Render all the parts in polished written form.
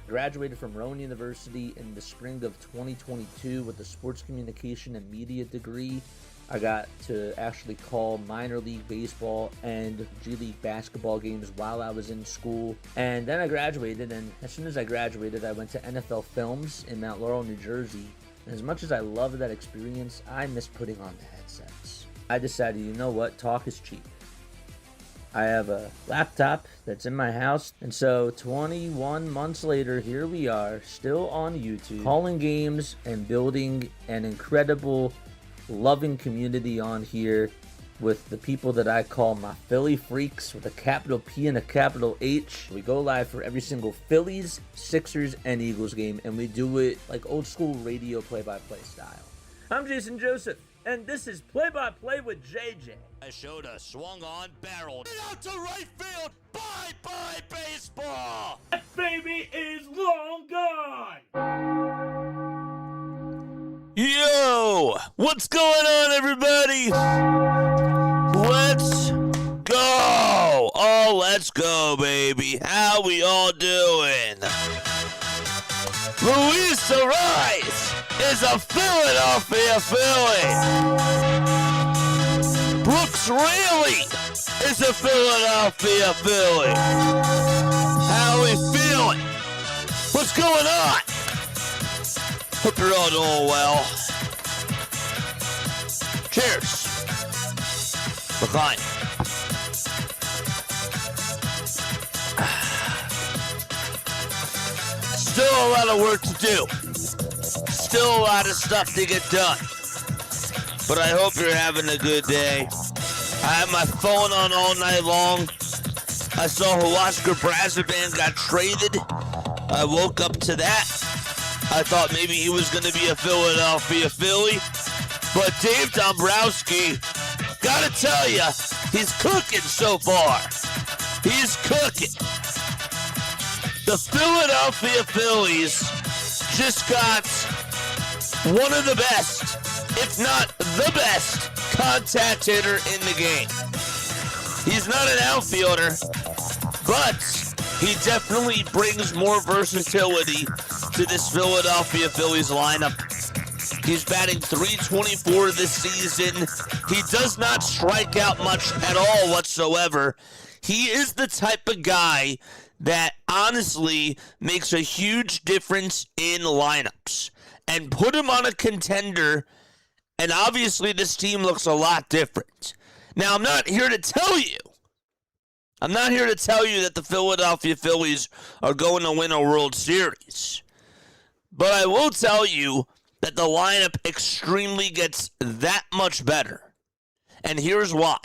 Graduated from Rowan University in the spring of 2022 with a sports communication and media degree. I got to actually call minor league baseball and G League basketball games while I was in school. And then I graduated, and as soon as I graduated, I went to NFL Films in Mount Laurel, New Jersey. And as much as I loved that experience, I miss putting on the headsets. I decided, you know what, talk is cheap. I have a laptop that's in my house, and so 21 months later, here we are, still on YouTube, calling games and building an incredible, loving community on here with the people that I call my Philly Phreaks, with a capital P and a capital H. We go live for every single Phillies, Sixers, and Eagles game, and we do it like old school radio play-by-play style. I'm Jason Joseph, and this is Play-by-Play with JJ. I showed a swung on barrel. Get out to right field. Bye-bye baseball. That baby is long gone. Yo, what's going on, everybody? Let's go. Oh, let's go, baby. How we all doing? Luis Ariz is a Philadelphia Philly. Brooks Raley is a Philadelphia Philly. How we feeling? What's going on? Hope you're all doing well. Cheers. Recline. Still a lot of work to do. Still a lot of stuff to get done. But I hope you're having a good day. I had my phone on all night long. I saw Oscar Brazaban got traded. I woke up to that. I thought maybe he was going to be a Philadelphia Philly. But Dave Dombrowski, gotta tell you, he's cooking so far. He's cooking. The Philadelphia Phillies just got one of the best, if not the best, contact hitter in the game. He's not an outfielder, but he definitely brings more versatility to this Philadelphia Phillies lineup. He's batting .324 this season. He does not strike out much at all whatsoever. He is the type of guy that honestly makes a huge difference in lineups. And put him on a contender, and obviously this team looks a lot different. Now, I'm not here to tell you that the Philadelphia Phillies are going to win a World Series. But I will tell you that the lineup extremely gets that much better. And here's why.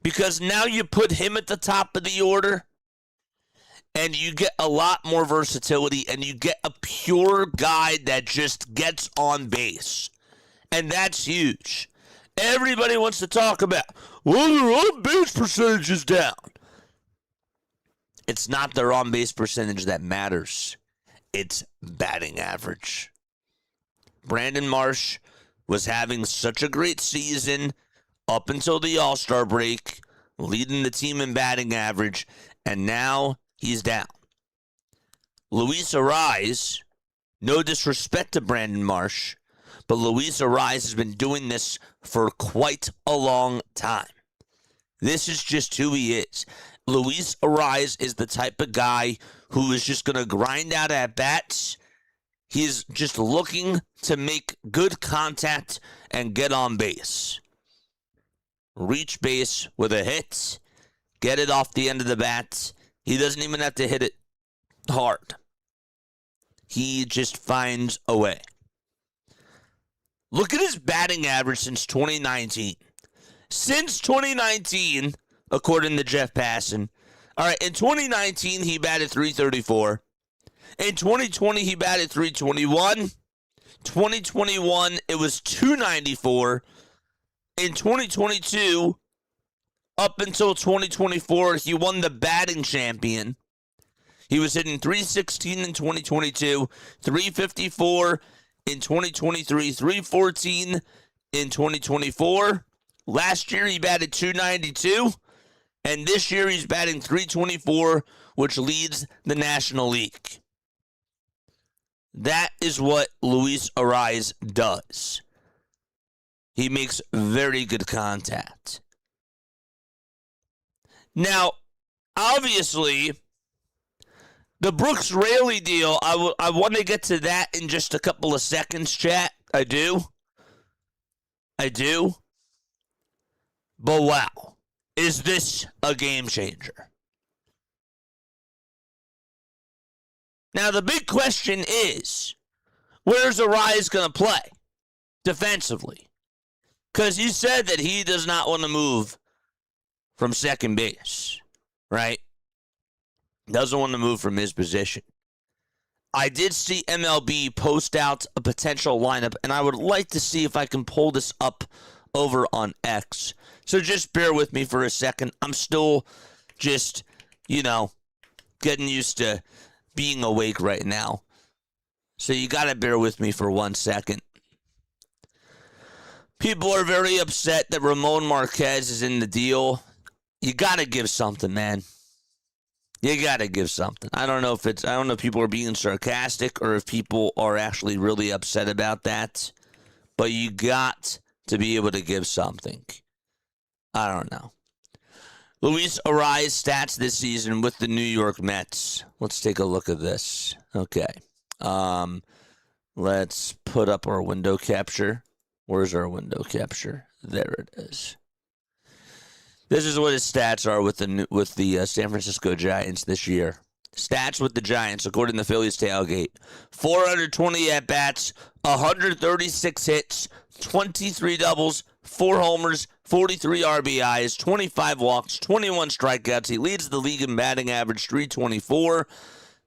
Because now you put him at the top of the order, and you get a lot more versatility, and you get a pure guy that just gets on base. And that's huge. Everybody wants to talk about, well, their on-base percentage is down. It's not their on-base percentage that matters. It's batting average. Brandon Marsh was having such a great season up until the All-Star break, leading the team in batting average, and now he's down. Luis Ariz, no disrespect to Brandon Marsh, but Luis Ariz has been doing this for quite a long time. This is just who he is. Luis Ariz is the type of guy who is just going to grind out at bats. He's just looking to make good contact and get on base. Reach base with a hit, get it off the end of the bat. He doesn't even have to hit it hard. He just finds a way. Look at his batting average since 2019. Since 2019, according to Jeff Passan. All right, in 2019, he batted .334. In 2020, he batted .321. 2021, it was .294. In 2022, up until 2024, he won the batting champion. He was hitting .316 in 2022, .354 in 2023, .314 in 2024. Last year, he batted .292, and this year he's batting .324, which leads the National League. That is what Luis Ariz does. He makes very good contact. Now, obviously, the Brooks Raley deal, I want to get to that in just a couple of seconds, chat. I do. But wow, is this a game changer? Now, the big question is, where's Ariz going to play defensively? Because you said that he does not want to move from second base, right? Doesn't want to move from his position. I did see MLB post out a potential lineup, and I would like to see if I can pull this up over on X. So just bear with me for a second. I'm still just, getting used to being awake right now. So you got to bear with me for 1 second. People are very upset that Ramon Marquez is in the deal. You got to give something, man. You got to give something. I don't know if people are being sarcastic or if people are actually really upset about that. But you got to be able to give something. I don't know. Luis Ariz stats this season with the New York Mets. Let's take a look at this. Okay. Let's put up our window capture. Where's our window capture? There it is. This is what his stats are with the San Francisco Giants this year. Stats with the Giants, according to Phillies Tailgate. 420 at-bats, 136 hits, 23 doubles, 4 homers, 43 RBIs, 25 walks, 21 strikeouts. He leads the league in batting average, 324,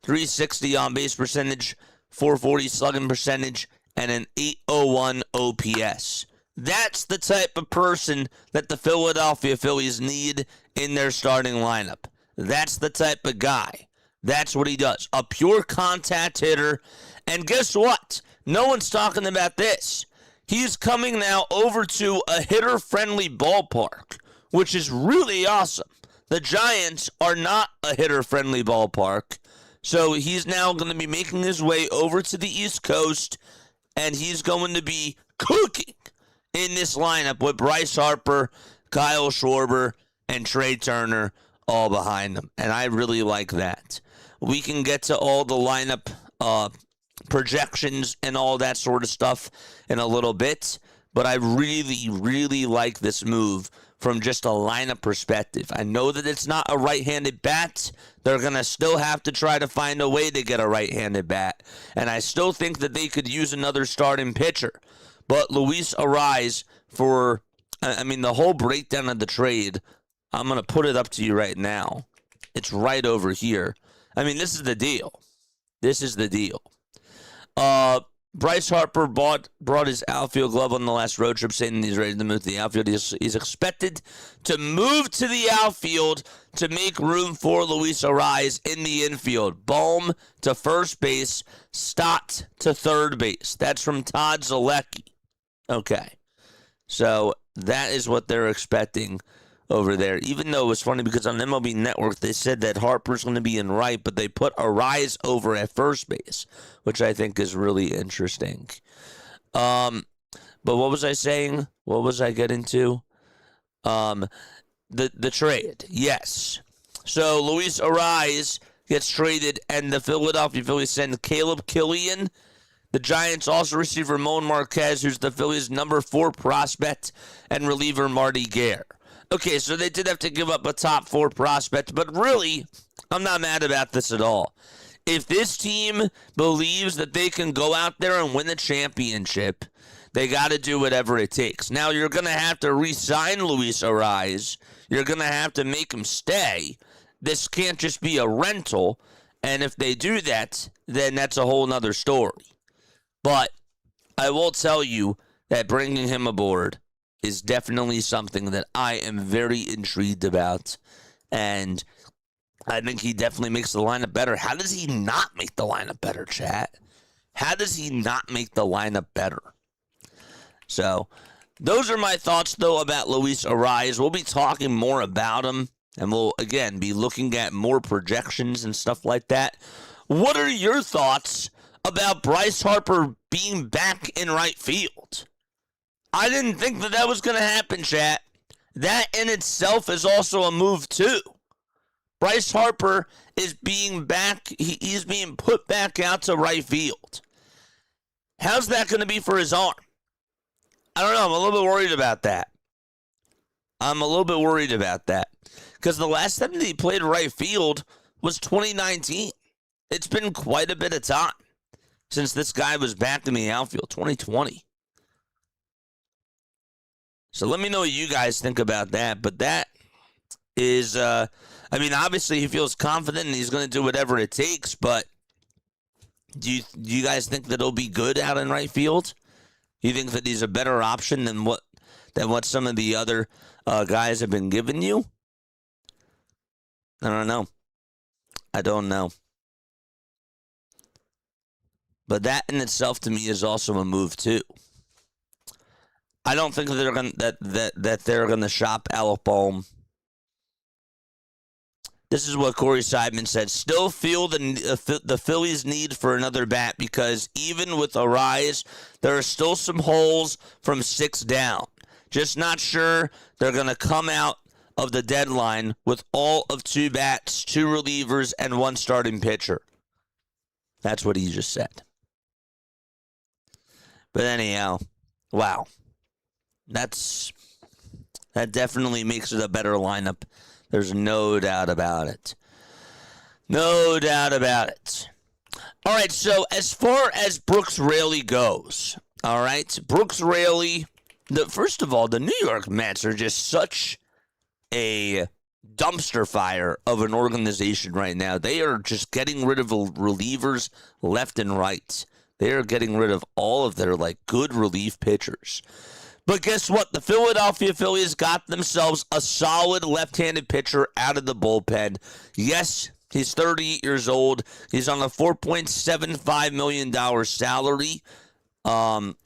360 on-base percentage, 440 slugging percentage, and an 801 OPS. That's the type of person that the Philadelphia Phillies need in their starting lineup. That's the type of guy. That's what he does. A pure contact hitter. And guess what? No one's talking about this. He's coming now over to a hitter-friendly ballpark, which is really awesome. The Giants are not a hitter-friendly ballpark. So he's now going to be making his way over to the East Coast, and he's going to be cooking in this lineup with Bryce Harper, Kyle Schwarber, and Trey Turner all behind him. And I really like that. We can get to all the lineup projections and all that sort of stuff in a little bit. But I really, really like this move from just a lineup perspective. I know that it's not a right-handed bat. They're going to still have to try to find a way to get a right-handed bat. And I still think that they could use another starting pitcher. But Luis Ariz, the whole breakdown of the trade, I'm going to put it up to you right now. It's right over here. This is the deal. Bryce Harper brought his outfield glove on the last road trip, saying he's ready to move to the outfield. He's expected to move to the outfield to make room for Luis Ariz in the infield. Bohm to first base, Stott to third base. That's from Todd Zalecki. Okay, so that is what they're expecting over there. Even though it was funny because on MLB Network they said that Harper's going to be in right, but they put Ariz over at first base, which I think is really interesting. But what was I saying? What was I getting to? The trade. Yes. So Luis Ariz gets traded, and the Philadelphia Phillies send Caleb Killian. The Giants also receive Ramon Marquez, who's the Phillies' number 4 prospect, and reliever Marty Gare. Okay, so they did have to give up a top 4 prospect, but really, I'm not mad about this at all. If this team believes that they can go out there and win a championship, they got to do whatever it takes. Now, you're going to have to re-sign Luis Ariz. You're going to have to make him stay. This can't just be a rental, and if they do that, then that's a whole nother story. But I will tell you that bringing him aboard is definitely something that I am very intrigued about. And I think he definitely makes the lineup better. How does he not make the lineup better, chat? How does he not make the lineup better? So, those are my thoughts, though, about Luis Ariz. We'll be talking more about him. And we'll, again, be looking at more projections and stuff like that. What are your thoughts about Bryce Harper being back in right field. I didn't think that was going to happen, chat. That in itself is also a move, too. Bryce Harper is being back. He's being put back out to right field. How's that going to be for his arm? I don't know. I'm a little bit worried about that. Because the last time that he played right field was 2019. It's been quite a bit of time since this guy was back in the outfield, 2020. So let me know what you guys think about that. But that is, obviously he feels confident and he's going to do whatever it takes. But do you guys think that he'll be good out in right field? You think that he's a better option than what some of the other guys have been giving you? I don't know. But that in itself to me is also a move too. I don't think that they're gonna shop Alec Bohm. This is what Corey Seidman said. Still feel the Phillies' need for another bat because even with a rise, there are still some holes from 6 down. Just not sure they're going to come out of the deadline with all of 2 bats, 2 relievers, and 1 starting pitcher. That's what he just said. But anyhow, wow. That definitely makes it a better lineup. There's no doubt about it. All right, so as far as Brooks Raley goes, all right, Brooks Raley, first of all, the New York Mets are just such a dumpster fire of an organization right now. They are just getting rid of relievers left and right. They are getting rid of all of their, good relief pitchers. But guess what? The Philadelphia Phillies got themselves a solid left-handed pitcher out of the bullpen. Yes, he's 38 years old. He's on a $4.75 million salary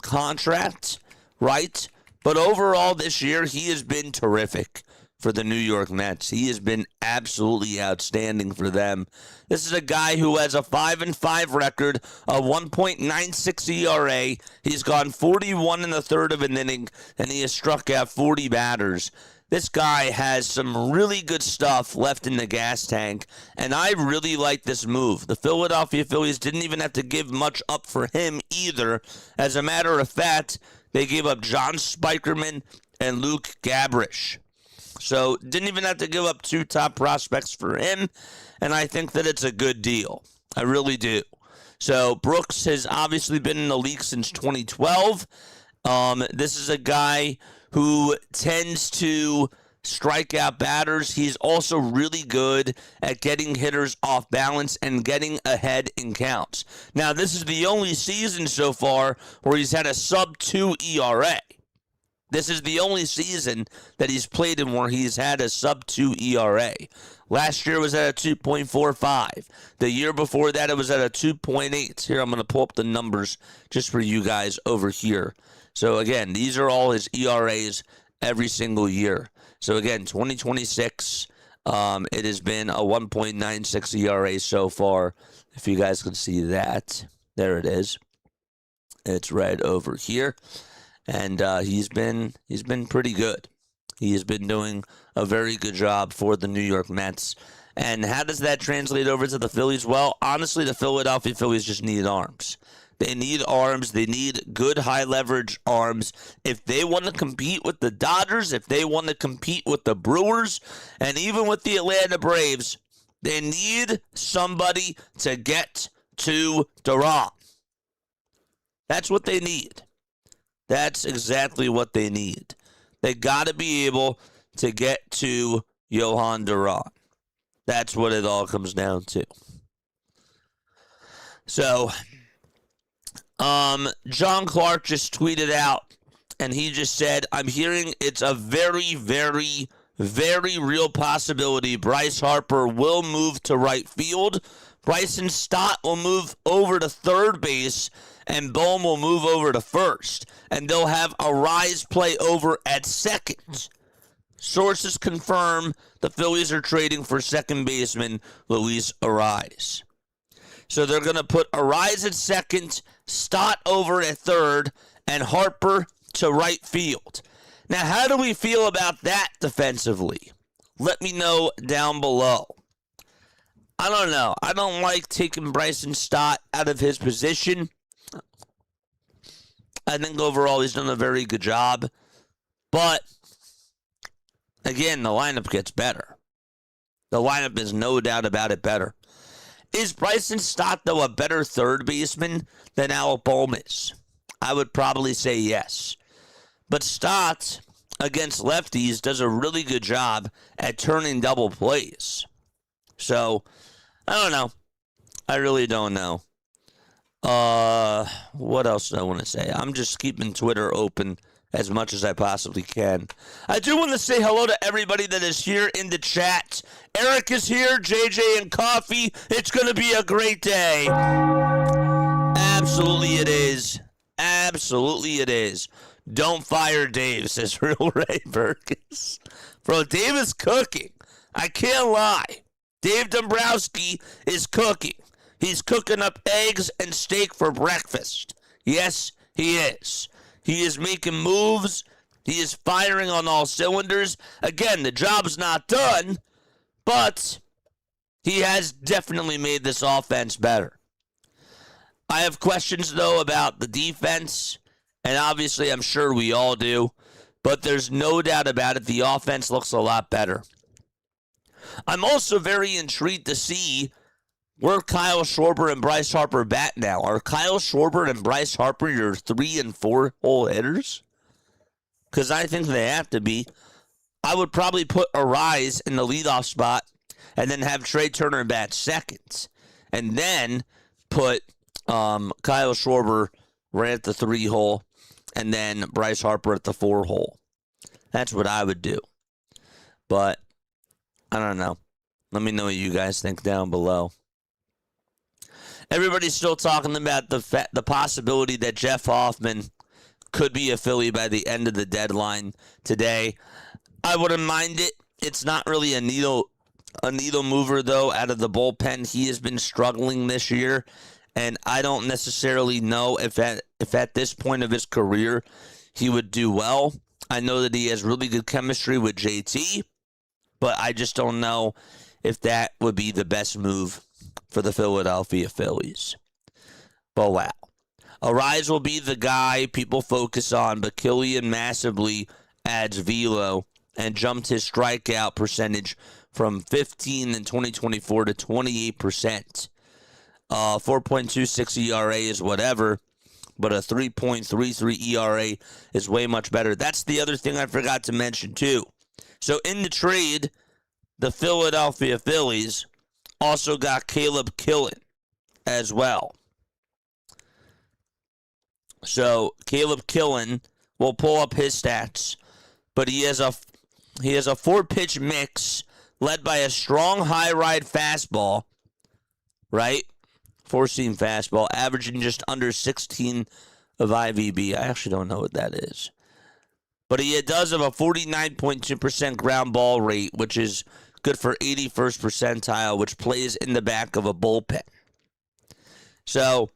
contract, right? But overall this year, he has been terrific for the New York Mets. He has been absolutely outstanding for them. This is a guy who has a 5-5 record, a 1.96 ERA. He's gone 41 in the third of an inning, and he has struck out 40 batters. This guy has some really good stuff left in the gas tank, and I really like this move. The Philadelphia Phillies didn't even have to give much up for him either. As a matter of fact, they gave up John Spikerman and Luke Gabrish. So didn't even have to give up 2 top prospects for him, and I think that it's a good deal. I really do. So Brooks has obviously been in the league since 2012. This is a guy who tends to strike out batters. He's also really good at getting hitters off balance and getting ahead in counts. Now, this is the only season so far where he's had a sub-2 ERA. This is the only season that he's played in where he's had a sub-2 ERA. Last year was at a 2.45. The year before that, it was at a 2.8. Here, I'm going to pull up the numbers just for you guys over here. So, again, these are all his ERAs every single year. So, again, 2026, it has been a 1.96 ERA so far. If you guys can see that, there it is. It's right over here. And he's been pretty good. He has been doing a very good job for the New York Mets. And how does that translate over to the Phillies? Well, honestly, the Philadelphia Phillies just need arms. They need arms. They need good high-leverage arms. If they want to compete with the Dodgers, if they want to compete with the Brewers, and even with the Atlanta Braves, they need somebody to get to Duran. That's what they need. That's exactly what they need. They got to be able to get to Johan Duran. That's what it all comes down to. So, John Clark just tweeted out, and he just said, I'm hearing it's a very, very, very real possibility Bryce Harper will move to right field. Bryson Stott will move over to third base, and Bohm will move over to first. And they'll have a rise play over at second. Sources confirm the Phillies are trading for second baseman Luis Arraez. So they're going to put Arise at second, Stott over at third, and Harper to right field. Now, how do we feel about that defensively? Let me know down below. I don't know. I don't like taking Bryson Stott out of his position. I think overall he's done a very good job. But, again, the lineup gets better. The lineup is no doubt about it better. Is Bryson Stott, though, a better third baseman than Alec Bohm is? I would probably say yes. But Stott, against lefties, does a really good job at turning double plays. So, I don't know. I really don't know. What else do I want to say? I'm just keeping Twitter open as much as I possibly can. I do want to say hello to everybody that is here in the chat. Eric is here, JJ and Coffee. It's going to be a great day. Absolutely it is. Absolutely it is. Don't fire Dave, says Real Ray Burgess. Bro, Dave is cooking. I can't lie. Dave Dombrowski is cooking. He's cooking up eggs and steak for breakfast. Yes, he is. He is making moves. He is firing on all cylinders. Again, the job's not done, but he has definitely made this offense better. I have questions, though, about the defense, and obviously I'm sure we all do, but there's no doubt about it. The offense looks a lot better. I'm also very intrigued to see where Kyle Schwarber and Bryce Harper bat now. Are Kyle Schwarber and Bryce Harper your 3 and 4 hole hitters? Because I think they have to be. I would probably put Arise in the leadoff spot and then have Trey Turner bat second. And then put Kyle Schwarber right at the 3 hole and then Bryce Harper at the 4 hole. That's what I would do. But I don't know. Let me know what you guys think down below. Everybody's still talking about the possibility that Jeff Hoffman could be a Philly by the end of the deadline today. I wouldn't mind it. It's not really a needle mover, though, out of the bullpen. He has been struggling this year, and I don't necessarily know if at this point of his career he would do well. I know that he has really good chemistry with JT, but I just don't know if that would be the best move for the Philadelphia Phillies. But wow. Arise will be the guy people focus on, but Killian massively adds velo and jumped his strikeout percentage from 15 in 2024 to 28%. 4.26 ERA is whatever, but a 3.33 ERA is way much better. That's the other thing I forgot to mention, too. So in the trade, the Philadelphia Phillies also got Caleb Killen as well. So Caleb Killen will pull up his stats, but he has a 4-pitch mix led by a strong high ride fastball, right? 4-seam fastball, averaging just under 16 of IVB. I actually don't know what that is. But he does have a 49.2% ground ball rate, which is good for 81st percentile, which plays in the back of a bullpen. So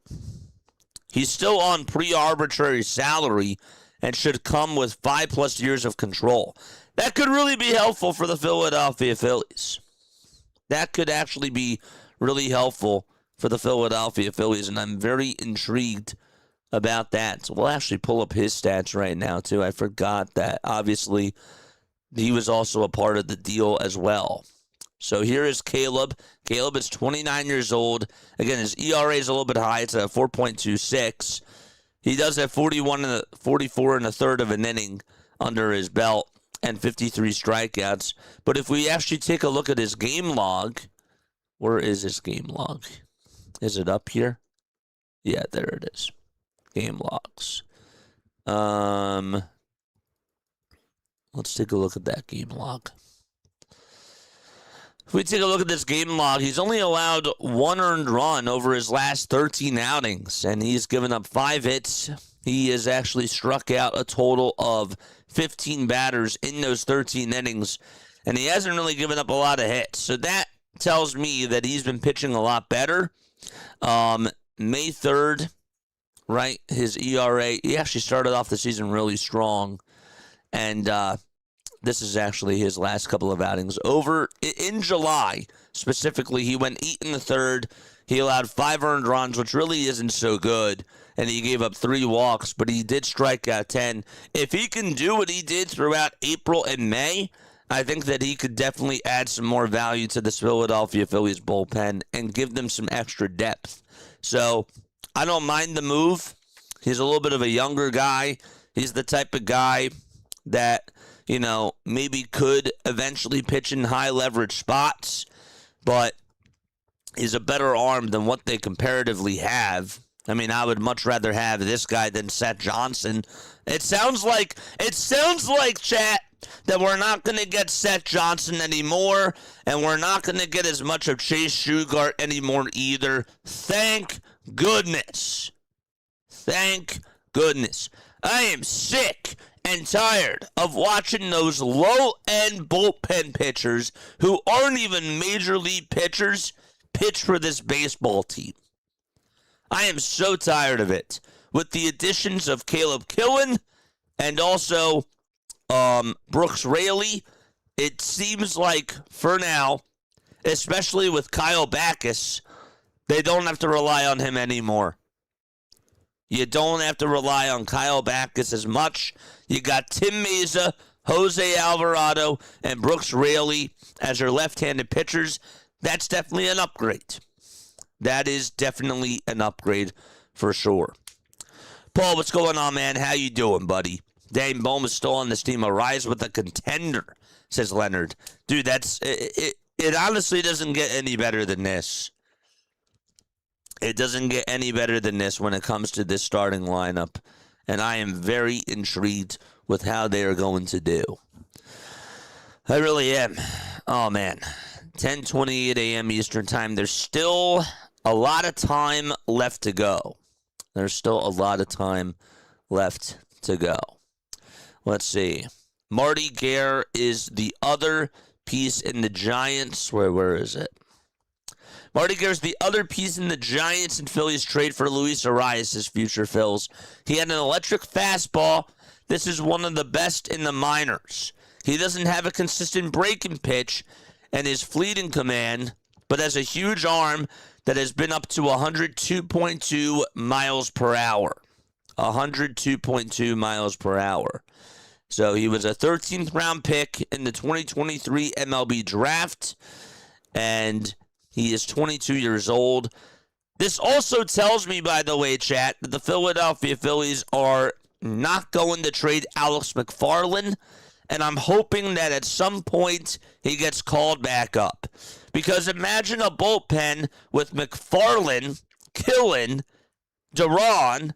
he's still on pre-arbitrary salary and should come with 5+ years of control. That could really be helpful for the Philadelphia Phillies. That could actually be really helpful for the Philadelphia Phillies, and I'm very intrigued about that. So we'll actually pull up his stats right now, too. I forgot that. Obviously, he was also a part of the deal as well. So here is Caleb. Caleb is 29 years old. Again, his ERA is a little bit high. It's a 4.26. He does have 44 and a third of an inning under his belt and 53 strikeouts. But if we actually take a look at his game log, where is his game log? Is it up here? Yeah, there it is. Game logs. Let's take a look at that game log. If we take a look at this game log, he's only allowed 1 earned run over his last 13 outings, and he's given up 5 hits. He has actually struck out a total of 15 batters in those 13 innings, and he hasn't really given up a lot of hits. So that tells me that he's been pitching a lot better, May 3rd, right, his ERA, he actually started off the season really strong. And this is actually his last couple of outings. Over in July, specifically, he went 8 in the third. He allowed 5 earned runs, which really isn't so good. And he gave up 3 walks, but he did strike out 10. If he can do what he did throughout April and May, I think that he could definitely add some more value to this Philadelphia Phillies bullpen and give them some extra depth. So I don't mind the move. He's a little bit of a younger guy. He's the type of guy that, you know, maybe could eventually pitch in high leverage spots, but he's a better arm than what they comparatively have. I mean, I would much rather have this guy than Seth Johnson. It sounds like, chat, that we're not going to get Seth Johnson anymore, and we're not going to get as much of Chase Shugart anymore either. Thank goodness. Thank goodness. I am sick and tired of watching those low-end bullpen pitchers who aren't even major league pitchers pitch for this baseball team. I am so tired of it. With the additions of Caleb Killen and also Brooks Raley, it seems like for now, especially with Kyle Backus, they don't have to rely on him anymore. You don't have to rely on Kyle Backus as much. You got Tim Meza, Jose Alvarado, and Brooks Raley as your left-handed pitchers. That's definitely an upgrade. That is definitely an upgrade for sure. Paul, what's going on, man? How you doing, buddy? Dane Bohm is still on this team. Arise with a contender, says Leonard. Dude, that's it honestly doesn't get any better than this. It doesn't get any better than this when it comes to this starting lineup. And I am very intrigued with how they are going to do. I really am. Oh, man. 10:28 a.m. Eastern Time. There's still a lot of time left to go. There's still a lot of time left to go. Let's see. Marty Gare is the other piece in the Giants. Where is it? Marty Gare is the other piece in the Giants and Phillies trade for Luis Arias' future Phils. He had an electric fastball. This is one of the best in the minors. He doesn't have a consistent breaking pitch and is fleeting command, but has a huge arm that has been up to 102.2 miles per hour. 102.2 miles per hour. So he was a 13th round pick in the 2023 MLB draft, and he is 22 years old. This also tells me, by the way, chat, that the Philadelphia Phillies are not going to trade Alex McFarland, and I'm hoping that at some point he gets called back up. Because imagine a bullpen with McFarland, Killen, Duran,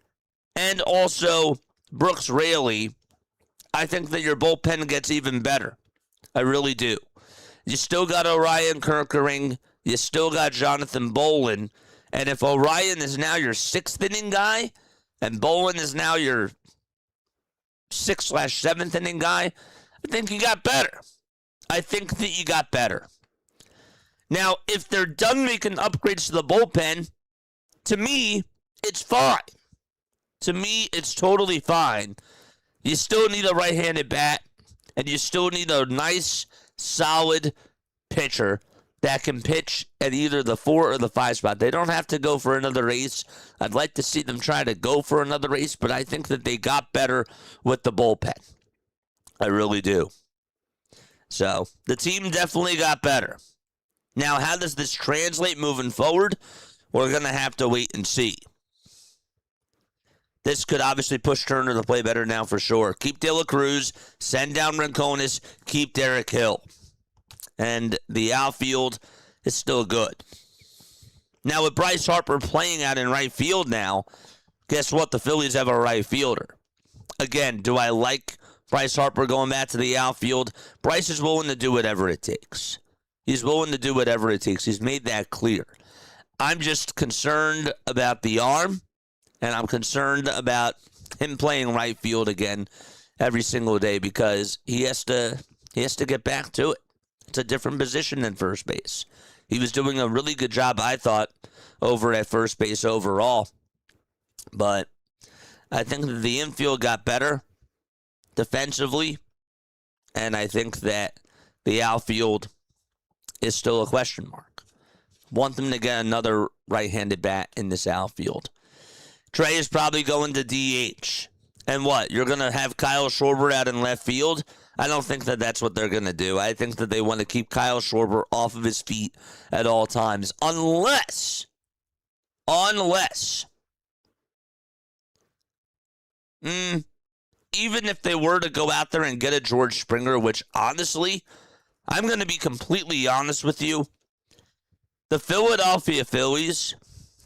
and also Brooks Raley. I think that your bullpen gets even better. I really do. You still got Orion Kerkering. You still got Jonathan Bolin. And if Orion is now your 6th inning guy, and Bolin is now your 6/7th inning guy, I think you got better. I think that you got better. Now, if they're done making upgrades to the bullpen, to me, it's fine. To me, it's totally fine. You still need a right-handed bat, and you still need a nice, solid pitcher that can pitch at either the 4 or the 5 spot. They don't have to go for another ace. I'd like to see them try to go for another ace, but I think that they got better with the bullpen. I really do. So, the team definitely got better. Now, how does this translate moving forward? We're going to have to wait and see. This could obviously push Turner to play better now for sure. Keep De La Cruz, send down Rincones, keep Derek Hill. And the outfield is still good. Now with Bryce Harper playing out in right field now, guess what? The Phillies have a right fielder. Again, do I like Bryce Harper going back to the outfield? Bryce is willing to do whatever it takes. He's willing to do whatever it takes. He's made that clear. I'm just concerned about the arm. And I'm concerned about him playing right field again every single day because he has to get back to it. It's a different position than first base. He was doing a really good job, I thought, over at first base overall. But I think that the infield got better defensively, and I think that the outfield is still a question mark. Want them to get another right-handed bat in this outfield. Trey is probably going to DH. And what? You're going to have Kyle Schwarber out in left field? I don't think that that's what they're going to do. I think that they want to keep Kyle Schwarber off of his feet at all times. Unless, even if they were to go out there and get a George Springer, which honestly, I'm going to be completely honest with you, the Philadelphia Phillies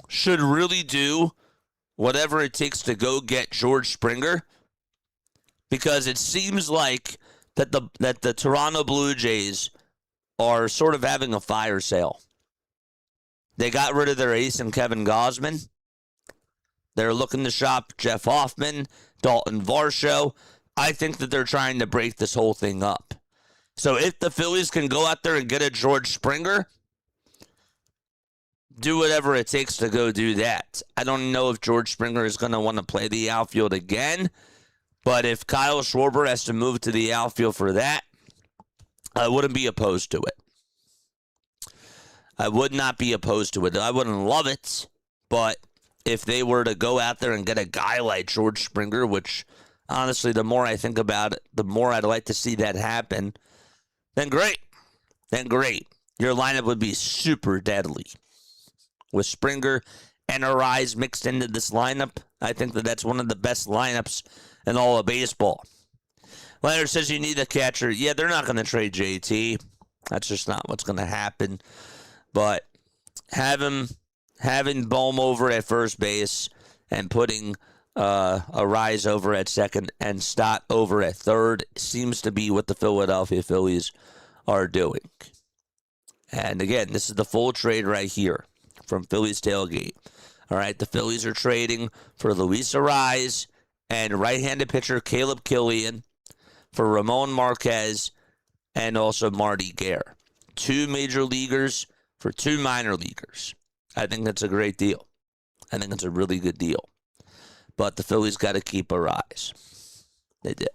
should really do whatever it takes to go get George Springer, because it seems like that the Toronto Blue Jays are sort of having a fire sale. They got rid of their ace in Kevin Gausman. They're looking to shop Jeff Hoffman, Dalton Varsho. I think that they're trying to break this whole thing up. So if the Phillies can go out there and get a George Springer, do whatever it takes to go do that. I don't know if George Springer is going to want to play the outfield again, but if Kyle Schwarber has to move to the outfield for that, I wouldn't be opposed to it. I would not be opposed to it. I wouldn't love it, but if they were to go out there and get a guy like George Springer, which honestly, the more I think about it, the more I'd like to see that happen, then great. Your lineup would be super deadly. With Springer and Arise mixed into this lineup, I think that that's one of the best lineups in all of baseball. Leonard says you need a catcher. Yeah, they're not going to trade JT. That's just not what's going to happen. But having Bohm over at first base and putting Arise over at second and Stott over at third seems to be what the Philadelphia Phillies are doing. And again, this is the full trade right here from Phillies Tailgate. All right, the Phillies are trading for Luis Arise and right-handed pitcher Caleb Killian for Ramon Marquez and also Marty Gare. 2 major leaguers for 2 minor leaguers. I think that's a great deal. I think it's a really good deal. But the Phillies got to keep Arise. They do.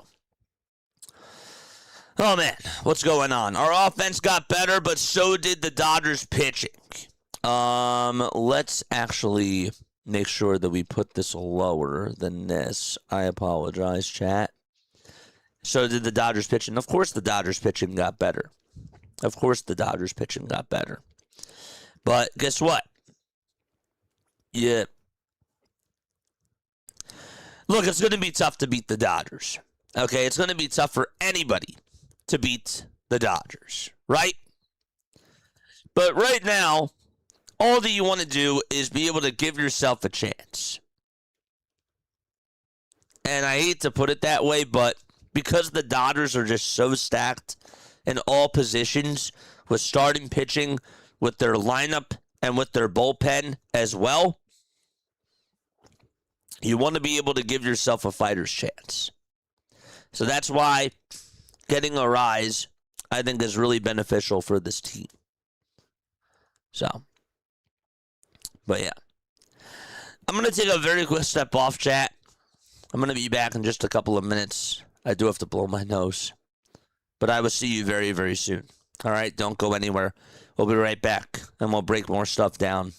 Oh, man, what's going on? Our offense got better, but so did the Dodgers pitching. Let's actually make sure that we put this lower than this. I apologize, chat. So did the Dodgers pitching. Of course the Dodgers pitching got better. But guess what? Yeah. Look, it's going to be tough to beat the Dodgers. Okay, it's going to be tough for anybody to beat the Dodgers, right? But right now, all that you want to do is be able to give yourself a chance. And I hate to put it that way, but because the Dodgers are just so stacked in all positions with starting pitching, with their lineup, and with their bullpen as well, you want to be able to give yourself a fighter's chance. So that's why getting a rise, I think, is really beneficial for this team. So, but yeah. I'm going to take a very quick step off, chat. I'm going to be back in just a couple of minutes. I do have to blow my nose. But I will see you very, very soon. All right? Don't go anywhere. We'll be right back, and we'll break more stuff down.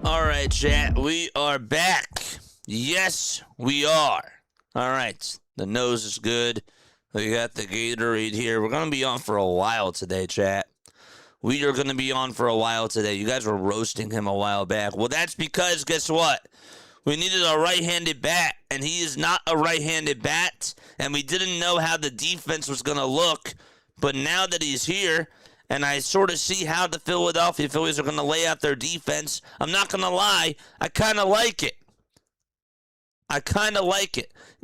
All right, chat. We are back. Yes, we are. All right. The nose is good. We got the Gatorade here. We're going to be on for a while today, chat. We are going to be on for a while today. You guys were roasting him a while back. Well, that's because, guess what? We needed a right-handed bat, and he is not a right-handed bat, and we didn't know how the defense was going to look. But now that he's here, and I sort of see how the Philadelphia Phillies are going to lay out their defense, I'm not going to lie, I kind of like it.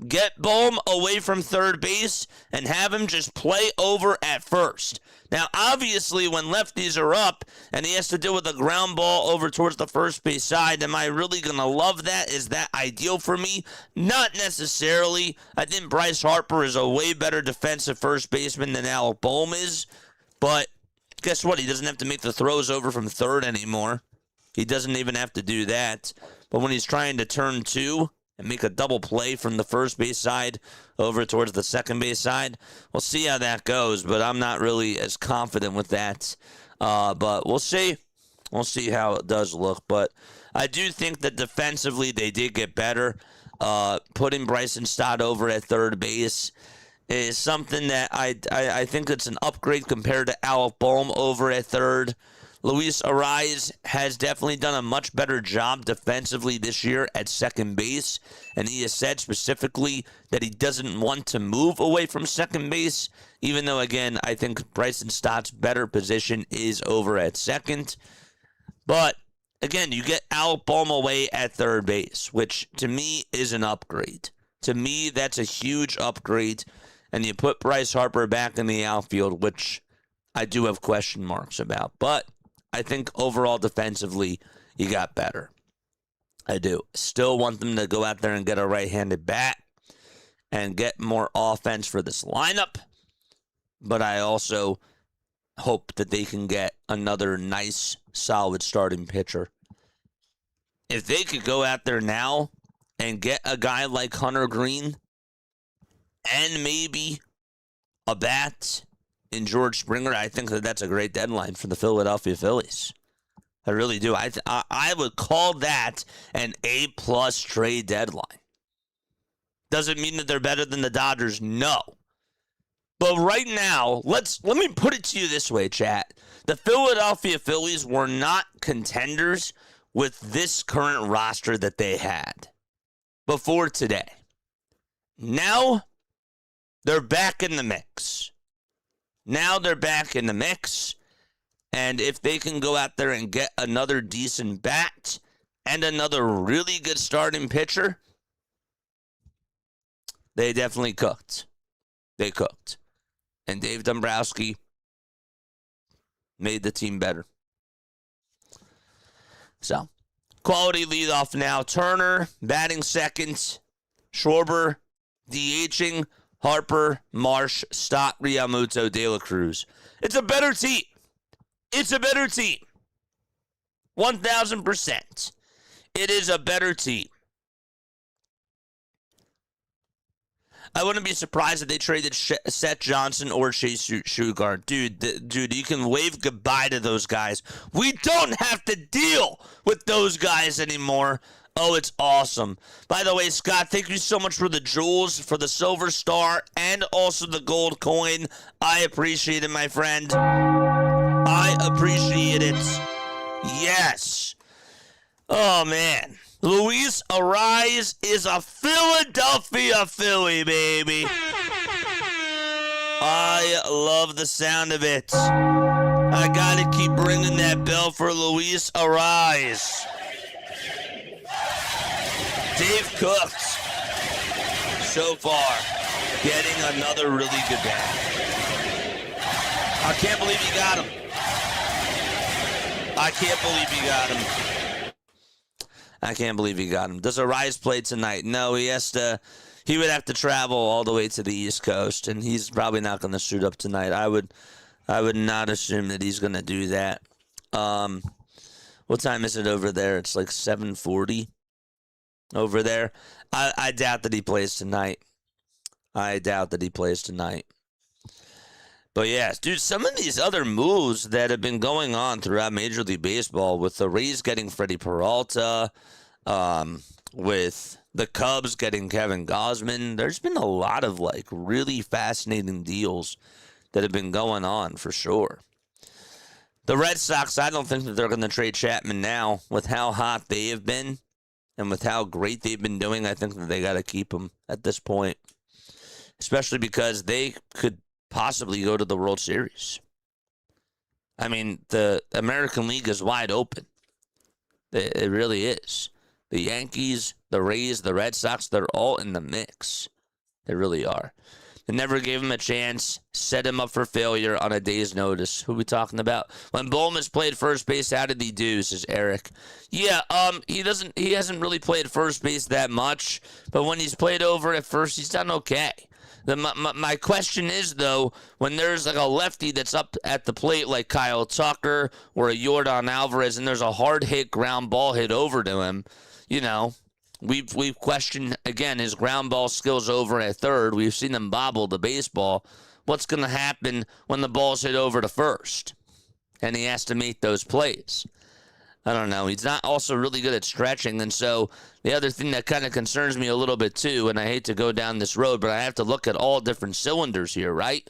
Get Bohm away from third base and have him just play over at first. Now, obviously, when lefties are up and he has to deal with a ground ball over towards the first base side, am I really going to love that? Is that ideal for me? Not necessarily. I think Bryce Harper is a way better defensive first baseman than Alec Bohm is. But guess what? He doesn't have to make the throws over from third anymore. He doesn't even have to do that. But when he's trying to turn two and make a double play from the first base side over towards the second base side, we'll see how that goes, but I'm not really as confident with that. But we'll see. We'll see how it does look. But I do think that defensively they did get better. Putting Bryson Stott over at third base is something that I think it's an upgrade compared to Alec Bohm over at third. Luis Ariz has definitely done a much better job defensively this year at second base, and he has said specifically that he doesn't want to move away from second base, even though, again, I think Bryson Stott's better position is over at second. But, again, you get Alec Bohm away at third base, which to me is an upgrade. To me, that's a huge upgrade, and you put Bryce Harper back in the outfield, which I do have question marks about, but I think overall defensively, you got better. I do. Still want them to go out there and get a right-handed bat and get more offense for this lineup. But I also hope that they can get another nice, solid starting pitcher. If they could go out there now and get a guy like Hunter Green and maybe a bat in George Springer, I think that that's a great deadline for the Philadelphia Phillies. I really do. I would call that an A-plus trade deadline. Doesn't mean that they're better than the Dodgers, no. But right now, let me put it to you this way, chat. The Philadelphia Phillies were not contenders with this current roster that they had before today. Now, they're back in the mix. And if they can go out there and get another decent bat and another really good starting pitcher, they definitely cooked. They cooked. And Dave Dombrowski made the team better. So, quality leadoff now. Turner batting second. Schwarber DHing. Harper, Marsh, Stott, Realmuto, De La Cruz. It's a better team. 1,000%. It is a better team. I wouldn't be surprised if they traded Seth Johnson or Chase Shugar. Dude, you can wave goodbye to those guys. We don't have to deal with those guys anymore. Oh, it's awesome. By the way, Scott, thank you so much for the jewels, for the silver star, and also the gold coin. I appreciate it, my friend. I appreciate it. Yes. Oh, man. Luis Ariz is a Philadelphia Philly, baby. I love the sound of it. I gotta keep ringing that bell for Luis Ariz. Dave cooked so far, getting another really good bat. I can't believe he got him. I can't believe he got him. Does Ariz play tonight? No, he would have to travel all the way to the East Coast, and he's probably not going to suit up tonight. I would not assume that he's going to do that. What time is it over there? It's like 7:40 over there. I doubt that he plays tonight. But yeah, dude, some of these other moves that have been going on throughout Major League Baseball, with the Rays getting Freddie Peralta, with the Cubs getting Kevin Gausman, there's been a lot of like really fascinating deals that have been going on for sure. The Red Sox, I don't think that they're going to trade Chapman now. With how hot they have been and with how great they've been doing, I think that they got to keep him at this point, especially because they could possibly go to the World Series. I mean, the American League is wide open. It really is. The Yankees, the Rays, the Red Sox, they're all in the mix. They really are. They never gave him a chance, set him up for failure on a day's notice. Who are we talking about? When Bulmas played first base, how did he do, says Eric. Yeah, he hasn't really played first base that much, but when he's played over at first, he's done okay. My question is, though, when there's like a lefty that's up at the plate like Kyle Tucker or a Yordan Alvarez, and there's a hard hit ground ball hit over to him, you know, we've questioned again his ground ball skills over at third. We've seen him bobble the baseball. What's going to happen when the ball's hit over to first and he has to make those plays? I don't know. He's not also really good at stretching. And so the other thing that kind of concerns me a little bit too, and I hate to go down this road, but I have to look at all different cylinders here, right?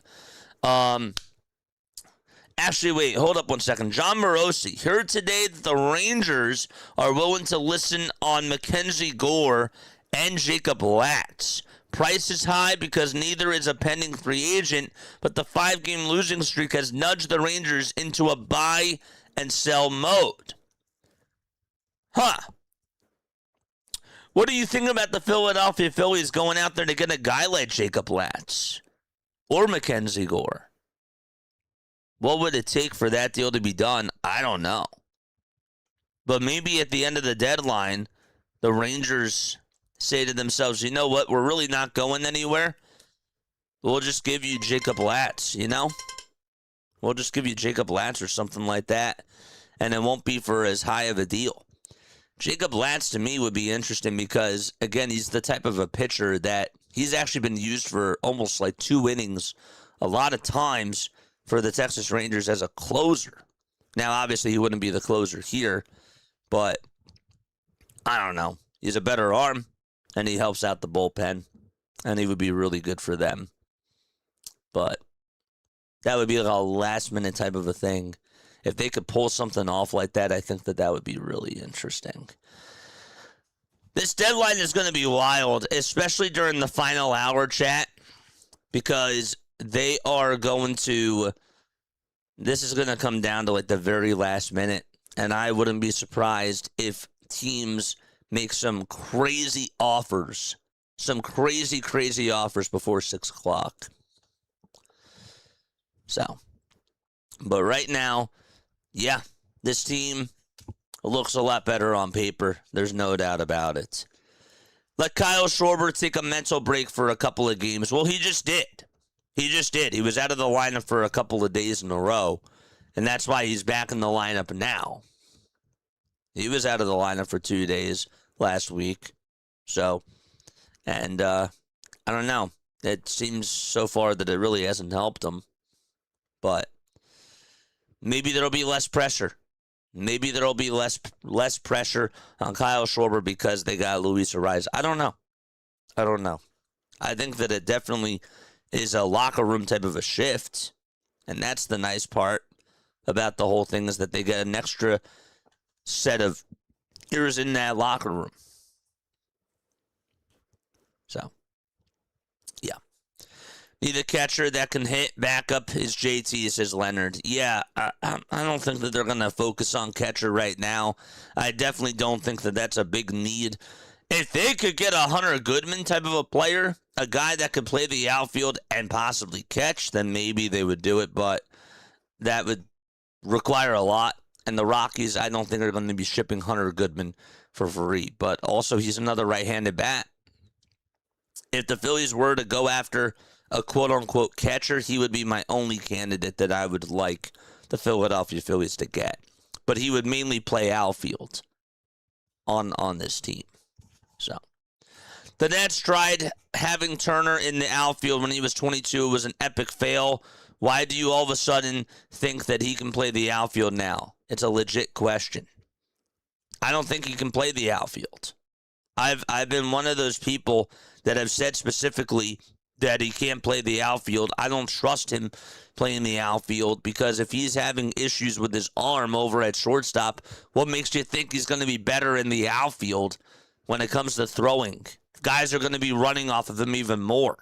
Actually, wait, hold up one second. John Morosi heard today that the Rangers are willing to listen on Mackenzie Gore and Jacob Latz. Price is high because neither is a pending free agent, but the 5-game losing streak has nudged the Rangers into a buy and sell mode. Huh. What do you think about the Philadelphia Phillies going out there to get a guy like Jacob Latz or Mackenzie Gore? What would it take for that deal to be done? I don't know. But maybe at the end of the deadline, the Rangers say to themselves, you know what, we're really not going anywhere. We'll just give you Jacob Latz, you know? We'll just give you Jacob Latz or something like that, and it won't be for as high of a deal. Jacob Latz, to me, would be interesting because, again, he's the type of a pitcher that he's actually been used for almost like 2 innings a lot of times for the Texas Rangers as a closer. Now, obviously, he wouldn't be the closer here, but I don't know. He's a better arm, and he helps out the bullpen, and he would be really good for them. But that would be like a last-minute type of a thing. If they could pull something off like that, I think that would be really interesting. This deadline is going to be wild, especially during the final hour chat, because they are going to, this is going to come down to like the very last minute, and I wouldn't be surprised if teams make some crazy offers, crazy offers before 6 o'clock. So, but right now, yeah, this team looks a lot better on paper. There's no doubt about it. Let Kyle Schwarber take a mental break for a couple of games. Well, he just did. He was out of the lineup for a couple of days in a row, and that's why he's back in the lineup now. He was out of the lineup for 2 days last week. So, and I don't know. It seems so far that it really hasn't helped him. But maybe there'll be less pressure. Maybe there'll be less pressure on Kyle Schwarber because they got Luis Ariz. I don't know. I think that it definitely is a locker room type of a shift. And that's the nice part about the whole thing, is that they get an extra set of ears in that locker room. So, yeah. Need a catcher that can hit. Backup is JT, says Leonard. Yeah, I don't think that they're going to focus on catcher right now. I definitely don't think that that's a big need. If they could get a Hunter Goodman type of a player, a guy that could play the outfield and possibly catch, then maybe they would do it, but that would require a lot. And the Rockies, I don't think are going to be shipping Hunter Goodman for free. But also, he's another right-handed bat. If the Phillies were to go after a quote-unquote catcher, he would be my only candidate that I would like the Philadelphia Phillies to get. But he would mainly play outfield on this team. So, the Nets tried having Turner in the outfield when he was 22. It was an epic fail. Why do you all of a sudden think that he can play the outfield now? It's a legit question. I don't think he can play the outfield. I've been one of those people that have said specifically that he can't play the outfield. I don't trust him playing the outfield because if he's having issues with his arm over at shortstop, what makes you think he's going to be better in the outfield when it comes to throwing? Guys are going to be running off of him even more.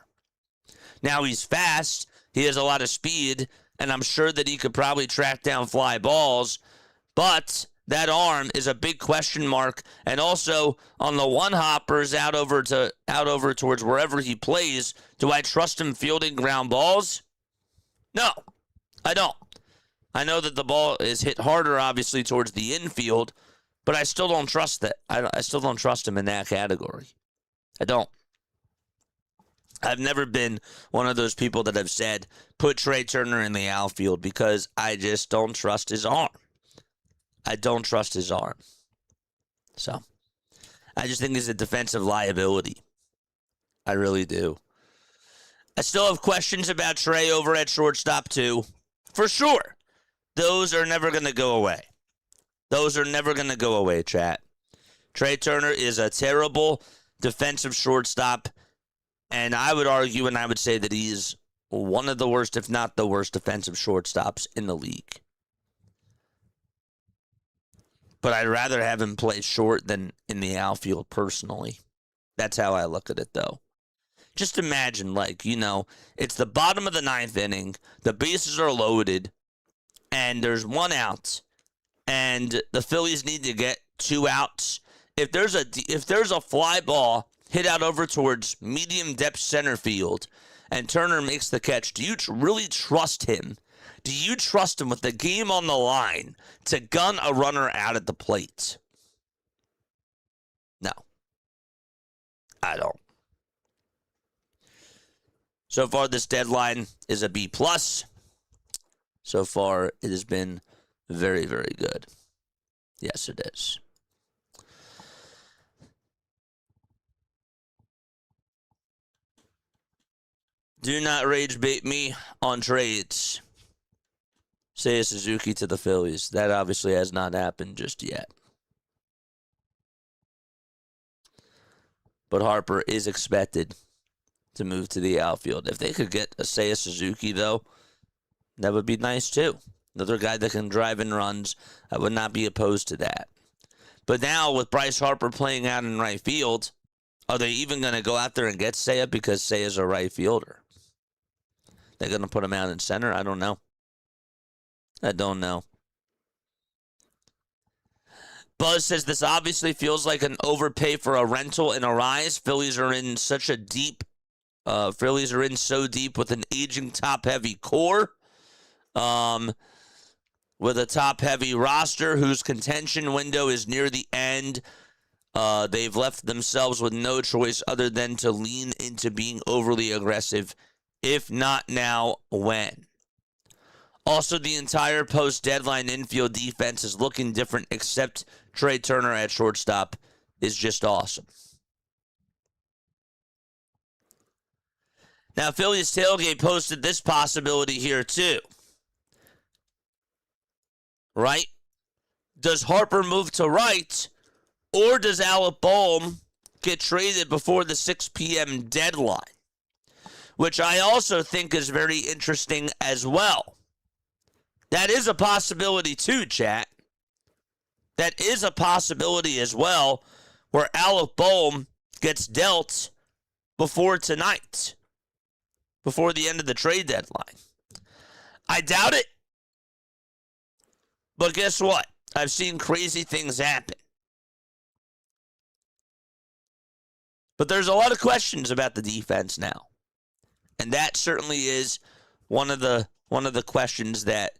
Now he's fast. He has a lot of speed, and I'm sure that he could probably track down fly balls, but that arm is a big question mark. And also on the one hoppers out over towards wherever he plays, do I trust him fielding ground balls? No, I don't. I know that the ball is hit harder, obviously, towards the infield, but I still don't trust that. I still don't trust him in that category. I don't. I've never been one of those people that have said, put Trey Turner in the outfield because I just don't trust his arm. I don't trust his arm. So, I just think he's a defensive liability. I really do. I still have questions about Trey over at shortstop, too. For sure. Those are never going to go away. Those are never going to go away, chat. Trey Turner is a terrible defensive shortstop, and I would argue and I would say that he is one of the worst, if not the worst, defensive shortstops in the league. But I'd rather have him play short than in the outfield, personally. That's how I look at it, though. Just imagine, it's the bottom of the ninth inning, the bases are loaded, and there's one out, and the Phillies need to get 2 outs. If there's a fly ball hit out over towards medium depth center field, and Turner makes the catch, do you really trust him? Do you trust him with the game on the line to gun a runner out at the plate? No. I don't. So far, this deadline is a B+. So far, it has been very, very good. Yes, it is. Do not rage bait me on trades. Seiya Suzuki to the Phillies. That obviously has not happened just yet. But Harper is expected to move to the outfield. If they could get a Seiya Suzuki, though, that would be nice, too. Another guy that can drive in runs. I would not be opposed to that. But now, with Bryce Harper playing out in right field, are they even going to go out there and get Seiya because Seiya's a right fielder? They're going to put him out in center? I don't know. Buzz says this obviously feels like an overpay for a rental and a rise. Phillies are in so deep with an aging top-heavy core. With a top-heavy roster whose contention window is near the end. They've left themselves with no choice other than to lean into being overly aggressive. If not now, when? Also, the entire post-deadline infield defense is looking different, except Trey Turner at shortstop is just awesome. Now, Phillies Tailgate posted this possibility here, too. Right? Does Harper move to right, or does Alec Boehm get traded before the 6 p.m. deadline? Which I also think is very interesting as well. That is a possibility too, chat. That is a possibility as well, where Alec Boehm gets dealt before tonight, before the end of the trade deadline. I doubt it. But guess what? I've seen crazy things happen. But there's a lot of questions about the defense now. And that certainly is one of the questions that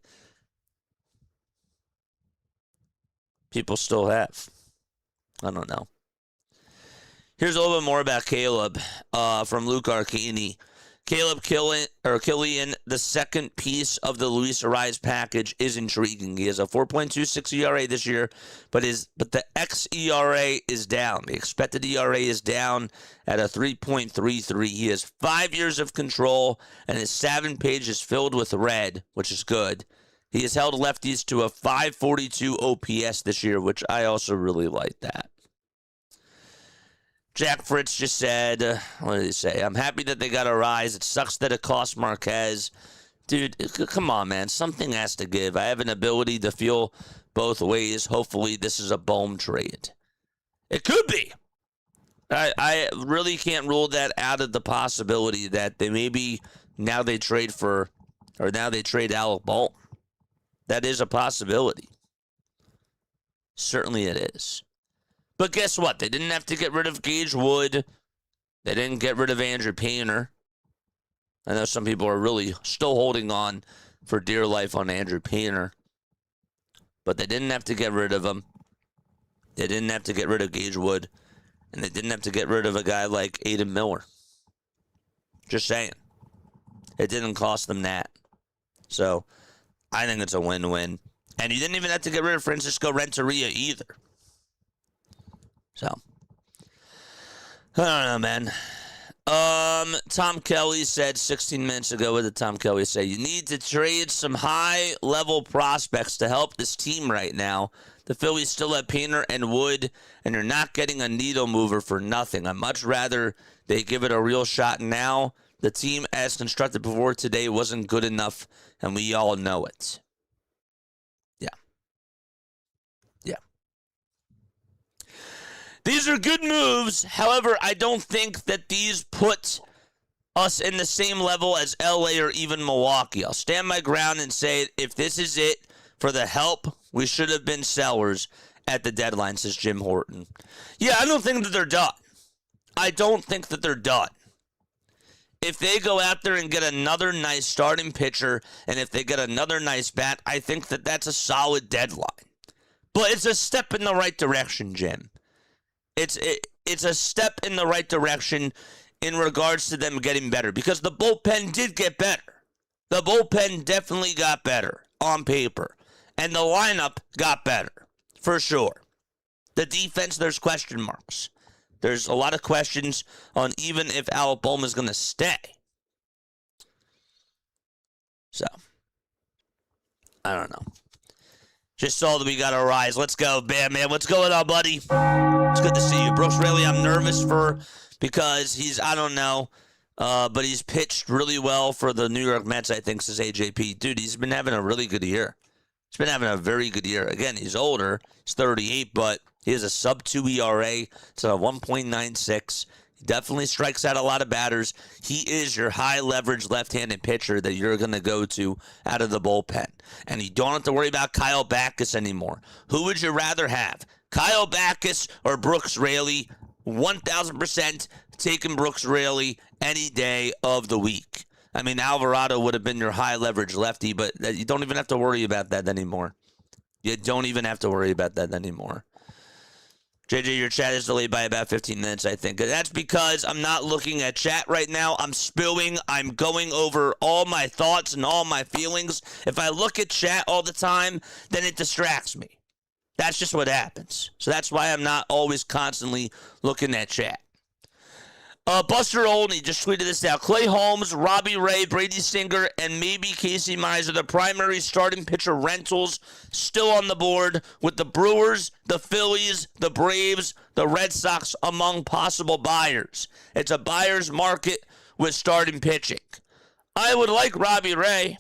people still have. I don't know. Here's a little bit more about Caleb from Luke Arcani. Caleb Killian, the second piece of the Luis Ariz package, is intriguing. He has a 4.26 ERA this year, but the xERA is down. The expected ERA is down at a 3.33. He has 5 years of control, and his 7 page is filled with red, which is good. He has held lefties to a 542 OPS this year, which I also really like that. Jack Fritz just said, what did he say? I'm happy that they got Ariz. It sucks that it cost Marquez. Dude, come on, man. Something has to give. I have an ability to feel both ways. Hopefully, this is a Bohm trade. It could be. I really can't rule that out of the possibility that now they trade Alec Bohm. That is a possibility. Certainly it is. But guess what? They didn't have to get rid of Gage Wood. They didn't get rid of Andrew Painter. I know some people are really still holding on for dear life on Andrew Painter. But they didn't have to get rid of him. They didn't have to get rid of Gage Wood. And they didn't have to get rid of a guy like Aiden Miller. Just saying. It didn't cost them that. So, I think it's a win-win. And you didn't even have to get rid of Francisco Renteria either. So, I don't know, man. Tom Kelly said 16 minutes ago, what did Tom Kelly say? You need to trade some high-level prospects to help this team right now. The Phillies still have Painter and Wood, and you're not getting a needle mover for nothing. I'd much rather they give it a real shot now. The team as constructed before today wasn't good enough, and we all know it. These are good moves. However, I don't think that these put us in the same level as LA or even Milwaukee. I'll stand my ground and say if this is it for the help, we should have been sellers at the deadline, says Jim Horton. Yeah, I don't think that they're done. I don't think that they're done. If they go out there and get another nice starting pitcher, and if they get another nice bat, I think that that's a solid deadline. But it's a step in the right direction, Jim. It's a step in the right direction in regards to them getting better because the bullpen did get better. The bullpen definitely got better on paper, and the lineup got better for sure. The defense, there's question marks. There's a lot of questions on even if Alec Bohm is going to stay. So, I don't know. Just saw that we got Ariz. Let's go, Bam, man. What's going on, buddy? It's good to see you. Brooks Raley, I'm nervous because he's, I don't know, but he's pitched really well for the New York Mets, I think, says AJP. Dude, he's been having a really good year. He's been having a very good year. Again, he's older. He's 38, but he has a sub-2 ERA. It's a 1.96. He definitely strikes out a lot of batters. He is your high-leverage left-handed pitcher that you're going to go to out of the bullpen. And you don't have to worry about Kyle Backus anymore. Who would you rather have? Kyle Backus or Brooks Raley? 1,000% taking Brooks Raley any day of the week. I mean, Alvarado would have been your high-leverage lefty, but you don't even have to worry about that anymore. You don't even have to worry about that anymore. JJ, your chat is delayed by about 15 minutes, I think. That's because I'm not looking at chat right now. I'm spilling. I'm going over all my thoughts and all my feelings. If I look at chat all the time, then it distracts me. That's just what happens. So that's why I'm not always constantly looking at chat. Buster Olney just tweeted this out. Clay Holmes, Robbie Ray, Brady Singer, and maybe Casey Mize are the primary starting pitcher rentals still on the board with the Brewers, the Phillies, the Braves, the Red Sox among possible buyers. It's a buyer's market with starting pitching. I would like Robbie Ray.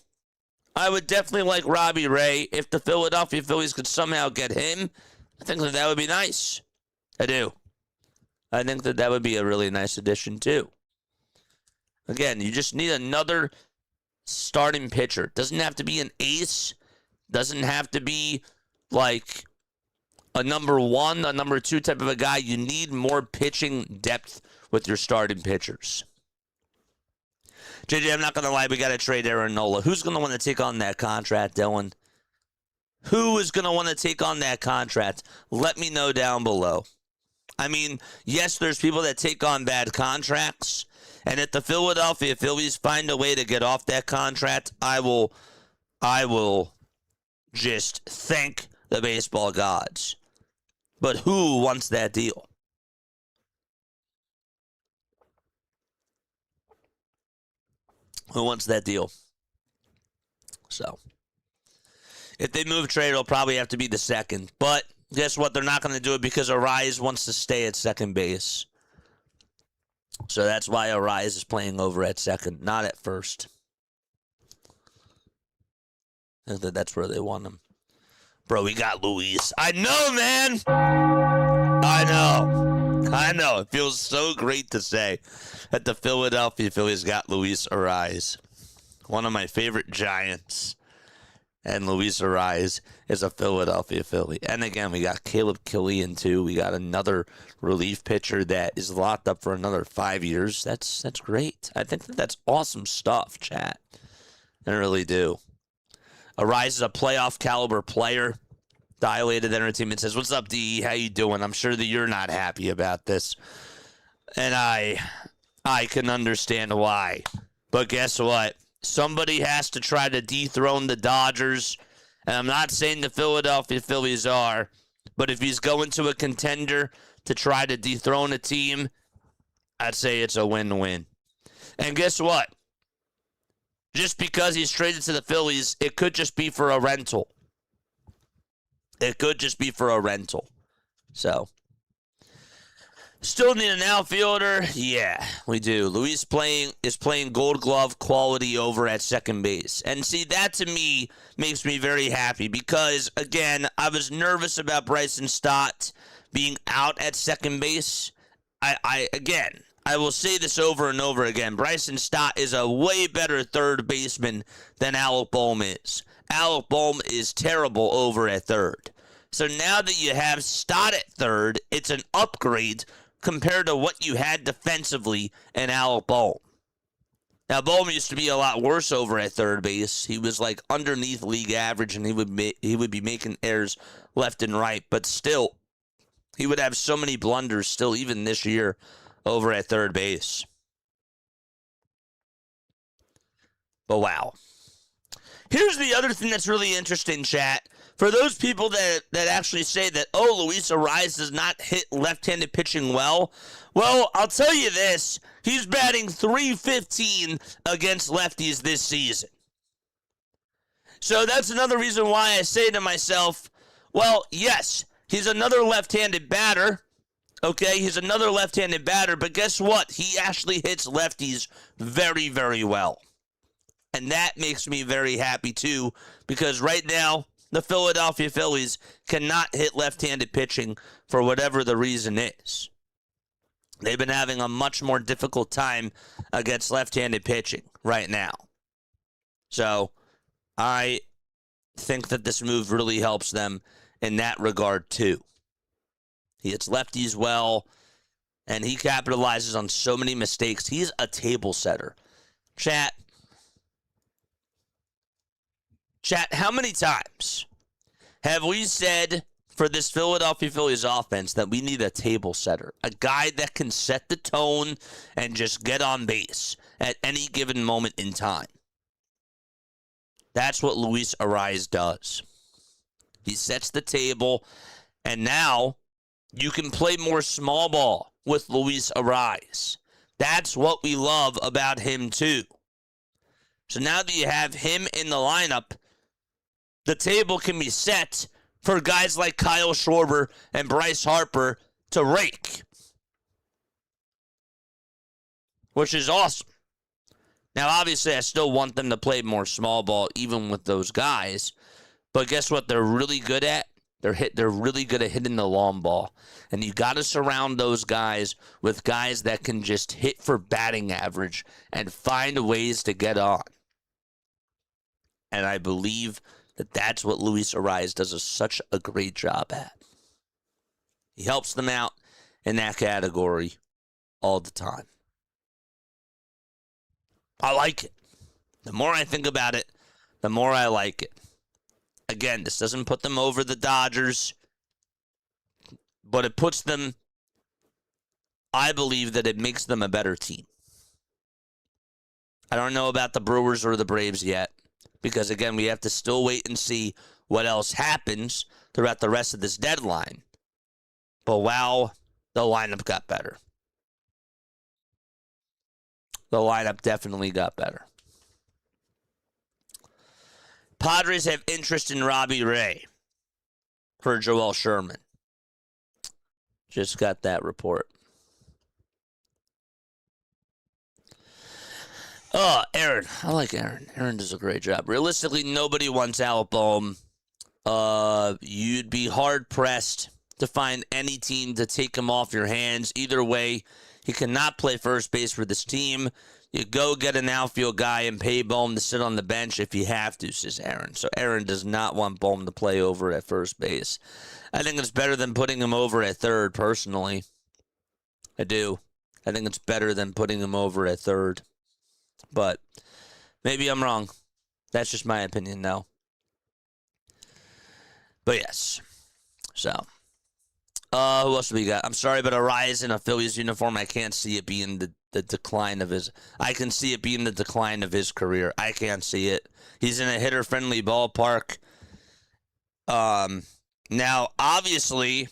I would definitely like Robbie Ray. If the Philadelphia Phillies could somehow get him, I think that would be nice. I do. I think that would be a really nice addition, too. Again, you just need another starting pitcher. Doesn't have to be an ace. Doesn't have to be like a number one, a number two type of a guy. You need more pitching depth with your starting pitchers. JJ, I'm not going to lie. We got to trade Aaron Nola. Who's going to want to take on that contract, Dylan? Who is going to want to take on that contract? Let me know down below. I mean, yes, there's people that take on bad contracts, And if the Philadelphia Phillies find a way to get off that contract, I will just thank the baseball gods. But who wants that deal? Who wants that deal? So, if they move trade, it'll probably have to be the second. But guess what? They're not going to do it because Arise wants to stay at second base. So that's why Arise is playing over at second, not at first. I think that's where they want him. Bro, we got Luis. I know, man. I know. It feels so great to say that the Philadelphia Phillies got Luis Arise. One of my favorite Giants. And Luis Arise is a Philadelphia Philly. And again, we got Caleb Killian, too. We got another relief pitcher that is locked up for another 5 years. That's great. I think that's awesome stuff, chat. I really do. Arise is a playoff caliber player. Dilated Entertainment says, "What's up, D? How you doing? I'm sure that you're not happy about this." And I can understand why. But guess what? Somebody has to try to dethrone the Dodgers. And I'm not saying the Philadelphia Phillies are, but if he's going to a contender to try to dethrone a team, I'd say it's a win-win. And guess what? Just because he's traded to the Phillies, it could just be for a rental. It could just be for a rental. So, still need an outfielder? Yeah, we do. Luis is playing Gold Glove quality over at second base. And see, that to me makes me very happy because, again, I was nervous about Bryce Stott being out at second base. I will say this over and over again. Bryce Stott is a way better third baseman than Alec Bohm is. Alec Bohm is terrible over at third. So now that you have Stott at third, it's an upgrade compared to what you had defensively in Alec Bohm. Now, Bohm used to be a lot worse over at third base. He was like underneath league average, and he would be making errors left and right. But still, he would have so many blunders still, even this year, over at third base. But wow. Here's the other thing that's really interesting, chat. For those people that actually say that, oh, Luis Arise does not hit left-handed pitching well, I'll tell you this. He's batting .315 against lefties this season. So that's another reason why I say to myself, well, yes, he's another left-handed batter. Okay, he's another left-handed batter, but guess what? He actually hits lefties very, very well. And that makes me very happy, too, because right now, the Philadelphia Phillies cannot hit left-handed pitching for whatever the reason is. They've been having a much more difficult time against left-handed pitching right now. So, I think that this move really helps them in that regard, too. He hits lefties well, and he capitalizes on so many mistakes. He's a table setter. Chat, how many times have we said for this Philadelphia Phillies offense that we need a table setter, a guy that can set the tone and just get on base at any given moment in time? That's what Luis Arise does. He sets the table, and now you can play more small ball with Luis Arise. That's what we love about him, too. So now that you have him in the lineup, the table can be set for guys like Kyle Schwarber and Bryce Harper to rake, which is awesome. Now, obviously, I still want them to play more small ball, even with those guys. But guess what? They're really good at. They're really good at hitting the long ball, and you got to surround those guys with guys that can just hit for batting average and find ways to get on. And I believe that's what Luis Arise does such a great job at. He helps them out in that category all the time. I like it. The more I think about it, the more I like it. Again, this doesn't put them over the Dodgers, but it puts them, I believe that it makes them a better team. I don't know about the Brewers or the Braves yet because, again, we have to still wait and see what else happens throughout the rest of this deadline. But wow, the lineup got better. The lineup definitely got better. Padres have interest in Robbie Ray for Joel Sherman. Just got that report. Oh, Aaron. I like Aaron. Aaron does a great job. Realistically, nobody wants Alec Bohm. You'd be hard-pressed to find any team to take him off your hands. Either way, he cannot play first base for this team. You go get an outfield guy and pay Bohm to sit on the bench if you have to, says Aaron. So Aaron does not want Bohm to play over at first base. I think it's better than putting him over at third, personally. I do. I think it's better than putting him over at third. But maybe I'm wrong. That's just my opinion, though. But yes. So, who else do we got? I'm sorry, but Arias in a Phillies uniform, I can't see it being the decline of his. I can see it being the decline of his career. I can't see it. He's in a hitter-friendly ballpark. Now, obviously,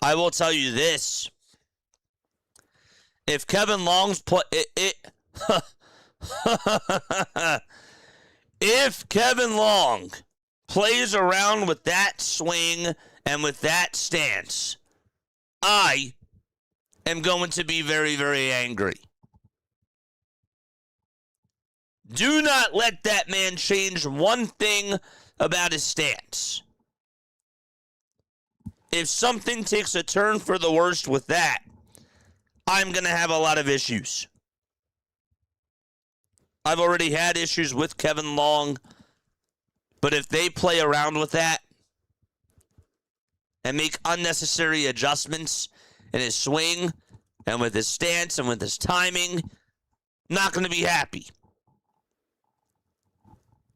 I will tell you this. If Kevin Long's if Kevin Long plays around with that swing and with that stance, I am going to be very, very angry. Do not let that man change one thing about his stance. If something takes a turn for the worst with that, I'm going to have a lot of issues. I've already had issues with Kevin Long, but if they play around with that and make unnecessary adjustments in his swing and with his stance and with his timing, not going to be happy.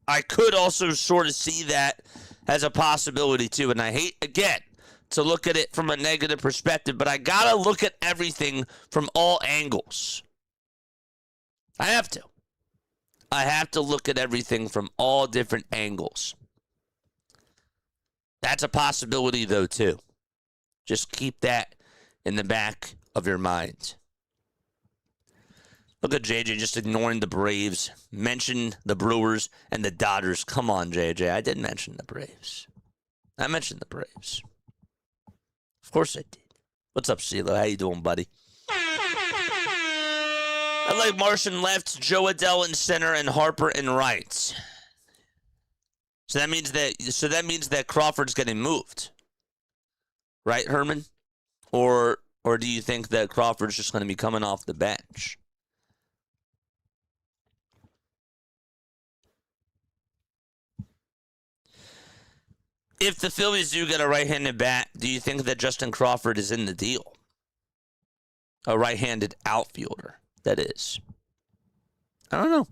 I could also sort of see that as a possibility too, and I hate, again, to look at it from a negative perspective, but I got to look at everything from all angles. I have to. I have to look at everything from all different angles. That's a possibility, though, too. Just keep that in the back of your mind. Look at JJ just ignoring the Braves. Mention the Brewers and the Dodgers. Come on, JJ. I did mention the Braves. I mentioned the Braves. Of course I did. What's up, CeeLo? How you doing, buddy? I like Martian left, Joe Adell in center, and Harper in right. So that means that Crawford's getting moved, right, Herman? Or do you think that Crawford's just going to be coming off the bench? If the Phillies do get a right-handed bat, do you think that Justin Crawford is in the deal? A right-handed outfielder, that is. I don't know.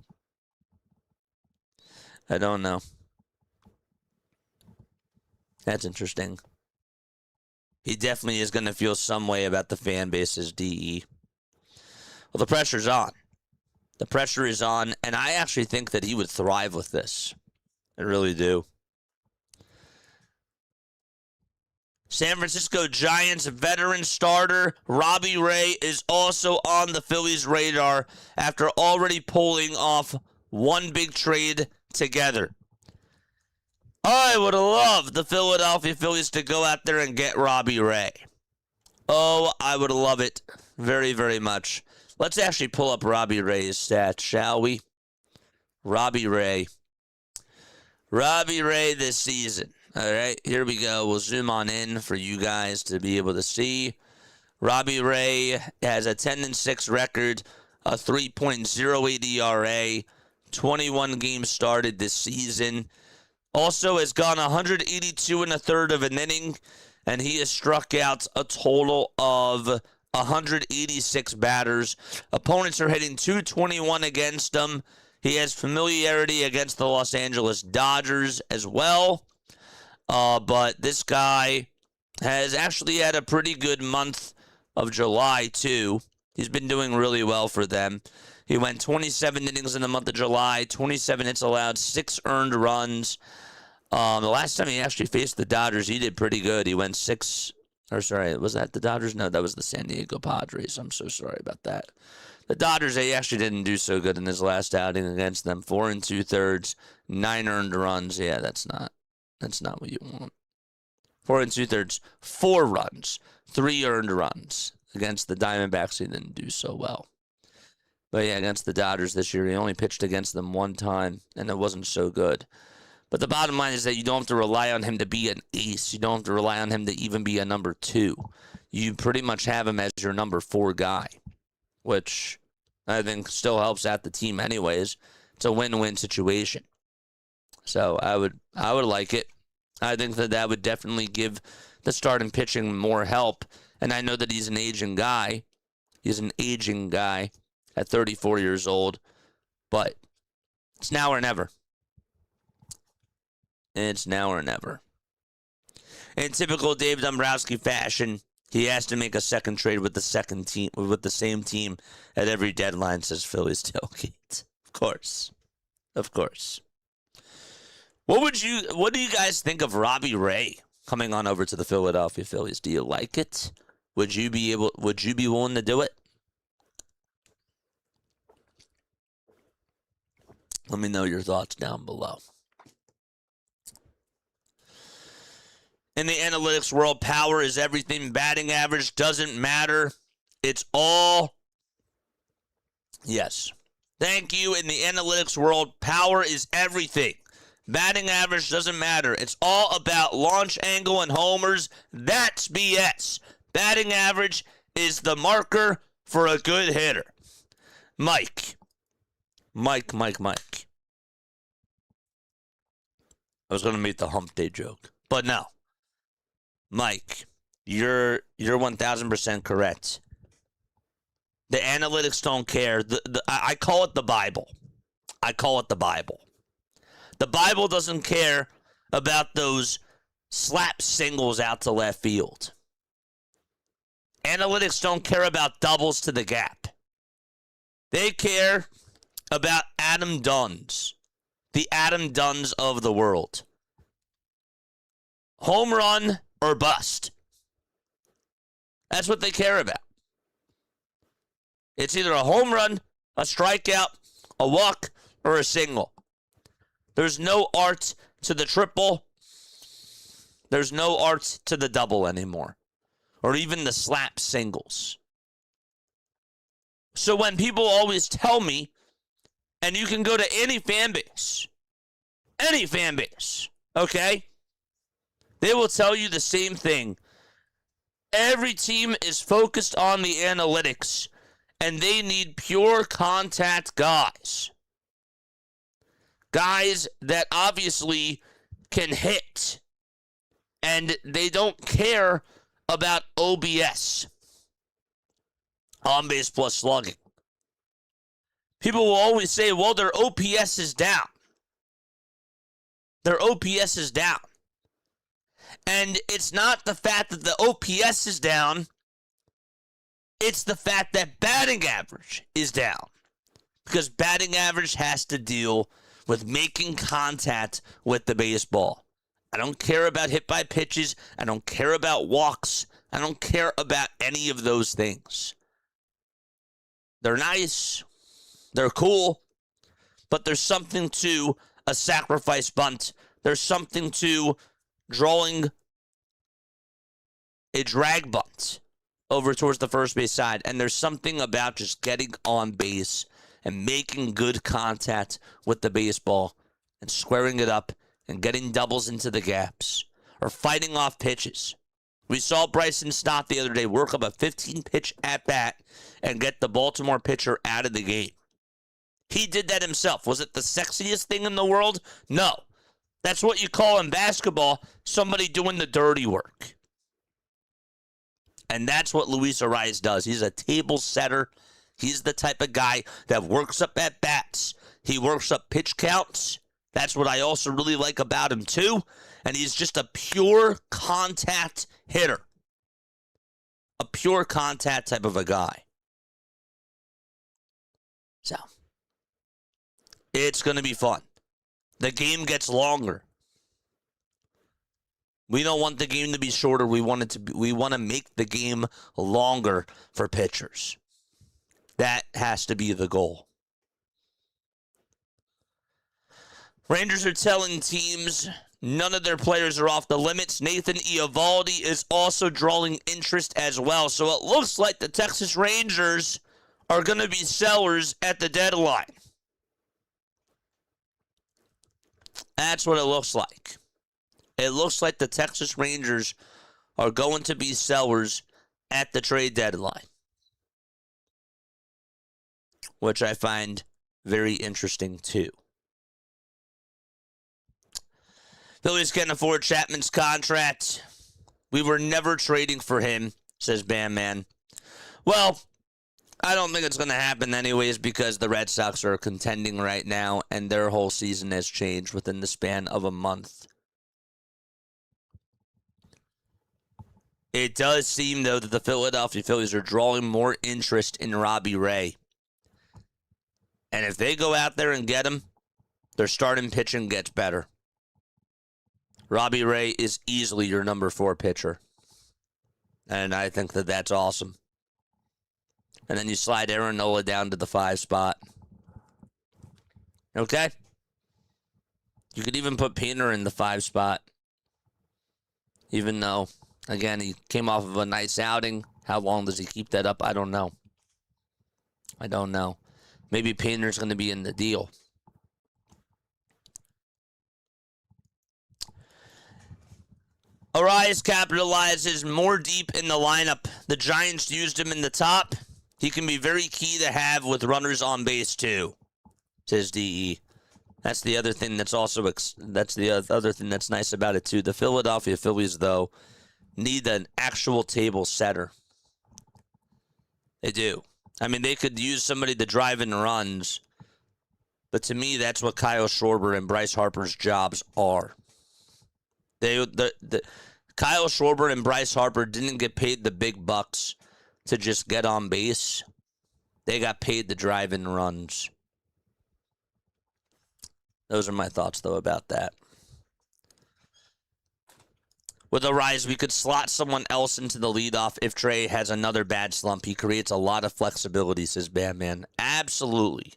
I don't know. That's interesting. He definitely is going to feel some way about the fan base's DE. Well, the pressure's on. The pressure is on, and I actually think that he would thrive with this. I really do. San Francisco Giants veteran starter Robbie Ray is also on the Phillies' radar after already pulling off one big trade together. I would love the Philadelphia Phillies to go out there and get Robbie Ray. Oh, I would love it very, very much. Let's actually pull up Robbie Ray's stats, shall we? Robbie Ray. Robbie Ray this season. All right, here we go. We'll zoom on in for you guys to be able to see. Robbie Ray has a 10-6 record, a 3.08 ERA, 21 games started this season. Also has gone 182 1/3 of an inning, and he has struck out a total of 186 batters. Opponents are hitting .221 against him. He has familiarity against the Los Angeles Dodgers as well. But this guy has actually had a pretty good month of July, too. He's been doing really well for them. He went 27 innings in the month of July, 27 hits allowed, 6 earned runs. The last time he actually faced the Dodgers, he did pretty good. He went 6, or sorry, was that the Dodgers? No, that was the San Diego Padres. I'm so sorry about that. The Dodgers, they actually didn't do so good in his last outing against them. 4 2/3, 9 earned runs. Yeah, that's not what you want. 4 2/3, 4 runs, 3 earned runs. Against the Diamondbacks, he didn't do so well. But yeah, against the Dodgers this year, he only pitched against them 1 time, and it wasn't so good. But the bottom line is that you don't have to rely on him to be an ace. You don't have to rely on him to even be a number 2. You pretty much have him as your number 4 guy, which I think still helps out the team anyways. It's a win-win situation. So I would like it. I think that would definitely give the starting pitching more help. And I know that he's an aging guy. He's an aging guy at 34 years old. But it's now or never. It's now or never. In typical Dave Dombrowski fashion, he has to make a second trade with the same team at every deadline, says Phillies tailgate. Of course. What do you guys think of Robbie Ray coming on over to the Philadelphia Phillies? Do you like it? Would you be willing to do it? Let me know your thoughts down below. In the analytics world, power is everything. Batting average doesn't matter. It's all... Yes. Thank you. In the analytics world, power is everything. Batting average doesn't matter. It's all about launch angle and homers. That's BS. Batting average is the marker for a good hitter. Mike. I was going to make the hump day joke, but no. Mike, you're 1,000% correct. The analytics don't care. I call it the Bible. The Bible doesn't care about those slap singles out to left field. Analytics don't care about doubles to the gap. They care about Adam Duns, the Adam Duns of the world. Home run or bust. That's what they care about. It's either a home run, a strikeout, a walk, or a single. There's no art to the triple. There's no art to the double anymore. Or even the slap singles. So when people always tell me, and you can go to any fan base, okay? They will tell you the same thing. Every team is focused on the analytics, and they need pure contact guys. Guys that obviously can hit, and they don't care about OBS, on base plus slugging. People will always say, well, their OPS is down. And it's not the fact that the OPS is down. It's the fact that batting average is down. Because batting average has to deal with making contact with the baseball. I don't care about hit by pitches. I don't care about walks. I don't care about any of those things. They're nice. They're cool. But there's something to a sacrifice bunt. There's something to drawing a drag bunt over towards the first base side. And there's something about just getting on base and making good contact with the baseball and squaring it up and getting doubles into the gaps or fighting off pitches. We saw Bryce the other day work up a 15-pitch at-bat and get the Baltimore pitcher out of the game. He did that himself. Was it the sexiest thing in the world? No. That's what you call in basketball somebody doing the dirty work. And that's what Luis Arias does. He's a table setter. He's the type of guy that works up at bats. He works up pitch counts. That's what I also really like about him, too. And he's just a pure contact hitter. A pure contact type of a guy. So, it's going to be fun. The game gets longer. We don't want the game to be shorter. We want to make the game longer for pitchers. That has to be the goal. Rangers are telling teams none of their players are off the limits. Nathan Eovaldi is also drawing interest as well. So it looks like the Texas Rangers are going to be sellers at the deadline. That's what it looks like. It looks like the Texas Rangers are going to be sellers at the trade deadline, which I find very interesting too. Phillies can't afford Chapman's contract. We were never trading for him, says Bam Man. Well, I don't think it's going to happen anyways because the Red Sox are contending right now and their whole season has changed within the span of a month. It does seem, though, that the Philadelphia Phillies are drawing more interest in Robbie Ray. And if they go out there and get him, their starting pitching gets better. Robbie Ray is easily your number 4 pitcher. And I think that that's awesome. And then you slide Aaron Nola down to the 5 spot. Okay? You could even put Painter in the 5 spot. Even though, again, he came off of a nice outing. How long does he keep that up? I don't know. Maybe Painter's going to be in the deal. Arias capitalizes more deep in the lineup. The Giants used him in the top. He can be very key to have with runners on base too, says DE. That's the other thing that's also that's the other thing that's nice about it too. The Philadelphia Phillies, though, need an actual table setter. They do. I mean, they could use somebody to drive in runs, but to me, that's what Kyle Schwarber and Bryce Harper's jobs are. Kyle Schwarber and Bryce Harper didn't get paid the big bucks to just get on base. They got paid to drive in runs. Those are my thoughts, though, about that. With Arias, we could slot someone else into the leadoff if Trey has another bad slump. He creates a lot of flexibility, says Batman. Absolutely.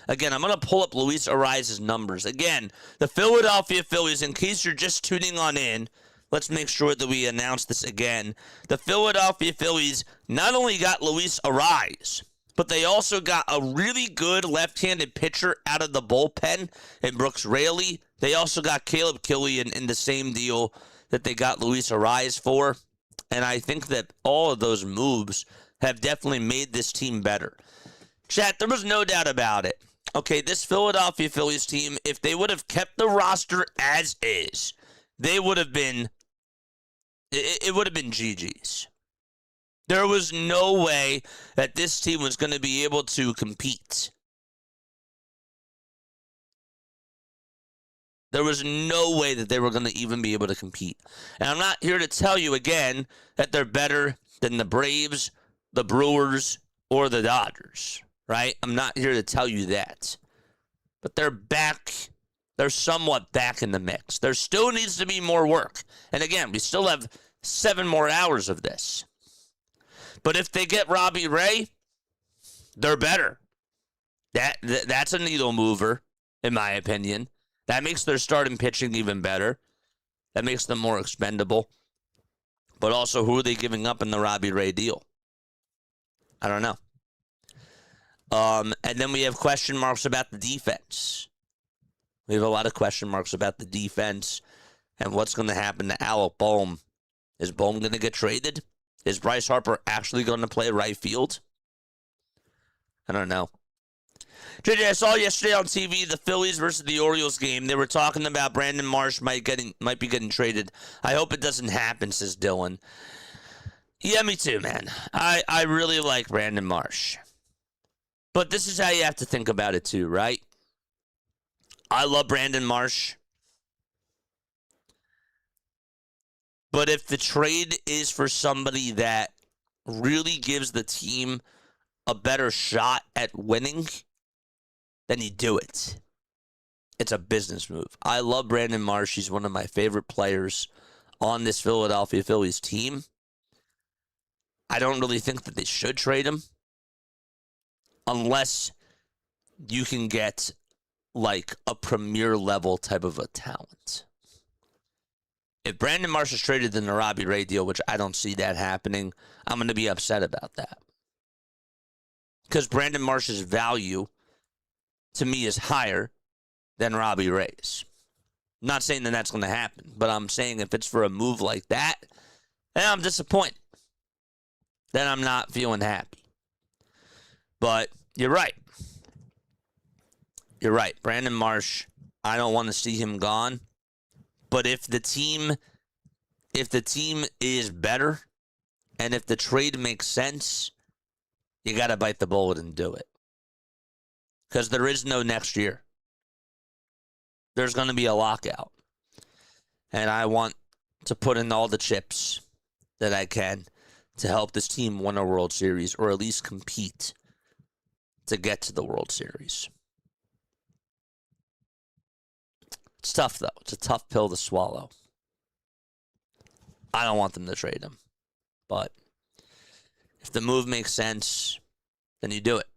Again, I'm going to pull up Luis Arias' numbers. Again, the Philadelphia Phillies, in case you're just tuning on in, let's make sure that we announce this again. The Philadelphia Phillies not only got Luis Arias, but they also got a really good left-handed pitcher out of the bullpen in Brooks Raley. They also got Caleb Killian in the same deal that they got Luis Arias for. And I think that all of those moves have definitely made this team better. Chat, there was no doubt about it. Okay, this Philadelphia Phillies team, if they would have kept the roster as is, they would have been, it would have been GG's. There was no way that this team was going to be able to compete. There was no way that they were going to even be able to compete. And I'm not here to tell you again that they're better than the Braves, the Brewers, or the Dodgers, right? I'm not here to tell you that. But they're back. They're somewhat back in the mix. There still needs to be more work. And again, we still have 7 more hours of this. But if they get Robbie Ray, they're better. That's a needle mover, in my opinion. That makes their starting pitching even better. That makes them more expendable. But also, who are they giving up in the Robbie Ray deal? I don't know. And then we have question marks about the defense. We have a lot of question marks about the defense and what's going to happen to Alec Bohm. Is Bohm going to get traded? Is Bryce Harper actually going to play right field? I don't know. JJ, I saw yesterday on TV the Phillies versus the Orioles game. They were talking about Brandon Marsh might be getting traded. I hope it doesn't happen, says Dylan. Yeah, me too, man. I really like Brandon Marsh. But this is how you have to think about it too, right? I love Brandon Marsh. But if the trade is for somebody that really gives the team a better shot at winning, then you do it. It's a business move. I love Brandon Marsh. He's one of my favorite players on this Philadelphia Phillies team. I don't really think that they should trade him unless you can get like a premier level type of a talent. If Brandon Marsh is traded in the Robbie Ray deal, which I don't see that happening, I'm going to be upset about that. Because Brandon Marsh's value, to me, is higher than Robbie Ray's. I'm not saying that that's going to happen, but I'm saying if it's for a move like that, then I'm disappointed. Then I'm not feeling happy. But you're right. You're right. Brandon Marsh, I don't want to see him gone. But if the team is better and if the trade makes sense, you got to bite the bullet and do it. Because there is no next year. There's going to be a lockout. And I want to put in all the chips that I can to help this team win a World Series or at least compete to get to the World Series. It's tough, though. It's a tough pill to swallow. I don't want them to trade him. But if the move makes sense, then you do it.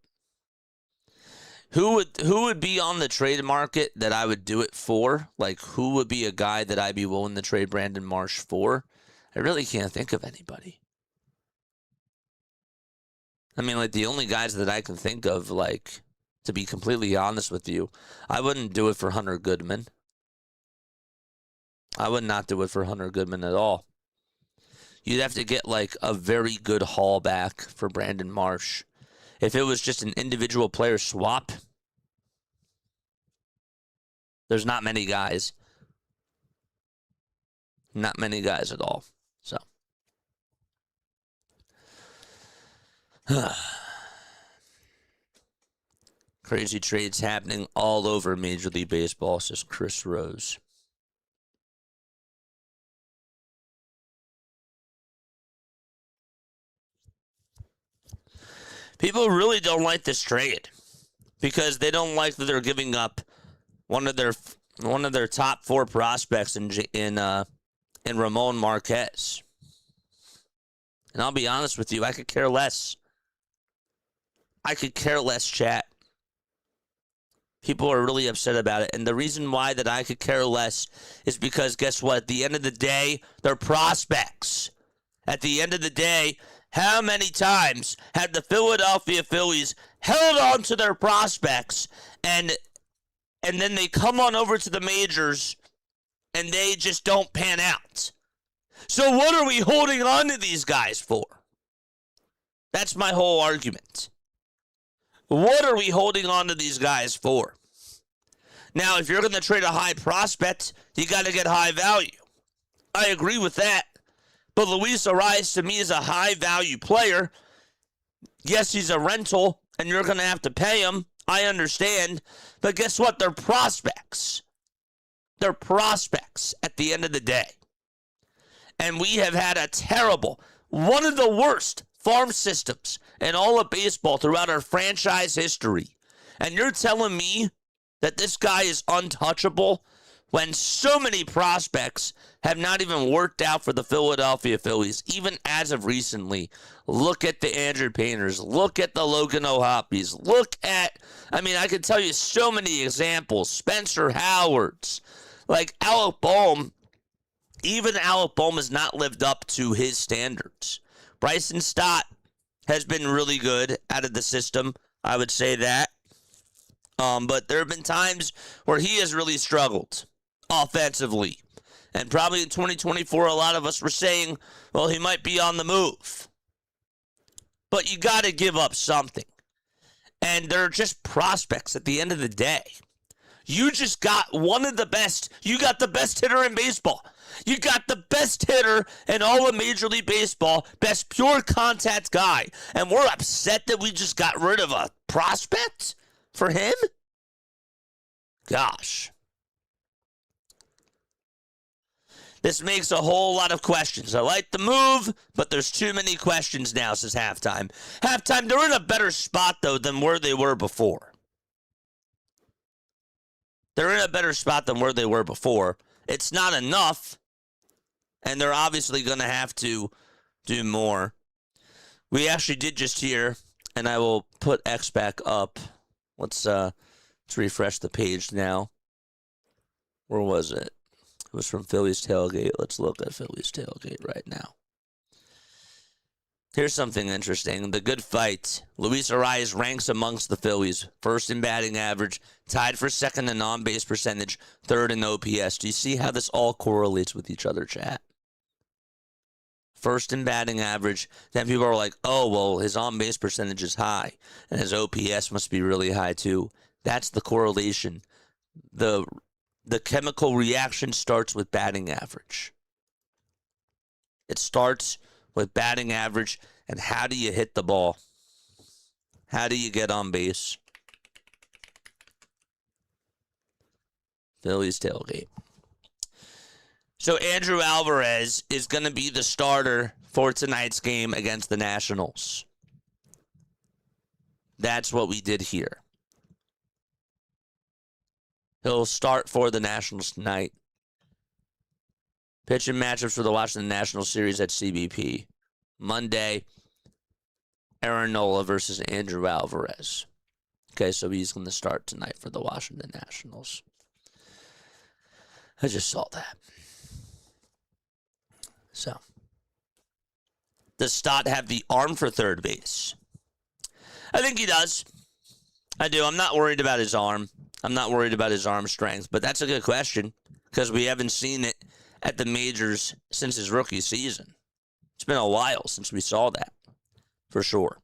Who would be on the trade market that I would do it for? Like, who would be a guy that I'd be willing to trade Brandon Marsh for? I really can't think of anybody. I mean, like, the only guys that I can think of, like, to be completely honest with you, I wouldn't do it for Hunter Goodman. I would not do it for Hunter Goodman at all. You'd have to get, like, a very good haul back for Brandon Marsh. If it was just an individual player swap, there's not many guys. Not many guys at all. So. Crazy trades happening all over Major League Baseball, says Chris Rose. People really don't like this trade because they don't like that they're giving up one of their top 4 prospects in Ramon Marquez. And I'll be honest with you, I could care less. I could care less, chat. People are really upset about it. And the reason why that I could care less is because guess what? At the end of the day, they're prospects. At the end of the day, how many times had the Philadelphia Phillies held on to their prospects and then they come on over to the majors and they just don't pan out? So what are we holding on to these guys for? That's my whole argument. What are we holding on to these guys for? Now, if you're going to trade a high prospect, you got to get high value. I agree with that. But Luis Arias, to me, is a high-value player. Yes, he's a rental, and you're going to have to pay him. I understand. But guess what? They're prospects. They're prospects at the end of the day. And we have had a terrible, one of the worst farm systems in all of baseball throughout our franchise history. And you're telling me that this guy is untouchable when so many prospects have not even worked out for the Philadelphia Phillies, even as of recently. Look at the Andrew Painters. Look at the Logan O'Hoppies. Look at, I could tell you so many examples. Spencer Howards. Like Alec Bohm. Even Alec Bohm has not lived up to his standards. Bryson Stott has been really good out of the system. I would say that. But there have been times where he has really struggled offensively. And probably in 2024, a lot of us were saying, well, he might be on the move. But you got to give up something. And they're just prospects at the end of the day. You just got one of the best. You got the best hitter in baseball. You got the best hitter in all of Major League Baseball, best pure contact guy. And we're upset that we just got rid of a prospect for him? Gosh. This makes a whole lot of questions. I like the move, but there's too many questions now since halftime. Halftime, they're in a better spot, though, than where they were before. They're in a better spot than where they were before. It's not enough, and they're obviously going to have to do more. We actually did just hear, and I will put X back up. Let's refresh the page now. Where was it? It was from Philly's Tailgate. Let's look at Philly's Tailgate right now. Here's something interesting. The good fight. Luis Arias ranks amongst the Phillies. First in batting average, tied for second in on-base percentage, third in OPS. Do you see how this all correlates with each other, chat? First in batting average. Then people are like, oh, well, his on-base percentage is high, and his OPS must be really high too. That's the correlation. The chemical reaction starts with batting average. It starts with batting average and how do you hit the ball? How do you get on base? Phillies Tailgate. So Andrew Alvarez is going to be the starter for tonight's game against the Nationals. That's what we did here. He'll start for the Nationals tonight. Pitching matchups for the Washington Nationals series at CBP. Monday, Aaron Nola versus Andrew Alvarez. Okay, so he's going to start tonight for the Washington Nationals. I just saw that. So, does Stott have the arm for third base? I think he does. I do. I'm not worried about his arm. I'm not worried about his arm strength, but that's a good question because we haven't seen it at the majors since his rookie season. It's been a while since we saw that, for sure.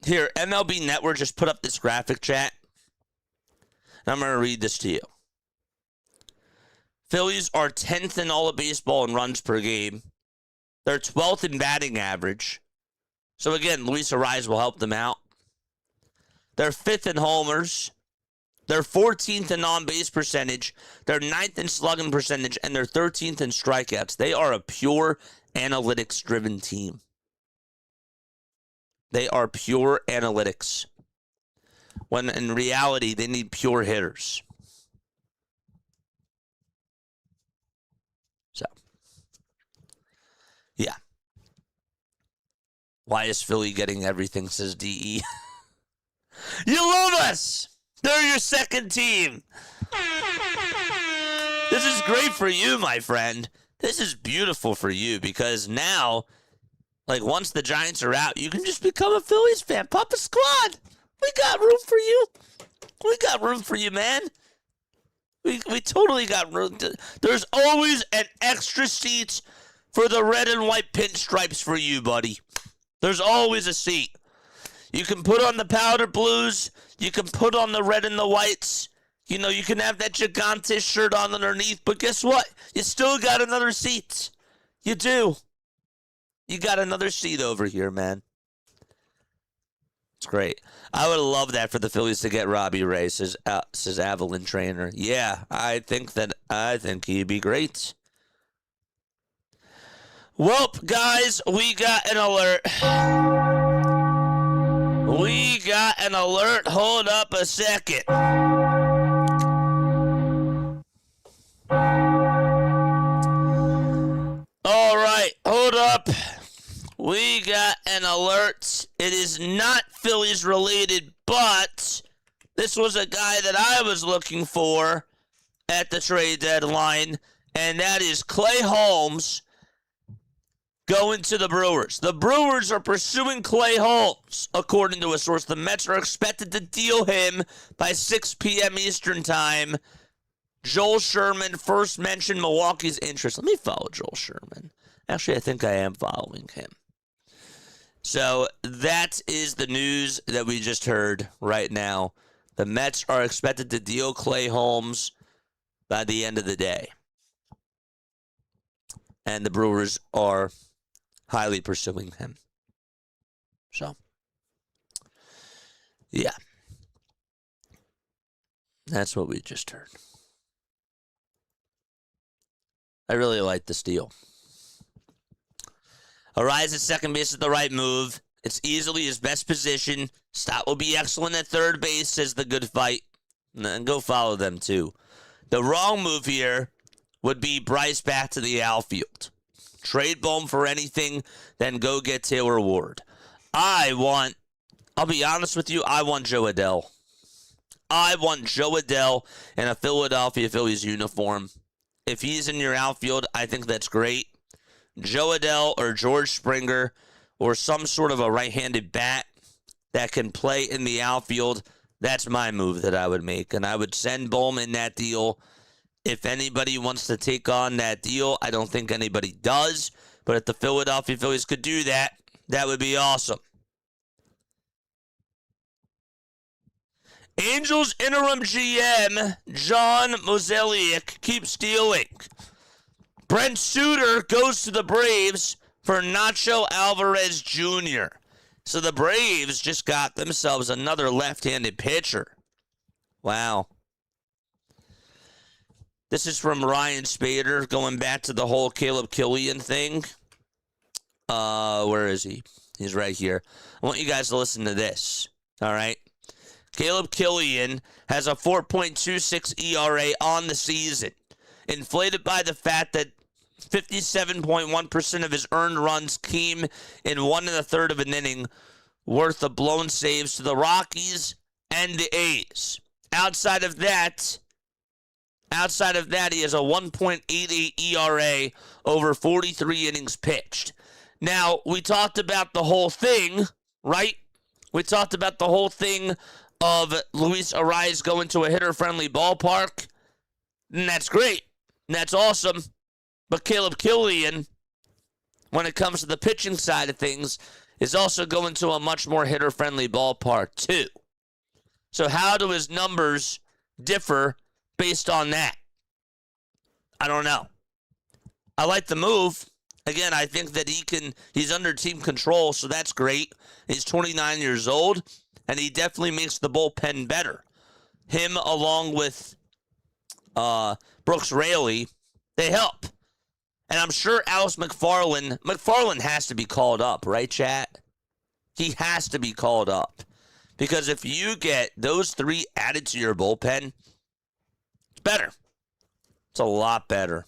Here, MLB Network just put up this graphic, chat, and I'm going to read this to you. Phillies are 10th in all of baseball in runs per game. They're 12th in batting average. So again, Luis Arias will help them out. They're 5th in homers. They're 14th in on-base percentage. They're 9th in slugging percentage. And they're 13th in strikeouts. They are a pure analytics-driven team. They are pure analytics. When in reality, they need pure hitters. So, yeah. Why is Philly getting everything, says DE. You love us! They're your second team. This is great for you, my friend. This is beautiful for you because now, like, once the Giants are out, you can just become a Phillies fan. Pop a squad. We got room for you. We got room for you, man. We totally got room. There's always an extra seat for the red and white pinstripes for you, buddy. There's always a seat. You can put on the powder blues. You can put on the red and the whites. You know, you can have that Gigantes shirt on underneath. But guess what? You still got another seat. You do. You got another seat over here, man. It's great. I would love that for the Phillies to get Robbie Ray, says Avalon Trainer. Yeah, I think he'd be great. Well, guys, we got an alert. We got an alert. Hold up a second. All right, hold up. We got an alert. It is not Phillies related, but this was a guy that I was looking for at the trade deadline, and that is Clay Holmes going to the Brewers. The Brewers are pursuing Clay Holmes, according to a source. The Mets are expected to deal him by 6 p.m. Eastern Time. Joel Sherman first mentioned Milwaukee's interest. Let me follow Joel Sherman. Actually, I think I am following him. So that is the news that we just heard right now. The Mets are expected to deal Clay Holmes by the end of the day. And the Brewers are highly pursuing him. So, yeah. That's what we just heard. I really like this deal. Arise at second base is the right move. It's easily his best position. Stott will be excellent at third base, says the good fight. And go follow them, too. The wrong move here would be Bryce back to the outfield. Trade Bohm for anything, then go get Taylor Ward. I'll be honest with you, I want Joe Adell. I want Joe Adell in a Philadelphia Phillies uniform. If he's in your outfield, I think that's great. Joe Adell or George Springer or some sort of a right-handed bat that can play in the outfield, that's my move that I would make. And I would send Bohm in that deal. If anybody wants to take on that deal, I don't think anybody does. But if the Philadelphia Phillies could do that, that would be awesome. Angels interim GM John Mozeliak keeps stealing. Brent Suter goes to the Braves for Nacho Alvarez Jr. So the Braves just got themselves another left-handed pitcher. Wow. This is from Ryan Spader, going back to the whole Caleb Killian thing. Where is he? He's right here. I want you guys to listen to this. All right. Caleb Killian has a 4.26 ERA on the season, inflated by the fact that 57.1% of his earned runs came in 1 1/3 of an inning worth of blown saves to the Rockies and the A's. Outside of that, he has a 1.88 ERA over 43 innings pitched. Now, we talked about the whole thing, right? We talked about the whole thing of Luis Arraez going to a hitter-friendly ballpark. And that's great. And that's awesome. But Caleb Killian, when it comes to the pitching side of things, is also going to a much more hitter-friendly ballpark, too. So how do his numbers differ based on that? I don't know. I like the move. Again, I think that he's under team control, so that's great. He's 29 years old, and he definitely makes the bullpen better. Him along with Brooks Raley, they help. And I'm sure Alex McFarland has to be called up, right, chat? He has to be called up. Because if you get those three added to your bullpen, it's better. It's a lot better.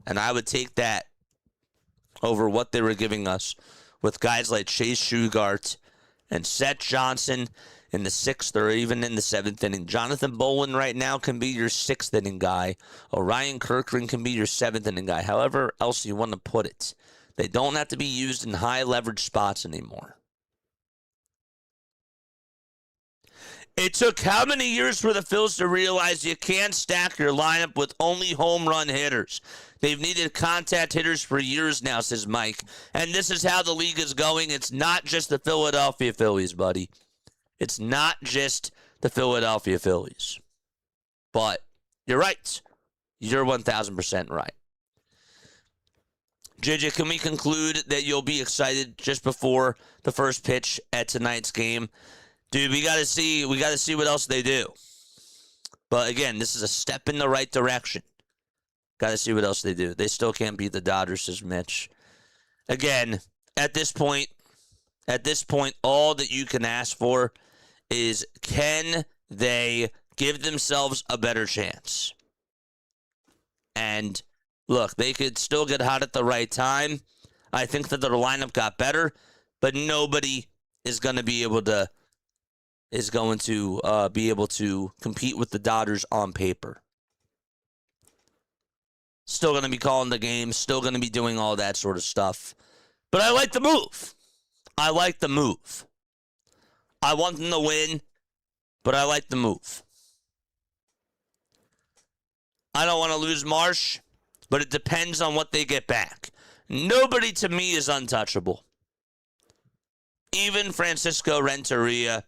And I would take that over what they were giving us with guys like Chase Shugart and Seth Johnson in the 6th or even in the 7th inning. Jonathan Bolin right now can be your 6th inning guy. Orion Kirkland can be your 7th inning guy. However else you want to put it. They don't have to be used in high leverage spots anymore. It took how many years for the Phils to realize you can't stack your lineup with only home run hitters? They've needed contact hitters for years now, says Mike. And this is how the league is going. It's not just the Philadelphia Phillies, buddy. It's not just the Philadelphia Phillies. But you're right. You're 1,000% right. JJ, can we conclude that you'll be excited just before the first pitch at tonight's game? Dude, we gotta see what else they do. But again, this is a step in the right direction. Gotta see what else they do. They still can't beat the Dodgers, says Mitch. Again, at this point, all that you can ask for is, can they give themselves a better chance? And look, they could still get hot at the right time. I think that their lineup got better, but nobody is going to be able to compete with the Dodgers on paper. Still going to be calling the game, still going to be doing all that sort of stuff. But I like the move. I like the move. I want them to win, but I like the move. I don't want to lose Marsh, but it depends on what they get back. Nobody to me is untouchable. Even Francisco Renteria,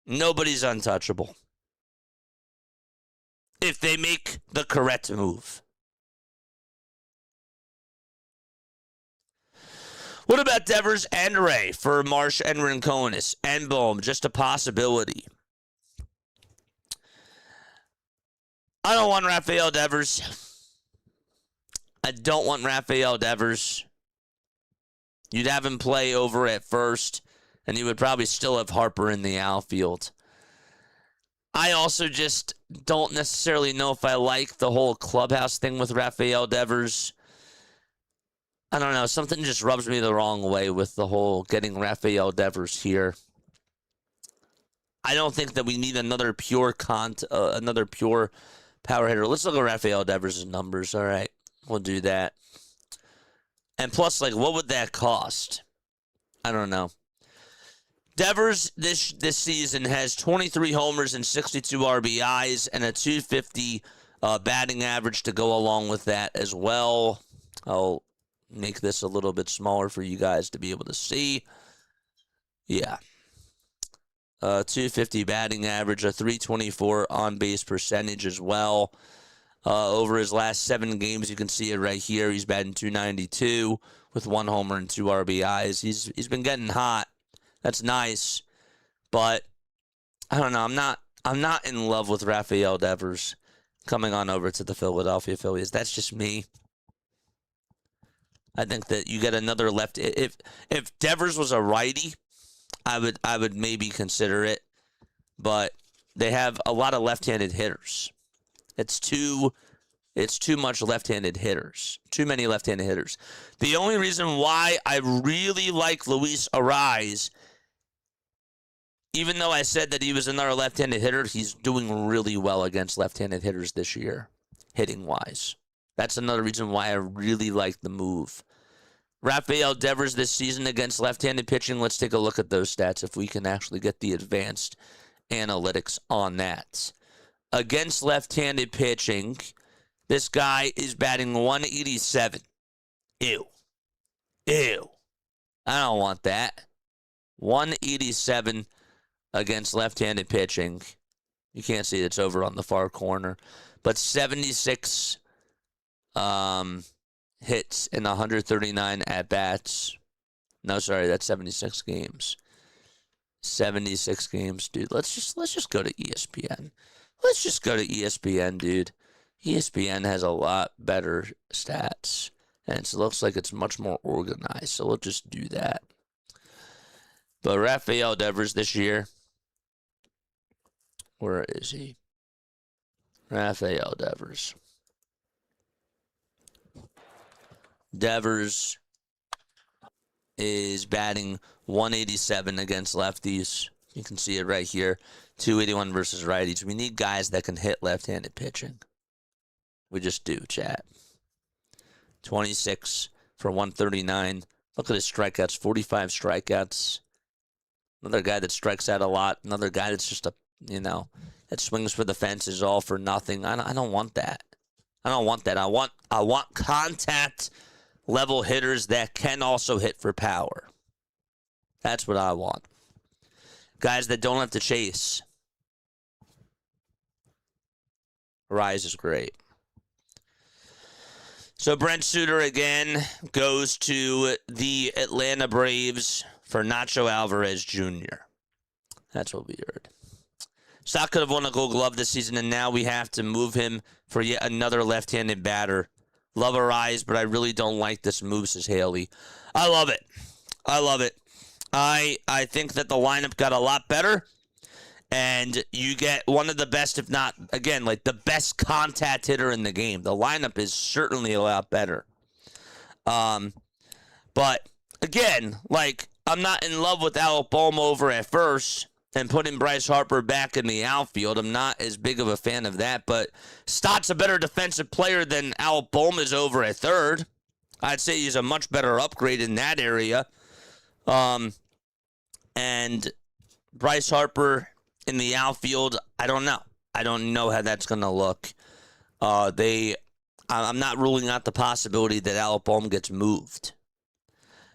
nobody's untouchable. If they make the correct move. What about Devers and Ray for Marsh and Rinconis and Bohm? Just a possibility. I don't want Rafael Devers. I don't want Rafael Devers. You'd have him play over at first, and you would probably still have Harper in the outfield. I also just don't necessarily know if I like the whole clubhouse thing with Rafael Devers. I don't know. Something just rubs me the wrong way with the whole getting Rafael Devers here. I don't think that we need another pure power hitter. Let's look at Rafael Devers' numbers. All right, we'll do that. And plus, like, what would that cost? I don't know. Devers this season has 23 homers and 62 RBIs and a 250 batting average to go along with that as well. I'll make this a little bit smaller for you guys to be able to see. Yeah. 250 batting average, a 324 on-base percentage as well. Over his last 7 games, you can see it right here. He's batting .292 with 1 homer and 2 RBIs. He's been getting hot. That's nice, but I don't know. I'm not in love with Rafael Devers coming on over to the Philadelphia Phillies. That's just me. I think that you get another left. If Devers was a righty, I would maybe consider it, but they have a lot of left-handed hitters. It's too much left-handed hitters. Too many left-handed hitters. The only reason why I really like Luis Arraez, even though I said that he was another left-handed hitter, he's doing really well against left-handed hitters this year, hitting-wise. That's another reason why I really like the move. Rafael Devers this season against left-handed pitching, let's take a look at those stats if we can actually get the advanced analytics on that. Against left-handed pitching, this guy is batting 187. Ew. I don't want that. 187 against left-handed pitching. You can't see it's over on the far corner. But 76 hits in 139 at-bats. No, sorry, that's 76 games. 76 games, dude. Let's just go to ESPN. Let's just go to ESPN, dude. ESPN has a lot better stats, and it looks like it's much more organized, so we'll just do that. But Rafael Devers this year, where is he? Rafael Devers. Devers is batting 187 against lefties. You can see it right here. 281 versus righties. We need guys that can hit left-handed pitching. We just do, chat. 26 for 139. Look at his strikeouts. 45 strikeouts. Another guy that strikes out a lot. Another guy that's just that swings for the fences all for nothing. I don't want that. I don't want that. I want contact level hitters that can also hit for power. That's what I want. Guys that don't have to chase. Rise is great. So Brent Suter again goes to the Atlanta Braves for Nacho Alvarez Jr. That's what we heard. Stock could have won a Gold Glove this season, and now we have to move him for yet another left-handed batter. Love Arraez, but I really don't like this move, says Haley. I love it. I love it. I think that the lineup got a lot better, and you get one of the best, if not, again, like the best contact hitter in the game. The lineup is certainly a lot better. But, again, like, I'm not in love with Alec Bohm over at first and putting Bryce Harper back in the outfield. I'm not as big of a fan of that, but Stott's a better defensive player than Alec Bohm is over at third. I'd say he's a much better upgrade in that area. And Bryce Harper in the outfield, I don't know. I don't know how that's going to look. I'm not ruling out the possibility that Alec Bohm gets moved.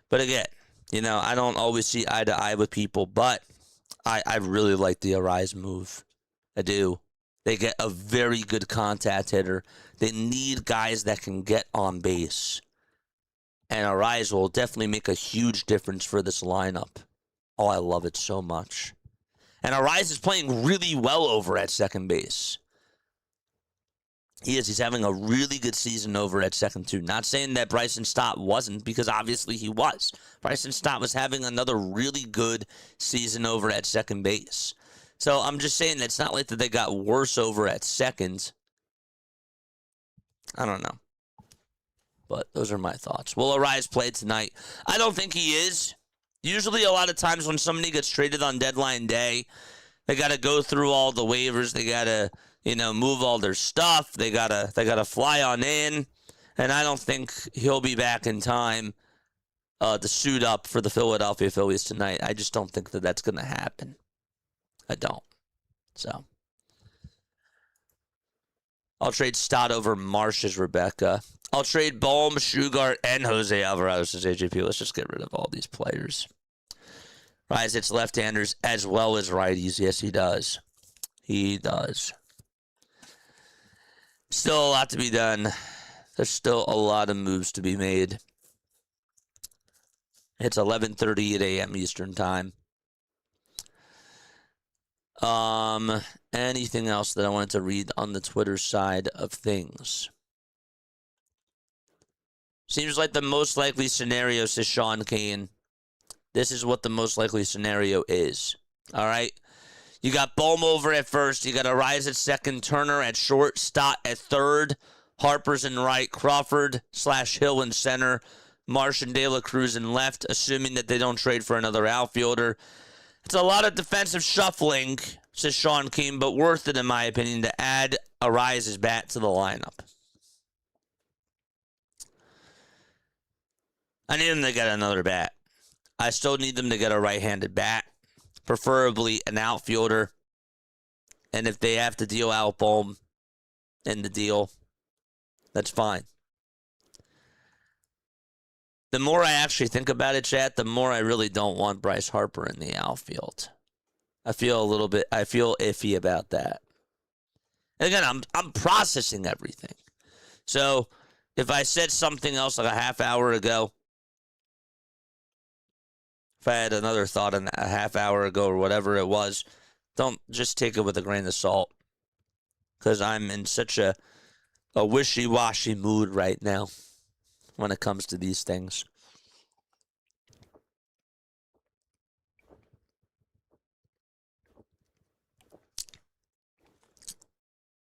But again, I don't always see eye to eye with people, but I really like the Arraez move. I do. They get a very good contact hitter. They need guys that can get on base. And Arraez will definitely make a huge difference for this lineup. Oh, I love it so much. And Arraez is playing really well over at second base. He is. He's having a really good season over at second, too. Not saying that Bryson Stott wasn't, because obviously he was. Bryson Stott was having another really good season over at second base. So I'm just saying that it's not like that they got worse over at second. I don't know. But those are my thoughts. Will Arise play tonight? I don't think he is. Usually a lot of times when somebody gets traded on deadline day, they got to go through all the waivers. They got to, move all their stuff. They got to fly on in. And I don't think he'll be back in time to suit up for the Philadelphia Phillies tonight. I just don't think that that's going to happen. I don't. So I'll trade Stott over Marsh's Rebecca. I'll trade Bohm, Shugart, and Jose Alvarez as AJP. Let's just get rid of all these players. Rise hits left-handers as well as righties. Yes, he does. He does. Still a lot to be done. There's still a lot of moves to be made. It's 11:38 a.m. Eastern Time. Anything else that I wanted to read on the Twitter side of things? Seems like the most likely scenario, says Sean Kane. This is what the most likely scenario is. All right? You got Bohm over at first. You got Arise at second. Turner at short. Stott at third. Harper's in right. Crawford/Hill in center. Marsh and De La Cruz in left, assuming that they don't trade for another outfielder. It's a lot of defensive shuffling, says Sean Kane, but worth it, in my opinion, to add Arise's bat to the lineup. I need them to get another bat. I still need them to get a right-handed bat, preferably an outfielder. And if they have to deal out Bohm in the deal, that's fine. The more I actually think about it, chat, the more I really don't want Bryce Harper in the outfield. I feel iffy about that. And again, I'm processing everything. So if I said something else like a half hour ago, if I had another thought a half hour ago or whatever it was, don't just take it with a grain of salt. Because I'm in such a wishy-washy mood right now when it comes to these things.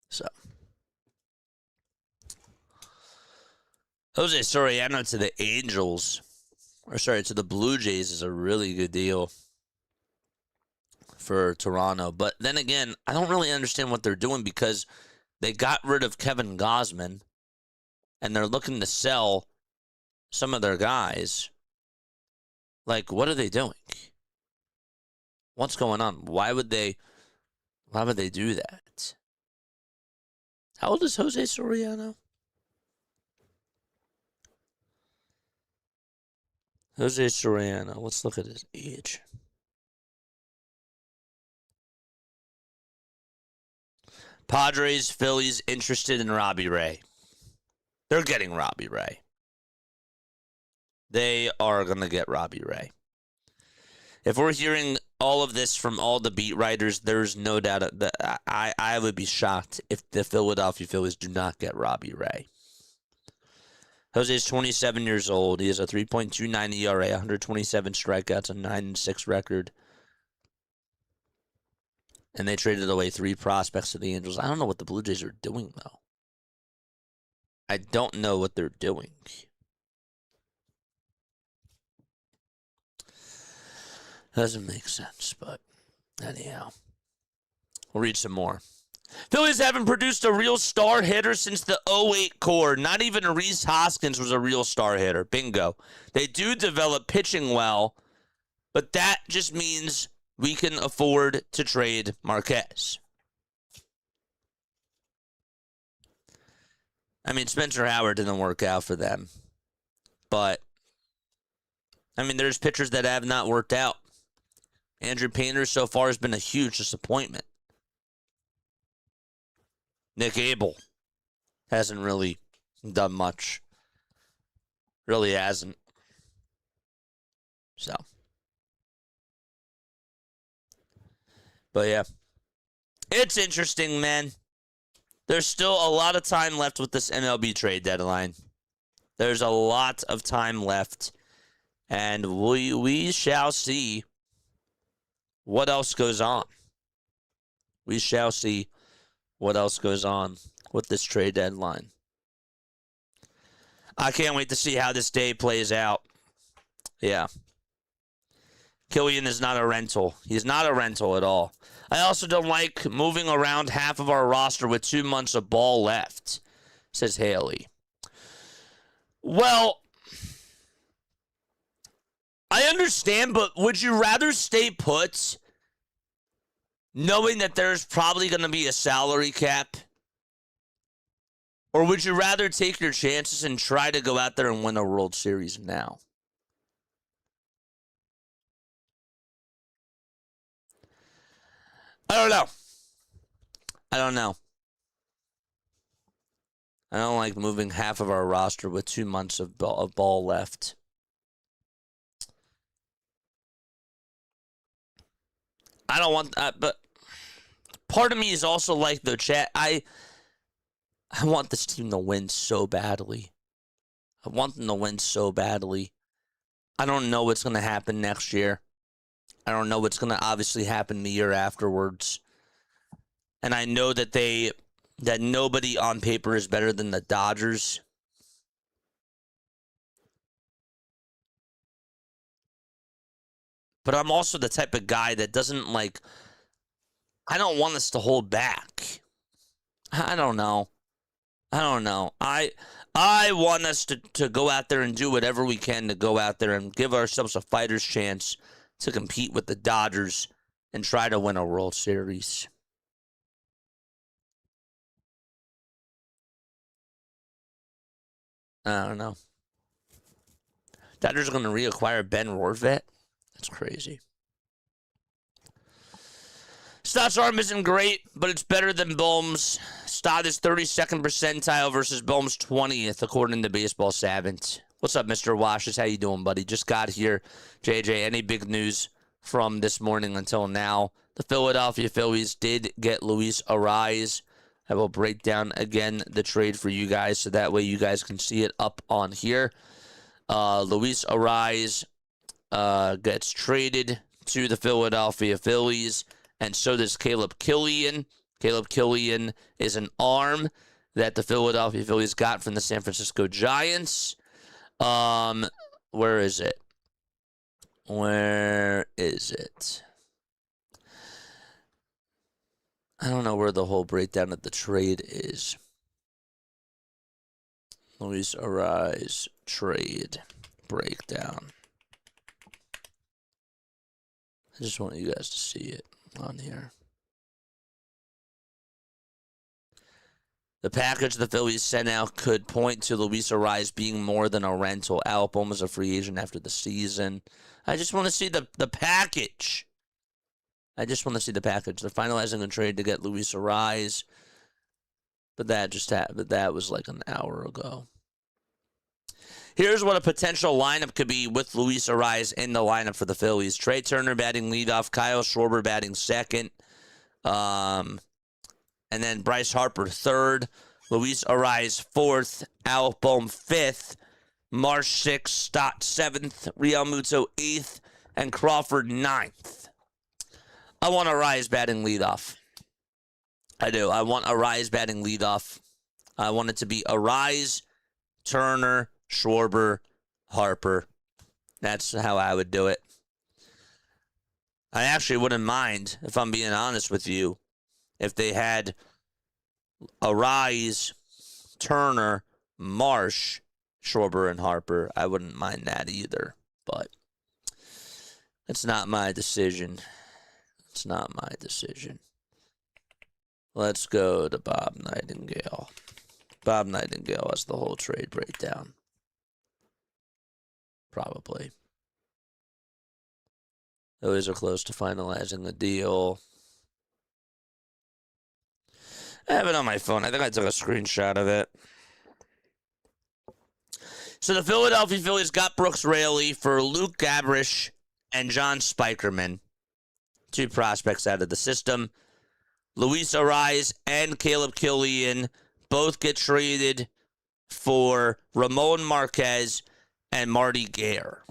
So, Jose Soriano to the Angels, to the Blue Jays is a really good deal for Toronto. But then again, I don't really understand what they're doing because they got rid of Kevin Gausman and they're looking to sell some of their guys. Like, what are they doing? What's going on? Why would they do that? How old is Jose Soriano? Jose Soriano. Let's look at his age. Padres, Phillies interested in Robbie Ray. They're getting Robbie Ray. They are going to get Robbie Ray. If we're hearing all of this from all the beat writers, there's no doubt that I would be shocked if the Philadelphia Phillies do not get Robbie Ray. Jose is 27 years old. He has a 3.29 ERA, 127 strikeouts, a 9-6 record. And they traded away 3 prospects to the Angels. I don't know what the Blue Jays are doing, though. I don't know what they're doing. Doesn't make sense, but anyhow. We'll read some more. Phillies haven't produced a real star hitter since the '08 core. Not even Rhys Hoskins was a real star hitter. Bingo. They do develop pitching well, but that just means we can afford to trade Marquez. I mean, Spencer Howard didn't work out for them. But, I mean, there's pitchers that have not worked out. Andrew Painter so far has been a huge disappointment. Nick Abel hasn't really done much. Really hasn't. So. But yeah. It's interesting, man. There's still a lot of time left with this MLB trade deadline. There's a lot of time left. And we shall see what else goes on. We shall see what else goes on with this trade deadline. I can't wait to see how this day plays out. Yeah. Killian is not a rental. He's not a rental at all. I also don't like moving around half of our roster with 2 months of ball left, says Haley. Well, I understand, but would you rather stay put knowing that there's probably going to be a salary cap? Or would you rather take your chances and try to go out there and win a World Series now? I don't know. I don't like moving half of our roster with 2 months of ball left. I don't want that, but part of me is also like the chat. I want this team to win so badly. I want them to win so badly. I don't know what's going to happen next year. I don't know what's going to obviously happen the year afterwards. And I know that nobody on paper is better than the Dodgers. But I'm also the type of guy that doesn't I don't want us to hold back. I don't know. I want us to go out there and do whatever we can to go out there and give ourselves a fighter's chance to compete with the Dodgers and try to win a World Series. I don't know. Dodgers are going to reacquire Ben Rorvet? That's crazy. Stott's arm isn't great, but it's better than Bohm's. Stott is 32nd percentile versus Bohm's 20th, according to Baseball Savant. What's up, Mr. Washes? How you doing, buddy? Just got here. JJ, any big news from this morning until now? The Philadelphia Phillies did get Luis Arraez. I will break down, again, the trade for you guys, so that way you guys can see it up on here. Luis Arraez gets traded to the Philadelphia Phillies, and so does Caleb Killian. Caleb Killian is an arm that the Philadelphia Phillies got from the San Francisco Giants. Where is it? I don't know where the whole breakdown of the trade is. Luis Arraez trade breakdown. I just want you guys to see it on here. The package the Phillies sent out could point to Luis Arraez being more than a rental. Alec Bohm was a free agent after the season. I just want to see the package. They're finalizing a trade to get Luis Arraez. But that just happened. But that was like an hour ago. Here's what a potential lineup could be with Luis Arraez in the lineup for the Phillies. Trey Turner batting leadoff. Kyle Schwarber batting second. And then Bryce Harper third. Luis Arraez fourth. Alec Bohm fifth. Marsh sixth. Stott seventh. Real Muto eighth. And Crawford ninth. I want Arraez batting leadoff. I do. I want Arraez batting leadoff. I want it to be Arraez, Turner, Schwarber, Harper. That's how I would do it. I actually wouldn't mind, if I'm being honest with you, if they had Arraez, Turner, Marsh, Schwarber, and Harper. I wouldn't mind that either, but it's not my decision. It's not my decision. Let's go to Bob Nightingale. Bob Nightingale has the whole trade breakdown. Probably. Those are close to finalizing the deal. I have it on my phone. I think I took a screenshot of it. So the Philadelphia Phillies got Brooks Raley for Luke Gabrish and John Spikerman. Two prospects out of the system. Luis Ariz and Caleb Killian both get traded for Ramon Marquez and Marty Gare.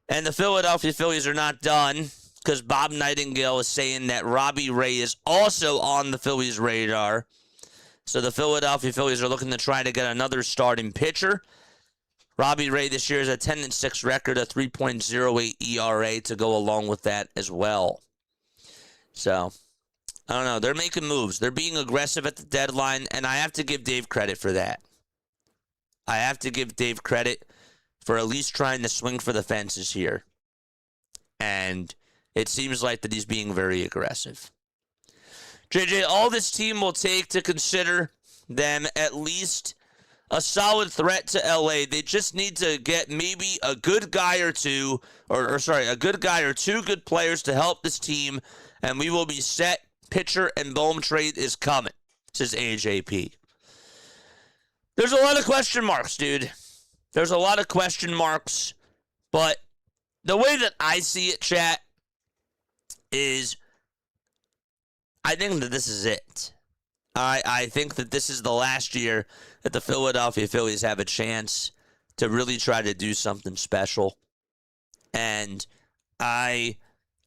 And the Philadelphia Phillies are not done because Bob Nightingale is saying that Robbie Ray is also on the Phillies' radar. So the Philadelphia Phillies are looking to try to get another starting pitcher. Robbie Ray this year has a 10-6 record, a 3.08 ERA to go along with that as well. So, I don't know. They're making moves. They're being aggressive at the deadline, and I have to give Dave credit for that. I have to give Dave credit for at least trying to swing for the fences here. And it seems like that he's being very aggressive. JJ, all this team will take to consider them at least a solid threat to LA. They just need to get maybe a good guy or two, a good guy or two good players to help this team, and we will be set. Pitcher and Bohm trade is coming, says AJP. There's a lot of question marks, dude. There's a lot of question marks, but the way that I see it, chat, is I think that this is it. I think that this is the last year that the Philadelphia Phillies have a chance to really try to do something special. And I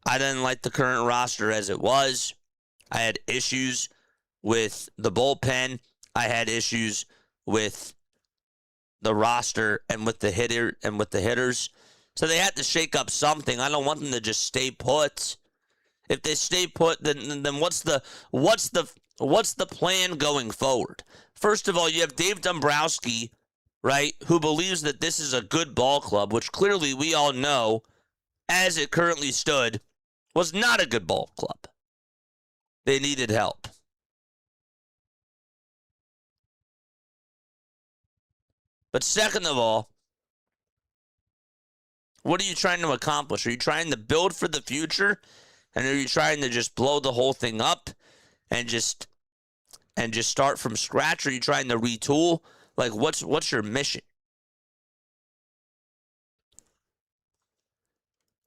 didn't like the current roster as it was. I had issues with the bullpen. I had issues with the roster and with the hitters. So they had to shake up something. I don't want them to just stay put. If they stay put, then what's the plan going forward? First of all, you have Dave Dombrowski, right, who believes that this is a good ball club, which clearly we all know, as it currently stood, was not a good ball club. They needed help. But second of all, what are you trying to accomplish? Are you trying to build for the future? And are you trying to just blow the whole thing up and just start from scratch? Or are you trying to retool? Like, what's your mission?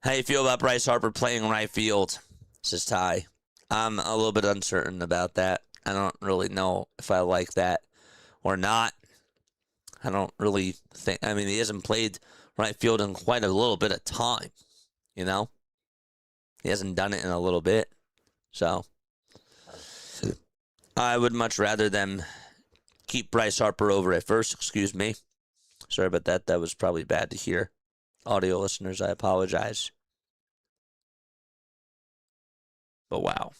How you feel about Bryce Harper playing right field? Says Ty. I'm a little bit uncertain about that. I don't really know if I like that or not. I don't really think. I mean, he hasn't played right field in quite a little bit of time, you know? He hasn't done it in a little bit. So I would much rather them keep Bryce Harper over at first. Excuse me. Sorry about that. That was probably bad to hear. Audio listeners, I apologize. But wow.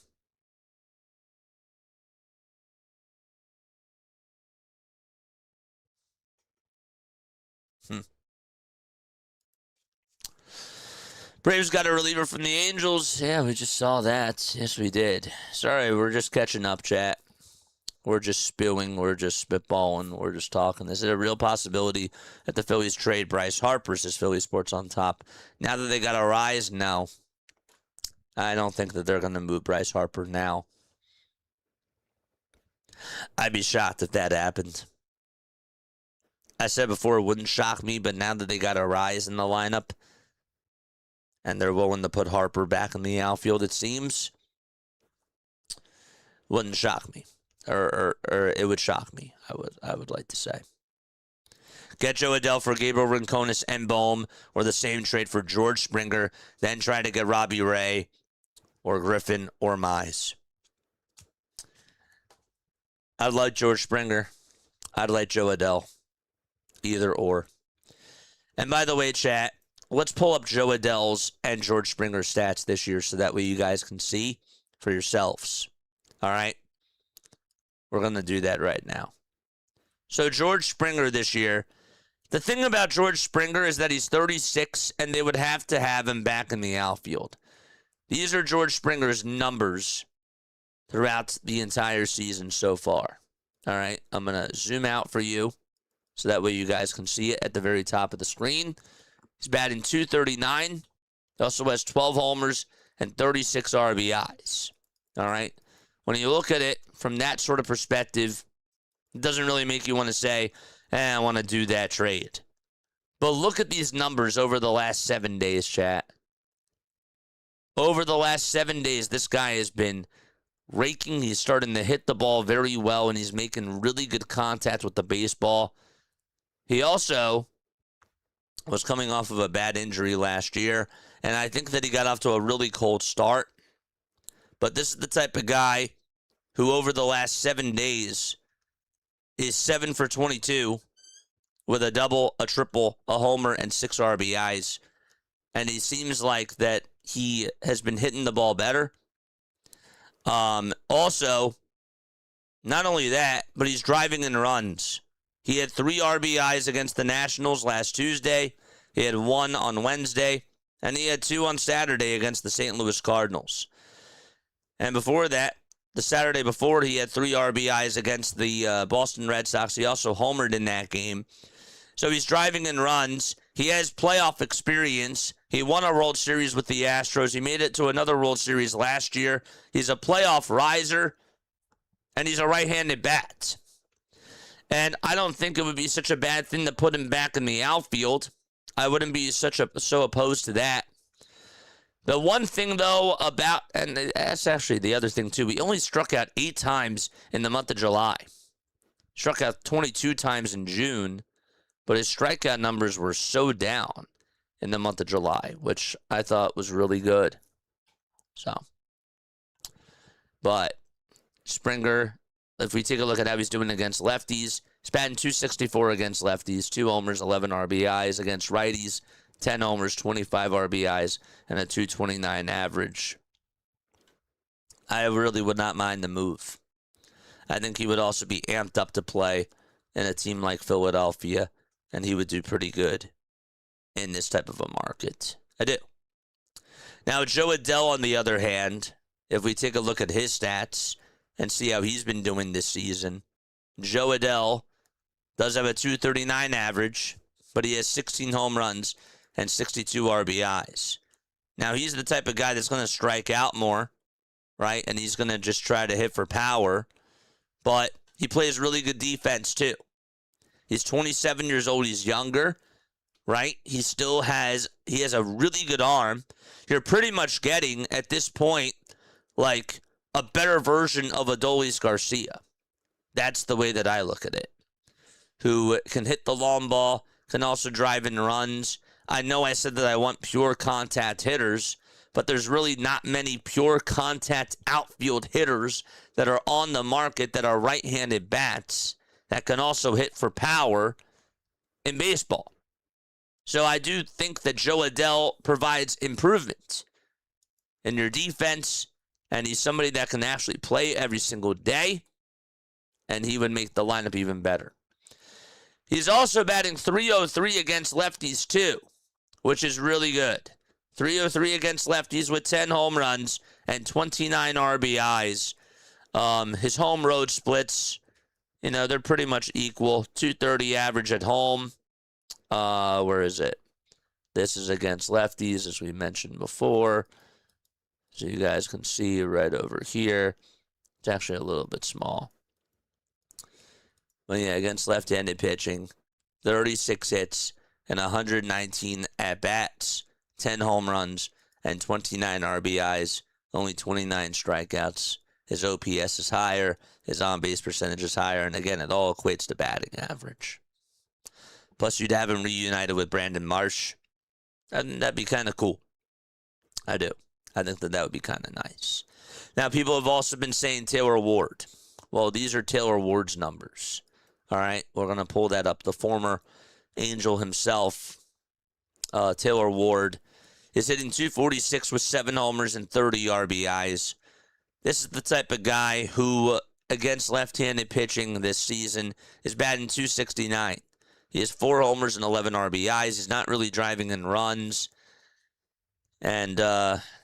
Braves got a reliever from the Angels. Yeah, we just saw that. Yes, we did. Sorry, we're just catching up, chat. We're just spewing. We're just spitballing. We're just talking. Is it a real possibility that the Phillies trade Bryce Harper, says Philly Sports on Top? Now that they got a rise, no. I don't think that they're going to move Bryce Harper now. I'd be shocked if that happened. I said before it wouldn't shock me, but now that they got a rise in the lineup, and they're willing to put Harper back in the outfield, it seems, wouldn't shock me. Or it would shock me, I would like to say. Get Joe Adell for Gabriel Rincones and Bohm, or the same trade for George Springer, then try to get Robbie Ray, or Griffin, or Mize. I'd like George Springer. I'd like Joe Adell. Either or. And by the way, chat, let's pull up Joe Adell's and George Springer's stats this year so that way you guys can see for yourselves. All right? We're going to do that right now. So George Springer this year, the thing about George Springer is that he's 36 and they would have to have him back in the outfield. These are George Springer's numbers throughout the entire season so far. All right? I'm going to zoom out for you so that way you guys can see it at the very top of the screen. He's batting .239. He also has 12 homers and 36 RBIs. All right? When you look at it from that sort of perspective, it doesn't really make you want to say, I want to do that trade. But look at these numbers over the last 7 days, chat. over the last 7 days, this guy has been raking. He's starting to hit the ball very well, and he's making really good contact with the baseball. He also was coming off of a bad injury last year, and I think that he got off to a really cold start. But this is the type of guy who over the last 7 days is 7 for 22 with a double, a triple, a homer, and 6 RBIs. And he seems like that he has been hitting the ball better. Also, not only that, but he's driving in runs. He had 3 RBIs against the Nationals last Tuesday. He had 1 on Wednesday, and he had 2 on Saturday against the St. Louis Cardinals. And before that, the Saturday before, he had 3 RBIs against the Boston Red Sox. He also homered in that game. So he's driving in runs. He has playoff experience. He won a World Series with the Astros. He made it to another World Series last year. He's a playoff riser, and he's a right-handed bat. And I don't think it would be such a bad thing to put him back in the outfield. I wouldn't be so opposed to that. The one thing, though, about, and that's actually the other thing, too, he only struck out 8 times in the month of July. Struck out 22 times in June, but his strikeout numbers were so down in the month of July, which I thought was really good. So, but Springer, if we take a look at how he's doing against lefties, he's batting .264 against lefties, 2 homers, 11 RBIs. Against righties, 10 homers, 25 RBIs, and a .229 average. I really would not mind the move. I think he would also be amped up to play in a team like Philadelphia, and he would do pretty good in this type of a market. I do. Now, Joe Adell, on the other hand, if we take a look at his stats and see how he's been doing this season, Joe Adell does have a .239 average, but he has 16 home runs and 62 RBIs. Now, he's the type of guy that's going to strike out more, right? And he's going to just try to hit for power. But he plays really good defense, too. He's 27 years old. He's younger, right? He has a really good arm. You're pretty much getting, at this point, like a better version of Adolis Garcia. That's the way that I look at it. Who can hit the long ball, can also drive in runs. I know I said that I want pure contact hitters, but there's really not many pure contact outfield hitters that are on the market that are right-handed bats that can also hit for power in baseball. So I do think that Joe Adell provides improvement in your defense, and he's somebody that can actually play every single day, and he would make the lineup even better. He's also batting .303 against lefties, too, which is really good. .303 against lefties with 10 home runs and 29 RBIs. His home road splits, they're pretty much equal. .230 average at home. Where is it? This is against lefties, as we mentioned before. So you guys can see right over here. It's actually a little bit small. But yeah, against left-handed pitching, 36 hits and 119 at-bats, 10 home runs, and 29 RBIs, only 29 strikeouts. His OPS is higher, his on-base percentage is higher, and again, it all equates to batting average. Plus, you'd have him reunited with Brandon Marsh, and that'd be kind of cool. I do. I think that would be kind of nice. Now, people have also been saying Taylor Ward. Well, these are Taylor Ward's numbers. All right, we're going to pull that up. The former Angel himself, Taylor Ward, is hitting .246 with 7 homers and 30 RBIs. This is the type of guy who, against left-handed pitching this season, is batting .269. He has 4 homers and 11 RBIs. He's not really driving in runs. And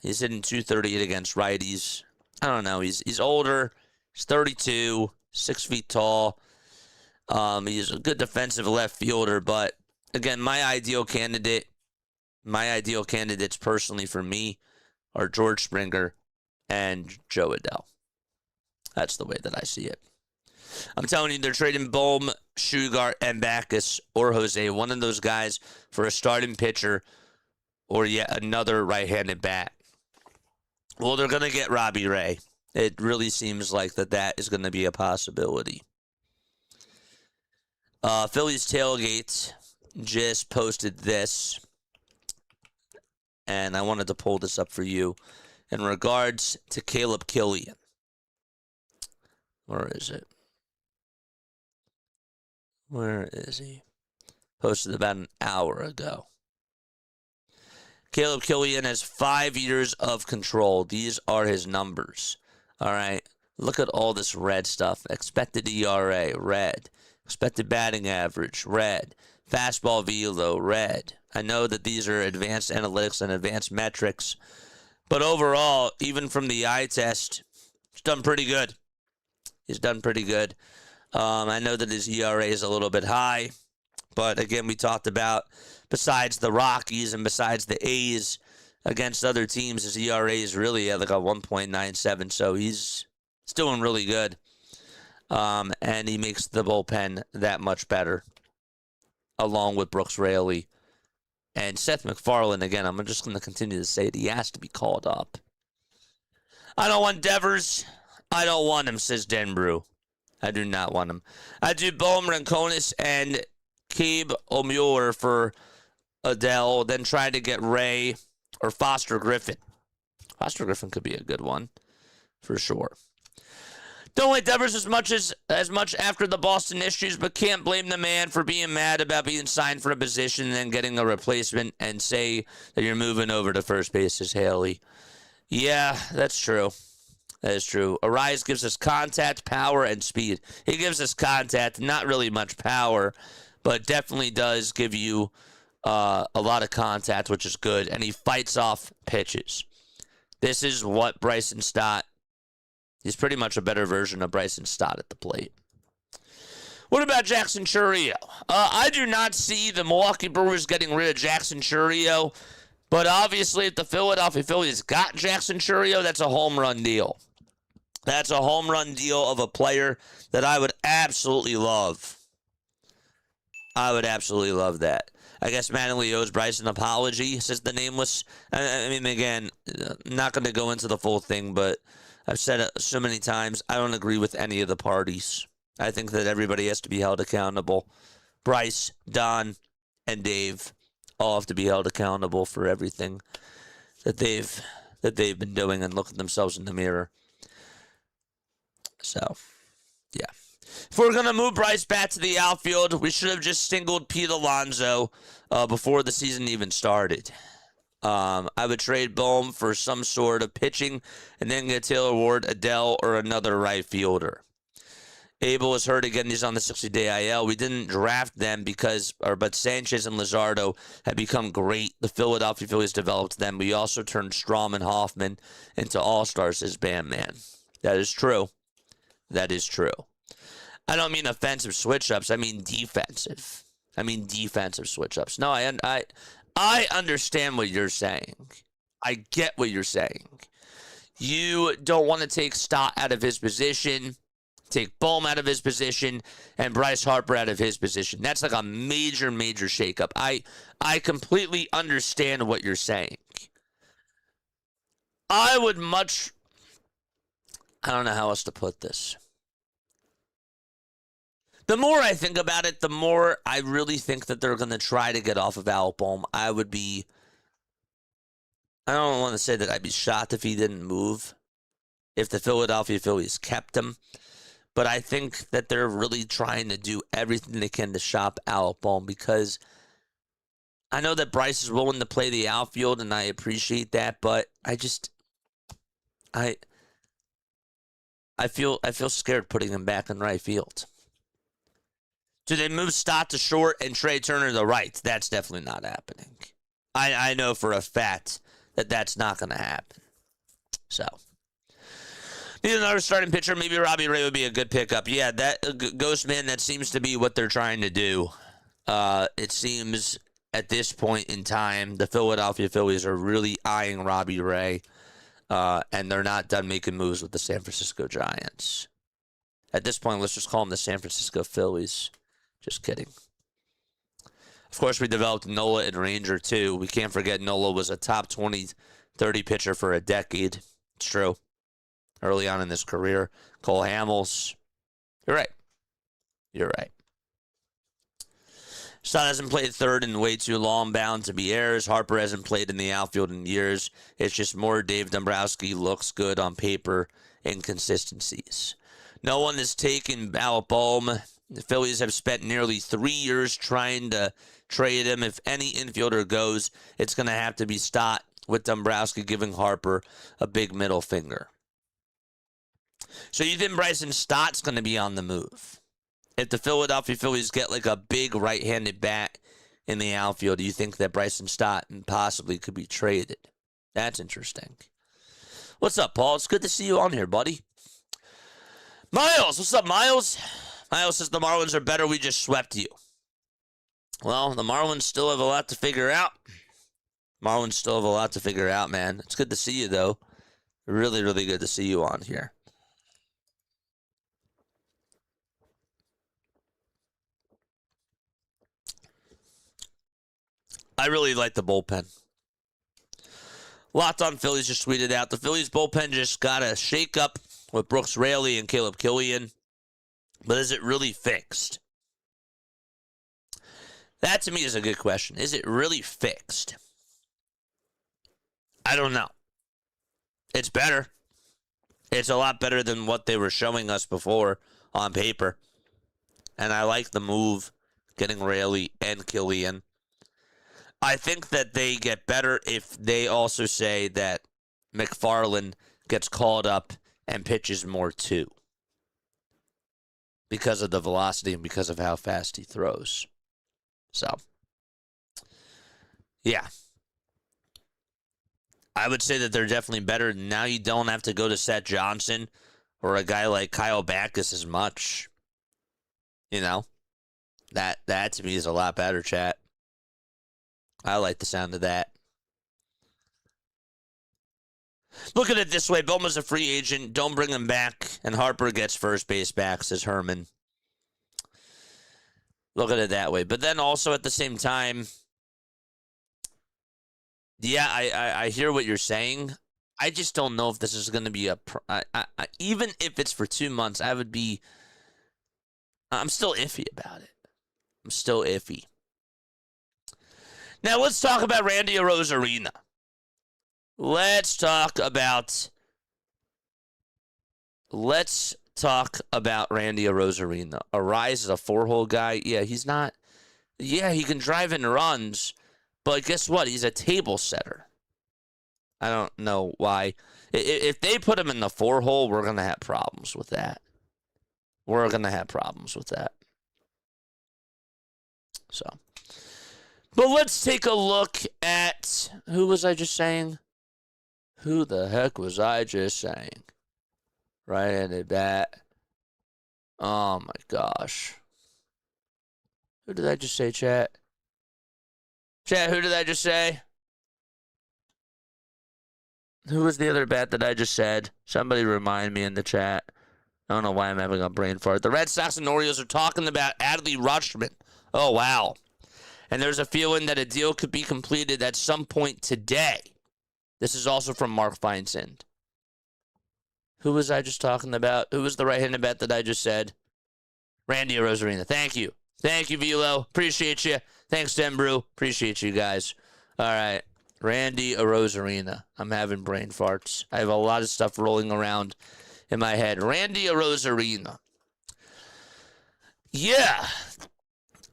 he's hitting .238 against righties. I don't know. He's older. He's 32, 6 feet tall. He's a good defensive left fielder, but again, my ideal candidates personally for me are George Springer and Joe Adell. That's the way that I see it. I'm telling you, they're trading Bohm, Sugart, and Backus or Jose, one of those guys, for a starting pitcher or yet another right-handed bat. Well, they're going to get Robbie Ray. It really seems like that is going to be a possibility. Phillies Tailgate just posted this, and I wanted to pull this up for you in regards to Caleb Killian. Where is it? Where is he? Posted about an hour ago. Caleb Killian has 5 years of control. These are his numbers. All right. Look at all this red stuff. Expected ERA, red. Expected batting average, red. Fastball velo, red. I know that these are advanced analytics and advanced metrics, but overall, even from the eye test, he's done pretty good. He's done pretty good. I know that his ERA is a little bit high, but again, we talked about besides the Rockies and besides the A's against other teams, his ERA is really at like a 1.97, so he's doing really good. And he makes the bullpen that much better, along with Brooks Raley and Seth MacFarlane. Again, I'm just going to continue to say it. He has to be called up. I don't want Devers. I don't want him, says Denbrew. I do not want him. I do Bohm, Rinconis, and Cabe O'Mueller for Adele, then try to get Ray or Foster Griffin. Foster Griffin could be a good one, for sure. Don't like Devers as much after the Boston issues, but can't blame the man for being mad about being signed for a position and then getting a replacement and say that you're moving over to first base as Haley. Yeah, that's true. That is true. Arias gives us contact, power, and speed. He gives us contact, not really much power, but definitely does give you a lot of contact, which is good, and he fights off pitches. This is what Bryson Stott. He's pretty much a better version of Bryson Stott at the plate. What about Jackson Chourio? I do not see the Milwaukee Brewers getting rid of Jackson Chourio, but obviously if the Philadelphia Phillies got Jackson Chourio, that's a home run deal. That's a home run deal of a player that I would absolutely love. I would absolutely love that. I guess Mattingly owes Bryce an apology, says the nameless. I mean, again, not going to go into the full thing, but I've said it so many times, I don't agree with any of the parties. I think that everybody has to be held accountable. Bryce, Don, and Dave all have to be held accountable for everything that they've been doing and look at themselves in the mirror. So, yeah. If we're going to move Bryce back to the outfield, we should have just singled Pete Alonso before the season even started. I would trade Bohm for some sort of pitching and then get Taylor Ward, Adele, or another right fielder. Abel was hurt again. He's on the 60-day IL. We didn't draft them but Sanchez and Luzardo had become great. The Philadelphia Phillies developed them. We also turned Strom and Hoffman into all-stars as Bandman. That is true. That is true. I don't mean offensive switch-ups. I mean defensive. Switch-ups. No, I understand what you're saying. I get what you're saying. You don't want to take Stott out of his position, take Bohm out of his position, and Bryce Harper out of his position. That's like a major, major shakeup. I completely understand what you're saying. I don't know how else to put this. The more I think about it, the more I really think that they're going to try to get off of Alec Bohm. I don't want to say that I'd be shocked if he didn't move, if the Philadelphia Phillies kept him. But I think that they're really trying to do everything they can to shop Alec Bohm, because I know that Bryce is willing to play the outfield, and I appreciate that, but I feel scared putting him back in right field. Do they move Stott to short and Trey Turner to right? That's definitely not happening. I know for a fact that that's not going to happen. So, need another starting pitcher. Maybe Robbie Ray would be a good pickup. Yeah, that Ghost Man, that seems to be what they're trying to do. It seems at this point in time, the Philadelphia Phillies are really eyeing Robbie Ray, and they're not done making moves with the San Francisco Giants. At this point, let's just call them the San Francisco Phillies. Just kidding. Of course, we developed Nola and Ranger, too. We can't forget Nola was a top 20, 30 pitcher for a decade. It's true. Early on in his career, Cole Hamels. You're right. You're right. Stott hasn't played third in way too long, bound to be errors. Harper hasn't played in the outfield in years. It's just more Dave Dombrowski looks good on paper. Inconsistencies. No one has taken Alec Bohm. The Phillies have spent nearly 3 years trying to trade him. If any infielder goes, it's going to have to be Stott, with Dombrowski giving Harper a big middle finger. So you think Bryson Stott's going to be on the move? If the Philadelphia Phillies get like a big right-handed bat in the outfield, do you think that Bryson Stott possibly could be traded? That's interesting. What's up, Paul? It's good to see you on here, buddy. Miles, what's up, Miles? Miles says the Marlins are better. We just swept you. Well, the Marlins still have a lot to figure out. Marlins still have a lot to figure out, man. It's good to see you, though. Really, really good to see you on here. I really like the bullpen. Locked on Phillies just tweeted out, the Phillies bullpen just got a shake-up with Brooks Raley and Caleb Killian. But is it really fixed? That, to me, is a good question. Is it really fixed? I don't know. It's better. It's a lot better than what they were showing us before on paper. And I like the move, getting Raley and Killian. I think that they get better if they also say that McFarland gets called up and pitches more too, because of the velocity and because of how fast he throws. So, yeah. I would say that they're definitely better. Now you don't have to go to Seth Johnson or a guy like Kyle Backus as much. You know? That to me is a lot better, chat. I like the sound of that. Look at it this way. Bowman's a free agent. Don't bring him back. And Harper gets first base back, says Herman. Look at it that way. But then also at the same time, yeah, I hear what you're saying. I just don't know if this is going to be even if it's for 2 months, I'm still iffy about it. I'm still iffy. Now, let's talk about Randy Arozarena. Let's talk about Randy Arozarena. Arise is a 4-hole guy. Yeah, he's not. Yeah, he can drive in runs, but guess what? He's a table setter. I don't know why. If they put him in the 4-hole, we're going to have problems with that. We're going to have problems with that. So. But let's take a look at, who was I just saying? Who the heck was I just saying? Right-handed bat. Oh my gosh. Who did I just say, chat? Chat, who did I just say? Who was the other bat that I just said? Somebody remind me in the chat. I don't know why I'm having a brain fart. The Red Sox and Orioles are talking about Adley Rutschman. Oh, wow. And there's a feeling that a deal could be completed at some point today. This is also from Mark Feinsand. Who was I just talking about? Who was the right-handed bat that I just said? Randy Arozarena. Thank you. Thank you, Velo. Appreciate you. Thanks, Denbrew. Appreciate you guys. All right. Randy Arozarena. I'm having brain farts. I have a lot of stuff rolling around in my head. Randy Arozarena. Yeah.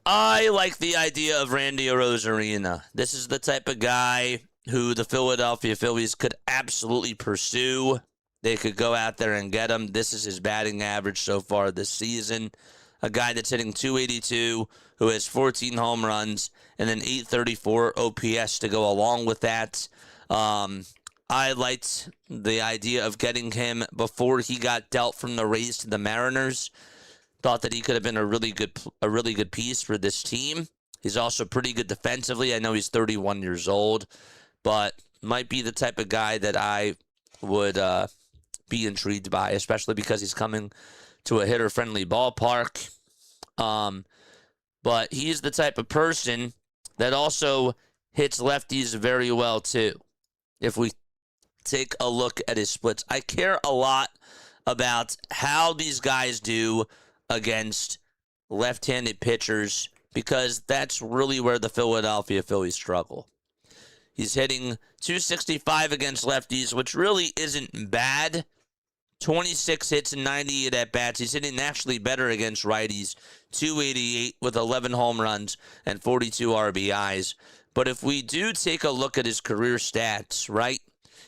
I like the idea of Randy Arozarena. This is the type of guy who the Philadelphia Phillies could absolutely pursue. They could go out there and get him. This is his batting average so far this season. A guy that's hitting .282, who has 14 home runs, and an .834 OPS to go along with that. I liked the idea of getting him before he got dealt from the Rays to the Mariners. Thought that he could have been a really good piece for this team. He's also pretty good defensively. I know he's 31 years old, but might be the type of guy that I would be intrigued by, especially because he's coming to a hitter-friendly ballpark. But he's the type of person that also hits lefties very well, too. If we take a look at his splits. I care a lot about how these guys do against left-handed pitchers because that's really where the Philadelphia Phillies struggle. He's hitting .265 against lefties, which really isn't bad. 26 hits and 98 at-bats. He's hitting actually better against righties. .288 with 11 home runs and 42 RBIs. But if we do take a look at his career stats, right?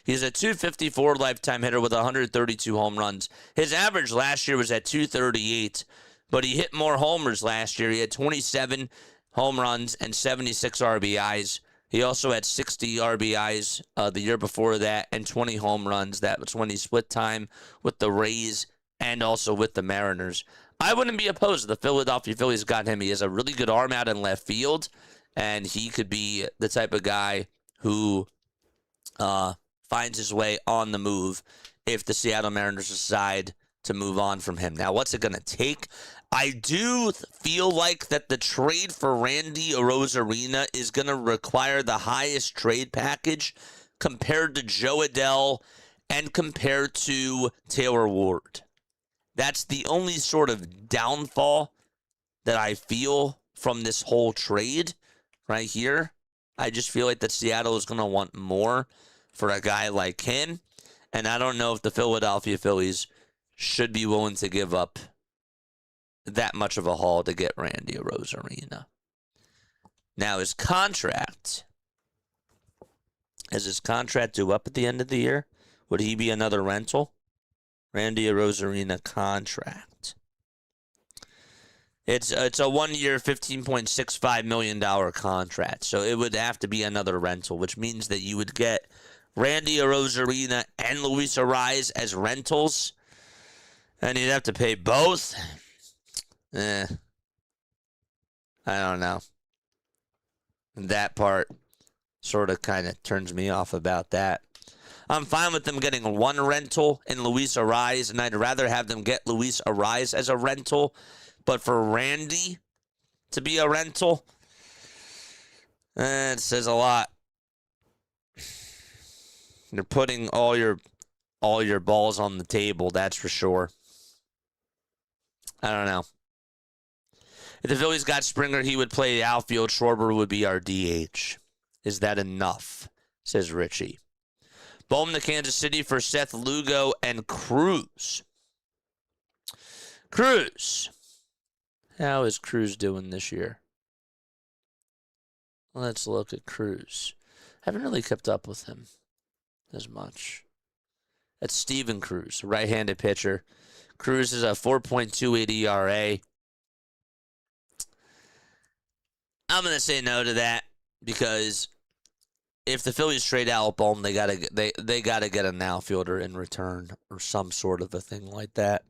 He's a .254 lifetime hitter with 132 home runs. His average last year was at .238, but he hit more homers last year. He had 27 home runs and 76 RBIs. He also had 60 RBIs the year before that and 20 home runs. That was when he split time with the Rays and also with the Mariners. I wouldn't be opposed. The Philadelphia Phillies got him. He has a really good arm out in left field, and he could be the type of guy who finds his way on the move if the Seattle Mariners decide to move on from him. Now, what's it going to take? I do feel like that the trade for Randy Arozarena is going to require the highest trade package compared to Joe Adell and compared to Taylor Ward. That's the only sort of downfall that I feel from this whole trade right here. I just feel like that Seattle is going to want more for a guy like him, and I don't know if the Philadelphia Phillies should be willing to give up that much of a haul to get Randy Arozarena. Now, is his contract due up at the end of the year? Would he be another rental? Randy Arozarena contract. It's a 1 year, $15.65 million contract, so it would have to be another rental, which means that you would get Randy Arozarena and Luis Arraez as rentals, and you'd have to pay both. I don't know. That part sort of kind of turns me off about that. I'm fine with them getting one rental in Luis Arraez, and I'd rather have them get Luis Arraez as a rental. But for Randy to be a rental, it says a lot. You're putting all your balls on the table, that's for sure. I don't know. If the Phillies got Springer, he would play the outfield. Schwarber would be our DH. Is that enough? Says Richie. Bowman to Kansas City for Seth Lugo and Cruz. Cruz. How is Cruz doing this year? Let's look at Cruz. Haven't really kept up with him as much. That's Steven Cruz, right-handed pitcher. Cruz is a 4.28 ERA. I'm going to say no to that because if the Phillies trade Alec Bohm, they gotta get an outfielder in return or some sort of a thing like that.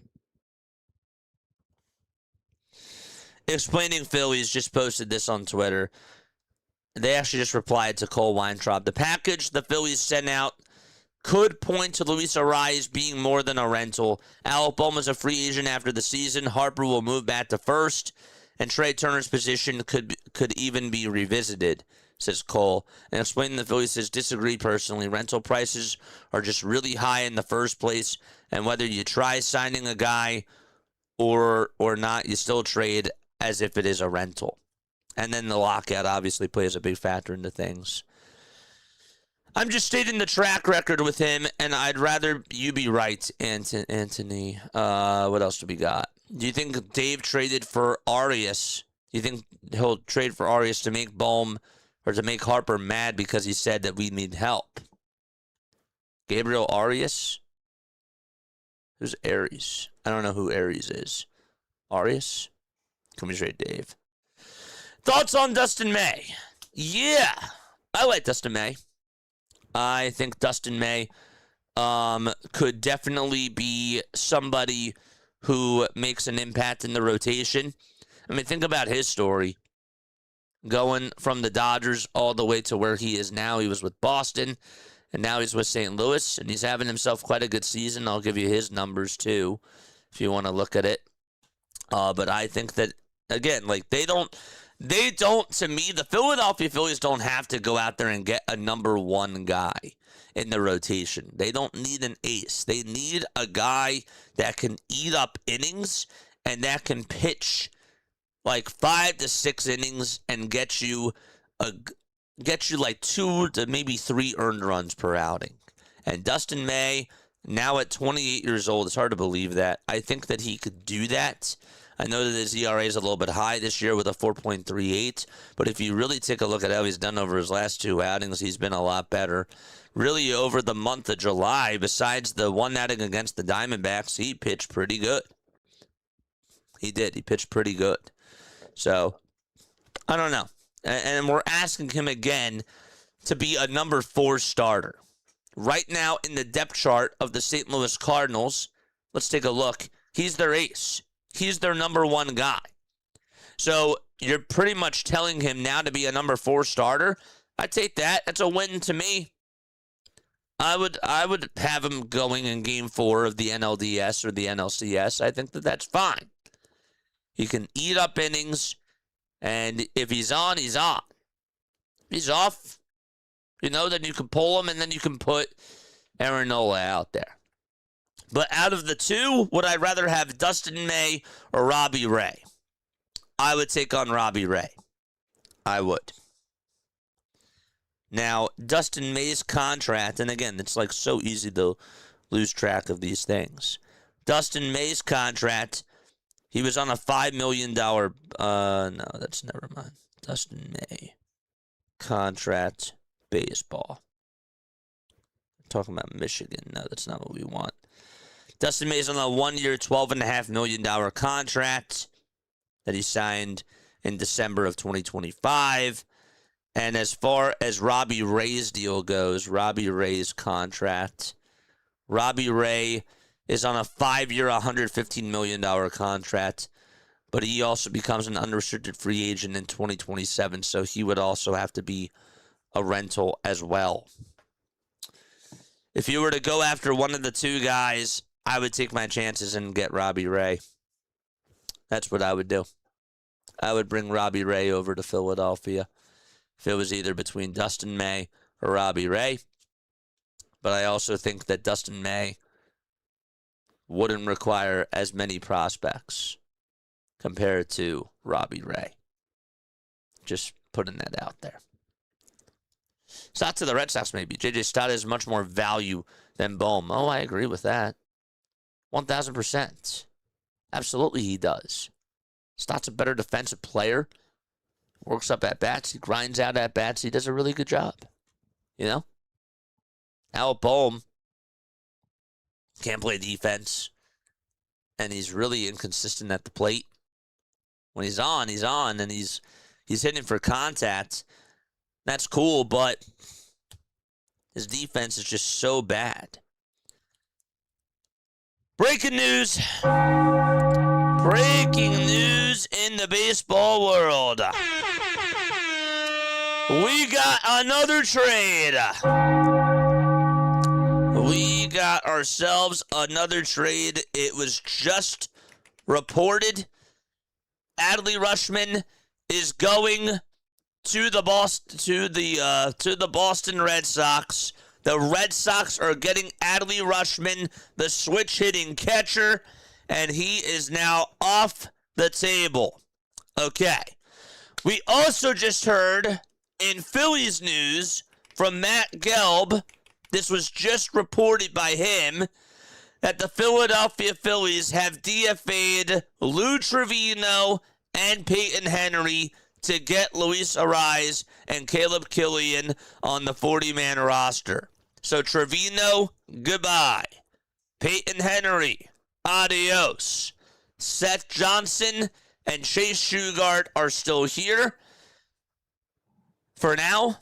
Explaining Phillies just posted this on Twitter. They actually just replied to Cole Weintraub. The package the Phillies sent out could point to Luis Arraez being more than a rental. Alec Bohm is a free agent after the season. Harper will move back to first, and Trey Turner's position could even be revisited, says Cole. And explaining the Phillies says, disagree personally. Rental prices are just really high in the first place, and whether you try signing a guy or not, you still trade as if it is a rental. And then the lockout obviously plays a big factor into things. I'm just stating the track record with him, and I'd rather you be right, Anthony. What else do we got? Do you think Dave traded for Arias? Do you think he'll trade for Arias to make Bohm or to make Harper mad because he said that we need help? Gabriel Arias? Who's Aries? I don't know who Aries is. Arias? Can we trade Dave? Thoughts on Dustin May? Yeah, I like Dustin May. I think Dustin May could definitely be somebody who makes an impact in the rotation. I mean, think about his story. Going from the Dodgers all the way to where he is now. He was with Boston, and now he's with St. Louis, and he's having himself quite a good season. I'll give you his numbers, too, if you want to look at it. But I think that, again, like, they don't To me, the Philadelphia Phillies don't have to go out there and get a number one guy in the rotation. They don't need an ace. They need a guy that can eat up innings and that can pitch like 5 to 6 innings and get you like 2 to maybe 3 earned runs per outing. And Dustin May, now at 28 years old, it's hard to believe that. I think that he could do that. I know that his ERA is a little bit high this year with a 4.38, but if you really take a look at how he's done over his last 2 outings, he's been a lot better. Really, over the month of July, besides the 1 outing against the Diamondbacks, he pitched pretty good. He did. He pitched pretty good. So, I don't know. And we're asking him again to be a number 4 starter. Right now in the depth chart of the St. Louis Cardinals, let's take a look. He's their ace. He's their number 1 guy. So you're pretty much telling him now to be a number 4 starter. I take that. That's a win to me. I would have him going in Game 4 of the NLDS or the NLCS. I think that that's fine. He can eat up innings, and if he's on, he's on. If he's off, then you can pull him, and then you can put Aaron Nola out there. But out of the 2, would I rather have Dustin May or Robbie Ray? I would take on Robbie Ray. I would. Now, Dustin May's contract, and again, it's like so easy to lose track of these things. Dustin May's contract, he was on a $5 million, no, that's never mind. Dustin May contract baseball. I'm talking about Michigan. No, that's not what we want. Dustin May's on a 1-year, $12.5 million contract that he signed in December of 2025. And as far as Robbie Ray's deal goes, Robbie Ray's contract, Robbie Ray is on a 5-year, $115 million contract, but he also becomes an unrestricted free agent in 2027, so he would also have to be a rental as well. If you were to go after one of the 2 guys, I would take my chances and get Robbie Ray. That's what I would do. I would bring Robbie Ray over to Philadelphia if it was either between Dustin May or Robbie Ray. But I also think that Dustin May wouldn't require as many prospects compared to Robbie Ray. Just putting that out there. Stott to the Red Sox, maybe. J.J. Stott has much more value than Bohm. Oh, I agree with that. 1,000%. Absolutely he does. Stott's a better defensive player. Works up at bats. He grinds out at bats. He does a really good job. Al Bohm can't play defense. And he's really inconsistent at the plate. When he's on, and he's hitting for contact. That's cool, but his defense is just so bad. Breaking news. Breaking news in the baseball world. We got another trade. We got ourselves another trade. It was just reported. Adley Rutschman is going to the Boston Red Sox. The Red Sox are getting Adley Rutschman, the switch-hitting catcher, and he is now off the table. Okay. We also just heard in Phillies news from Matt Gelb, this was just reported by him, that the Philadelphia Phillies have DFA'd Lou Trevino and Peyton Henry to get Luis Ariz and Caleb Killian on the 40-man roster. So Trevino, goodbye. Peyton Henry, adios. Seth Johnson and Chase Shugart are still here for now,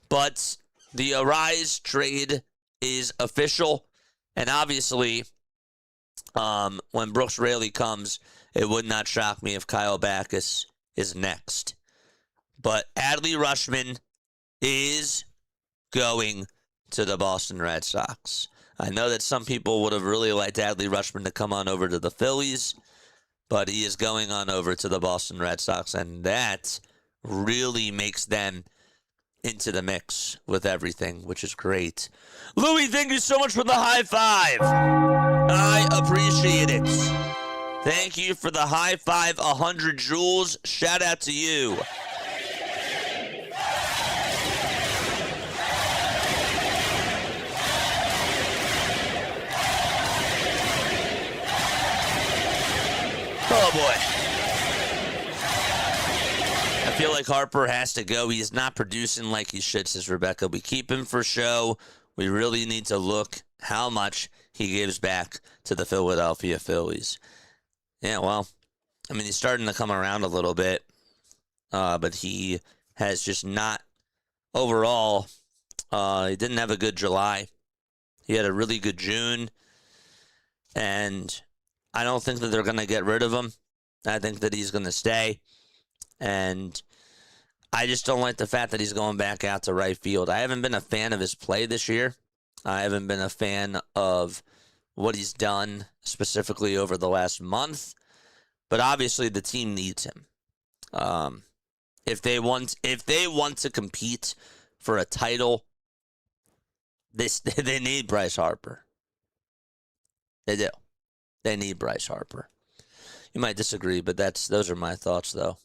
but the Ariz trade is official, and obviously, when Brooks Raley comes, it would not shock me if Kyle Backus is next. But Adley Rutschman is going to the Boston Red Sox. I know that some people would have really liked Adley Rutschman to come on over to the Phillies, but he is going on over to the Boston Red Sox, and that really makes them into the mix with everything, which is great. Louis, thank you so much for the high five. I appreciate it. Thank you for the high five, 100 joules. Shout out to you. Oh, boy. I feel like Harper has to go. He is not producing like he should, says Rebecca. We keep him for show. We really need to look how much he gives back to the Philadelphia Phillies. Yeah, well, I mean, he's starting to come around a little bit, but he has just not, overall, he didn't have a good July. He had a really good June, and I don't think that they're going to get rid of him. I think that he's going to stay. And I just don't like the fact that he's going back out to right field. I haven't been a fan of his play this year. I haven't been a fan of what he's done specifically over the last month. But obviously the team needs him. If they want to compete for a title, they need Bryce Harper. They do. They need Bryce Harper. You might disagree, but those are my thoughts, though.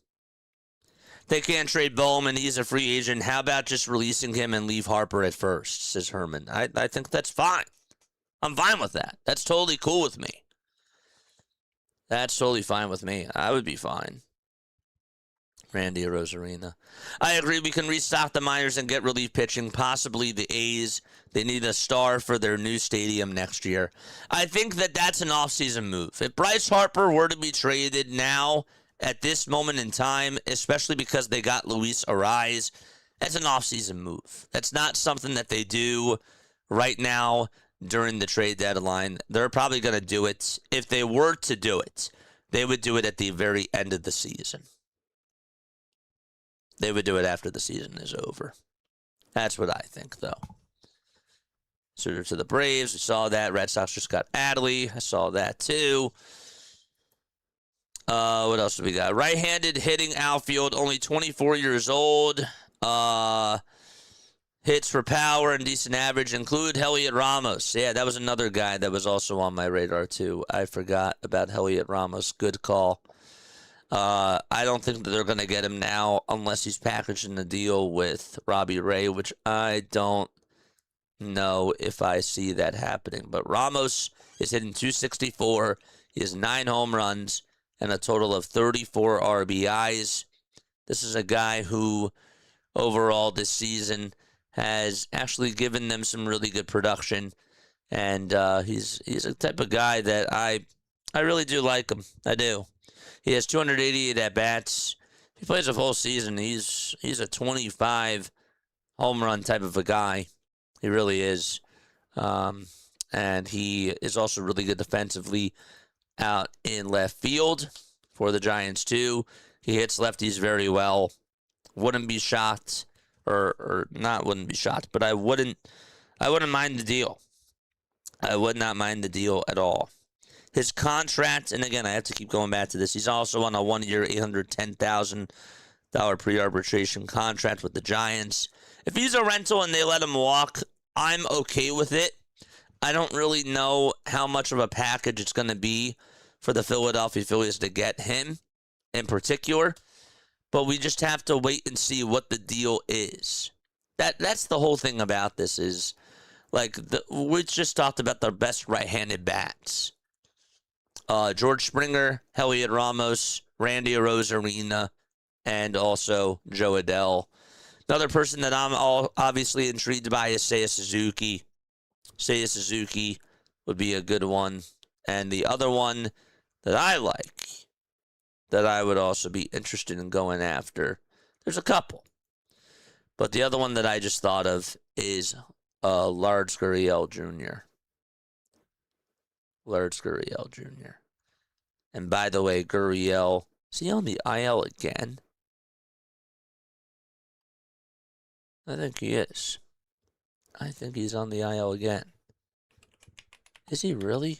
They can't trade Bowman. He's a free agent. How about just releasing him and leave Harper at first, says Herman. I think that's fine. I'm fine with that. That's totally cool with me. That's totally fine with me. I would be fine. Randy Rosarina. I agree. We can restock the minors and get relief pitching. Possibly the A's. They need a star for their new stadium next year. I think that that's an offseason move. If Bryce Harper were to be traded now at this moment in time, especially because they got Luis Ariz, that's an offseason move. That's not something that they do right now during the trade deadline. They're probably going to do it. If they were to do it, they would do it at the very end of the season. They would do it after the season is over. That's what I think, though. Suitor to the Braves. We saw that. Red Sox just got Adley. I saw that, too. What else do we got? Right-handed hitting outfield. Only 24 years old. Hits for power and decent average. Include Heliot Ramos. Yeah, that was another guy that was also on my radar, too. I forgot about Heliot Ramos. Good call. I don't think that they're going to get him now unless he's packaged in the deal with Robbie Ray, which I don't know if I see that happening. But Ramos is hitting .264. He has 9 home runs and a total of 34 RBIs. This is a guy who overall this season has actually given them some really good production. And he's a type of guy that I really do like him. I do. He has 288 at-bats. If he plays a full season, he's a 25 home run type of a guy. He really is. And he is also really good defensively out in left field for the Giants, too. He hits lefties very well. Wouldn't be shocked, or not wouldn't be shocked, but I wouldn't mind the deal. I would not mind the deal at all. His contract, and again, I have to keep going back to this, he's also on a 1-year, $810,000 pre-arbitration contract with the Giants. If he's a rental and they let him walk, I'm okay with it. I don't really know how much of a package it's going to be for the Philadelphia Phillies to get him in particular, but we just have to wait and see what the deal is. That's the whole thing about this is, like, we just talked about the best right-handed bats. George Springer, Heliot Ramos, Randy Rosarina, and also Joe Adele. Another person that I'm obviously intrigued by is Seiya Suzuki. Seiya Suzuki would be a good one. And the other one that I like, that I would also be interested in going after, there's a couple. But the other one that I just thought of is Lars Gurriel Jr. Lars Gurriel Jr. And by the way, Gurriel, is he on the IL again? I think he is. I think he's on the IL again. Is he really?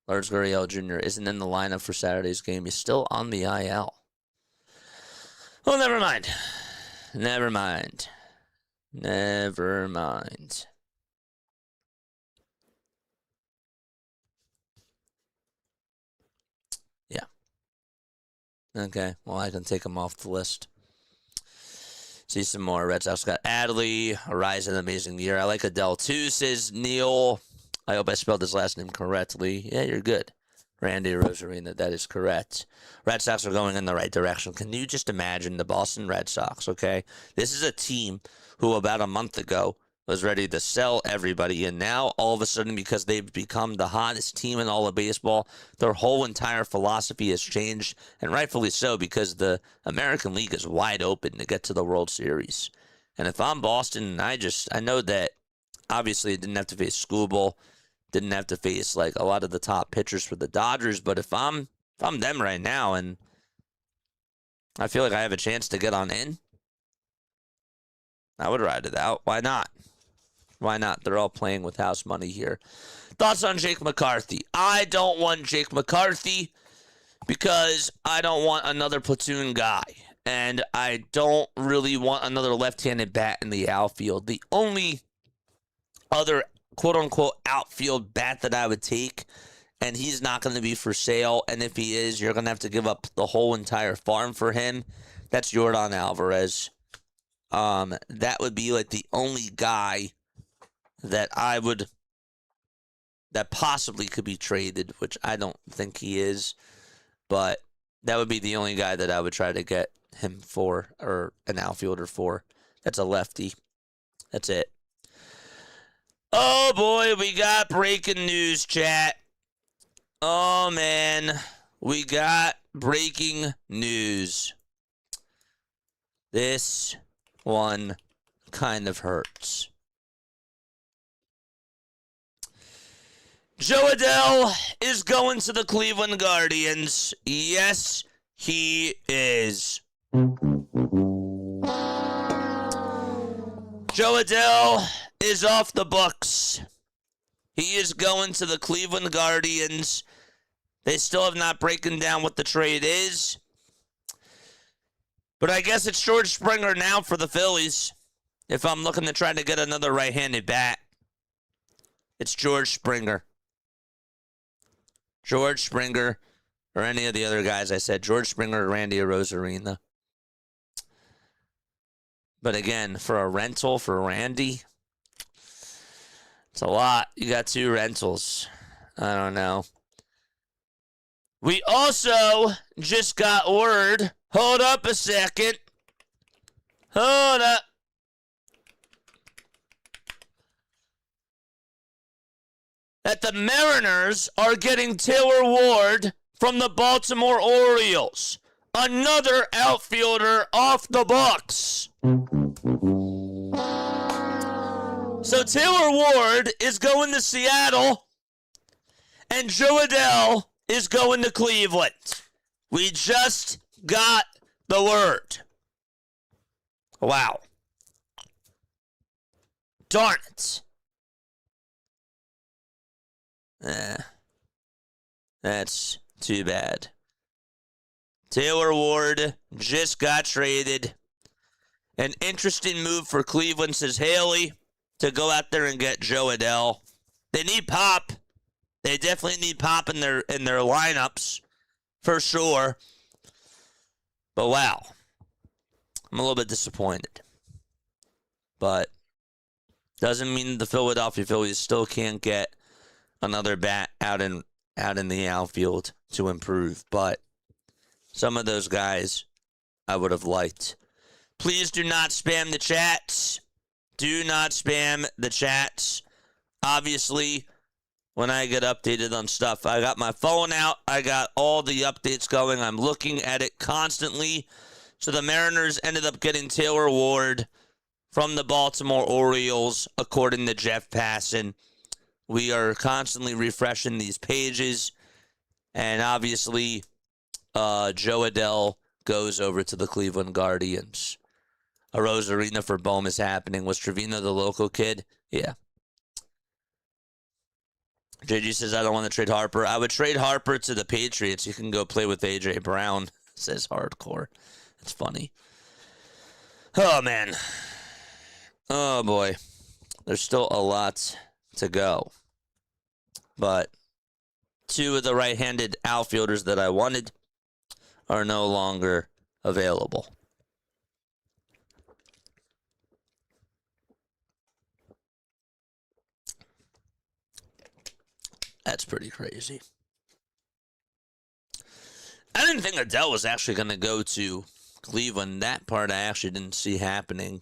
Lars Gurriel Jr. isn't in the lineup for Saturday's game. He's still on the IL. Well, never mind. Never mind. Never mind. Yeah. Okay, well, I can take him off the list. See some more. Red Sox got Adley. Horizon, amazing year. I like Adele too, says Neil. I hope I spelled his last name correctly. Yeah, you're good. Randy Rosarina, that is correct. Red Sox are going in the right direction. Can you just imagine the Boston Red Sox, okay? This is a team who about a month ago was ready to sell everybody, and now all of a sudden, because they've become the hottest team in all of baseball, their whole entire philosophy has changed, and rightfully so, because the American League is wide open to get to the World Series. And if I'm Boston, I know that obviously it didn't have to face Skubal, didn't have to face like a lot of the top pitchers for the Dodgers, but if I'm them right now and I feel like I have a chance to get on in, I would ride it out. Why not? Why not? They're all playing with house money here. Thoughts on Jake McCarthy? I don't want Jake McCarthy because I don't want another platoon guy. And I don't really want another left-handed bat in the outfield. The only other quote-unquote outfield bat that I would take, and he's not going to be for sale, and if he is, you're going to have to give up the whole entire farm for him. That's Yordan Alvarez. That would be like the only guy that that possibly could be traded, which I don't think he is, but that would be the only guy that I would try to get him for, or an outfielder for. That's a lefty. That's it. Oh boy, we got breaking news, chat. Oh man, we got breaking news. This one kind of hurts. Jo Adell is going to the Cleveland Guardians. Yes, he is. Jo Adell is off the books. He is going to the Cleveland Guardians. They still have not broken down what the trade is. But I guess it's George Springer now for the Phillies. If I'm looking to try to get another right-handed bat, it's George Springer. George Springer, or any of the other guys I said. George Springer or Randy Rosarina. But again, for a rental for Randy, it's a lot. You got 2 rentals. I don't know. We also just got word. Hold up a second. Hold up. That the Mariners are getting Taylor Ward from the Baltimore Orioles. Another outfielder off the books. So Taylor Ward is going to Seattle, and Jo Adell is going to Cleveland. We just got the word. Wow. Darn it. That's too bad. Taylor Ward just got traded. An interesting move for Cleveland, says Haley, to go out there and get Jo Adell. They need pop. They definitely need pop in their lineups, for sure. But wow, I'm a little bit disappointed. But doesn't mean the Philadelphia Phillies still can't get another bat out in the outfield to improve. But some of those guys I would have liked. Please do not spam the chats. Do not spam the chats. Obviously, when I get updated on stuff, I got my phone out. I got all the updates going. I'm looking at it constantly. So the Mariners ended up getting Taylor Ward from the Baltimore Orioles, according to Jeff Passan. We are constantly refreshing these pages. And obviously, Jo Adell goes over to the Cleveland Guardians. A Rosarina for Bohm is happening. Was Trevino the local kid? Yeah. JG says, I don't want to trade Harper. I would trade Harper to the Patriots. You can go play with A.J. Brown, says Hardcore. It's funny. Oh, man. Oh, boy. There's still a lot to go. But two of the right-handed outfielders that I wanted are no longer available. That's pretty crazy. I didn't think Adele was actually going to go to Cleveland. That part I actually didn't see happening.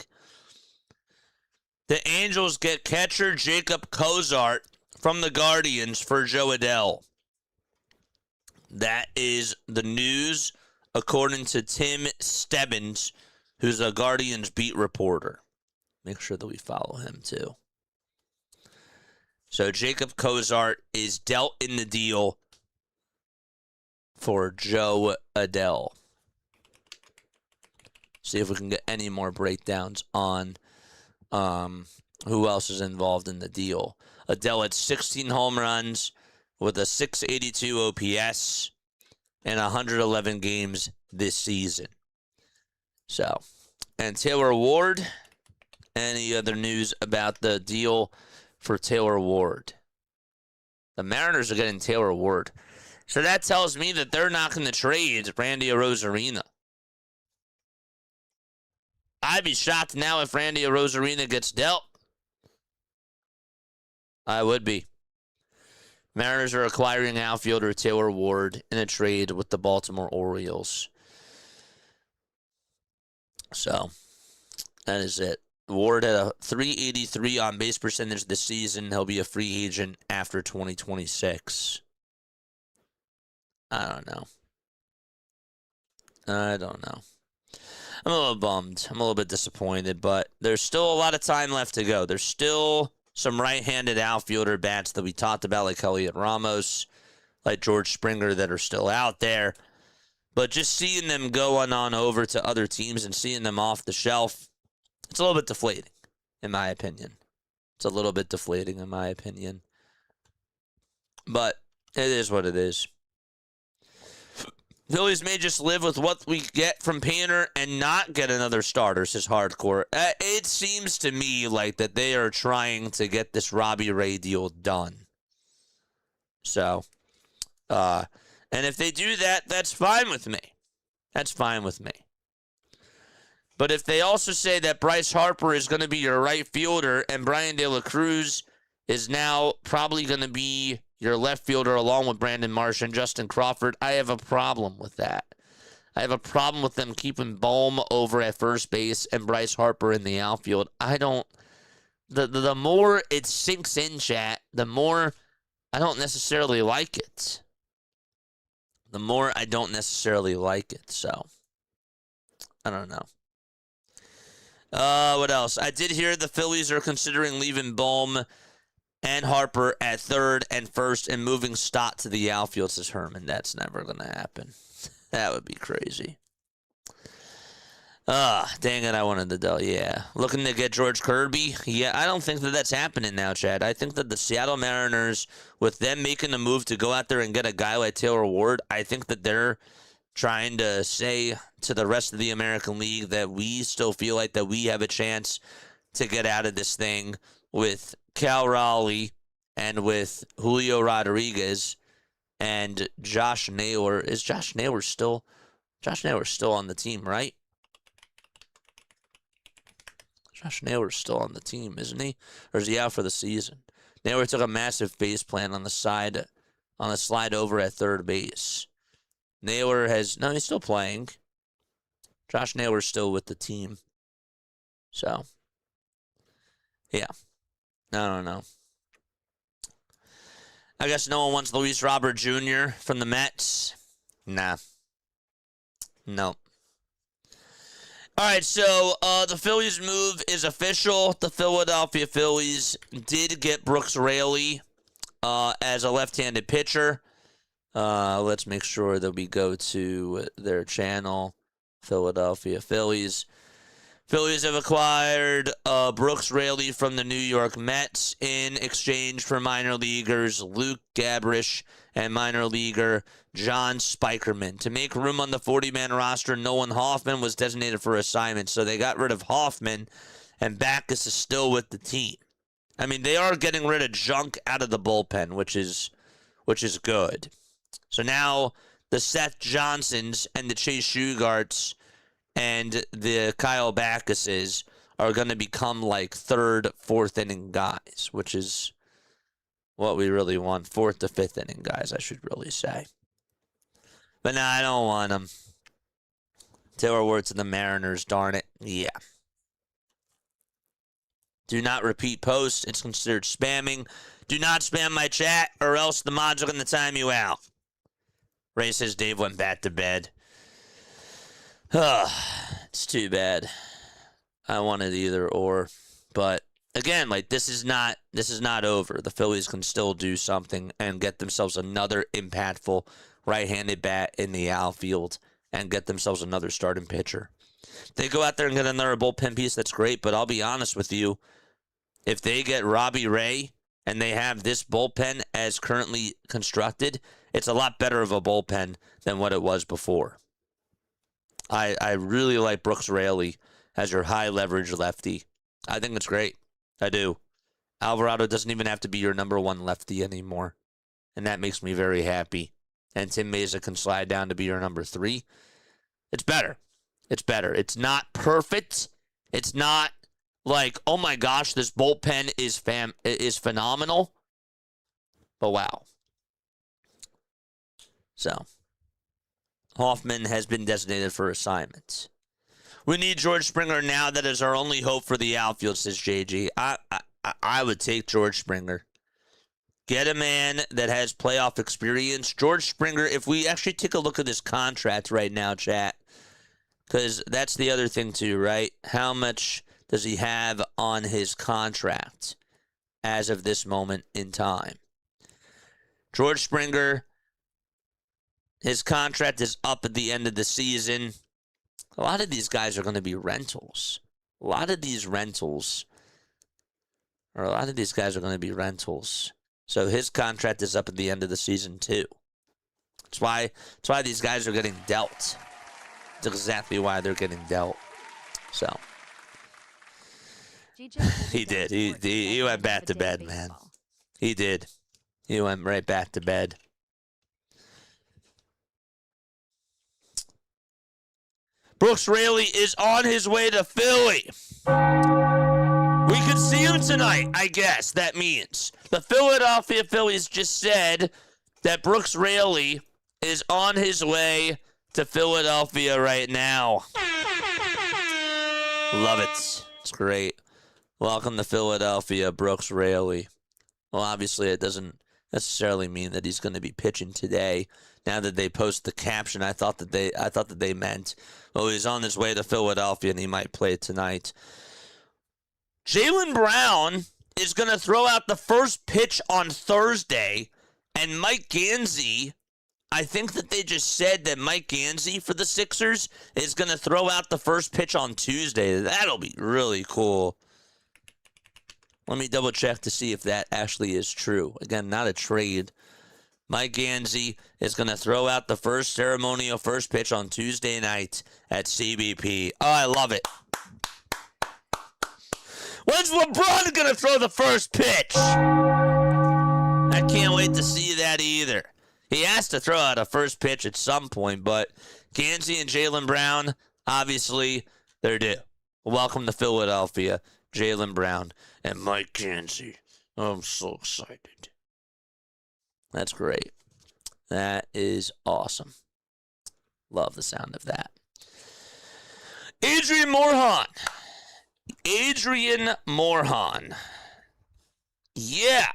The Angels get catcher Jacob Cozart from the Guardians for Joe Adele. That is the news, according to Tim Stebbins, who's a Guardians beat reporter. Make sure that we follow him, too. So Jacob Cozart is dealt in the deal for Joe Adele. See if we can get any more breakdowns on who else is involved in the deal. Adele had 16 home runs with a 682 OPS and 111 games this season. So, and Taylor Ward, any other news about the deal for Taylor Ward? The Mariners are getting Taylor Ward. So that tells me that they're not going to trade Randy Arozarena. I'd be shocked now if Randy Arozarena gets dealt. I would be. Mariners are acquiring outfielder Taylor Ward in a trade with the Baltimore Orioles. So, that is it. Ward had a 383 on base percentage this season. He'll be a free agent after 2026. I don't know. I'm a little bummed. I'm a little bit disappointed, but there's still a lot of time left to go. There's still some right-handed outfielder bats that we talked about, like Elliot Ramos, like George Springer, that are still out there. But just seeing them go on over to other teams and seeing them off the shelf, it's a little bit deflating, in my opinion. But it is what it is. Phillies may just live with what we get from Painter and not get another starter, says Hardcore. It seems to me like that they are trying to get this Robbie Ray deal done. So, and if they do that, that's fine with me. But if they also say that Bryce Harper is going to be your right fielder and Brian De La Cruz is now probably going to be your left fielder along with Brandon Marsh and Justin Crawford, I have a problem with that. I have a problem with them keeping Bohm over at first base and Bryce Harper in the outfield. The more it sinks in, chat, the more I don't necessarily like it. So, I don't know. What else? I did hear the Phillies are considering leaving Bohm and Harper at third and first and moving Stott to the outfield, says Herman. That's never going to happen. That would be crazy. Dang it, I wanted to tell. Yeah. Looking to get George Kirby? Yeah, I don't think that that's happening now, Chad. I think that the Seattle Mariners, with them making the move to go out there and get a guy like Taylor Ward, I think that they're trying to say to the rest of the American League that we still feel like that we have a chance to get out of this thing with Cal Raleigh and with Julio Rodriguez and Josh Naylor. Is Josh Naylor still on the team, right? Josh Naylor's still on the team, isn't he? Or is he out for the season? Naylor took a massive face plant on the slide over at third base. Naylor he's still playing. Josh Naylor's still with the team. So, yeah. I don't know. I guess no one wants Luis Robert Jr. from the Mets. Nah. No. All right, so the Phillies move is official. The Philadelphia Phillies did get Brooks Raley as a left-handed pitcher. Let's make sure that we go to their channel, Philadelphia Phillies. Phillies have acquired Brooks Raley from the New York Mets in exchange for minor leaguers Luke Gabrish and minor leaguer John Spikerman. To make room on the 40-man roster, Nolan Hoffman was designated for assignment, so they got rid of Hoffman, and Backus is still with the team. I mean, they are getting rid of junk out of the bullpen, which is good. So now the Seth Johnsons and the Chase Shugarts and the Kyle Backuses are going to become like third, fourth inning guys, which is what we really want. Fourth to fifth inning guys, I should really say. But no, I don't want them. Taylor Ward to the Mariners, darn it. Yeah. Do not repeat posts. It's considered spamming. Do not spam my chat or else the mods are going to time you out. Ray says Dave went back to bed. It's too bad. I wanted either or. But again, like this is not over. The Phillies can still do something and get themselves another impactful right-handed bat in the outfield and get themselves another starting pitcher. They go out there and get another bullpen piece, that's great, but I'll be honest with you. If they get Robbie Ray and they have this bullpen as currently constructed, it's a lot better of a bullpen than what it was before. I really like Brooks Raley as your high-leverage lefty. I think it's great. I do. Alvarado doesn't even have to be your number one lefty anymore, and that makes me very happy. And Tim Mesa can slide down to be your number 3. It's better. It's better. It's not perfect. It's not like, oh my gosh, this bullpen is phenomenal. But wow. So, Hoffman has been designated for assignments. We need George Springer now. That is our only hope for the outfield, says JG. I would take George Springer. Get a man that has playoff experience. George Springer, if we actually take a look at his contract right now, chat, because that's the other thing too, right? How much does he have on his contract as of this moment in time? George Springer, his contract is up at the end of the season. A lot of these guys are going to be rentals. A lot of these guys are going to be rentals. So his contract is up at the end of the season too. That's why these guys are getting dealt. That's exactly why they're getting dealt. So he did. He went back to bed, man. He did. He went right back to bed. Brooks Raley is on his way to Philly. We could see him tonight, I guess that means. The Philadelphia Phillies just said that Brooks Raley is on his way to Philadelphia right now. Love it. It's great. Welcome to Philadelphia, Brooks Raley. Well, obviously it doesn't necessarily mean that he's going to be pitching today. Now that they post the caption, I thought that they meant, oh, he's on his way to Philadelphia and he might play tonight. Jaylen Brown is going to throw out the first pitch on Thursday, and Mike Gansey, I think that they just said that Mike Gansey for the Sixers is going to throw out the first pitch on Tuesday. That'll be really cool. Let me double check to see if that actually is true. Again, not a trade. Mike Gansey is going to throw out the first ceremonial first pitch on Tuesday night at CBP. Oh, I love it. When's LeBron going to throw the first pitch? I can't wait to see that either. He has to throw out a first pitch at some point, but Gansey and Jaylen Brown, obviously, they're due. Welcome to Philadelphia, Jaylen Brown and Mike Gansey. I'm so excited. That's great. That is awesome. Love the sound of that. Adrian Morejon. Yeah,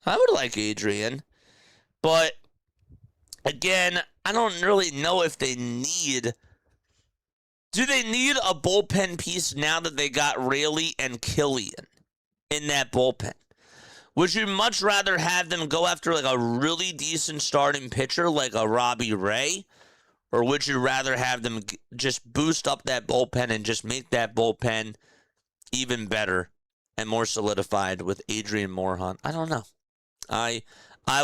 I would like Adrian. But, again, I don't really know if they need... Do they need a bullpen piece now that they got Raley and Killian in that bullpen? Would you much rather have them go after like a really decent starting pitcher like a Robbie Ray? Or would you rather have them just boost up that bullpen and just make that bullpen even better and more solidified with Adrian Morehunt? I don't know. I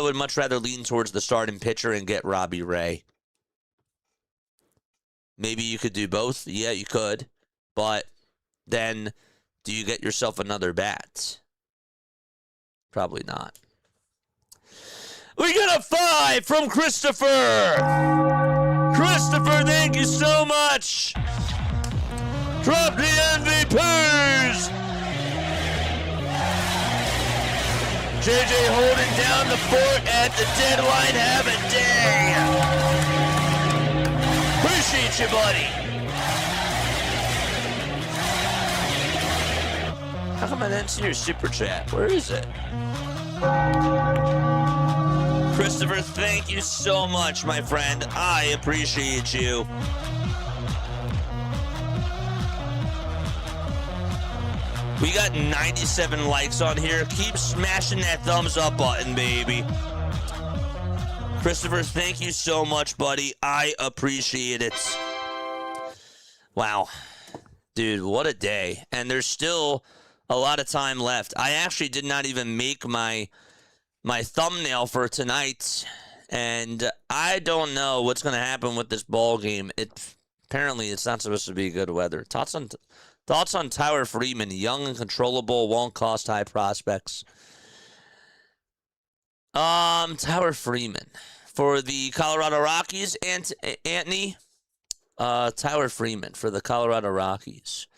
would much rather lean towards the starting pitcher and get Robbie Ray. Maybe you could do both. Yeah, you could. But then do you get yourself another bat? Probably not. We got a 5 from Christopher. Christopher, thank you so much. Drop the MVPs. JJ holding down the fort at the deadline. Have a day. Appreciate you, buddy. How come I didn't see your super chat? Where is it? Christopher, thank you so much, my friend. I appreciate you. We got 97 likes on here. Keep smashing that thumbs up button, baby. Christopher, thank you so much, buddy. I appreciate it. Wow. Dude, what a day. And there's still a lot of time left. I actually did not even make my thumbnail for tonight, and I don't know what's going to happen with this ball game. Apparently it's not supposed to be good weather. Thoughts on Tyler Freeman, young and controllable, won't cost high prospects. Tyler Freeman for the Colorado Rockies, Anthony. Tyler Freeman for the Colorado Rockies.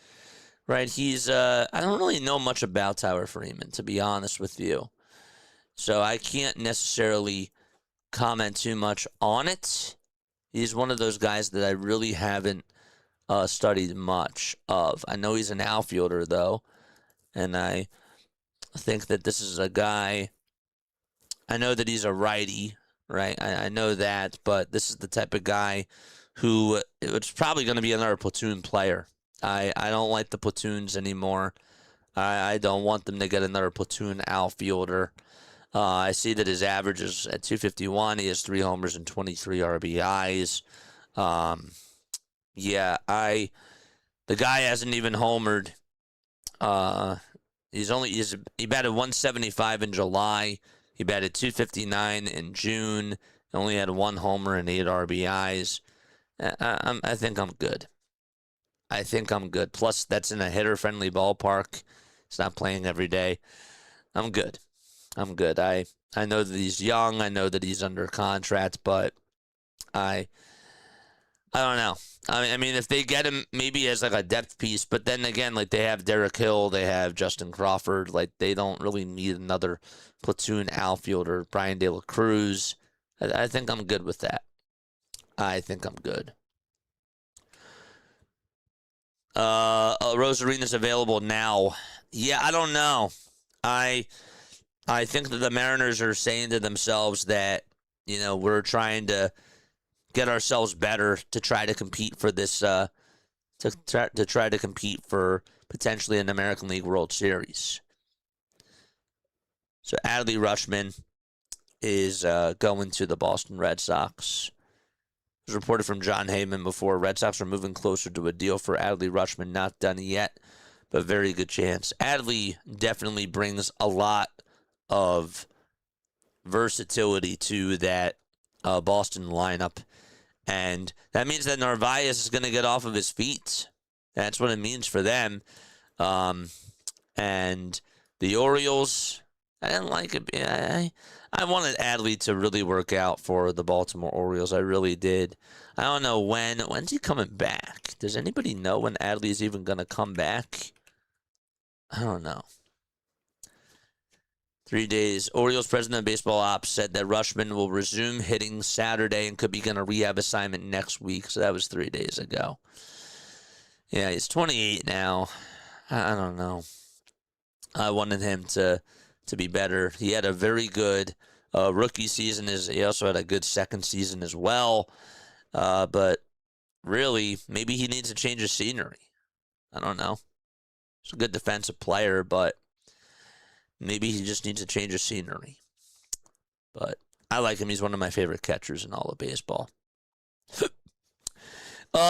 Right, he's I don't really know much about Tyler Freeman, to be honest with you. So I can't necessarily comment too much on it. He's one of those guys that I really haven't studied much of. I know he's an outfielder, though, and I think that this is a guy. I know that he's a righty, right? I know that, but this is the type of guy who it's probably going to be another platoon player. I don't like the platoons anymore. I don't want them to get another platoon outfielder. I see that his average is at 251. He has 3 homers and 23 RBIs. The guy hasn't even homered. He batted 175 in July. He batted 259 in June. He only had 1 homer and 8 RBIs. I think I'm good. Plus, that's in a hitter-friendly ballpark. He's not playing every day. I'm good. I know that he's young. I know that he's under contract, but I don't know. I mean, if they get him maybe as like a depth piece, but then again, like they have Derek Hill, they have Justin Crawford. Like they don't really need another platoon outfielder. Brian De La Cruz. I think I'm good with that. I think I'm good. Rosarena's available now. Yeah, I don't know. I think that the Mariners are saying to themselves that, we're trying to get ourselves better to try to compete for this, to try to compete for potentially an American League World Series. So Adley Rutschman is going to the Boston Red Sox. It was reported from John Heyman before. Red Sox are moving closer to a deal for Adley Rutschman. Not done yet, but very good chance. Adley definitely brings a lot of versatility to that Boston lineup. And that means that Narvaez is going to get off of his feet. That's what it means for them. And the Orioles, I didn't like it. I wanted Adley to really work out for the Baltimore Orioles. I really did. I don't know when's he coming back? Does anybody know when Adley's even going to come back? I don't know. 3 days. Orioles president of baseball ops said that Rutschman will resume hitting Saturday and could begin a rehab assignment next week. So that was 3 days ago. Yeah, he's 28 now. I don't know. I wanted him to be better. He had a very good rookie season. He also had a good second season as well. But really, maybe he needs to change his scenery. I don't know. He's a good defensive player, but maybe he just needs to change his scenery. But I like him. He's one of my favorite catchers in all of baseball.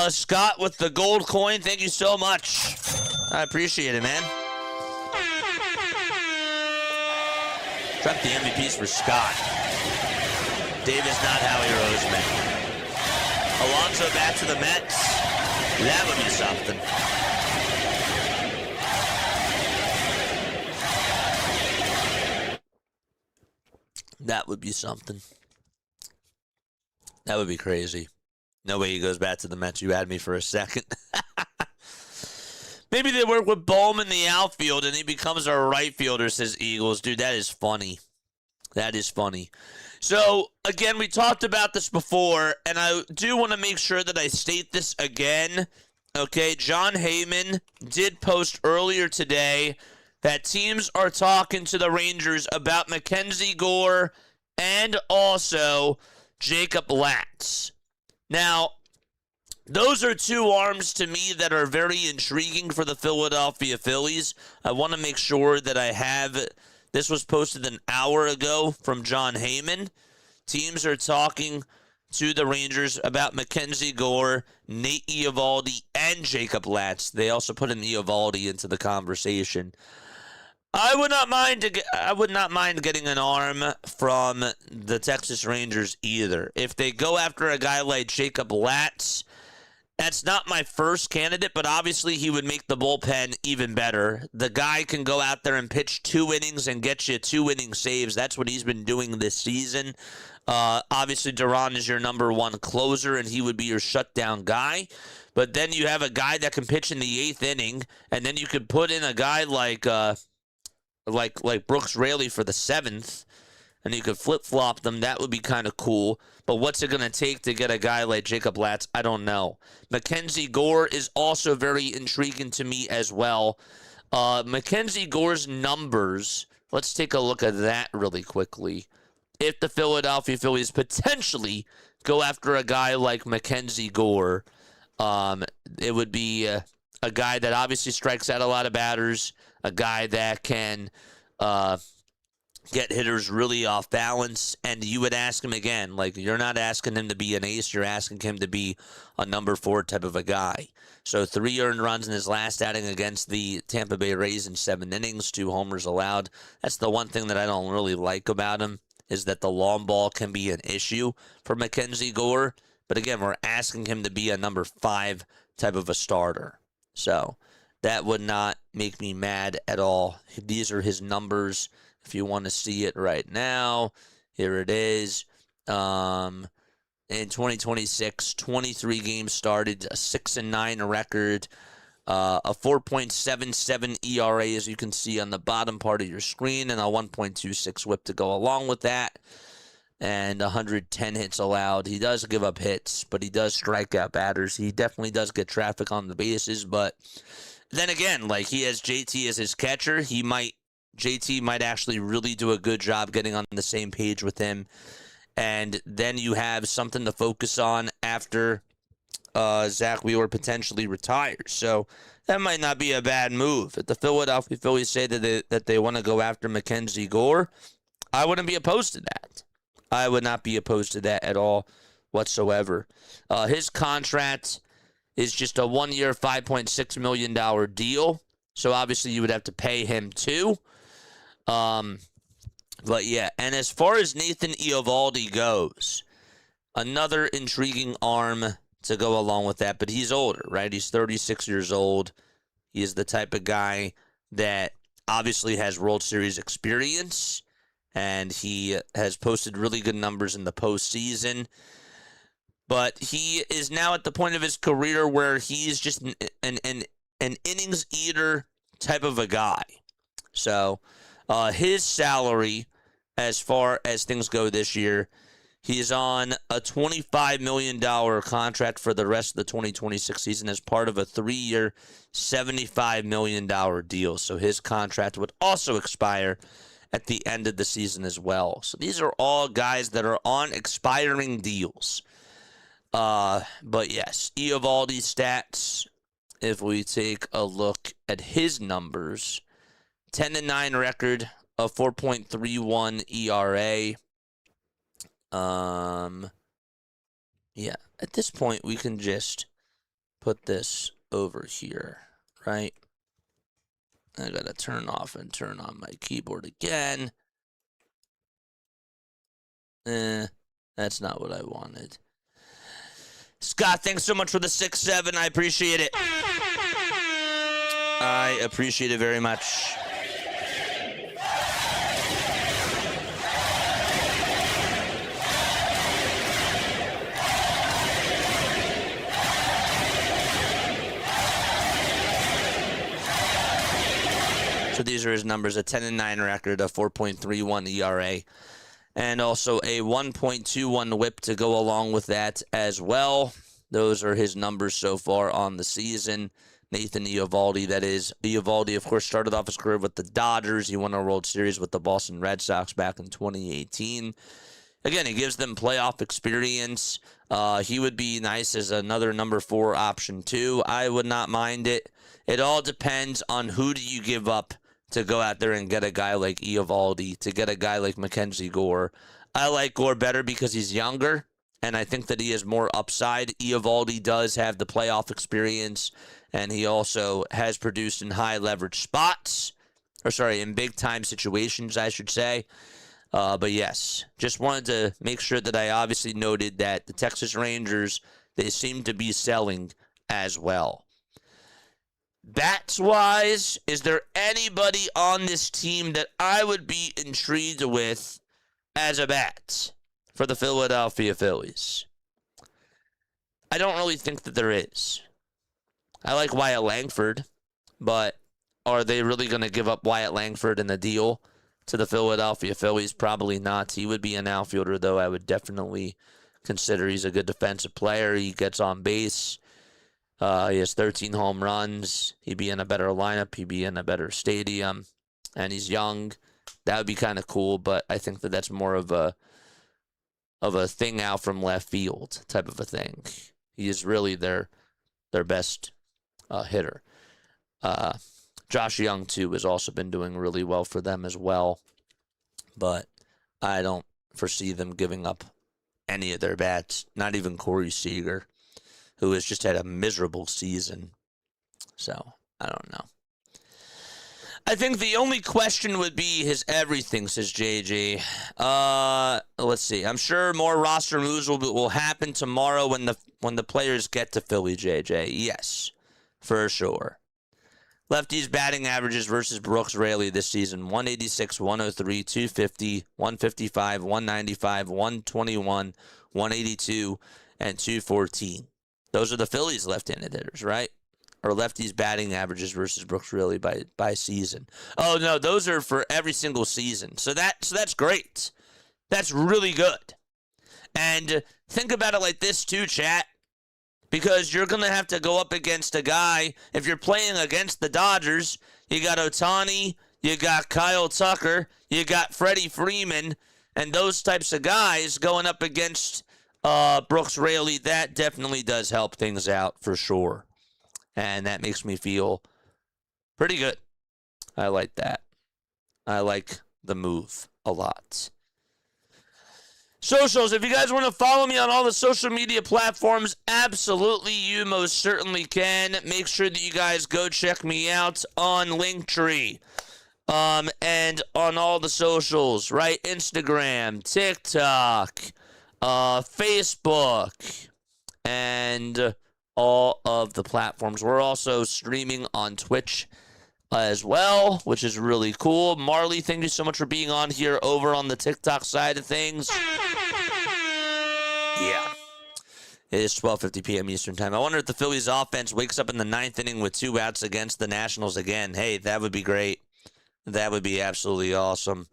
Scott with the gold coin, thank you so much. I appreciate it, man. Drop the MVPs for Scott. Dave is not Howie Roseman. Alonso back to the Mets. That would be something. That would be something. That would be crazy. No way he goes back to the Mets. You had me for a second. Maybe they work with Bowman in the outfield and he becomes our right fielder, says Eagles. Dude, that is funny. That is funny. So, again, we talked about this before, and I do want to make sure that I state this again. Okay, John Heyman did post earlier today that teams are talking to the Rangers about Mackenzie Gore and also Jacob Latz. Now, those are two arms to me that are very intriguing for the Philadelphia Phillies. I want to make sure that I have. This was posted an hour ago from John Heyman. Teams are talking to the Rangers about Mackenzie Gore, Nate Eovaldi, and Jacob Latz. They also put an Eovaldi into the conversation. I would not mind getting an arm from the Texas Rangers either. If they go after a guy like Jacob Latz, that's not my first candidate, but obviously he would make the bullpen even better. The guy can go out there and pitch 2 innings and get you 2-inning saves. That's what he's been doing this season. Obviously, Duran is your number 1 closer, and he would be your shutdown guy. But then you have a guy that can pitch in the 8th inning, and then you could put in a guy like Brooks Raley for the 7th, and you could flip-flop them. That would be kind of cool. But what's it going to take to get a guy like Jacob Latz? I don't know. Mackenzie Gore is also very intriguing to me as well. Mackenzie Gore's numbers, let's take a look at that really quickly. If the Philadelphia Phillies potentially go after a guy like Mackenzie Gore, it would be a guy that obviously strikes out a lot of batters, a guy that can get hitters really off balance, and you would ask him again, like, you're not asking him to be an ace, you're asking him to be a number 4 type of a guy. So 3 earned runs in his last outing against the Tampa Bay Rays in 7 innings, 2 homers allowed. That's the one thing that I don't really like about him, is that the long ball can be an issue for Mackenzie Gore. But again, we're asking him to be a number 5 type of a starter. So that would not make me mad at all. These are his numbers. If you want to see it right now, here it is. In 2026, 23 games started, a 6-9 record, a 4.77 ERA, as you can see on the bottom part of your screen, and a 1.26 whip to go along with that, and 110 hits allowed. He does give up hits, but he does strike out batters. He definitely does get traffic on the bases, but then again, like, he has JT as his catcher. JT might actually really do a good job getting on the same page with him. And then you have something to focus on after Zach Wheeler potentially retires. So that might not be a bad move. If the Philadelphia Phillies say that they want to go after Mackenzie Gore, I wouldn't be opposed to that. I would not be opposed to that at all whatsoever. His contract is just a 1-year, $5.6 million deal. So obviously you would have to pay him too. But yeah, and as far as Nathan Eovaldi goes, another intriguing arm to go along with that, but he's older, right? He's 36 years old. He is the type of guy that obviously has World Series experience, and he has posted really good numbers in the postseason. But he is now at the point of his career where he's just an innings eater type of a guy. So his salary, as far as things go this year, he's on a $25 million contract for the rest of the 2026 season as part of a 3-year, $75 million deal. So his contract would also expire at the end of the season as well. So these are all guys that are on expiring deals. But yes, Eovaldi's stats, if we take a look at his numbers, 10-9 record, a 4.31 ERA. Yeah, at this point we can just put this over here, right? I gotta turn off and turn on my keyboard again. That's not what I wanted. Scott, thanks so much for the 6-7. I appreciate it. I appreciate it very much. So these are his numbers: a 10-9 record, a 4.31 ERA, and also a 1.21 WHIP to go along with that as well. Those are his numbers so far on the season. Nathan Eovaldi, that is. Eovaldi, of course, started off his career with the Dodgers. He won a World Series with the Boston Red Sox back in 2018. Again, he gives them playoff experience. He would be nice as another number 4 option, too. I would not mind it. It all depends on who do you give up to go out there and get a guy like Eovaldi, to get a guy like Mackenzie Gore. I like Gore better because he's younger, and I think that he has more upside. Eovaldi does have the playoff experience, and he also has produced in high leverage spots, in big time situations, I should say. But yes, just wanted to make sure that I obviously noted that the Texas Rangers, they seem to be selling as well. Bats-wise, is there anybody on this team that I would be intrigued with as a bat for the Philadelphia Phillies? I don't really think that there is. I like Wyatt Langford, but are they really going to give up Wyatt Langford in the deal to the Philadelphia Phillies? Probably not. He would be an outfielder, though. I would definitely consider he's a good defensive player. He gets on base. He has 13 home runs. He'd be in a better lineup. He'd be in a better stadium. And he's young. That would be kind of cool, but I think that that's more of a thing out from left field type of a thing. He is really their best hitter. Josh Young, too, has also been doing really well for them as well. But I don't foresee them giving up any of their bats, not even Corey Seager, who has just had a miserable season. So, I don't know. I think the only question would be his everything, says JJ. Let's see. I'm sure more roster moves will happen tomorrow when the players get to Philly, JJ. Yes, for sure. Lefties batting averages versus Brooks Raley this season: 186, 103, 250, 155, 195, 121, 182, and 214. Those are the Phillies left-handed hitters, right? Or lefties batting averages versus Brooks Raley by season. Oh no, those are for every single season. So that's great. That's really good. And think about it like this too, chat. Because you're going to have to go up against a guy. If you're playing against the Dodgers, you got Ohtani, you got Kyle Tucker, you got Freddie Freeman, and those types of guys going up against Brooks Raley. That definitely does help things out for sure. And that makes me feel pretty good. I like that. I like the move a lot. Socials, if you guys want to follow me on all the social media platforms, absolutely, you most certainly can. Make sure that you guys go check me out on LINKTREE. And on all the socials, right? Instagram, TikTok, Facebook, and all of the platforms. We're also streaming on Twitch as well, which is really cool. Marley, thank you so much for being on here over on the TikTok side of things. Yeah. It is 12:50 p.m. Eastern Time. I wonder if the Phillies offense wakes up in the 9th inning with 2 outs against the Nationals again. Hey, that would be great. That would be absolutely awesome.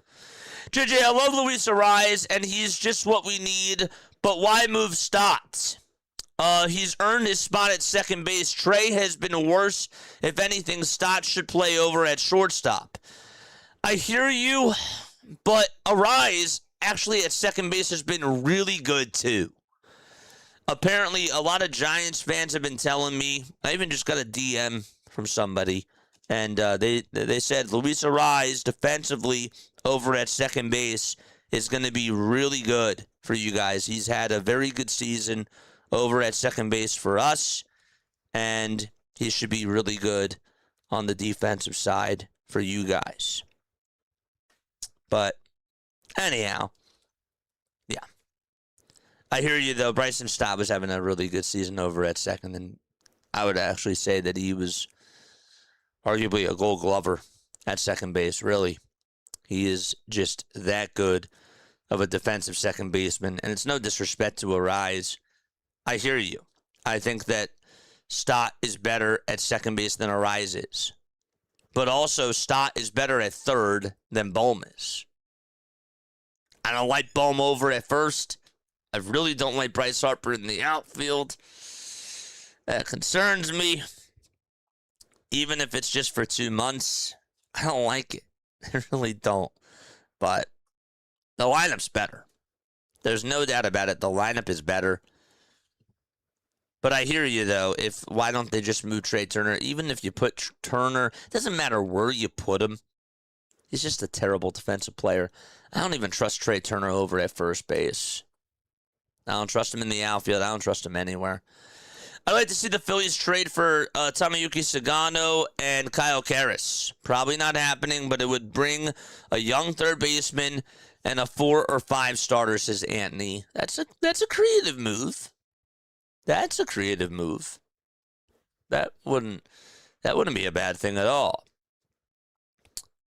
JJ, I love Luis Ariz, and he's just what we need, but why move Stott? He's earned his spot at second base. Trey has been worse. If anything, Stott should play over at shortstop. I hear you, but Ariz actually at second base has been really good too. Apparently, a lot of Giants fans have been telling me. I even just got a DM from somebody, and they said Luis Ariz defensively over at second base is going to be really good for you guys. He's had a very good season over at second base for us. and he should be really good on the defensive side for you guys. But anyhow, yeah. I hear you, though. Bryson Stott was having a really good season over at second, and I would actually say that he was arguably a Gold Glover at second base, really. He is just that good of a defensive second baseman, and it's no disrespect to Arise. I hear you. I think that Stott is better at second base than Arise is. But also, Stott is better at third than Bohm is. I don't like Bohm over at first. I really don't like Bryce Harper in the outfield. That concerns me. Even if it's just for 2 months, I don't like it. I really don't. But the lineup's better. There's no doubt about it. The lineup is better. But I hear you, though. Why don't they just move Trey Turner? Even if you put Turner, it doesn't matter where you put him. He's just a terrible defensive player. I don't even trust Trey Turner over at first base. I don't trust him in the outfield. I don't trust him anywhere. I'd like to see the Phillies trade for Tamayuki Sagano and Kyle Karras. Probably not happening, but it would bring a young third baseman and a 4 or 5 starter, says Anthony. That's a creative move. That's a creative move. That wouldn't be a bad thing at all.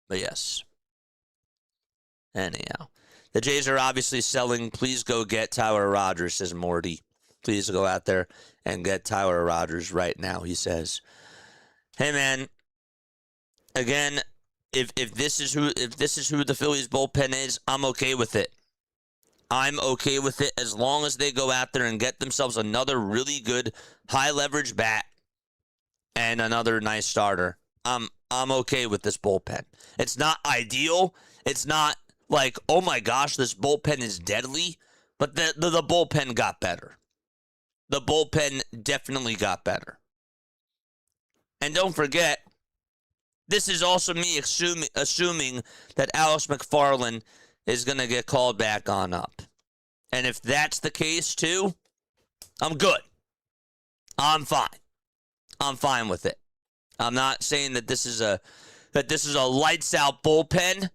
But yes. Anyhow. The Jays are obviously selling. Please go get Tyler Rogers, says Morty. Please go out there and get Tyler Rogers right now, he says. Hey man, again, if this is who the Phillies bullpen is, I'm okay with it. I'm okay with it as long as they go out there and get themselves another really good high leverage bat and another nice starter. I'm okay with this bullpen. It's not ideal. It's not like, oh my gosh, this bullpen is deadly, but the bullpen got better. The bullpen definitely got better. And don't forget, this is also me assuming that Alex McFarland is going to get called back on up. And if that's the case too, I'm good. I'm fine. I'm fine with it. I'm not saying that this is a lights out bullpen,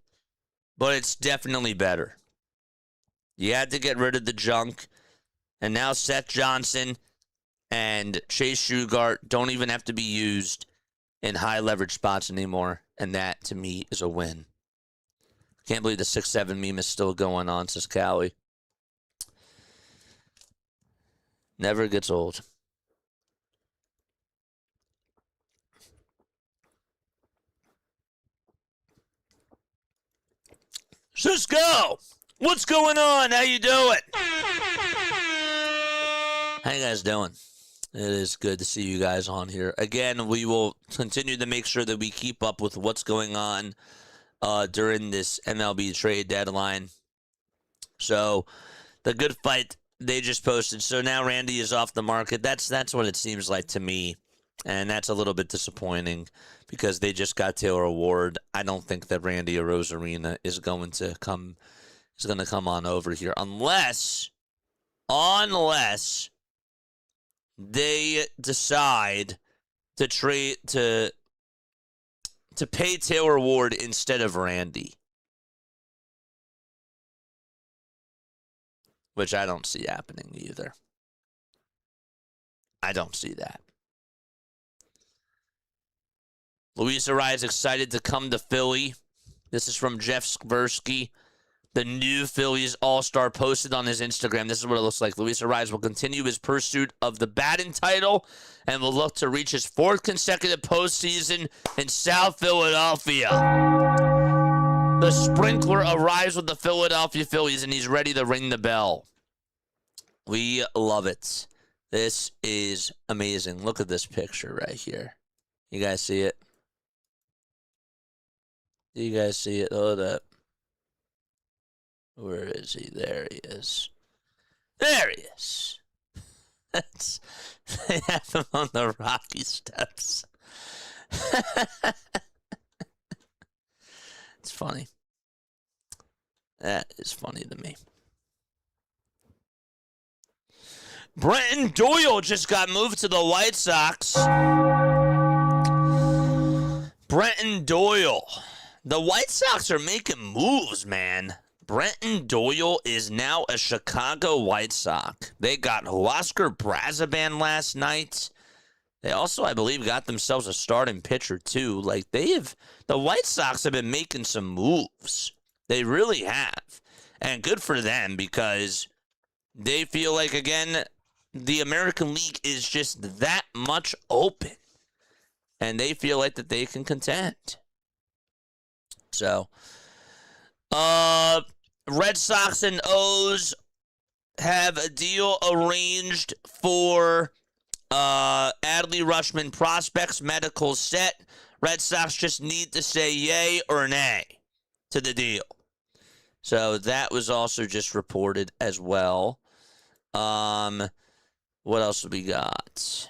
but it's definitely better. You had to get rid of the junk, and now Seth Johnson and Chase Shugart don't even have to be used in high leverage spots anymore, and that to me is a win. Can't believe the 6'7" meme is still going on, says Callie. Never gets old. Cisco, what's going on? How you doing? How you guys doing? It is good to see you guys on here. Again, we will continue to make sure that we keep up with what's going on during this MLB trade deadline. So, the good fight they just posted. So now Randy is off the market. That's what it seems like to me. And that's a little bit disappointing because they just got Taylor Ward. I don't think that Randy Arozarena is going to come on over here unless they decide to trade to pay Taylor Ward instead of Randy, which I don't see happening either. I don't see that. Luis Arise excited to come to Philly. This is from Jeff Skversky. The new Phillies All-Star posted on his Instagram. This is what it looks like. Luis Arise will continue his pursuit of the batting title and will look to reach his 4th consecutive postseason in South Philadelphia. The sprinkler arrives with the Philadelphia Phillies, and he's ready to ring the bell. We love it. This is amazing. Look at this picture right here. You guys see it? Do you guys see it? Hold up. Where is he? There he is. There he is. They have him on the Rocky Steps. It's funny. That is funny to me. Brenton Doyle just got moved to the White Sox. Brenton Doyle. The White Sox are making moves, man. Brenton Doyle is now a Chicago White Sox. They got Huascar Braziban last night. They also, I believe, got themselves a starting pitcher, too. Like, the White Sox have been making some moves. They really have. And good for them because they feel like, again, the American League is just that much open. And they feel like that they can contend. So, Red Sox and O's have a deal arranged for Adley Rutschman prospects, medical set. Red Sox just need to say yay or nay to the deal. So that was also just reported as well. What else have we got?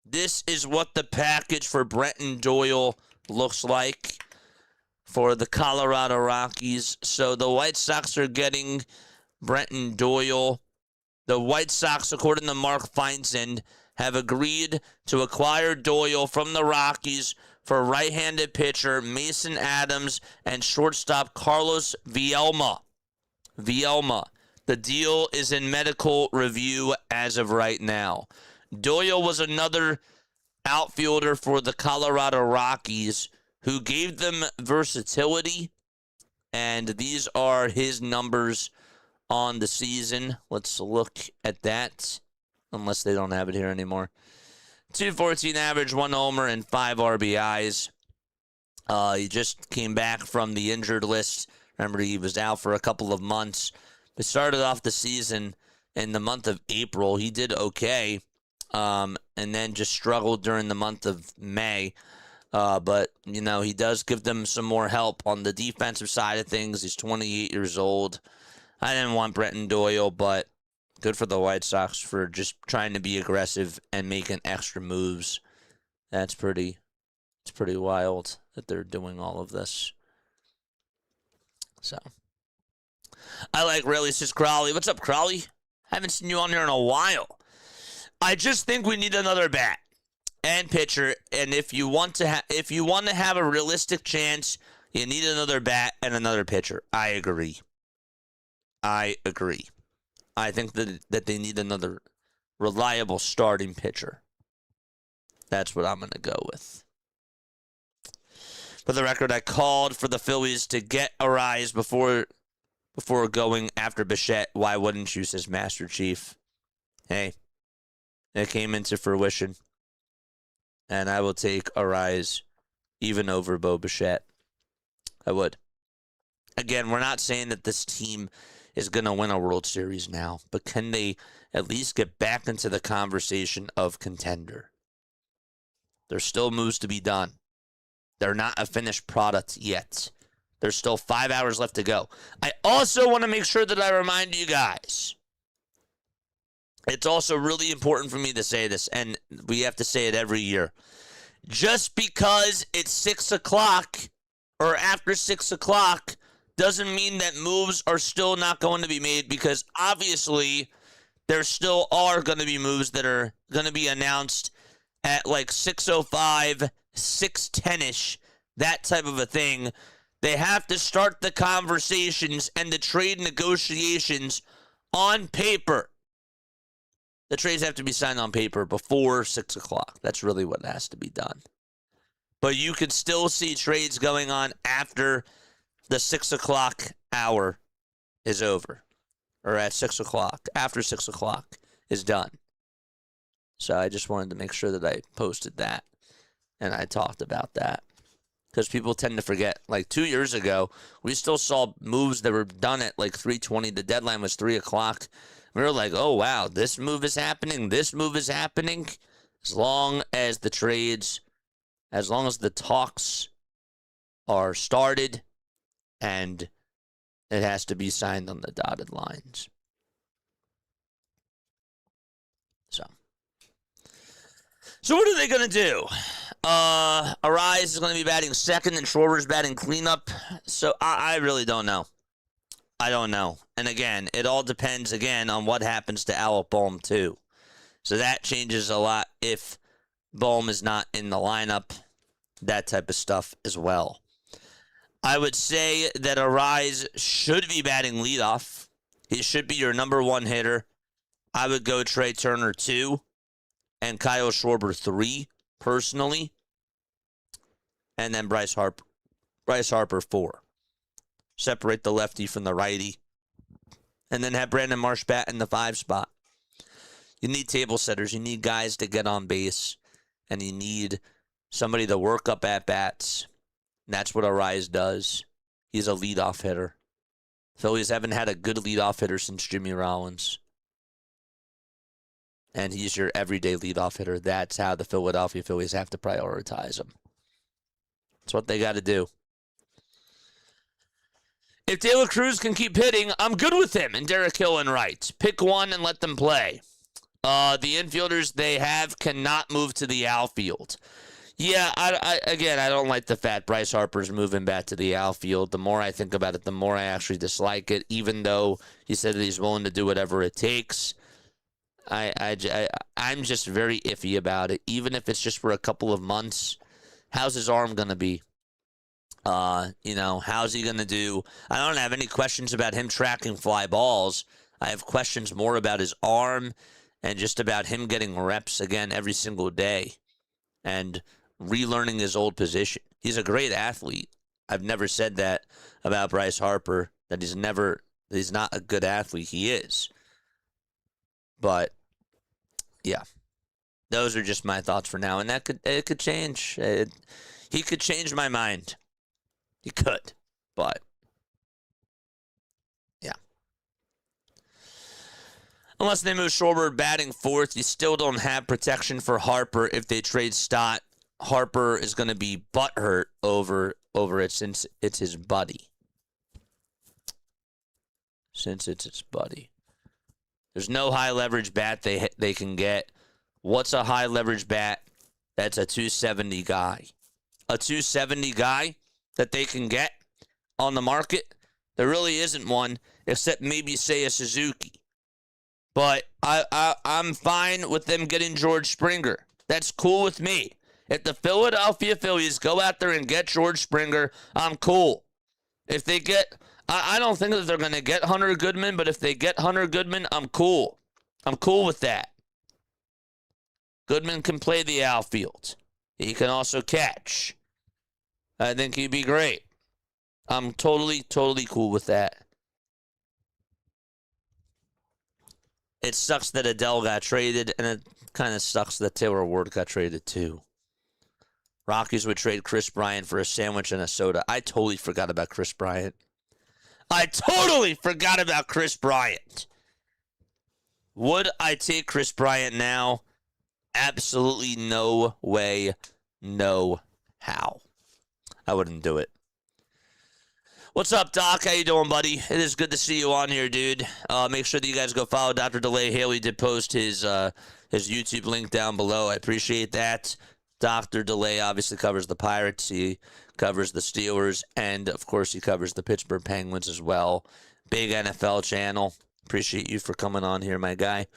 This is what the package for Brenton Doyle looks like for the Colorado Rockies. So the White Sox are getting Brenton Doyle. The White Sox, according to Mark Feinsand, have agreed to acquire Doyle from the Rockies for right-handed pitcher Mason Adams and shortstop Carlos Vielma. The deal is in medical review as of right now. Doyle was another outfielder for the Colorado Rockies who gave them versatility, and these are his numbers on the season. Let's look at that, unless they don't have it here anymore. 214 average, 1 homer, and 5 RBIs. He just came back from the injured list. Remember, he was out for a couple of months. They started off the season in the month of April. He did okay, and then just struggled during the month of May. But, you know, he does give them some more help on the defensive side of things. He's 28 years old. I didn't want Brenton Doyle, but good for the White Sox for just trying to be aggressive and making extra moves. It's pretty wild that they're doing all of this. So, I like Rayleigh, says Crowley. What's up, Crowley? Haven't seen you on here in a while. I just think we need another bat and pitcher, and if you want to have a realistic chance, you need another bat and another pitcher. I agree. I think that they need another reliable starting pitcher. That's what I'm going to go with. For the record, I called for the Phillies to get Arise before going after Bichette. Why wouldn't you, says Master Chief. Hey, it came into fruition. And I will take Arise even over Bo Bichette. I would. Again, we're not saying that this team is going to win a World Series now, but can they at least get back into the conversation of contender? There's still moves to be done. They're not a finished product yet. There's still 5 hours left to go. I also want to make sure that I remind you guys, it's also really important for me to say this, and we have to say it every year. Just because it's 6 o'clock or after 6 o'clock doesn't mean that moves are still not going to be made, because obviously there still are going to be moves that are going to be announced at like 6:05, 6:10-ish, that type of a thing. They have to start the conversations and the trade negotiations on paper. The trades have to be signed on paper before 6 o'clock. That's really what has to be done. But you can still see trades going on after the 6 o'clock hour is over. Or at 6 o'clock. After 6 o'clock is done. So I just wanted to make sure that I posted that. And I talked about that. Because people tend to forget. Like 2 years ago, we still saw moves that were done at like 3:20. The deadline was 3 o'clock. We were like, oh, wow, this move is happening. This move is happening. As long as the trades, as long as the talks are started, and it has to be signed on the dotted lines. So what are they going to do? Arise is going to be batting second, and Schwarber's batting cleanup. So I really don't know. I don't know. And again, it all depends, again, on what happens to Alec Bohm, too. So that changes a lot if Bohm is not in the lineup, that type of stuff as well. I would say that Arise should be batting leadoff. He should be your number one hitter. I would go Trey Turner 2 and Kyle Schwarber 3, personally. And then Bryce Harper 4. Separate the lefty from the righty. And then have Brandon Marsh bat in the 5 spot. You need table setters. You need guys to get on base. And you need somebody to work up at bats. And that's what Arise does. He's a leadoff hitter. Phillies haven't had a good leadoff hitter since Jimmy Rollins. And he's your everyday leadoff hitter. That's how the Philadelphia Phillies have to prioritize him. That's what they got to do. If De La Cruz can keep hitting, I'm good with him and Derek Hill and Wright. Pick one and let them play. The infielders they have cannot move to the outfield. Yeah, I don't like the fact Bryce Harper's moving back to the outfield. The more I think about it, the more I actually dislike it, even though he said that he's willing to do whatever it takes. I'm just very iffy about it, even if it's just for a couple of months. How's his arm going to be? How's he going to do? I don't have any questions about him tracking fly balls. I have questions more about his arm and just about him getting reps again every single day and relearning his old position. He's a great athlete. I've never said that about Bryce Harper, that he's not a good athlete. He is. But, yeah. Those are just my thoughts for now, and it could change. He could change my mind. He could, but yeah. Unless they move Schwarber batting fourth, you still don't have protection for Harper if they trade Stott. Harper is going to be butthurt over it since it's his buddy. There's no high leverage bat they can get. What's a high leverage bat? That's a 270 guy. A 270 guy that they can get on the market? There really isn't one, except maybe, say, a Suzuki. But I'm fine with them getting George Springer. That's cool with me. If the Philadelphia Phillies go out there and get George Springer, I'm cool. If they get, I don't think that they're going to get Hunter Goodman, but if they get Hunter Goodman, I'm cool. I'm cool with that. Goodman can play the outfield. He can also catch. I think he'd be great. I'm totally cool with that. It sucks that Adele got traded, and it kind of sucks that Taylor Ward got traded too. Rockies would trade Chris Bryant for a sandwich and a soda. I totally forgot about Chris Bryant. Would I take Chris Bryant now? Absolutely no way, no how. I wouldn't do it. What's up, Doc? How you doing, buddy? It is good to see you on here, dude. Make sure that you guys go follow Dr. DeLay. Haley did post his YouTube link down below. I appreciate that. Dr. DeLay obviously covers the Pirates. He covers the Steelers. And, of course, he covers the Pittsburgh Penguins as well. Big NFL channel. Appreciate you for coming on here, my guy.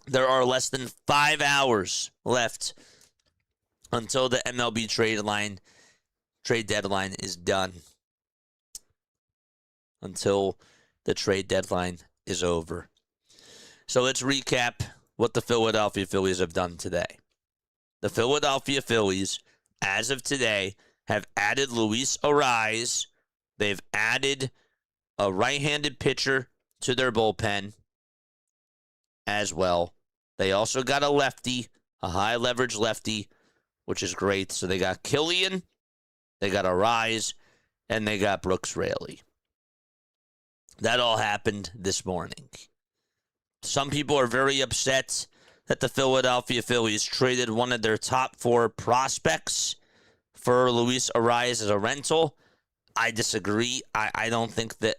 There are less than 5 hours left until the MLB trade deadline is done. Until the trade deadline is over. So let's recap what the Philadelphia Phillies have done today. The Philadelphia Phillies, as of today, have added Luis Arraez. They've added a right-handed pitcher to their bullpen as well. They also got a lefty, a high-leverage lefty, which is great. So they got Killian, they got Arraez, and they got Brooks Raley. That all happened this morning. Some people are very upset that the Philadelphia Phillies traded one of their top 4 prospects for Luis Arraez as a rental. I disagree. I don't think that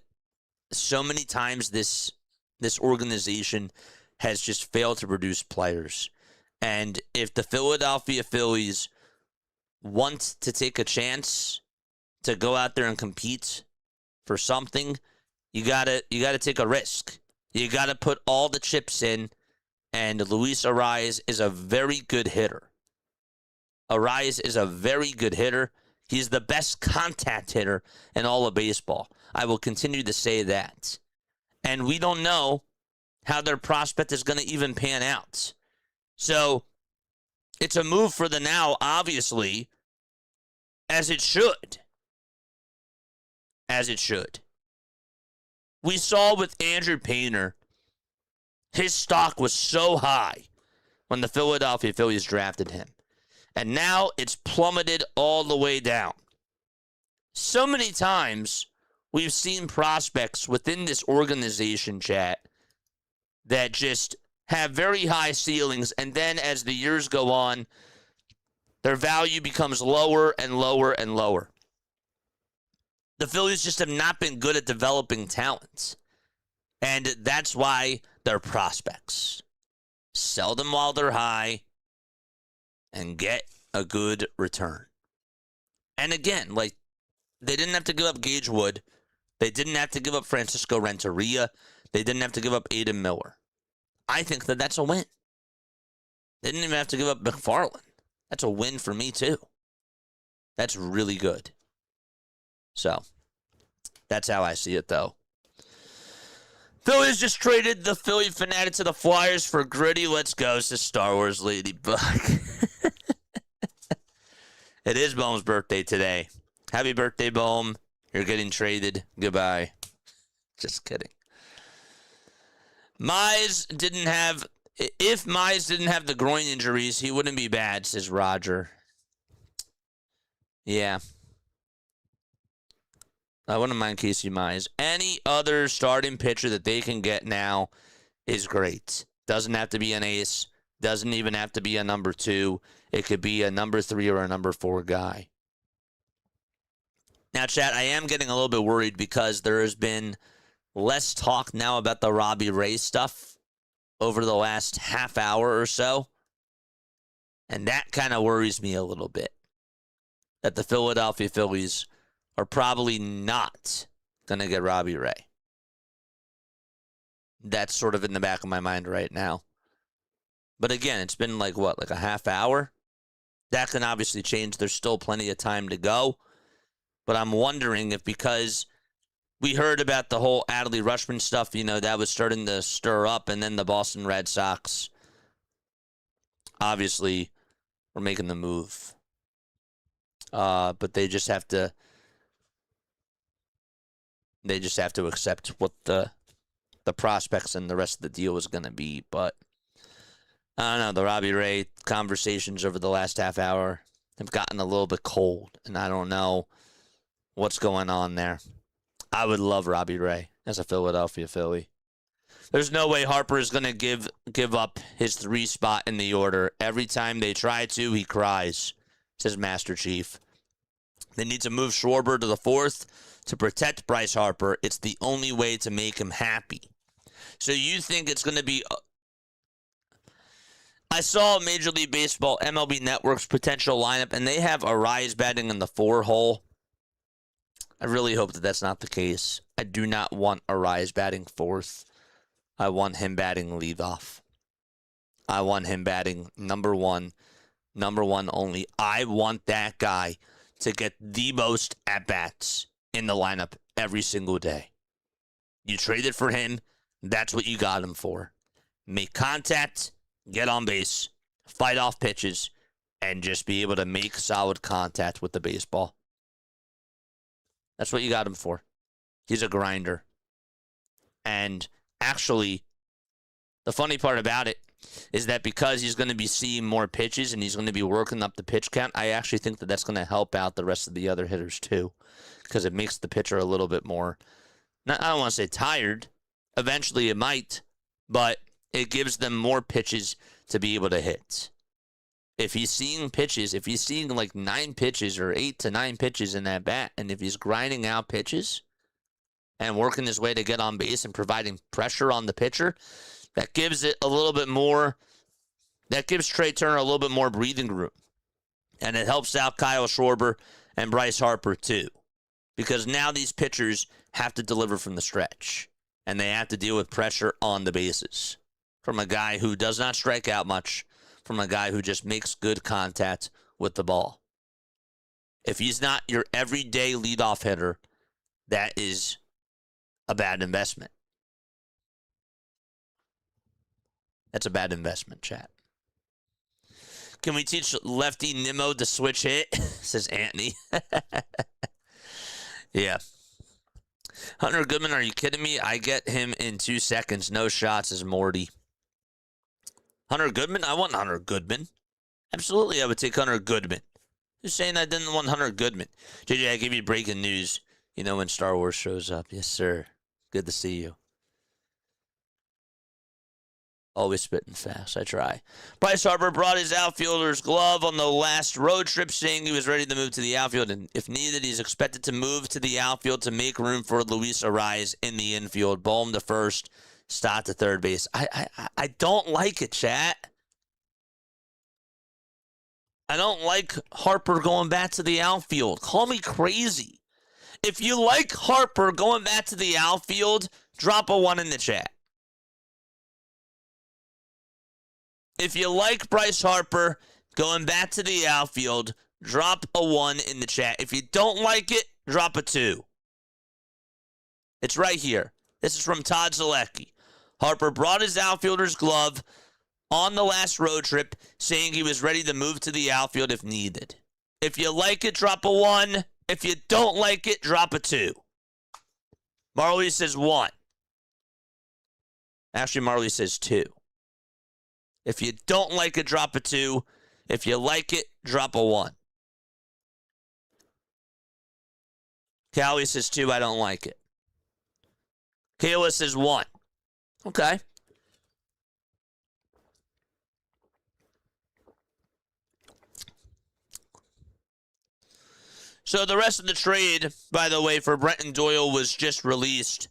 so many times this organization has just failed to produce players. And if the Philadelphia Phillies want to take a chance to go out there and compete for something, you gotta take a risk. You gotta put all the chips in, and Luis Arias is a very good hitter. Arias is a very good hitter. He's the best contact hitter in all of baseball. I will continue to say that. And we don't know how their prospect is going to even pan out. So it's a move for the now, obviously, as it should. As it should. We saw with Andrew Painter, his stock was so high when the Philadelphia Phillies drafted him. And now it's plummeted all the way down. So many times we've seen prospects within this organization, chat, that just have very high ceilings, and then as the years go on, their value becomes lower and lower and lower. The Phillies just have not been good at developing talent, and that's why they're prospects. Sell them while they're high and get a good return. And again, like, they didn't have to give up Gage Wood. They didn't have to give up Francisco Renteria. They didn't have to give up Aiden Miller. I think that that's a win. They didn't even have to give up McFarland. That's a win for me, too. That's really good. So, that's how I see it, though. Phillies just traded the Philly Fanatic to the Flyers for Gritty. Let's go, says Star Wars Ladybug. It is Bohm's birthday today. Happy birthday, Bohm. You're getting traded. Goodbye. Just kidding. If Mize didn't have the groin injuries, he wouldn't be bad, says Roger. Yeah. I wouldn't mind Casey Mize. Any other starting pitcher that they can get now is great. Doesn't have to be an ace. Doesn't even have to be a number 2. It could be a number 3 or a number 4 guy. Now, chat, I am getting a little bit worried because there has been less talk now about the Robbie Ray stuff over the last half hour or so. And that kind of worries me a little bit. That the Philadelphia Phillies are probably not going to get Robbie Ray. That's sort of in the back of my mind right now. But again, it's been like a half hour? That can obviously change. There's still plenty of time to go. But I'm wondering if because we heard about the whole Adley Rutschman stuff, that was starting to stir up, and then the Boston Red Sox obviously were making the move. But they just have to accept what the prospects and the rest of the deal is going to be. But I don't know, the Robbie Ray conversations over the last half hour have gotten a little bit cold, and I don't know what's going on there. I would love Robbie Ray as a Philadelphia Philly. There's no way Harper is going to give up his 3 spot in the order. Every time they try to, he cries, says Master Chief. They need to move Schwarber to the 4th to protect Bryce Harper. It's the only way to make him happy. So you think it's going to be... I saw Major League Baseball, MLB Network's potential lineup, and they have Arias batting in the 4 hole. I really hope that that's not the case. I do not want Arias batting 4th. I want him batting leadoff. I want him batting number 1 only. I want that guy to get the most at-bats in the lineup every single day. You traded for him. That's what you got him for. Make contact, get on base, fight off pitches, and just be able to make solid contact with the baseball. That's what you got him for. He's a grinder. And actually, the funny part about it is that because he's going to be seeing more pitches and he's going to be working up the pitch count, I actually think that that's going to help out the rest of the other hitters too, because it makes the pitcher a little bit more, I don't want to say tired. Eventually it might, but it gives them more pitches to be able to hit. If he's seeing pitches, if he's seeing like 9 pitches or 8 to 9 pitches in that bat, and if he's grinding out pitches and working his way to get on base and providing pressure on the pitcher, that gives it a little bit more, that gives Trey Turner a little bit more breathing room. And it helps out Kyle Schwarber and Bryce Harper too. because now these pitchers have to deliver from the stretch, and they have to deal with pressure on the bases from a guy who does not strike out much, from a guy who just makes good contact with the ball. If he's not your everyday leadoff hitter, that is a bad investment. That's a bad investment, chat. Can we teach lefty Nimmo to switch hit? Says Anthony. Yeah. Hunter Goodman, are you kidding me? I get him in 2 seconds. No shots, is Morty. Hunter Goodman? I want Hunter Goodman. Absolutely, I would take Hunter Goodman. Who's saying I didn't want Hunter Goodman? JJ, I give you breaking news. You know when Star Wars shows up. Yes, sir. Good to see you. Always spitting fast. I try. Bryce Harper brought his outfielder's glove on the last road trip, saying he was ready to move to the outfield, and if needed, he's expected to move to the outfield to make room for Luis Ariz in the infield. Bohm to first, Stott to third base. I don't like it, chat. I don't like Harper going back to the outfield. Call me crazy. If you like Harper going back to the outfield, drop a 1 in the chat. If you like Bryce Harper going back to the outfield, drop a 1 in the chat. If you don't like it, drop a 2. It's right here. This is from Todd Zalecki. Harper brought his outfielder's glove on the last road trip, saying he was ready to move to the outfield if needed. If you like it, drop a 1. If you don't like it, drop a 2. Marley says 1. Actually, Marley says 2. If you don't like it, drop a 2. If you like it, drop a 1. Callie says 2. I don't like it. Kayla says 1. Okay. So the rest of the trade, by the way, for Brenton Doyle was just released.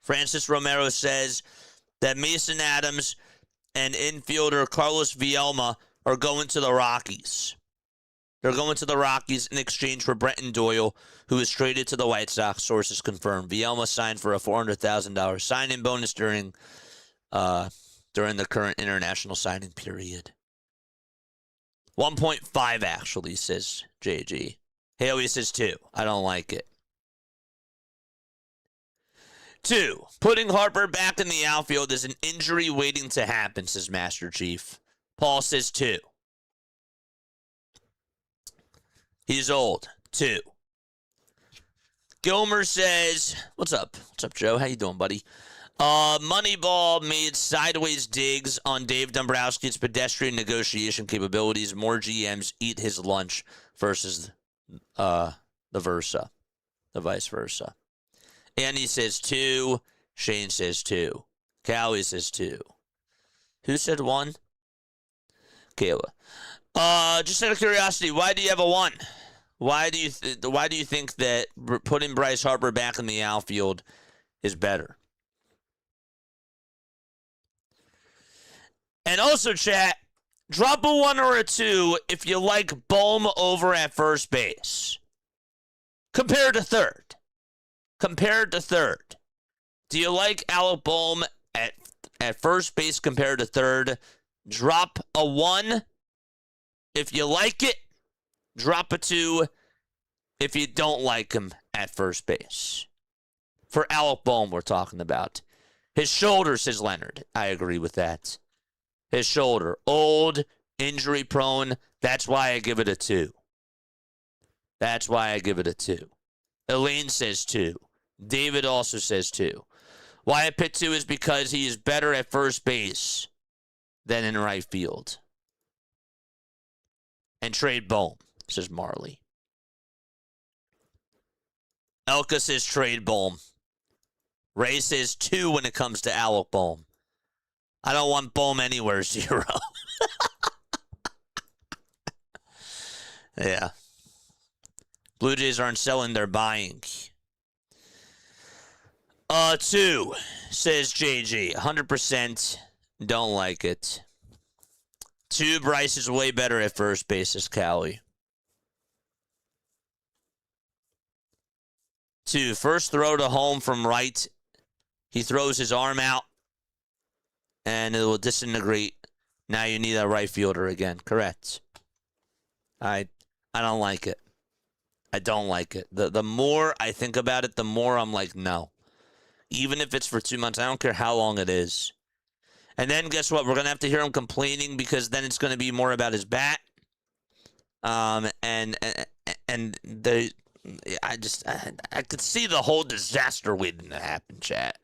Francis Romero says that Mason Adams and infielder Carlos Vielma are going to the Rockies. They're going to the Rockies in exchange for Brenton Doyle, who is traded to the White Sox, sources confirmed. Vielma signed for a $400,000 signing bonus during the current international signing period. 1.5 actually, says JG. Haley says 2. I don't like it. 2. Putting Harper back in the outfield is an injury waiting to happen, says Master Chief. Paul says 2. He's old. 2. Gilmer says, what's up? What's up, Joe? How you doing, buddy? Moneyball made sideways digs on Dave Dombrowski's pedestrian negotiation capabilities. More GMs eat his lunch versus the vice versa. Andy says 2. Shane says 2. Callie says 2. Who said 1? Kayla. Just out of curiosity, why do you have a 1? Why do you think that putting Bryce Harper back in the outfield is better? And also, chat, drop a 1 or a 2 if you like Bohm over at first base. Compared to third. Do you like Alec Bohm at first base compared to third? Drop a 1 if you like it. Drop a 2 if you don't like him at first base. For Alec Bohm, we're talking about. His shoulder, says Leonard. I agree with that. His shoulder. Old, injury prone. That's why I give it a 2. Elaine says 2. David also says 2. Why I picked 2 is because he is better at first base than in right field. And trade Bohm, says Marley. Elka says trade Bohm. Ray says 2 when it comes to Alec Bohm. I don't want Bohm anywhere, 0. Yeah. Blue Jays aren't selling, they're buying. 2, says JG. 100% don't like it. 2, Bryce is way better at first base, says Callie. to first throw to home from right. He throws his arm out, and it will disintegrate. Now you need a right fielder again. Correct. I don't like it. I don't like it. The more I think about it, the more I'm like, no. Even if it's for 2 months, I don't care how long it is. And then guess what? We're going to have to hear him complaining because then it's going to be more about his bat. I could see the whole disaster waiting to happen, chat.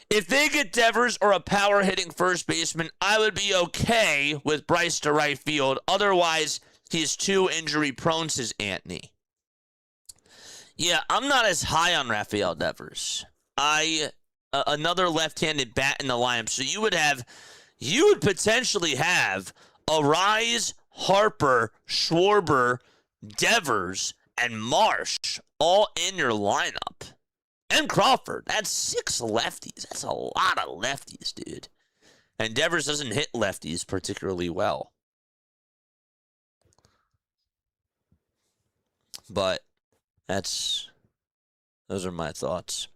If they get Devers or a power-hitting first baseman, I would be okay with Bryce to right field. Otherwise, he's too injury-prone, says Anthony. Yeah, I'm not as high on Rafael Devers. Another left-handed bat in the lineup. So you would potentially have Arise, Harper, Schwarber, Devers, and Marsh all in your lineup. And Crawford. That's 6 lefties. That's a lot of lefties, dude. And Devers doesn't hit lefties particularly well. But those are my thoughts.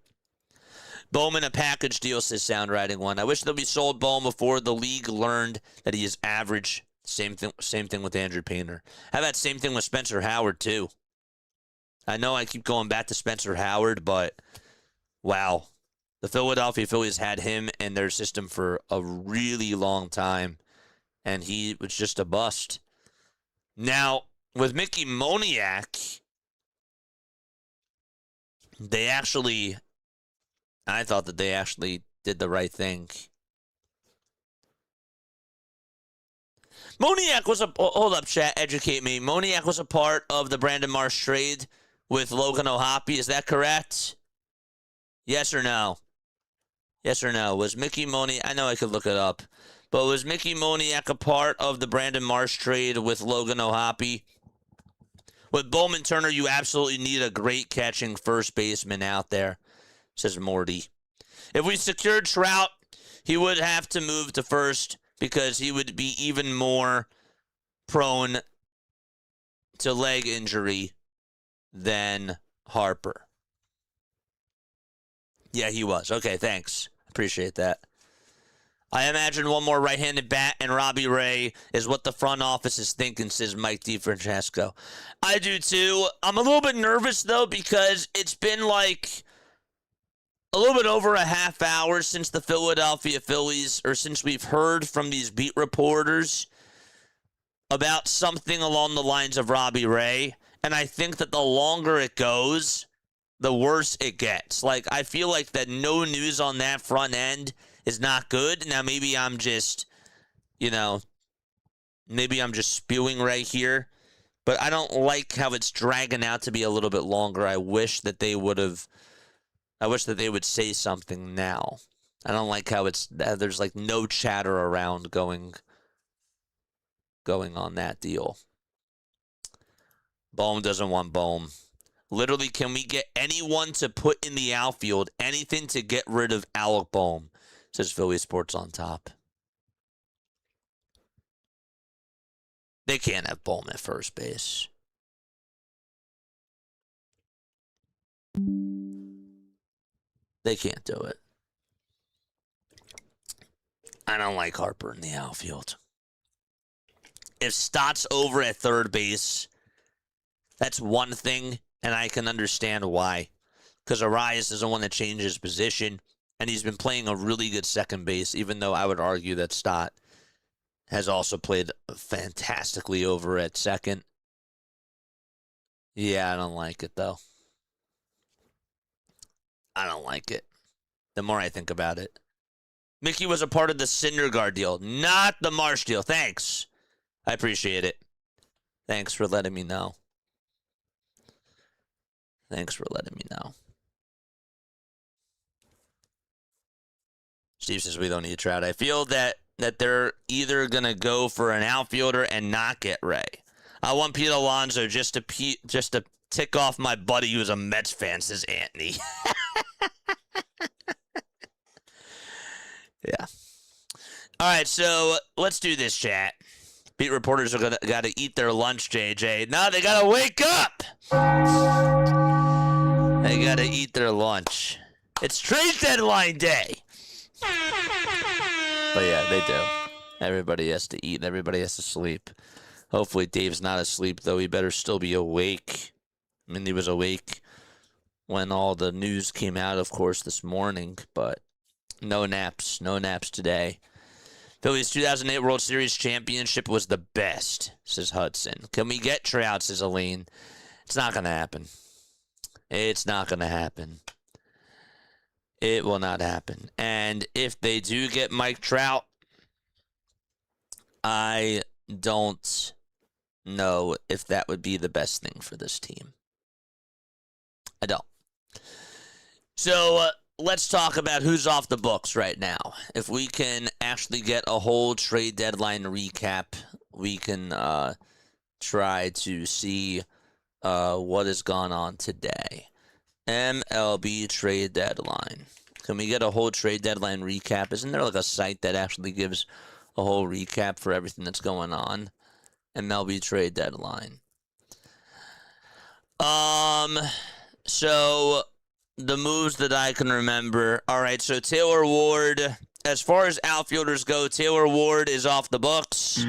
Bowman, a package deal, says Sound Riding 1. I wish they'll be sold Bowman before the league learned that he is average. Same thing with Andrew Painter. How about same thing with Spencer Howard, too? I know I keep going back to Spencer Howard, but wow. The Philadelphia Phillies had him in their system for a really long time, and he was just a bust. Now, with Mickey Moniak, I thought that they actually did the right thing. Moniak was hold up, chat, educate me. Moniak was a part of the Brandon Marsh trade with Logan O'Hoppe. Is that correct? Yes or no? Yes or no? Was Mickey Moniak, I know I could look it up, but was Mickey Moniak a part of the Brandon Marsh trade with Logan O'Hoppe? With Bowman Turner, you absolutely need a great catching first baseman out there, says Morty. If we secured Trout, he would have to move to first because he would be even more prone to leg injury than Harper. Yeah, he was. Okay, thanks. Appreciate that. I imagine one more right-handed bat and Robbie Ray is what the front office is thinking, says Mike DiFrancesco. I do too. I'm a little bit nervous, though, because it's been like a little bit over a half hour since the Philadelphia Phillies, or since we've heard from these beat reporters about something along the lines of Robbie Ray. And I think that the longer it goes, the worse it gets. Like, I feel like that no news on that front end is not good. Now, maybe I'm just, maybe I'm just spewing right here. But I don't like how it's dragging out to be a little bit longer. I wish that they would say something now. I don't like how there's like no chatter around going on that deal. Bohm doesn't want Bohm. Literally, can we get anyone to put in the outfield, anything to get rid of Alec Bohm, says Philly Sports on Top. They can't have Bohm at first base. They can't do it. I don't like Harper in the outfield. If Stott's over at third base, that's one thing, and I can understand why. Because Arias doesn't want to change his position, and he's been playing a really good second base, even though I would argue that Stott has also played fantastically over at second. Yeah, I don't like it, though. I don't like it. The more I think about it. Mickey was a part of the Syndergaard deal, not the Marsh deal. Thanks. I appreciate it. Thanks for letting me know. Thanks for letting me know. Steve says we don't need Trout. I feel that they're either going to go for an outfielder and not get Ray. I want Pete Alonso just to tick off my buddy who's a Mets fan, says Anthony. Yeah. All right, so let's do this, chat. Beat reporters are got to eat their lunch, JJ. No, they got to wake up. They got to eat their lunch. It's trade deadline day. But yeah, they do. Everybody has to eat. Everybody has to sleep. Hopefully Dave's not asleep, though. He better still be awake. I mean, he was awake when all the news came out, of course, this morning. But no naps. No naps today. Phillies 2008 World Series championship was the best, says Hudson. Can we get Trout, says Aline. It's not going to happen. It's not going to happen. It will not happen. And if they do get Mike Trout, I don't know if that would be the best thing for this team. I don't. So let's talk about who's off the books right now. If we can actually get a whole trade deadline recap, we can try to see what has gone on today. MLB Trade Deadline. Can we get a whole trade deadline recap? Isn't there like a site that actually gives a whole recap for everything that's going on? MLB Trade Deadline. So the moves that I can remember. All right, so Taylor Ward, as far as outfielders go, Taylor Ward is off the books.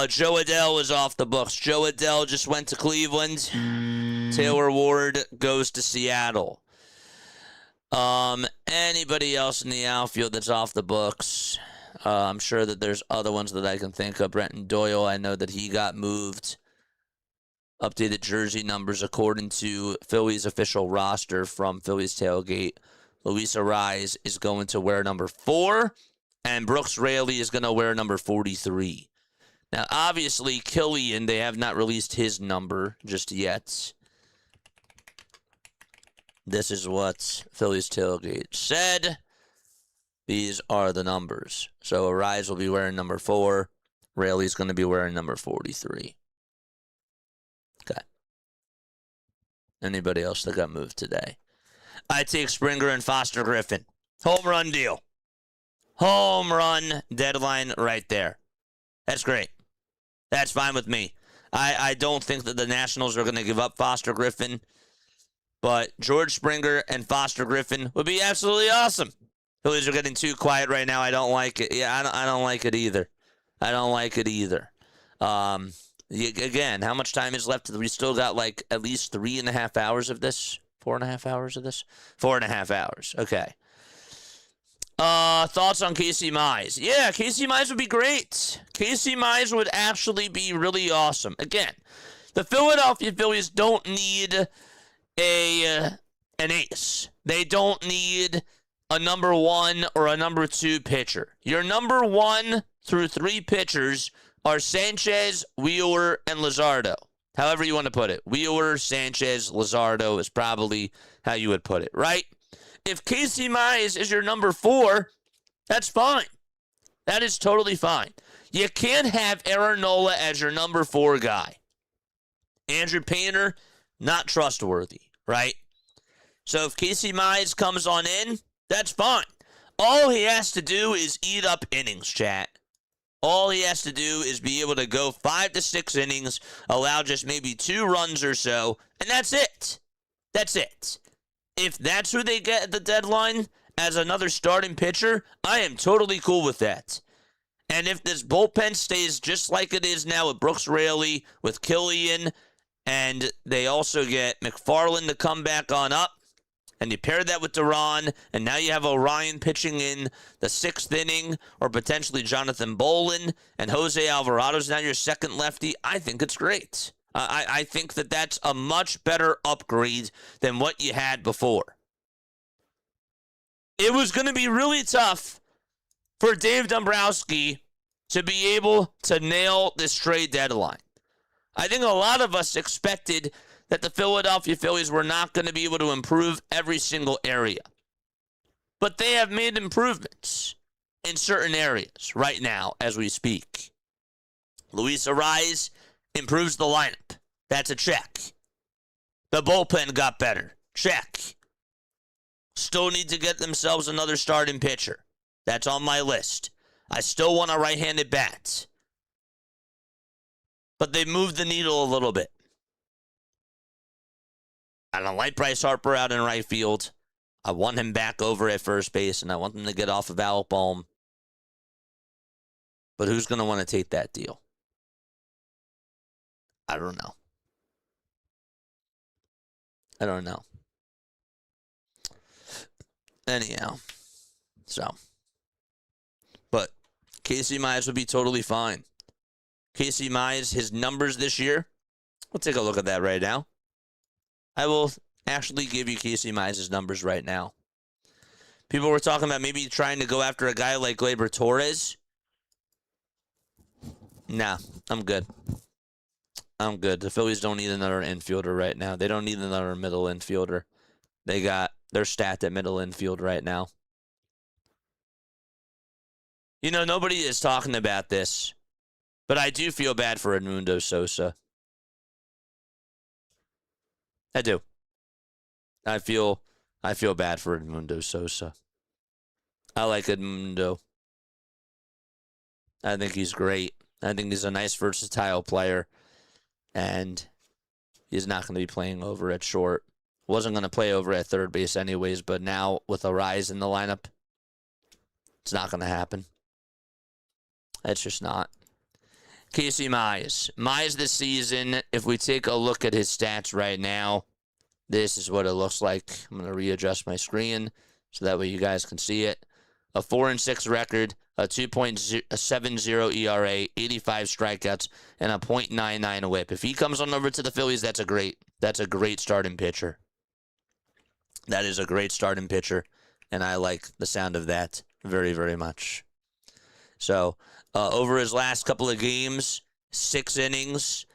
Joe Adell is off the books. Joe Adell just went to Cleveland. Taylor Ward goes to Seattle. Anybody else in the outfield that's off the books? I'm sure that there's other ones that I can think of. Brenton Doyle, I know that he got moved. Updated jersey numbers according to Phillies official roster from Phillies Tailgate. Luis Arraez is going to wear number 4, and Brooks Raley is going to wear number 43. Now, obviously, Killian, they have not released his number just yet. This is what Phillies Tailgate said. These are the numbers. So Arraez will be wearing number 4. Raley's going to be wearing number 43. Okay. Anybody else that got moved today? I take Springer and Foster Griffin. Home run deal. Home run deadline right there. That's great. That's fine with me. I don't think that the Nationals are going to give up Foster Griffin, but George Springer and Foster Griffin would be absolutely awesome. Phillies are getting too quiet right now. I don't like it. Yeah, I don't like it either. I don't like it either. Again, how much time is left? We still got like at least 3.5 hours of this. 4.5 hours of this? 4.5 hours. Okay. Thoughts on Casey Mize? Yeah, Casey Mize would be great. Casey Mize would actually be really awesome. Again, the Philadelphia Phillies don't need an ace. They don't need a number 1 or a number 2 pitcher. Your number 1 through 3 pitchers are Sanchez, Wheeler, and Luzardo. However you want to put it. Wheeler, Sanchez, Luzardo is probably how you would put it, right? If Casey Mize is your number 4, that's fine. That is totally fine. You can't have Aaron Nola as your number 4 guy. Andrew Painter, not trustworthy, right? So if Casey Mize comes on in, that's fine. All he has to do is eat up innings, chat. All he has to do is be able to go 5 to 6 innings, allow just maybe 2 runs or so, and that's it. That's it. If that's who they get at the deadline as another starting pitcher, I am totally cool with that. And if this bullpen stays just like it is now with Brooks Raley, with Killian, and they also get McFarland to come back on up, and you pair that with Duran, and now you have Orion pitching in the 6th inning, or potentially Jonathan Bolin, and Jose Alvarado's now your second lefty, I think it's great. I think that that's a much better upgrade than what you had before. It was going to be really tough for Dave Dombrowski to be able to nail this trade deadline. I think a lot of us expected that the Philadelphia Phillies were not going to be able to improve every single area. But they have made improvements in certain areas right now as we speak. Luis Arraez improves the lineup. That's a check. The bullpen got better. Check. Still need to get themselves another starting pitcher. That's on my list. I still want a right-handed bat. But they moved the needle a little bit. I don't like Bryce Harper out in right field. I want him back over at first base, and I want them to get off of Alec Bohm. But who's going to want to take that deal? I don't know. I don't know. Anyhow, but Casey Mize would be totally fine. Casey Mize, his numbers this year, we'll take a look at that right now. I will actually give you Casey Mize's numbers right now. People were talking about maybe trying to go after a guy like Gleyber Torres. Nah, I'm good. I'm good. The Phillies don't need another infielder right now. They don't need another middle infielder. They're stacked at middle infield right now. You know, nobody is talking about this, but I do feel bad for Edmundo Sosa. I do. I feel bad for Edmundo Sosa. I like Edmundo. I think he's great. I think he's a nice, versatile player. And he's not going to be playing over at short. Wasn't going to play over at third base anyways, but now with a rise in the lineup, it's not going to happen. It's just not. Casey Mize. Mize this season, if we take a look at his stats right now, this is what it looks like. I'm going to readjust my screen so that way you guys can see it. A 4-6 record, a 2.70 ERA, 85 strikeouts, and a .99 whip. If he comes on over to the Phillies, that's a great starting pitcher. That is a great starting pitcher, and I like the sound of that very, very much. So, over his last couple of games, 6 innings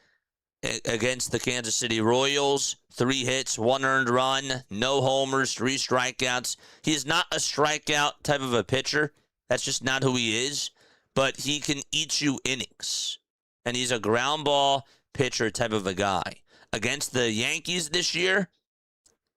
against the Kansas City Royals, 3 hits, 1 earned run, no homers, 3 strikeouts. He's not a strikeout type of a pitcher. That's just not who he is. But he can eat you innings. And he's a ground ball pitcher type of a guy. Against the Yankees this year,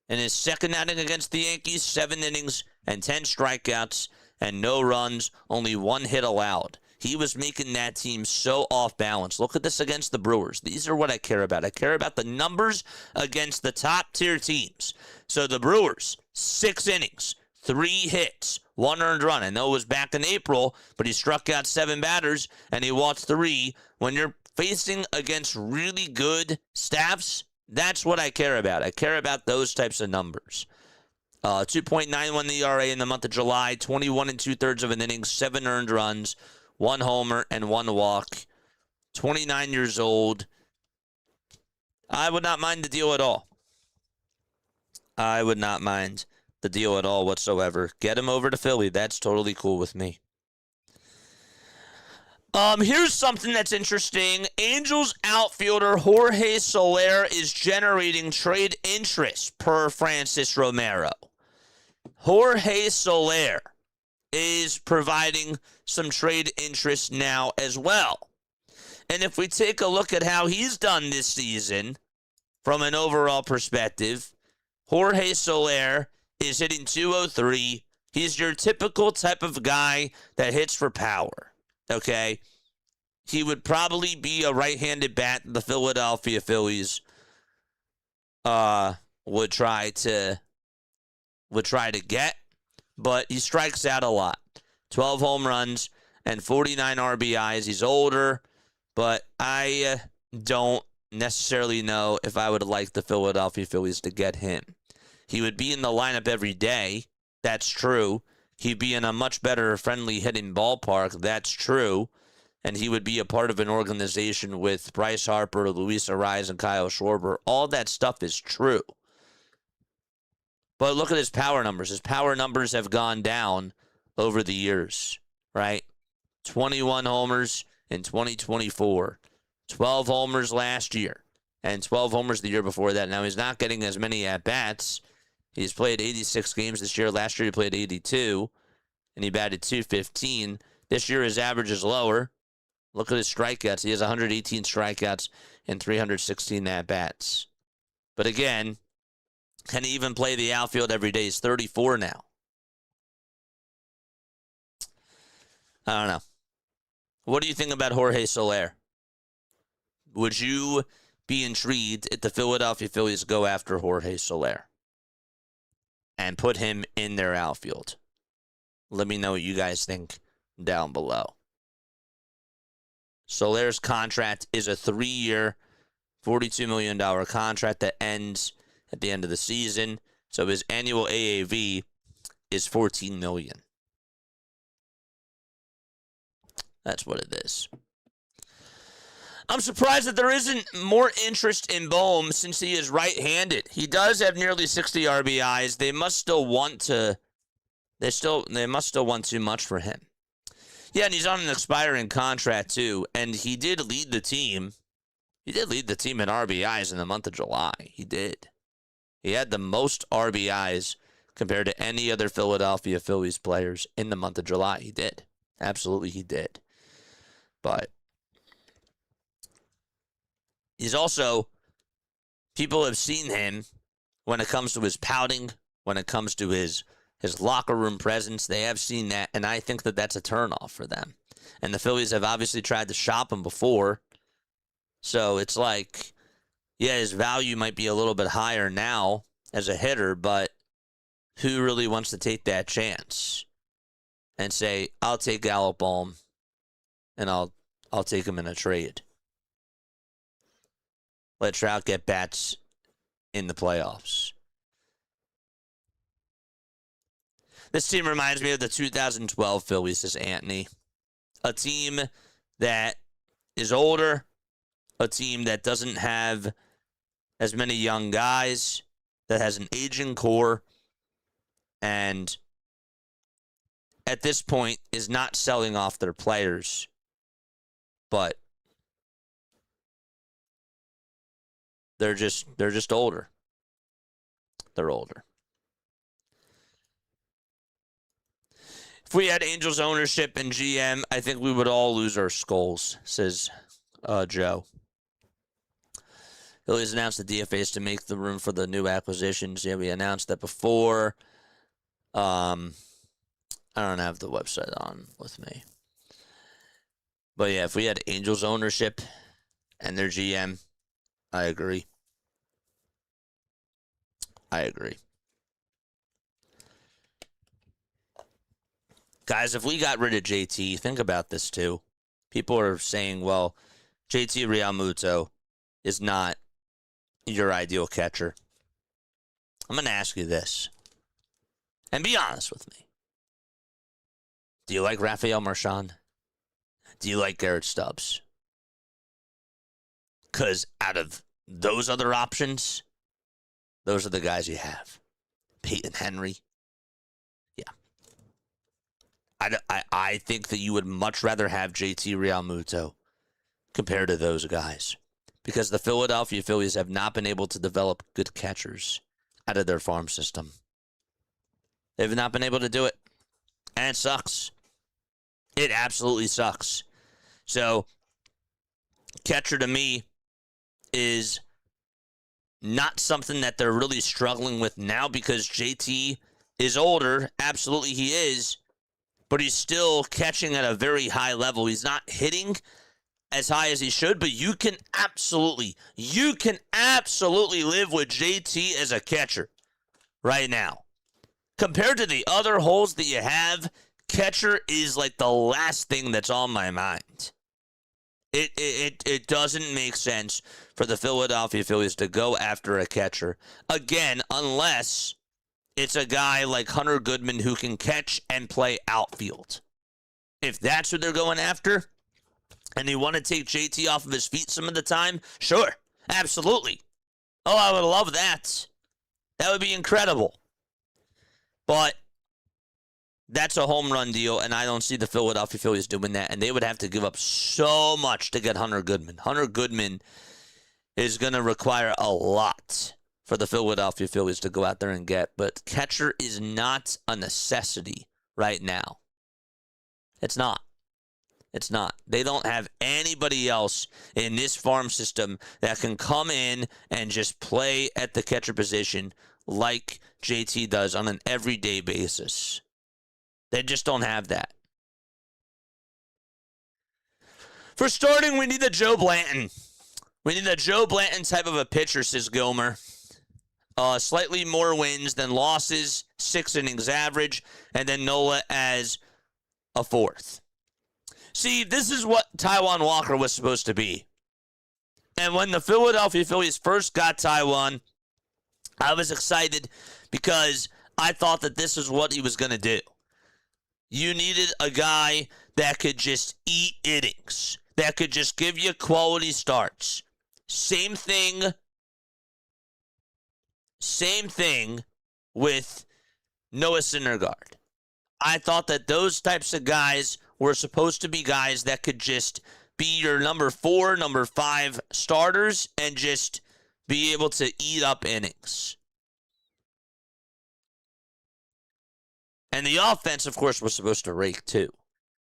in his second outing against the Yankees, 7 innings and 10 strikeouts and no runs, only 1 hit allowed. He was making that team so off balance. Look at this against the Brewers. These are what I care about. I care about the numbers against the top-tier teams. So the Brewers, 6 innings, 3 hits, 1 earned run. I know it was back in April, but he struck out 7 batters, and he walked 3. When you're facing against really good staffs, that's what I care about. I care about those types of numbers. 2.91 ERA in the month of July, 21 2/3 of an inning, 7 earned runs, 1 homer, and 1 walk. 29 years old. I would not mind the deal at all. I would not mind the deal at all whatsoever. Get him over to Philly. That's totally cool with me. Here's something that's interesting. Angels outfielder Jorge Soler is generating trade interest per Francis Romero. Jorge Soler is providing some trade interest now as well. And if we take a look at how he's done this season from an overall perspective, Jorge Soler is hitting .203. He's your typical type of guy that hits for power, okay? He would probably be a right-handed bat the Philadelphia Phillies would try to get, but he strikes out a lot. 12 home runs and 49 RBIs. He's older, but I don't necessarily know if I would like the Philadelphia Phillies to get him. He would be in the lineup every day. That's true. He'd be in a much better friendly hitting ballpark. That's true. And he would be a part of an organization with Bryce Harper, Luis Ariz, and Kyle Schwarber. All that stuff is true. But look at his power numbers. His power numbers have gone down over the years, right? 21 homers in 2024. 12 homers last year. And 12 homers the year before that. Now, he's not getting as many at-bats. He's played 86 games this year. Last year, he played 82. And he batted .215. This year, his average is lower. Look at his strikeouts. He has 118 strikeouts and 316 at-bats. But again, can he even play the outfield every day? He's 34 now. I don't know. What do you think about Jorge Soler? Would you be intrigued if the Philadelphia Phillies go after Jorge Soler and put him in their outfield. Let me know what you guys think down below. Soler's contract is a 3-year, $42 million contract that ends at the end of the season. So his annual AAV is $14 million. That's what it is. I'm surprised that there isn't more interest in Bohm since he is right-handed. He does have nearly 60 RBIs. They must still want to. They must still want too much for him. Yeah, and he's on an expiring contract too. And he did lead the team. He did lead the team in RBIs in the month of July. He did. He had the most RBIs compared to any other Philadelphia Phillies players in the month of July. He did. Absolutely, he did. But he's also, people have seen him when it comes to his pouting, when it comes to his locker room presence. They have seen that, and I think that that's a turnoff for them. And the Phillies have obviously tried to shop him before. So it's like, yeah, his value might be a little bit higher now as a hitter, but who really wants to take that chance and say, I'll take Alec Bohm and I'll take him in a trade? Let Trout get bats in the playoffs. This team reminds me of the 2012 Phillies, says Anthony. A team that is older, a team that doesn't have as many young guys, that has an aging core, and at this point is not selling off their players, but they're just older. They're older. If we had Angels ownership and GM, I think we would all lose our skulls, says Joe. Phillies announced the DFAs to make the room for the new acquisitions. Yeah, we announced that before. I don't have the website on with me. But yeah, if we had Angels ownership and their GM, I agree. I agree. Guys, if we got rid of JT, think about this too. People are saying, well, JT Realmuto is not your ideal catcher. I'm going to ask you this, and be honest with me. Do you like Rafael Marchand? Do you like Garrett Stubbs? Because out of those other options, those are the guys you have. Peyton Henry. Yeah. I think that you would much rather have JT Realmuto compared to those guys, because the Philadelphia Phillies have not been able to develop good catchers out of their farm system. They've not been able to do it, and it sucks. It absolutely sucks. So, catcher to me is not something that they're really struggling with now, because JT is older. Absolutely he is. But he's still catching at a very high level. He's not hitting as high as he should, but you can absolutely live with JT as a catcher right now. Compared to the other holes that you have, catcher is like the last thing that's on my mind. It doesn't make sense for the Philadelphia Phillies to go after a catcher. Again, unless it's a guy like Hunter Goodman who can catch and play outfield. If that's what they're going after, and they want to take JT off of his feet some of the time, sure, absolutely. Oh, I would love that. That would be incredible. But that's a home run deal, and I don't see the Philadelphia Phillies doing that, and they would have to give up so much to get Hunter Goodman. Hunter Goodman is going to require a lot for the Philadelphia Phillies to go out there and get, but catcher is not a necessity right now. It's not. It's not. They don't have anybody else in this farm system that can come in and just play at the catcher position like JT does on an everyday basis. They just don't have that. For starting, we need a Joe Blanton. We need a Joe Blanton type of a pitcher, says Gilmer. Slightly more wins than losses, 6 innings average, and then Nola as a fourth. See, this is what Taijuan Walker was supposed to be. And when the Philadelphia Phillies first got Taijuan, I was excited because I thought that this is what he was going to do. You needed a guy that could just eat innings, that could just give you quality starts. Same thing with Noah Syndergaard. I thought that those types of guys were supposed to be guys that could just be your number 4, number 5 starters and just be able to eat up innings. And the offense, of course, was supposed to rake too.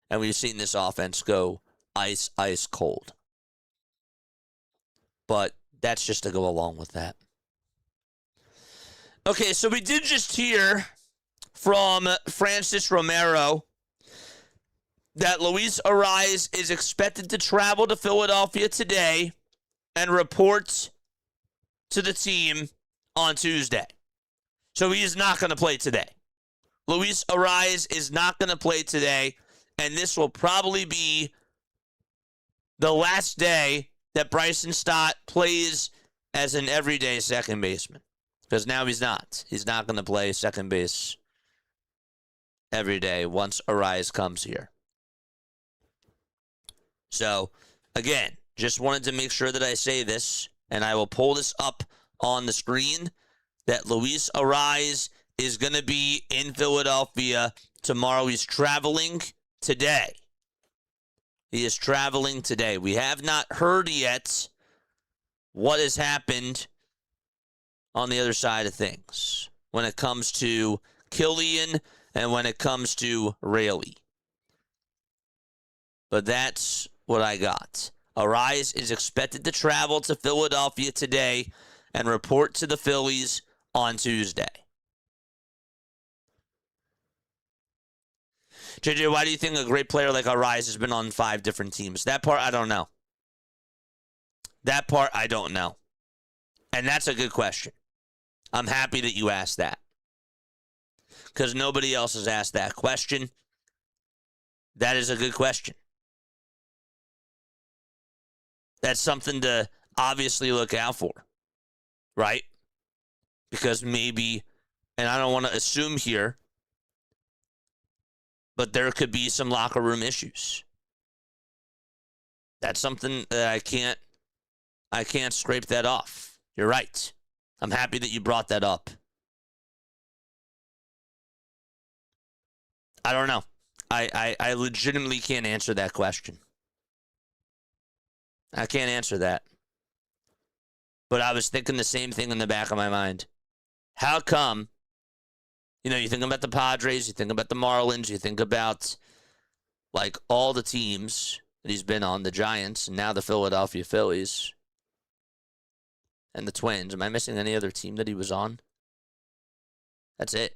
And we've seen this offense go ice cold. But that's just to go along with that. Okay, so we did just hear from Francis Romero that Luis Arraez is expected to travel to Philadelphia today and report to the team on Tuesday. So he is not going to play today. Luis Arraez is not going to play today, and this will probably be the last day that Bryson Stott plays as an everyday second baseman. Because now he's not. He's not going to play second base every day once Arraez comes here. So, again, just wanted to make sure that I say this, and I will pull this up on the screen, that Luis Arraez is going to be in Philadelphia tomorrow. He's traveling today. He is traveling today. We have not heard yet what has happened on the other side of things when it comes to Killian and when it comes to Raley. But that's what I got. Arraez is expected to travel to Philadelphia today and report to the Phillies on Tuesday. JJ, why do you think a great player like Arraez has been on 5 different teams? That part, I don't know. That part, I don't know. And that's a good question. I'm happy that you asked that. Because nobody else has asked that question. That is a good question. That's something to obviously look out for. Right? Because maybe, and I don't want to assume here, but there could be some locker room issues. That's something that I can't scrape that off. You're right. I'm happy that you brought that up. I don't know. I legitimately can't answer that question. I can't answer that. But I was thinking the same thing in the back of my mind. How come, you think about the Padres, you think about the Marlins, you think about, like, all the teams that he's been on, the Giants, and now the Philadelphia Phillies, and the Twins. Am I missing any other team that he was on? That's it.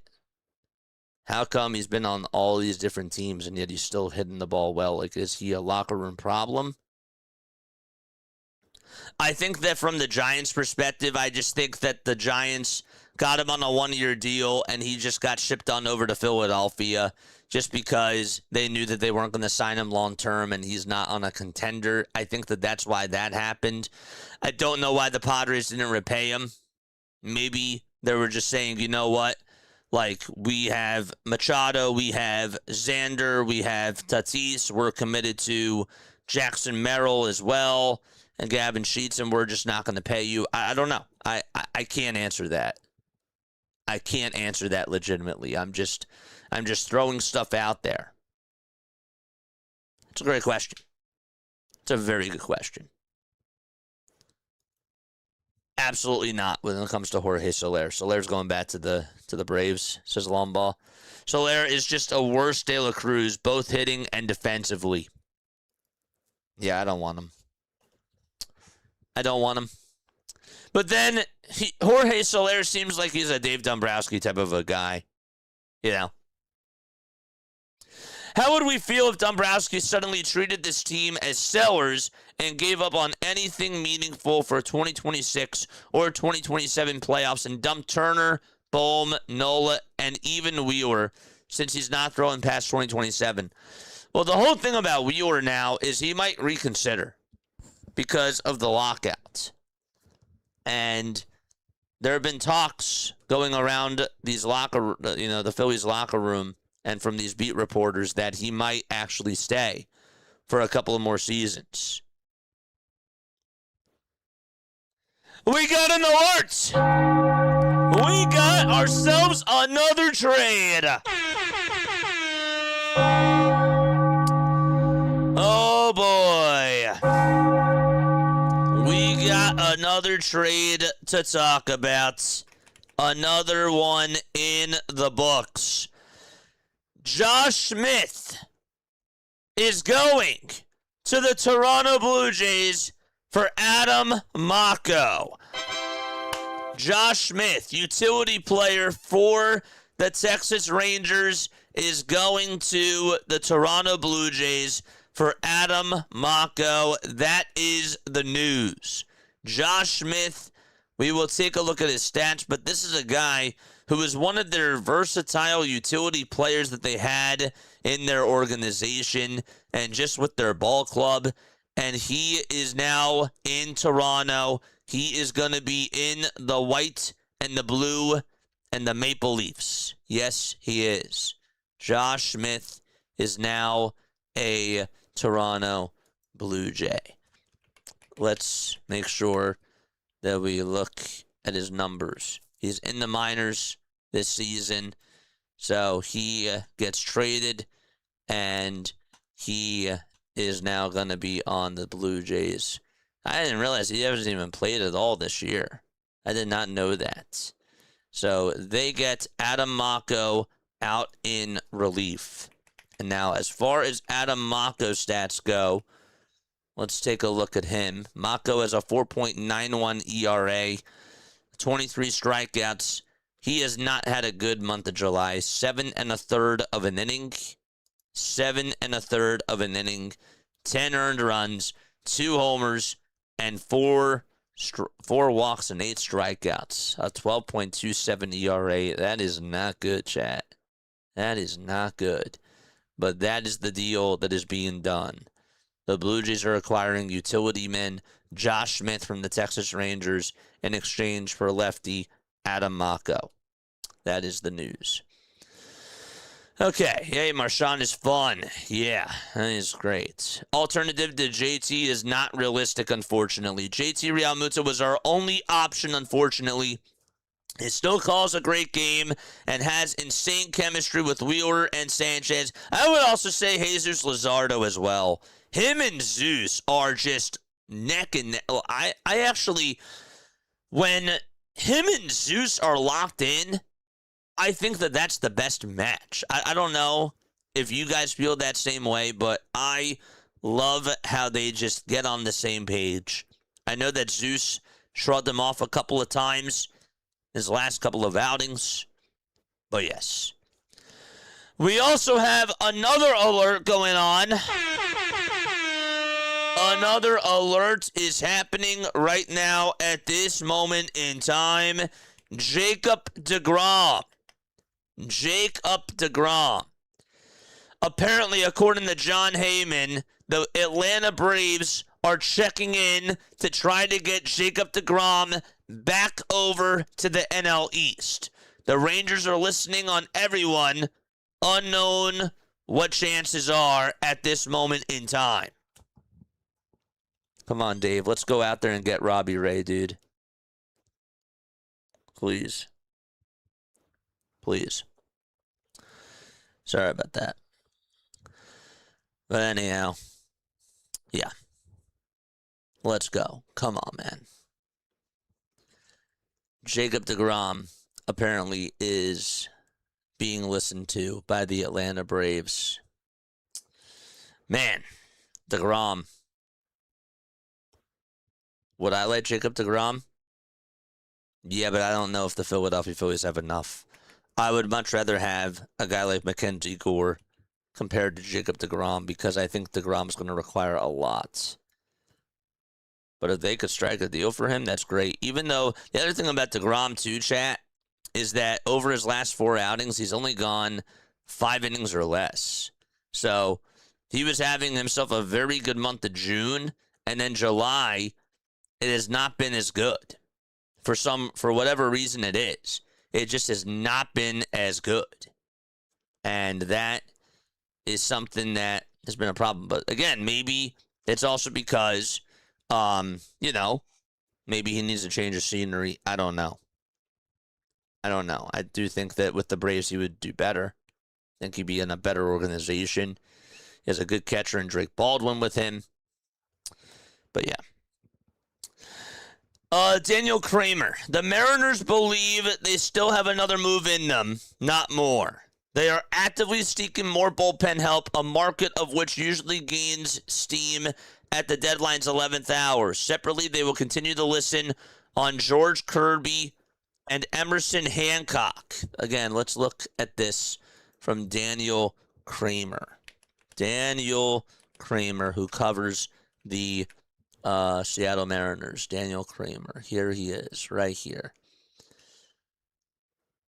How come he's been on all these different teams, and yet he's still hitting the ball well? Like, is he a locker room problem? I think that from the Giants' perspective, I just think that the Giants got him on a 1-year deal, and he just got shipped on over to Philadelphia just because they knew that they weren't going to sign him long-term, and he's not on a contender. I think that that's why that happened. I don't know why the Padres didn't repay him. Maybe they were just saying, you know what? Like, we have Machado, we have Xander, we have Tatis. We're committed to Jackson Merrill as well, and Gavin Sheets, and we're just not going to pay you. I don't know. I can't answer that. I can't answer that legitimately. I'm just throwing stuff out there. It's a great question. It's a very good question. Absolutely not when it comes to Jorge Soler. Soler's going back to the Braves, says Lomball. Soler is just a worse De La Cruz, both hitting and defensively. Yeah, I don't want him. But then Jorge Soler seems like he's a Dave Dombrowski type of a guy. How would we feel if Dombrowski suddenly treated this team as sellers and gave up on anything meaningful for 2026 or 2027 playoffs and dumped Turner, Bohm, Nola, and even Wheeler since he's not throwing past 2027? Well, the whole thing about Wheeler now is he might reconsider because of the lockout. And there have been talks going around these the Phillies locker room and from these beat reporters that he might actually stay for a couple of more seasons. We got an alert! We got ourselves another trade! Oh boy. We got another trade to talk about. Another one in the books. Josh Smith is going to the Toronto Blue Jays for Adam Mocco. Josh Smith, utility player for the Texas Rangers, is going to the Toronto Blue Jays for Adam Mocco. That is the news. Josh Smith, we will take a look at his stats, but this is a guy who is one of their versatile utility players that they had in their organization and just with their ball club. And he is now in Toronto. He is going to be in the white and the blue and the Maple Leafs. Yes, he is. Josh Smith is now a Toronto Blue Jay. Let's make sure that we look at his numbers. He's in the minors this season, so he gets traded, and he is now going to be on the Blue Jays. I didn't realize he hasn't even played at all this year. I did not know that. So they get Adam Mocco out in relief. And now, as far as Adam Mocco's stats go, let's take a look at him. Mocco has a 4.91 ERA, 23 strikeouts. He has not had a good month of July. 7 1/3 of an inning. 7 1/3 of an inning. 10 earned runs, 2 homers, and 4 walks and 8 strikeouts. A 12.27 ERA. That is not good, chat. That is not good. But that is the deal that is being done. The Blue Jays are acquiring utility man Josh Smith from the Texas Rangers in exchange for lefty Adam Mocco. That is the news. Okay, hey, Marshawn is fun. Yeah, that is great. Alternative to JT is not realistic, unfortunately. JT Realmuto was our only option, unfortunately. He still calls a great game and has insane chemistry with Wheeler and Sanchez. I would also say Jesus Luzardo as well. Him and Zeus are just neck and neck. I actually, when him and Zeus are locked in, I think that that's the best match. I don't know if you guys feel that same way, but I love how they just get on the same page. I know that Zeus shrugged him off a couple of times his last couple of outings, but yes. We also have another alert going on. Another alert is happening right now at this moment in time. Jacob deGrom. Apparently, according to John Heyman, the Atlanta Braves are checking in to try to get Jacob deGrom back over to the NL East. The Rangers are listening on everyone, unknown what chances are at this moment in time. Come on, Dave. Let's go out there and get Robbie Ray, dude. Please. Please. Sorry about that. But anyhow, yeah. Let's go. Come on, man. Jacob deGrom apparently is being listened to by the Atlanta Braves. Man, deGrom. Would I like Jacob deGrom? Yeah, but I don't know if the Philadelphia Phillies have enough. I would much rather have a guy like Mackenzie Gore compared to Jacob deGrom because I think deGrom's going to require a lot. But if they could strike a deal for him, that's great. Even though the other thing about deGrom too, chat, is that over his last 4 outings, he's only gone 5 innings or less. So he was having himself a very good month of June, and then July, it has not been as good. For whatever reason it is. It just has not been as good. And that is something that has been a problem. But again, maybe it's also because, maybe he needs to change of scenery. I don't know. I do think that with the Braves, he would do better. I think he'd be in a better organization. He has a good catcher in Drake Baldwin with him. But yeah. Daniel Kramer. The Mariners believe they still have another move in them, not more. They are actively seeking more bullpen help, a market of which usually gains steam at the deadline's 11th hour. Separately, they will continue to listen on George Kirby and Emerson Hancock. Again, let's look at this from Daniel Kramer. Daniel Kramer, who covers the Seattle Mariners. Daniel Kramer. Here he is, right here.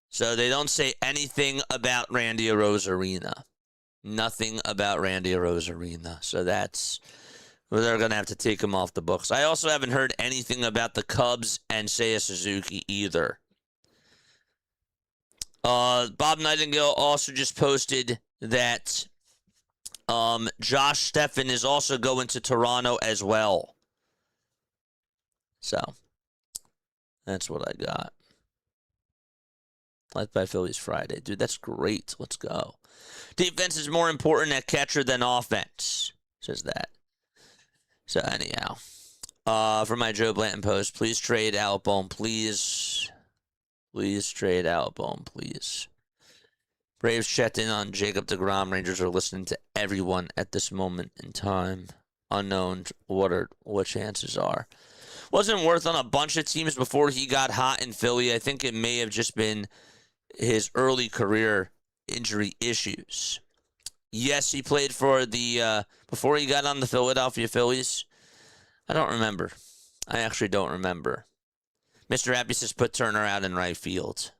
So they don't say anything about Randy Arozarena. Nothing about Randy Arozarena. So they're going to have to take him off the books. I also haven't heard anything about the Cubs and Seiya Suzuki either. Bob Nightingale also just posted that Josh Steffen is also going to Toronto as well. So that's what I got. Life by Phillies Friday. Dude, that's great. Let's go. Defense is more important at catcher than offense. Says that. So anyhow. For my Joe Blanton post, please trade Albone, please. Please trade Albone, please. Braves checked in on Jacob deGrom. Rangers are listening to everyone at this moment in time. Unknown what chances are. Wasn't worth on a bunch of teams before he got hot in Philly. I think it may have just been his early career injury issues. Yes, he played for the, before he got on the Philadelphia Phillies. I don't remember. I actually don't remember. Mr. Happy says put Turner out in right field.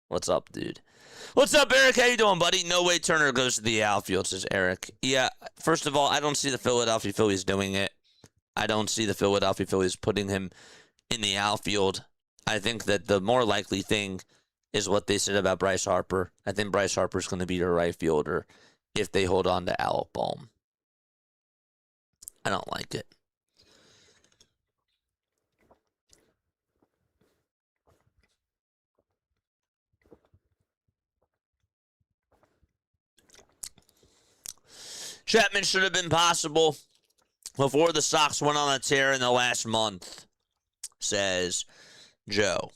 What's up, dude? What's up, Eric? How you doing, buddy? No way Turner goes to the outfield, says Eric. Yeah, first of all, I don't see the Philadelphia Phillies doing it. I don't see the Philadelphia Phillies putting him in the outfield. I think that the more likely thing is what they said about Bryce Harper. I think Bryce Harper's going to be their right fielder if they hold on to Albone. I don't like it. Chapman should have been possible before the Sox went on a tear in the last month, says Joe.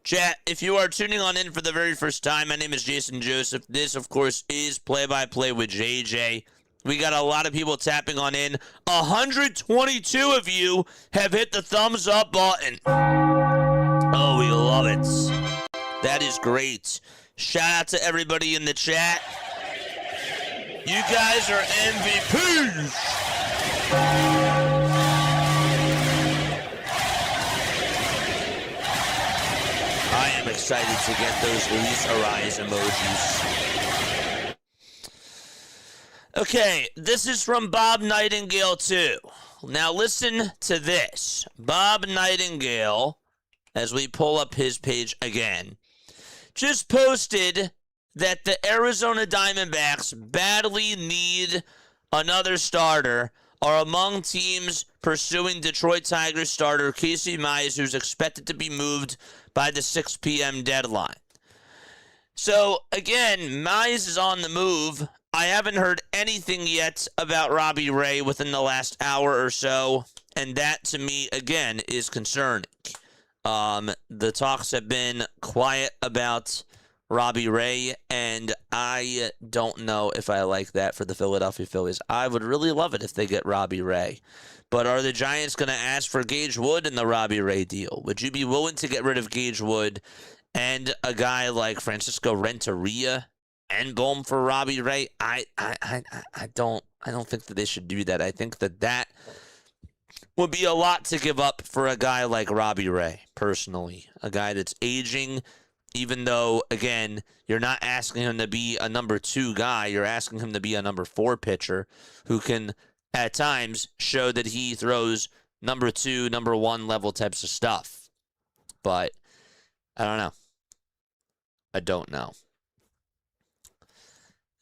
Chat, if you are tuning on in for the very first time, my name is Jason Joseph. This, of course, is Play-by-Play with JJ. We got a lot of people tapping on in. 122 of you have hit the thumbs up button. Oh, we love it. That is great. Shout out to everybody in the chat. You guys are MVPs. I am excited to get those Luis Arias emojis. Okay, this is from Bob Nightingale too. Now listen to this. Bob Nightingale, as we pull up his page again, just posted that the Arizona Diamondbacks badly need another starter, are among teams pursuing Detroit Tigers starter Casey Mize, who's expected to be moved by the 6 p.m. deadline. So, again, Mize is on the move. I haven't heard anything yet about Robbie Ray within the last hour or so, and that, to me, again, is concerning. The talks have been quiet about Robbie Ray, and I don't know if I like that for the Philadelphia Phillies. I would really love it if they get Robbie Ray. But are the Giants going to ask for Gage Wood in the Robbie Ray deal? Would you be willing to get rid of Gage Wood and a guy like Francisco Renteria end boom for Robbie Ray. I don't think that they should do that. I think that would be a lot to give up for a guy like Robbie Ray, personally. A guy that's aging, even though, again, you're not asking him to be a number 2 guy. You're asking him to be a number 4 pitcher who can, at times, show that he throws number 2, number 1 level types of stuff. But I don't know. I don't know.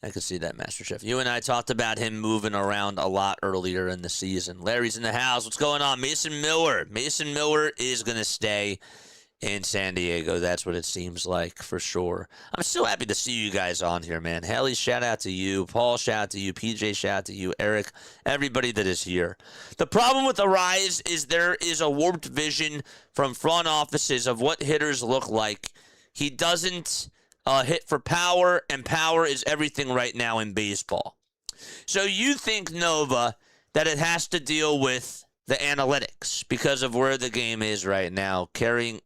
I can see that, Master Chef. You and I talked about him moving around a lot earlier in the season. Larry's in the house. What's going on? Mason Miller. Mason Miller is going to stay in San Diego. That's what it seems like, for sure. I'm still happy to see you guys on here, man. Haley, shout out to you. Paul, shout out to you. PJ, shout out to you. Eric, everybody that is here. The problem with Arise is there is a warped vision from front offices of what hitters look like. He doesn't hit for power, and power is everything right now in baseball. So you think, Nova, that it has to deal with the analytics because of where the game is right now, caring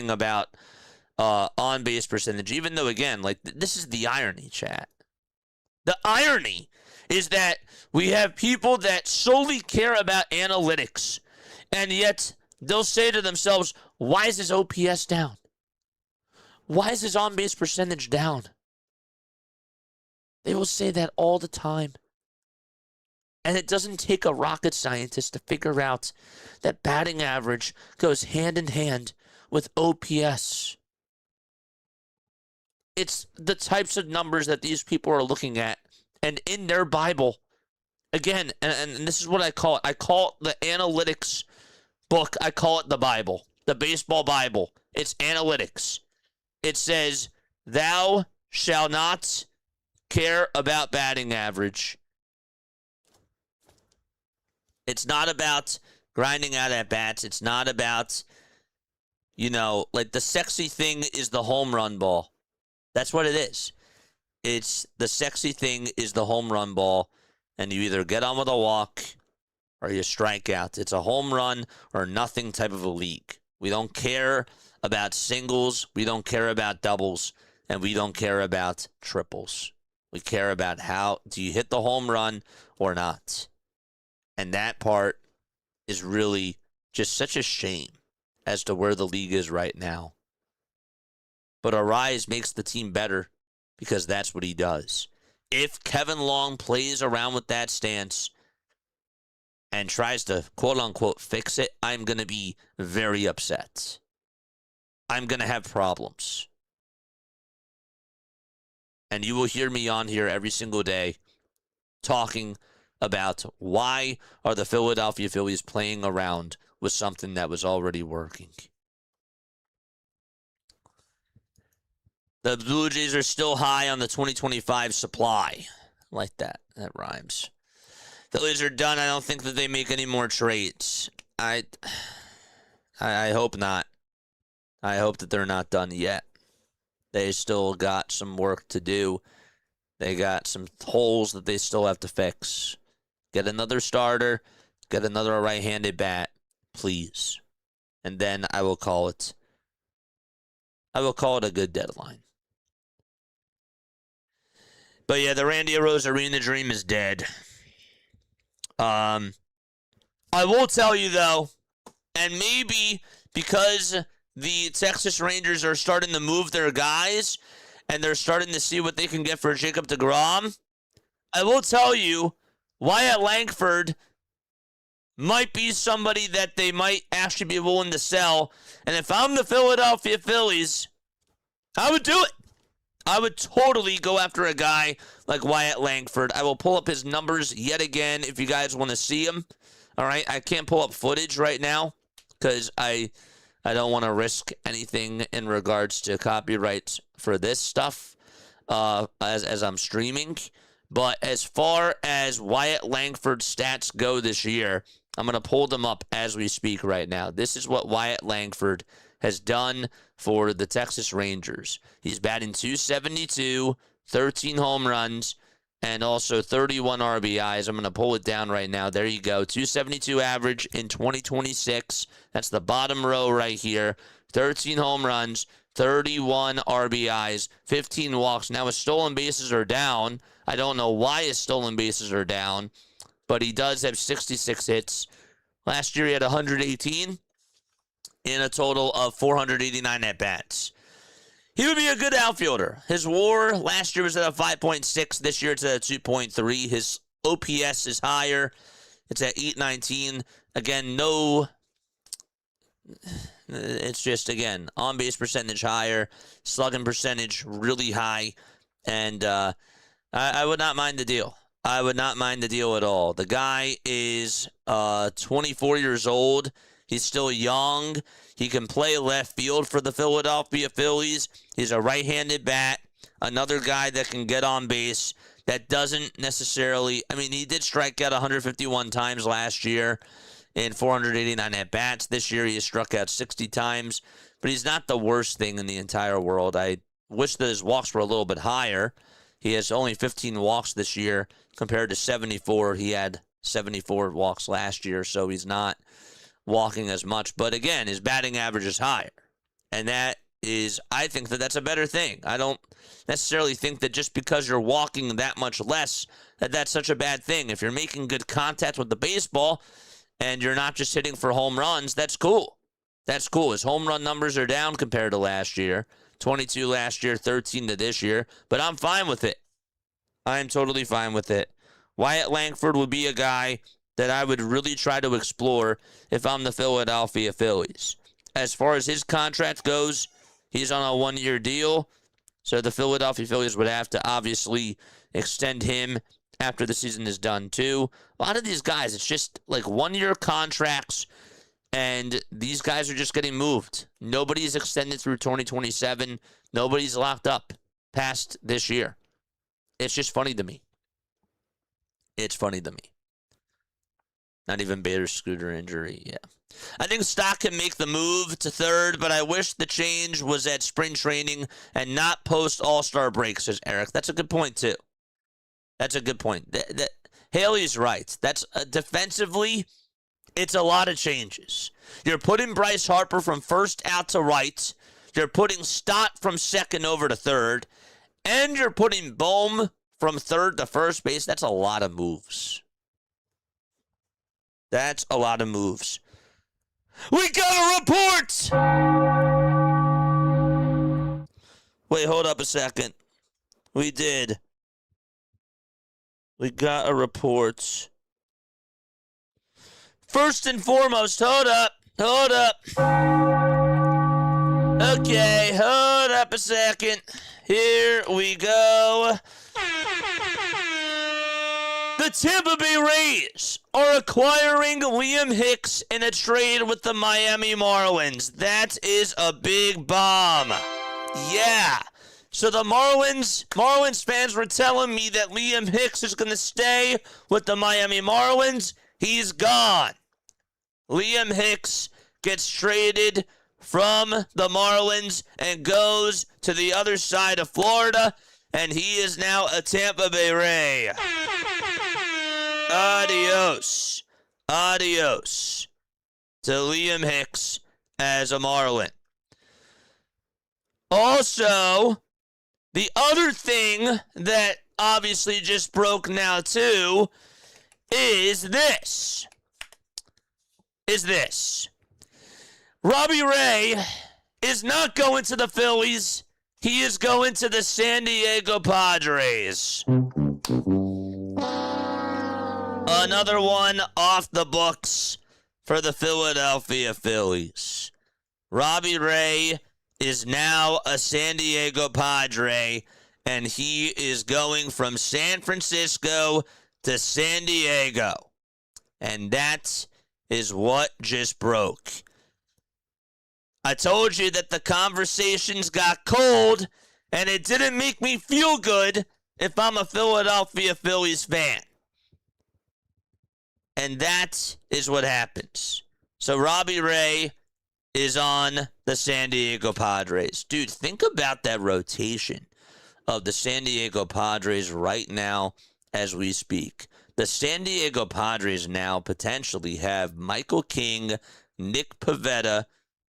about on-base percentage, even though, again, like, this is the irony, chat. The irony is that we have people that solely care about analytics, and yet they'll say to themselves, why is his OPS down? Why is his on-base percentage down? They will say that all the time. And it doesn't take a rocket scientist to figure out that batting average goes hand in hand with OPS. It's the types of numbers that these people are looking at. And in their Bible, again, and this is what I call it. I call it the analytics book. I call it the Bible, the baseball Bible. It's analytics. It says, thou shalt not care about batting average. It's not about grinding out at bats. It's not about, like, the sexy thing is the home run ball. That's what it is. It's the sexy thing is the home run ball, and you either get on with a walk or you strike out. It's a home run or nothing type of a league. We don't care about singles, we don't care about doubles, and we don't care about triples. We care about how do you hit the home run or not. And that part is really just such a shame as to where the league is right now. But Arise makes the team better because that's what he does. If Kevin Long plays around with that stance and tries to quote-unquote fix it, I'm going to be very upset. I'm going to have problems. And you will hear me on here every single day talking about why are the Philadelphia Phillies playing around with something that was already working. The Blue Jays are still high on the 2025 supply. I like that. That rhymes. Phillies are done. I don't think that they make any more trades. I hope not. I hope that they're not done yet. They still got some work to do. They got some holes that they still have to fix. Get another starter. Get another right-handed bat, please. And then I will call it a good deadline. But yeah, the Randy Arozarena dream is dead. I will tell you, though, and maybe because the Texas Rangers are starting to move their guys and they're starting to see what they can get for Jacob deGrom, I will tell you, Wyatt Langford might be somebody that they might actually be willing to sell. And if I'm the Philadelphia Phillies, I would do it. I would totally go after a guy like Wyatt Langford. I will pull up his numbers yet again if you guys want to see him. All right, I can't pull up footage right now because I don't want to risk anything in regards to copyrights for this stuff as I'm streaming. But as far as Wyatt Langford's stats go this year, I'm going to pull them up as we speak right now. This is what Wyatt Langford has done for the Texas Rangers. He's batting .272, 13 home runs, and also 31 RBIs. I'm going to pull it down right now. There you go. .272 average in 2026. That's the bottom row right here. 13 home runs, 31 RBIs, 15 walks. Now his stolen bases are down. I don't know why his stolen bases are down, but he does have 66 hits. Last year he had 118 in a total of 489 at-bats. He would be a good outfielder. His WAR last year was at a 5.6. This year it's at a 2.3. His OPS is higher. It's at 819. Again, it's just, again, on-base percentage higher, slugging percentage really high, and I would not mind the deal. I would not mind the deal at all. The guy is 24 years old. He's still young. He can play left field for the Philadelphia Phillies. He's a right-handed bat, another guy that can get on base, that doesn't necessarily, I mean, he did strike out 151 times last year in 489 at-bats. This year he has struck out 60 times, but he's not the worst thing in the entire world. I wish that his walks were a little bit higher. He has only 15 walks this year compared to 74. He had 74 walks last year, so he's not walking as much. But again, his batting average is higher, and that is, I think that that's a better thing. I don't necessarily think that just because you're walking that much less, that that's such a bad thing. If you're making good contact with the baseball and you're not just hitting for home runs, that's cool. That's cool. His home run numbers are down compared to last year. 22 last year, 13 to this year. But I'm fine with it. I'm totally fine with it. Wyatt Langford would be a guy that I would really try to explore if I'm the Philadelphia Phillies. As far as his contract goes, he's on a one-year deal, so the Philadelphia Phillies would have to obviously extend him after the season is done too. A lot of these guys, it's just like one-year contracts, and these guys are just getting moved. Nobody's extended through 2027. Nobody's locked up past this year. It's just funny to me. It's funny to me. Not even Bader's scooter injury, yeah. I think Stock can make the move to third, but I wish the change was at spring training and not post All-Star break, says Eric. That's a good point, too. That's a good point. Haley's right. That's defensively, it's a lot of changes. You're putting Bryce Harper from first out to right. You're putting Stott from second over to third. And you're putting Bohm from third to first base. That's a lot of moves. That's a lot of moves. We got a report! Wait, hold up a second. We did. We got a report. First and foremost, hold up. Okay, hold up a second. Here we go. The Tampa Bay Rays are acquiring Liam Hicks in a trade with the Miami Marlins. That is a big bomb. Yeah. So the Marlins fans were telling me that Liam Hicks is going to stay with the Miami Marlins. He's gone. Liam Hicks gets traded from the Marlins and goes to the other side of Florida, and he is now a Tampa Bay Ray. Adios to Liam Hicks as a Marlin. Also, the other thing that obviously just broke now too is this. Robbie Ray is not going to the Phillies. He is going to the San Diego Padres. Another one off the books for the Philadelphia Phillies. Robbie Ray is now a San Diego Padre, and he is going from San Francisco to San Diego. And that is what just broke. I told you that the conversations got cold, and it didn't make me feel good if I'm a Philadelphia Phillies fan. And that is what happens. So Robbie Ray is on the San Diego Padres. Dude, think about that rotation of the San Diego Padres right now as we speak. The San Diego Padres now potentially have Michael King, Nick Pivetta,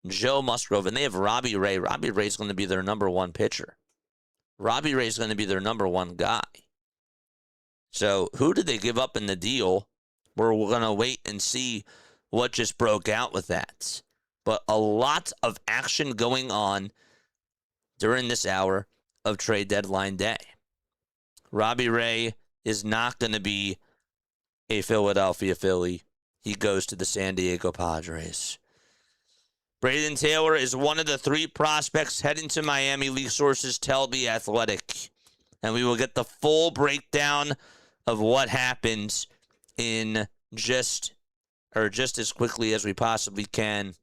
Joe Musgrove, and they have Robbie Ray. Robbie Ray's going to be their number one pitcher. Robbie Ray's going to be their number one guy. So who did they give up in the deal? We're going to wait and see what just broke out with that. But a lot of action going on during this hour of trade deadline day. Robbie Ray is not going to be a Philadelphia Philly. He goes to the San Diego Padres. Braden Taylor is one of the 3 prospects heading to Miami, league sources tell The Athletic. And we will get the full breakdown of what happens in just as quickly as we possibly can.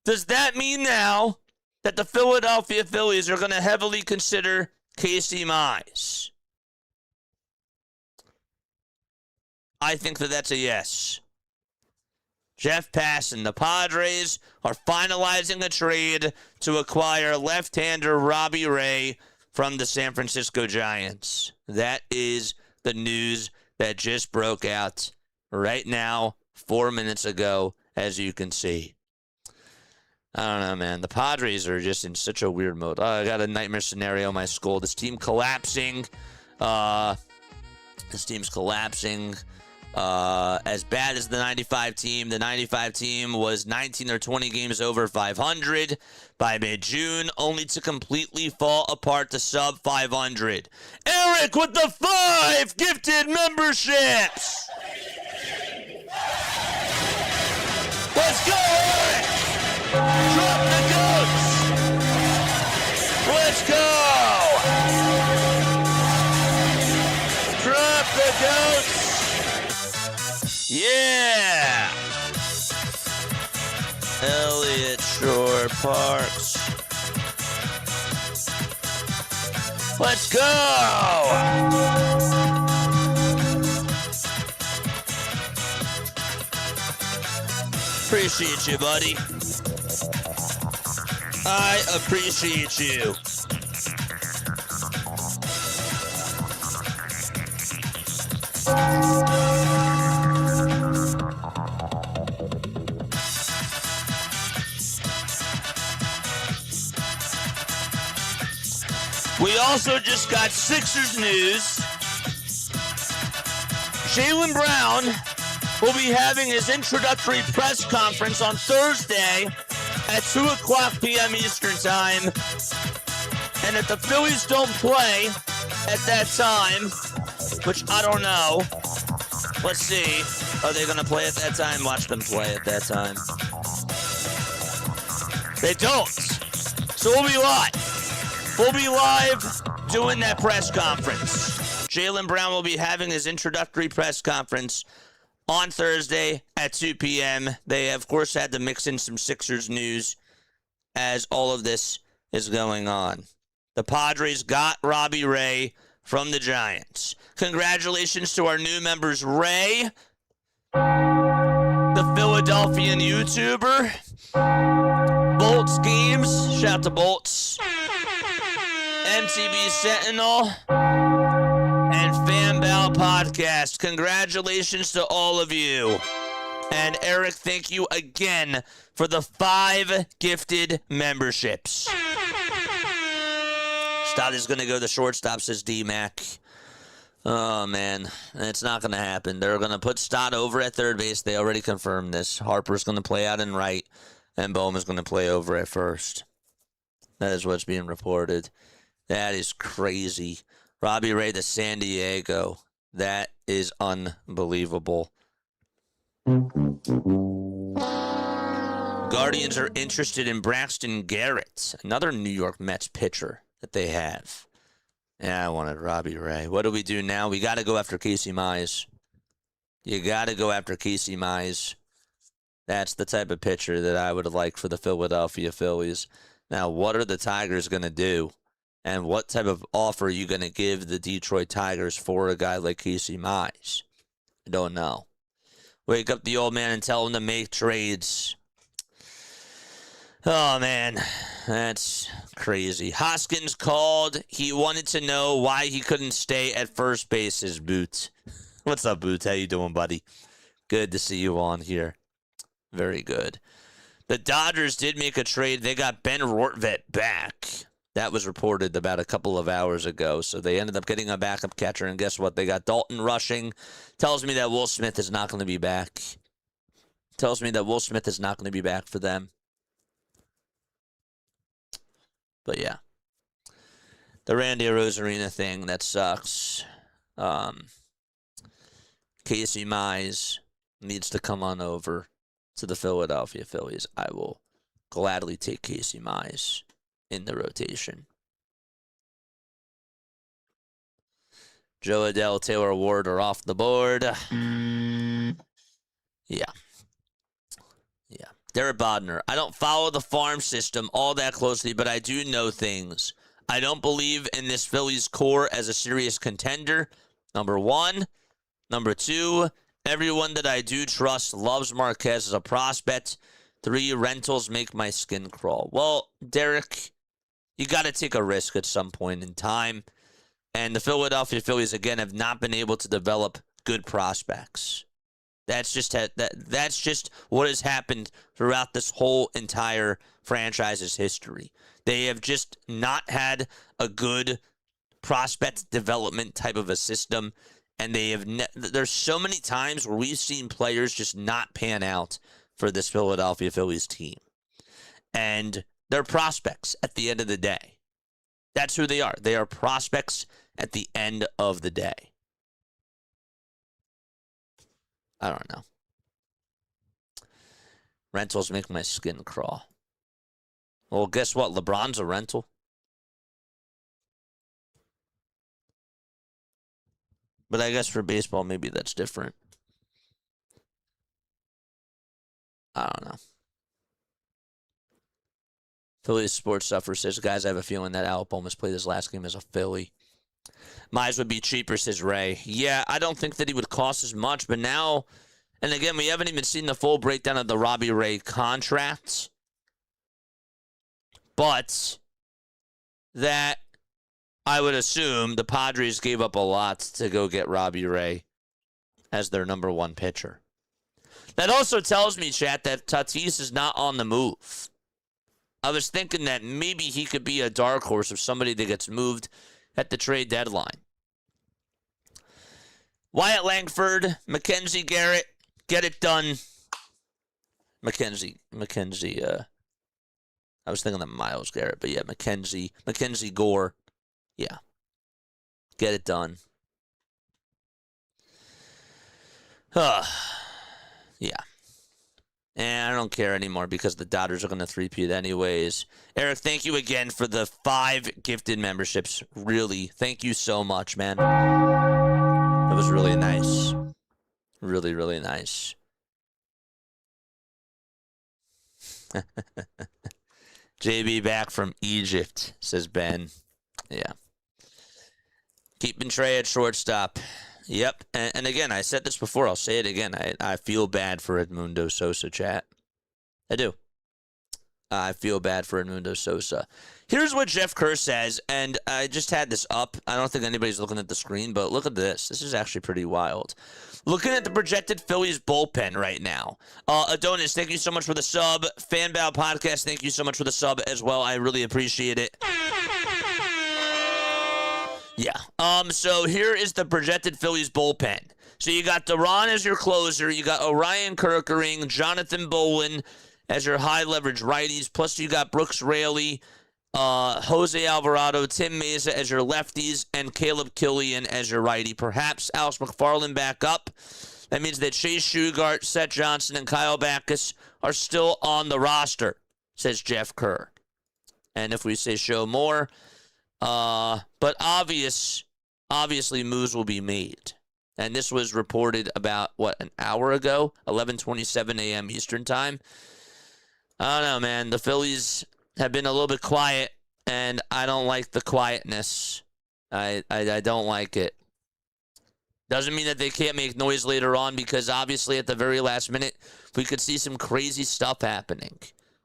Does that mean now that the Philadelphia Phillies are going to heavily consider Casey Mize? I think that that's a yes. Jeff Passan, the Padres are finalizing a trade to acquire left-hander Robbie Ray from the San Francisco Giants. That is the news that just broke out right now, 4 minutes ago, as you can see. I don't know, man. The Padres are just in such a weird mode. I got a nightmare scenario in my school. This team collapsing. This team's collapsing. As bad as the 95 team. The 95 team was 19 or 20 games over 500 by mid-June, only to completely fall apart to sub 500. Eric with the 5 gifted memberships. Let's go, Eric. Drop the goats. Let's go. Drop the goats. Yeah! Elliott Shore Parks. Let's go! Appreciate you, buddy. I appreciate you. We also just got Sixers news. Jaylen Brown will be having his introductory press conference on Thursday at 2 o'clock p.m. Eastern Time. And if the Phillies don't play at that time, which I don't know, let's see. Are they going to play at that time? Watch them play at that time. They don't. So we'll be live. We'll be live doing that press conference. Jaylen Brown will be having his introductory press conference on Thursday at 2 p.m. They, of course, had to mix in some Sixers news as all of this is going on. The Padres got Robbie Ray from the Giants. Congratulations to our new members, Ray, the Philadelphian YouTuber, Bolts Games, shout out to Bolts, MTV Sentinel, and Fanbell Podcast. Congratulations to all of you. And Eric, thank you again for the 5 gifted memberships. Stott is going to go to shortstop, says D-Mac. Oh, man. It's not going to happen. They're going to put Stott over at third base. They already confirmed this. Harper's going to play out in right, and Bowman's going to play over at first. That is what's being reported. That is crazy. Robbie Ray to San Diego. That is unbelievable. Guardians are interested in Braxton Garrett, another New York Mets pitcher that they have. Yeah, I wanted Robbie Ray. What do we do now? We got to go after Casey Mize. You got to go after Casey Mize. That's the type of pitcher that I would like for the Philadelphia Phillies. Now, what are the Tigers going to do? And what type of offer are you going to give the Detroit Tigers for a guy like Casey Mize? I don't know. Wake up the old man and tell him to make trades. Oh, man. That's crazy. Hoskins called. He wanted to know why he couldn't stay at first base, says Boots. What's up, Boots? How you doing, buddy? Good to see you on here. Very good. The Dodgers did make a trade. They got Ben Rortvedt back. That was reported about a couple of hours ago. So they ended up getting a backup catcher, and guess what? They got Dalton rushing. Tells me that Will Smith is not going to be back. Tells me that Will Smith is not going to be back for them. But yeah. The Randy Arozarena thing, that sucks. Casey Mize needs to come on over to the Philadelphia Phillies. I will gladly take Casey Mize in the rotation. Joe Adele, Taylor Ward are off the board. Yeah. Derek Bodner. I don't follow the farm system all that closely, but I do know things. I don't believe in this Phillies core as a serious contender. Number one. Number two, everyone that I do trust loves Marquez as a prospect. 3, rentals make my skin crawl. Well, Derek, you got to take a risk at some point in time. And the Philadelphia Phillies, again, have not been able to develop good prospects. That's just what has happened throughout this whole entire franchise's history. They have just not had a good prospect development type of a system, and they have. There's so many times where we've seen players just not pan out for this Philadelphia Phillies team, and they're prospects at the end of the day. That's who they are. They are prospects at the end of the day. I don't know. Rentals make my skin crawl. Well, guess what? LeBron's a rental. But I guess for baseball, maybe that's different. I don't know. Phillies Sports Suffer says, guys, I have a feeling that Alec Bohm has played his last game as a Philly. Mize would be cheaper, says Ray. Yeah, I don't think that he would cost as much, but now, and again, we haven't even seen the full breakdown of the Robbie Ray contract. But that, I would assume, the Padres gave up a lot to go get Robbie Ray as their number one pitcher. That also tells me, chat, that Tatis is not on the move. I was thinking that maybe he could be a dark horse of somebody that gets moved at the trade deadline. Wyatt Langford, Mackenzie Garrett, get it done. Mackenzie, I was thinking of Myles Garrett, but yeah, Mackenzie Gore, yeah, get it done. Yeah. And I don't care anymore because the Dodgers are going to three-peat anyways. Eric, thank you again for the 5 gifted memberships. Really, thank you so much, man. That was really nice. Really, really nice. JB back from Egypt, says Ben. Yeah. Keeping Trey at shortstop. Yep, and again, I said this before. I'll say it again. I feel bad for Edmundo Sosa, chat. I do. I feel bad for Edmundo Sosa. Here's what Jeff Kerr says, and I just had this up. I don't think anybody's looking at the screen, but look at this. This is actually pretty wild. Looking at the projected Phillies bullpen right now. Adonis, thank you so much for the sub. Fanbow Podcast, thank you so much for the sub as well. I really appreciate it. Yeah. So here is the projected Phillies bullpen. So you got Duran as your closer. You got Orion Kerkering, Jonathan Bolin as your high leverage righties. Plus you got Brooks Raley, Jose Alvarado, Tim Mesa as your lefties, and Caleb Killian as your righty. Perhaps Alex McFarland back up. That means that Chase Shugart, Seth Johnson, and Kyle Backus are still on the roster, says Jeff Kerr. And if we say show more, but obviously moves will be made. And this was reported about, an hour ago? 11:27 a.m. Eastern time. I don't know, man. The Phillies have been a little bit quiet, and I don't like the quietness. I don't like it. Doesn't mean that they can't make noise later on, because obviously at the very last minute, we could see some crazy stuff happening.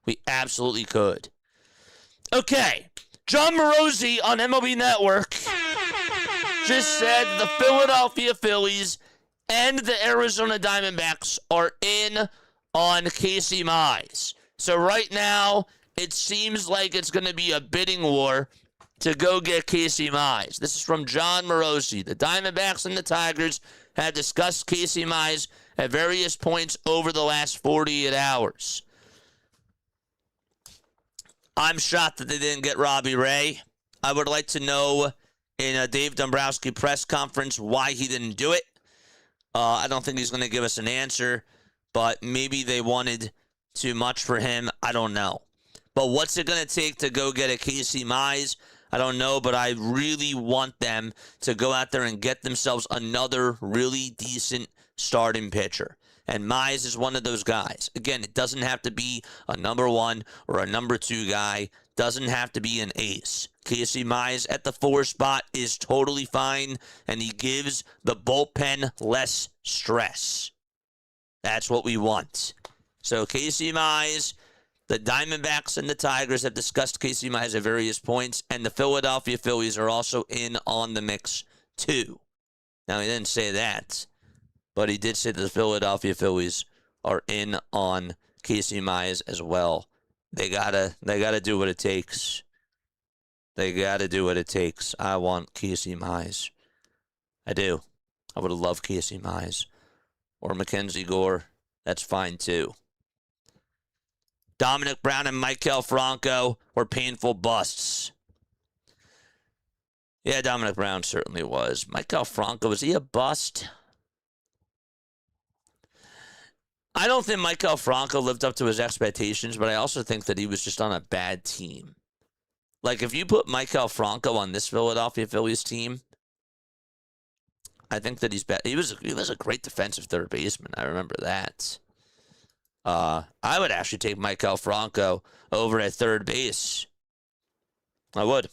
We absolutely could. Okay. John Morosi on MLB Network just said the Philadelphia Phillies and the Arizona Diamondbacks are in on Casey Mize. So right now, it seems like it's going to be a bidding war to go get Casey Mize. This is from John Morosi. The Diamondbacks and the Tigers had discussed Casey Mize at various points over the last 48 hours. I'm shocked that they didn't get Robbie Ray. I would like to know in a Dave Dombrowski press conference why he didn't do it. I don't think he's going to give us an answer, but maybe they wanted too much for him. I don't know. But what's it going to take to go get a Casey Mize? I don't know, but I really want them to go out there and get themselves another really decent starting pitcher. And Mize is one of those guys. Again, it doesn't have to be a number 1 or a number 2 guy. Doesn't have to be an ace. Casey Mize at the 4 spot is totally fine, and he gives the bullpen less stress. That's what we want. So Casey Mize, the Diamondbacks and the Tigers have discussed Casey Mize at various points, and the Philadelphia Phillies are also in on the mix too. Now, he didn't say that, but he did say that the Philadelphia Phillies are in on Casey Mize as well. They gotta do what it takes. They gotta do what it takes. I want Casey Mize. I do. I would love Casey Mize. Or Mackenzie Gore. That's fine too. Dominic Brown and Maikel Franco were painful busts. Yeah, Dominic Brown certainly was. Maikel Franco, was he a bust? I don't think Maikel Franco lived up to his expectations, but I also think that he was just on a bad team. Like, if you put Maikel Franco on this Philadelphia Phillies team, I think that he's bad. He was a great defensive third baseman. I remember that. I would actually take Maikel Franco over at third base. I would.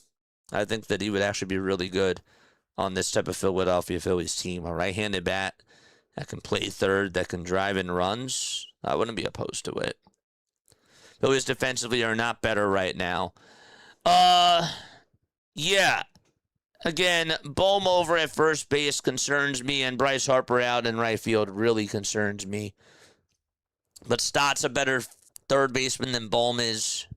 I think that he would actually be really good on this type of Philadelphia Phillies team. A right-handed bat that can play third, that can drive in runs. I wouldn't be opposed to it. Phillies defensively are not better right now. Yeah. Again, Bohm over at first base concerns me, and Bryce Harper out in right field really concerns me. But Stott's a better third baseman than Bohm is,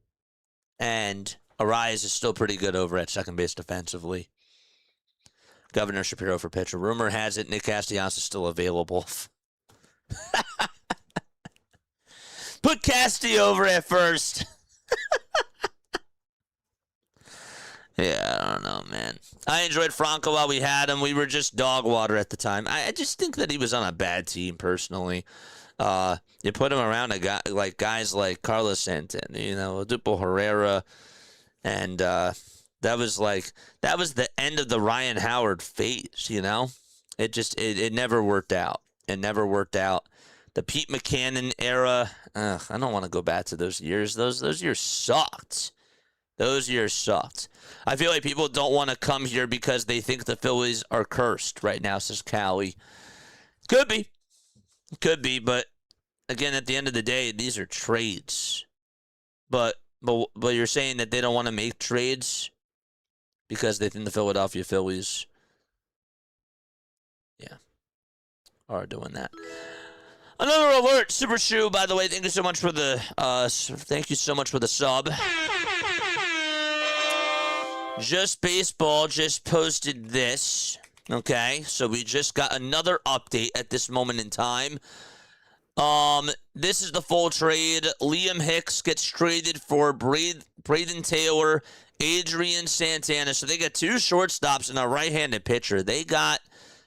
and Arias is still pretty good over at second base defensively. Governor Shapiro for pitcher. Rumor has it Nick Castellanos is still available. Put Casty over at first. Yeah, I don't know, man. I enjoyed Franco while we had him. We were just dog water at the time. I just think that he was on a bad team, personally. You put him around guys like Carlos Santana, Dupo Herrera, and that was the end of the Ryan Howard phase, It never worked out. It never worked out. The Pete McCannon era, I don't want to go back to those years. Those years sucked. Those years sucked. I feel like people don't want to come here because they think the Phillies are cursed right now, says Callie. Could be, but again, at the end of the day, these are trades. But you're saying that they don't want to make trades because they think the Philadelphia Phillies, are doing that. Another alert, Super Shoe. By the way, thank you so much for the sub. Just Baseball just posted this. Okay, so we just got another update at this moment in time. This is the full trade. Liam Hicks gets traded for Braden Taylor, Adrian Santana. So they got 2 shortstops and a right-handed pitcher. They got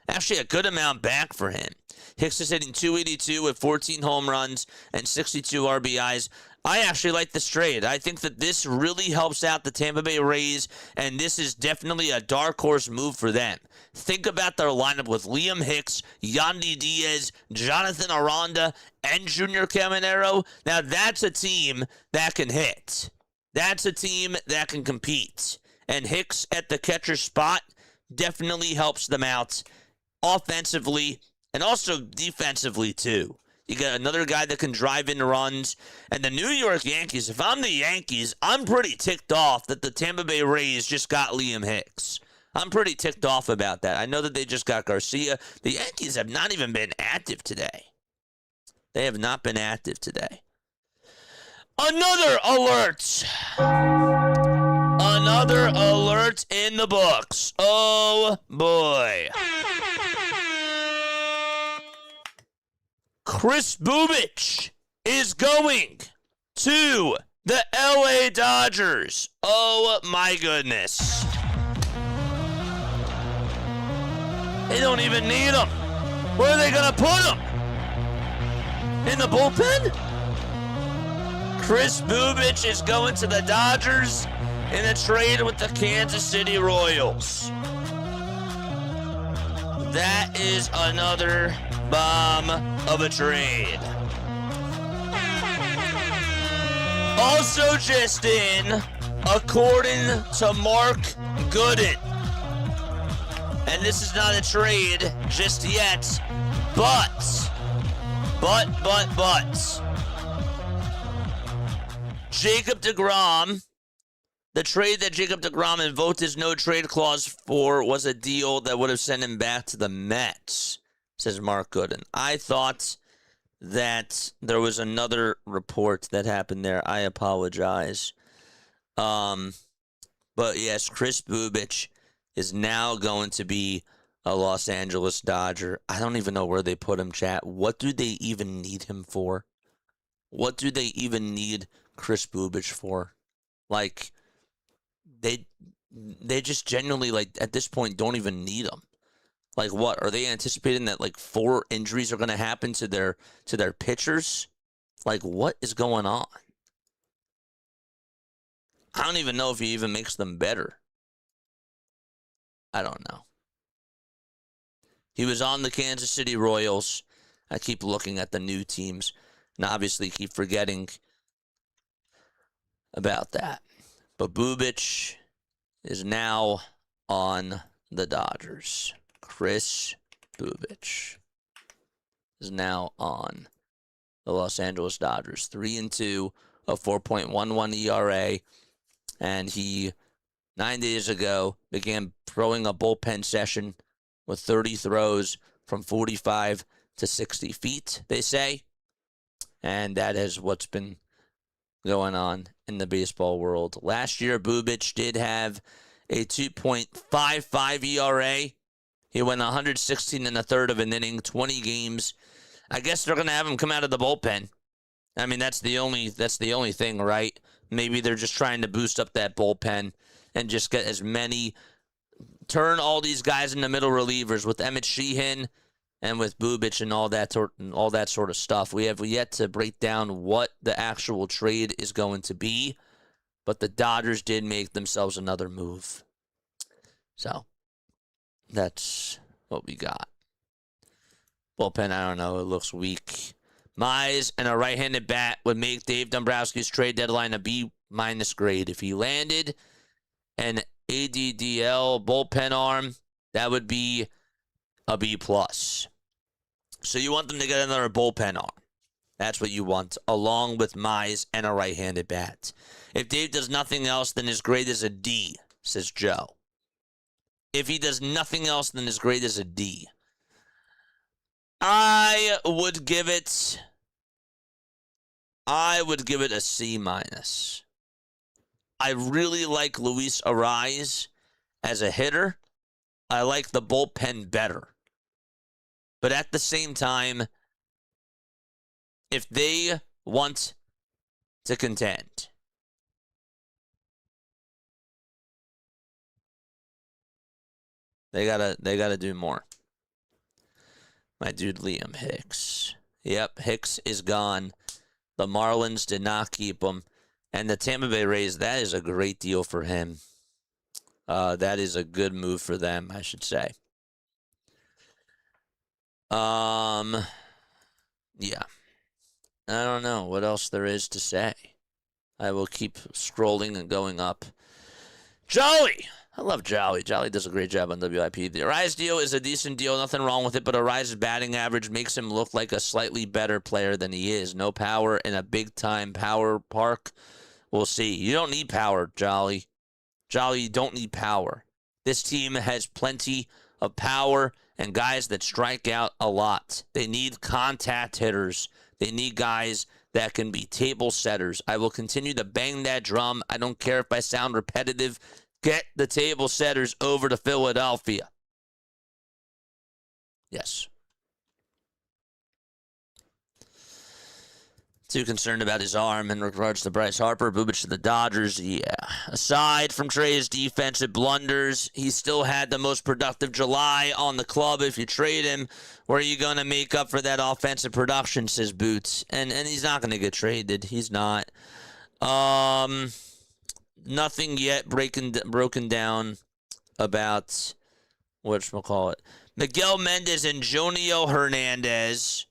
actually a good amount back for him. Hicks is hitting .282 with 14 home runs and 62 RBIs. I actually like this trade. I think that this really helps out the Tampa Bay Rays, and this is definitely a dark horse move for them. Think about their lineup with Liam Hicks, Yandy Diaz, Jonathan Aranda, and Junior Caminero. Now, that's a team that can hit. That's a team that can compete. And Hicks at the catcher spot definitely helps them out offensively and also defensively, too. You got another guy that can drive in runs. And the New York Yankees, if I'm the Yankees, I'm pretty ticked off that the Tampa Bay Rays just got Liam Hicks. I'm pretty ticked off about that. I know that they just got Garcia. The Yankees have not even been active today. They have not been active today. Another alert. Another alert in the books. Oh, boy. Chris Bubich is going to the LA Dodgers. Oh, my goodness. They don't even need him. Where are they going to put him? In the bullpen? Chris Bubich is going to the Dodgers in a trade with the Kansas City Royals. That is another bomb of a trade. Also just in, according to Mark Gooden, and this is not a trade just yet, but, Jacob deGrom, the trade that Jacob deGrom invoked his no-trade clause for was a deal that would have sent him back to the Mets, says Mark Gooden. I thought that there was another report that happened there. I apologize. But yes, Chris Bubich is now going to be a Los Angeles Dodger. I don't even know where they put him, chat. What do they even need him for? What do they even need Chris Bubich for? Like, they just genuinely, like, at this point, don't even need him. Like, what? Are they anticipating that, like, 4 injuries are going to happen to their pitchers? Like, what is going on? I don't even know if he even makes them better. I don't know. He was on the Kansas City Royals. I keep looking at the new teams and obviously keep forgetting about that. But Bubich is now on the Dodgers. Chris Bubich is now on the Los Angeles Dodgers. 3-2, a 4.11 ERA. And he, 9 days ago, began throwing a bullpen session with 30 throws from 45 to 60 feet, they say. And that is what's been going on in the baseball world. Last year, Bubich did have a 2.55 ERA. He went 116 and a third of an inning, 20 games. I guess they're going to have him come out of the bullpen. I mean, that's the only thing, right? Maybe they're just trying to boost up that bullpen and just get as many, turn all these guys into middle relievers with Emmett Sheehan and with Bubich and all that sort of stuff. We have yet to break down what the actual trade is going to be, but the Dodgers did make themselves another move. So that's what we got. Bullpen, I don't know. It looks weak. Mize and a right-handed bat would make Dave Dombrowski's trade deadline a B- grade. If he landed an ADDL bullpen arm, that would be a B+. So you want them to get another bullpen arm. That's what you want, along with Mize and a right-handed bat. If Dave does nothing else, then his grade is a D, says Joe. If he does nothing else, then his grade is a D. I would give it a C-. I really like Luis Ariz as a hitter. I like the bullpen better. But at the same time, if they want to contend, they gotta do more. My dude Liam Hicks. Yep, Hicks is gone. The Marlins did not keep him. And the Tampa Bay Rays, that is a great deal for him. That is a good move for them, I should say. Yeah. I don't know what else there is to say. I will keep scrolling and going up. Jolly! I love Jolly. Jolly does a great job on WIP. The Ariz deal is a decent deal. Nothing wrong with it, but Ariz's batting average makes him look like a slightly better player than he is. No power in a big-time power park. We'll see. You don't need power, Jolly. Jolly, you don't need power. This team has plenty of power and guys that strike out a lot. They need contact hitters. They need guys that can be table setters. I will continue to bang that drum. I don't care if I sound repetitive. Get the table setters over to Philadelphia. Yes. Too concerned about his arm in regards to Bryce Harper. Bubic to the Dodgers. Yeah. Aside from Trey's defensive blunders, he still had the most productive July on the club. If you trade him, where are you going to make up for that offensive production, says Boots. And he's not going to get traded. He's not. Nothing yet broken down about whatchamacallit. Miguel Mendez and Jonio Hernandez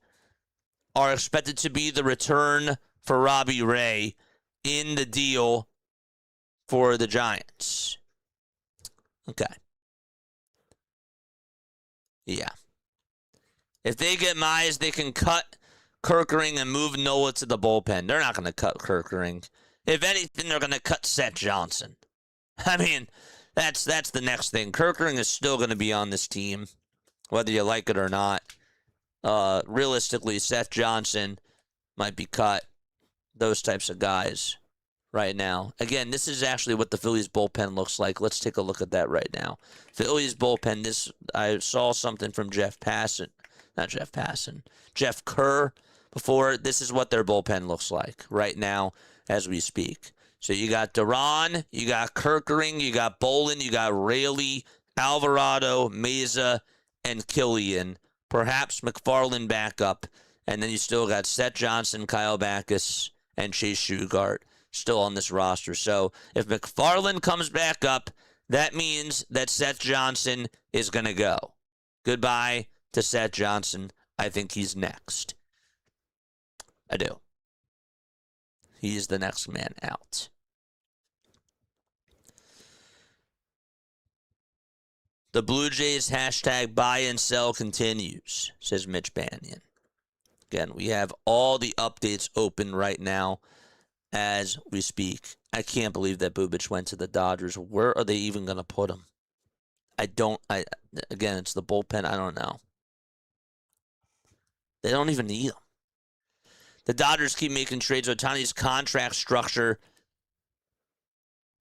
are expected to be the return for Robbie Ray in the deal for the Giants. Okay. Yeah. If they get Mize, they can cut Kerkering and move Nola to the bullpen. They're not going to cut Kerkering. If anything, they're going to cut Seth Johnson. I mean, that's the next thing. Kerkering is still going to be on this team, whether you like it or not. Realistically, Seth Johnson might be cut. Those types of guys right now. Again, this is actually what the Phillies bullpen looks like. Let's take a look at that right now. Phillies bullpen, I saw something from Jeff Kerr before. This is what their bullpen looks like right now as we speak. So you got Duran, you got Kerkering, you got Bolin, you got Raley, Alvarado, Meza, and Killian. Perhaps McFarland back up. And then you still got Seth Johnson, Kyle Backus, and Chase Shugart still on this roster. So if McFarland comes back up, that means that Seth Johnson is going to go. Goodbye to Seth Johnson. I think he's next. I do. He's the next man out. The Blue Jays hashtag buy and sell continues, says Mitch Banyan. Again, we have all the updates open right now as we speak. I can't believe that Bubic went to the Dodgers. Where are they even going to put him? Again, it's the bullpen. I don't know. They don't even need him. The Dodgers keep making trades. Ohtani's contract structure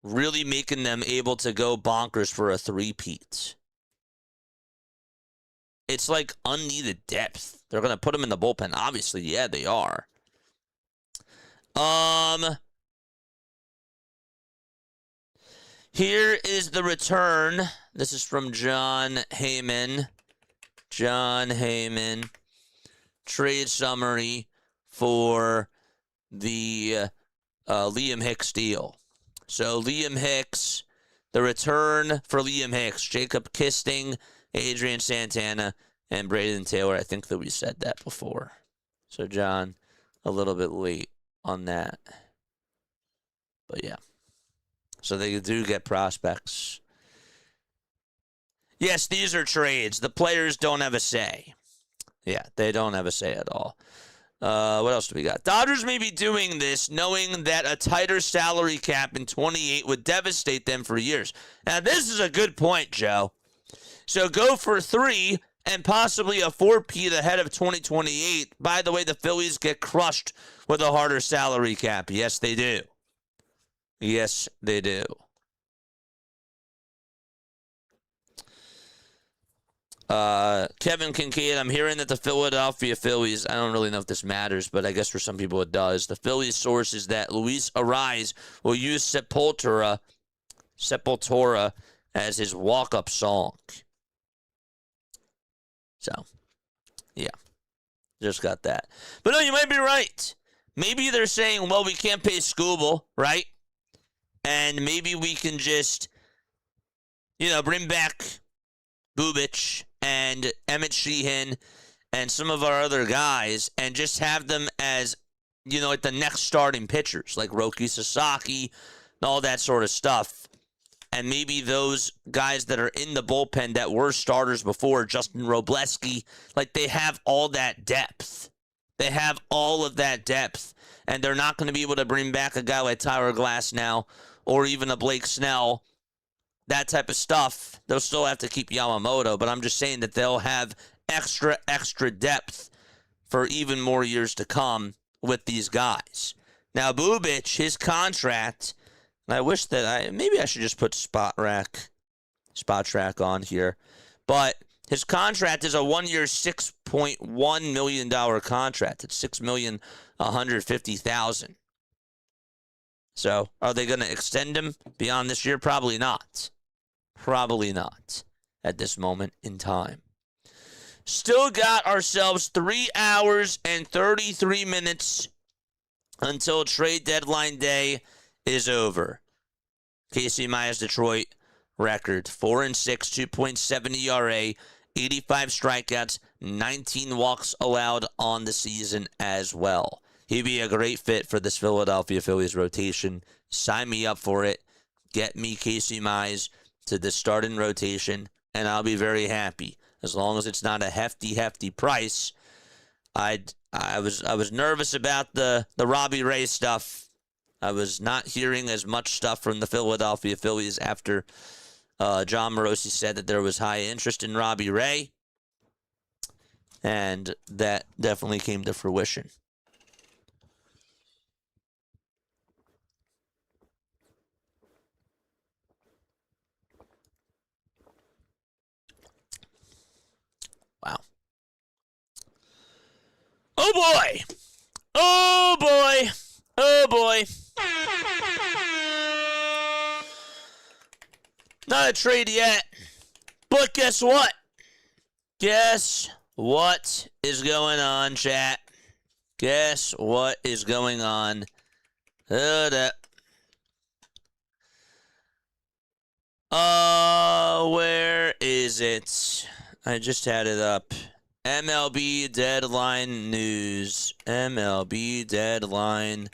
really making them able to go bonkers for a three-peat. It's like unneeded depth. They're going to put him in the bullpen. Obviously, yeah, they are. Here is the return. This is from John Heyman. John Heyman. Trade summary for the Liam Hicks deal. So Liam Hicks, the return for Liam Hicks, Jacob Kisting, Adrian Santana, and Braden Taylor. I think that we said that before. So John, a little bit late on that. But yeah. So they do get prospects. Yes, these are trades. The players don't have a say. Yeah, they don't have a say at all. What else do we got? Dodgers may be doing this knowing that a tighter salary cap in 28 would devastate them for years. Now, this is a good point, Joe. So go for 3 and possibly a 4-peat ahead of 2028. By the way, the Phillies get crushed with a harder salary cap. Yes, they do. Yes, they do. Kevin Kincaid, I'm hearing that the Philadelphia Phillies, I don't really know if this matters, but I guess for some people it does. The Phillies source is that Luis Ariz will use Sepultura as his walk-up song. So, yeah, just got that. But no, you might be right. Maybe they're saying, well, we can't pay Skubal, right? And maybe we can just, bring back Bubic and Emmett Sheehan and some of our other guys and just have them as, like the next starting pitchers, like Roki Sasaki and all that sort of stuff. And maybe those guys that are in the bullpen that were starters before, Justin Robleski, like they have all that depth. They have all of that depth. And they're not going to be able to bring back a guy like Tyler Glass now or even a Blake Snell. That type of stuff. They'll still have to keep Yamamoto, but I'm just saying that they'll have extra depth for even more years to come with these guys. Now, Bubic, his contract, and I wish that maybe I should just put Spot Track on here, but his contract is a 1-year, $6.1 million contract. It's $6,150,000. So, are they going to extend him beyond this year? Probably not. Probably not at this moment in time. Still got ourselves 3 hours and 33 minutes until trade deadline day is over. Casey Myers, Detroit record, 4-6, 2.7 ERA, 85 strikeouts, 19 walks allowed on the season as well. He'd be a great fit for this Philadelphia Phillies rotation. Sign me up for it. Get me Casey Mize to the starting rotation, and I'll be very happy. As long as it's not a hefty price. I was nervous about the Robbie Ray stuff. I was not hearing as much stuff from the Philadelphia Phillies after John Morosi said that there was high interest in Robbie Ray. And that definitely came to fruition. Wow. Oh boy. Oh boy. Oh boy. Not a trade yet. But guess what? Guess what is going on, chat? Guess what is going on? Hold up. Where is it? I just had it up. MLB Deadline News. MLB Deadline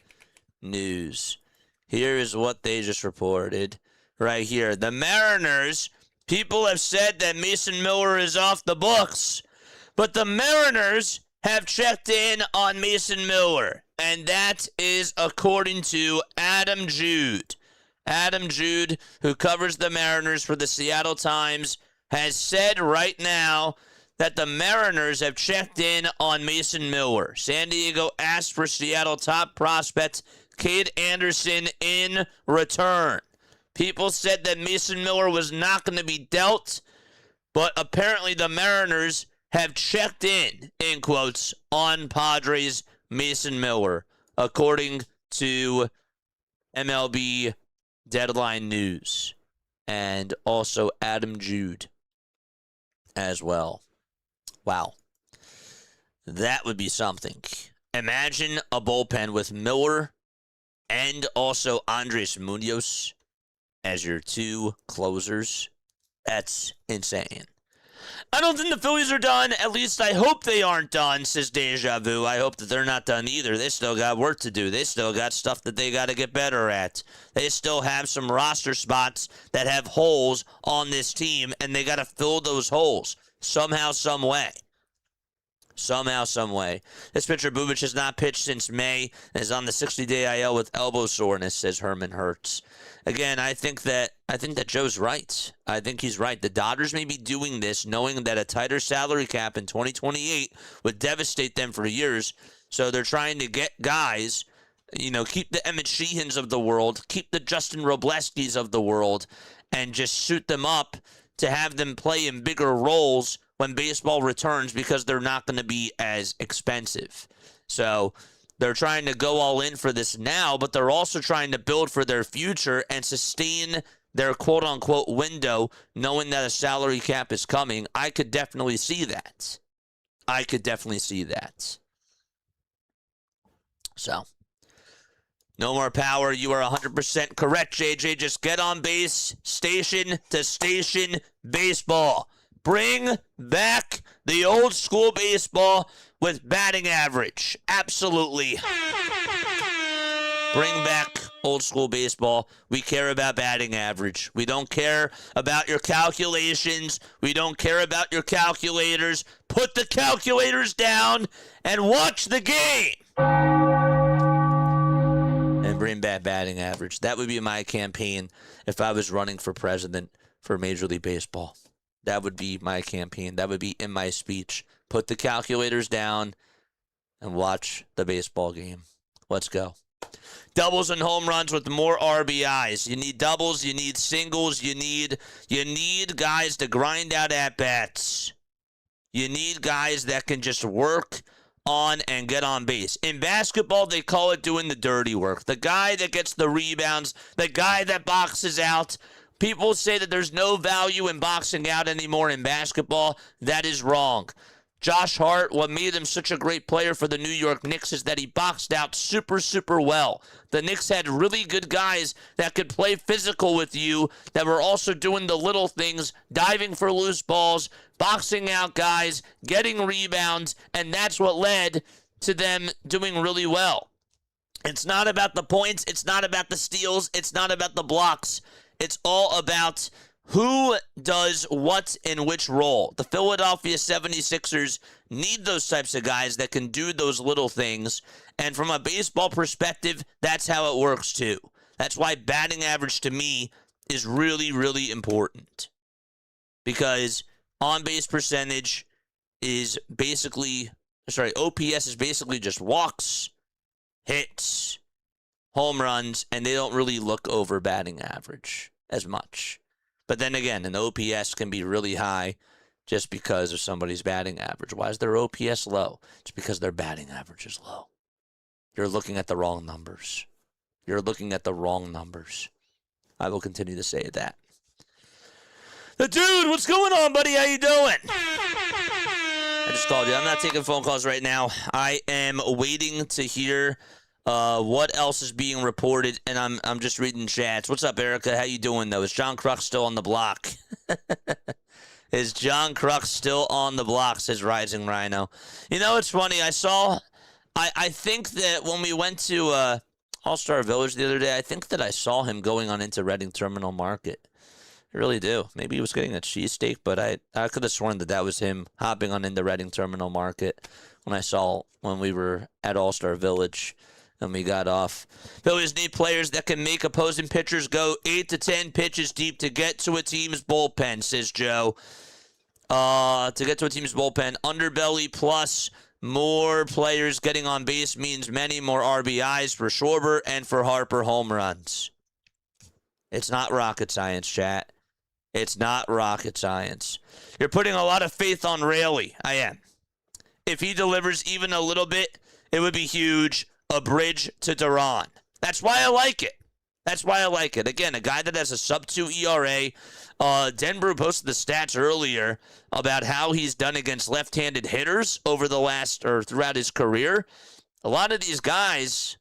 News. Here is what they just reported. Right here. The Mariners, people have said that Mason Miller is off the books. But the Mariners have checked in on Mason Miller. And that is according to Adam Jude. Adam Jude, who covers the Mariners for the Seattle Times, has said right now that the Mariners have checked in on Mason Miller. San Diego asked for Seattle top prospect Cade Anderson in return. People said that Mason Miller was not going to be dealt, but apparently the Mariners have checked in quotes, on Padres' Mason Miller, according to MLB Deadline News and also Adam Jude as well. Wow. That would be something. Imagine a bullpen with Miller and also Andres Munoz as your two closers. That's insane. I don't think the Phillies are done. At least I hope they aren't done, says Deja Vu. I hope that they're not done either. They still got work to do. They still got stuff that they got to get better at. They still have some roster spots that have holes on this team, and they got to fill those holes somehow, some way. Somehow, some way. This pitcher, Bubic, has not pitched since May and is on the 60-day IL with elbow soreness, says Herman Hertz. Again, I think that Joe's right. I think he's right. The Dodgers may be doing this knowing that a tighter salary cap in 2028 would devastate them for years. So they're trying to get guys, keep the Emmett Sheehans of the world, keep the Justin Robleskis of the world, and just suit them up to have them play in bigger roles when baseball returns because they're not going to be as expensive. So they're trying to go all in for this now, but they're also trying to build for their future and sustain their quote-unquote window, knowing that a salary cap is coming. I could definitely see that. So, no more power. You are 100% correct, JJ. Just get on base, station to station baseball. Bring back the old school baseball with batting average. Absolutely. Bring back old school baseball. We care about batting average. We don't care about your calculations. We don't care about your calculators. Put the calculators down and watch the game. And bring back batting average. That would be my campaign if I was running for president for Major League Baseball. That would be my campaign. That would be in my speech. Put the calculators down and watch the baseball game. Let's go. Doubles and home runs with more RBIs. You need doubles, you need singles, you need guys to grind out at-bats. You need guys that can just work on and get on base. In basketball, they call it doing the dirty work. The guy that gets the rebounds, the guy that boxes out. People say that there's no value in boxing out anymore in basketball. That is wrong. Josh Hart, what made him such a great player for the New York Knicks is that he boxed out super, super well. The Knicks had really good guys that could play physical with you, that were also doing the little things, diving for loose balls, boxing out guys, getting rebounds, and that's what led to them doing really well. It's not about the points. It's not about the steals. It's not about the blocks. It's all about who does what in which role. The Philadelphia 76ers need those types of guys that can do those little things. And from a baseball perspective, that's how it works too. That's why batting average to me is really, really important. Because on-base percentage is basically, OPS is basically just walks, hits, home runs, and they don't really look over batting average as much. But then again, an OPS can be really high just because of somebody's batting average. Why is their OPS low? It's because their batting average is low. You're looking at the wrong numbers. You're looking at the wrong numbers. I will continue to say that. The dude, what's going on, buddy? How you doing? I just called you. I'm not taking phone calls right now. I am waiting to hear what else is being reported, and I'm just reading chats. What's up, Erica? How you doing, though? Is John Kruk still on the block? Is John Kruk still on the block, says Rising Rhino. You know, it's funny. I think that when we went to All-Star Village the other day, I think that I saw him going on into Reading Terminal Market. I really do. Maybe he was getting a cheesesteak, but I could have sworn that was him hopping on into Reading Terminal Market when we were at All-Star Village. And we got off. Phillies need players that can make opposing pitchers go 8 to 10 pitches deep to get to a team's bullpen, says Joe. To get to a team's bullpen, underbelly plus more players getting on base means many more RBIs for Schwarber and for Harper home runs. It's not rocket science, chat. It's not rocket science. You're putting a lot of faith on Raley. I am. If he delivers even a little bit, it would be huge. A bridge to Duran. That's why I like it. That's why I like it. Again, a guy that has a sub-2 ERA. Denbrew posted the stats earlier about how he's done against left-handed hitters throughout his career. A lot of these guys,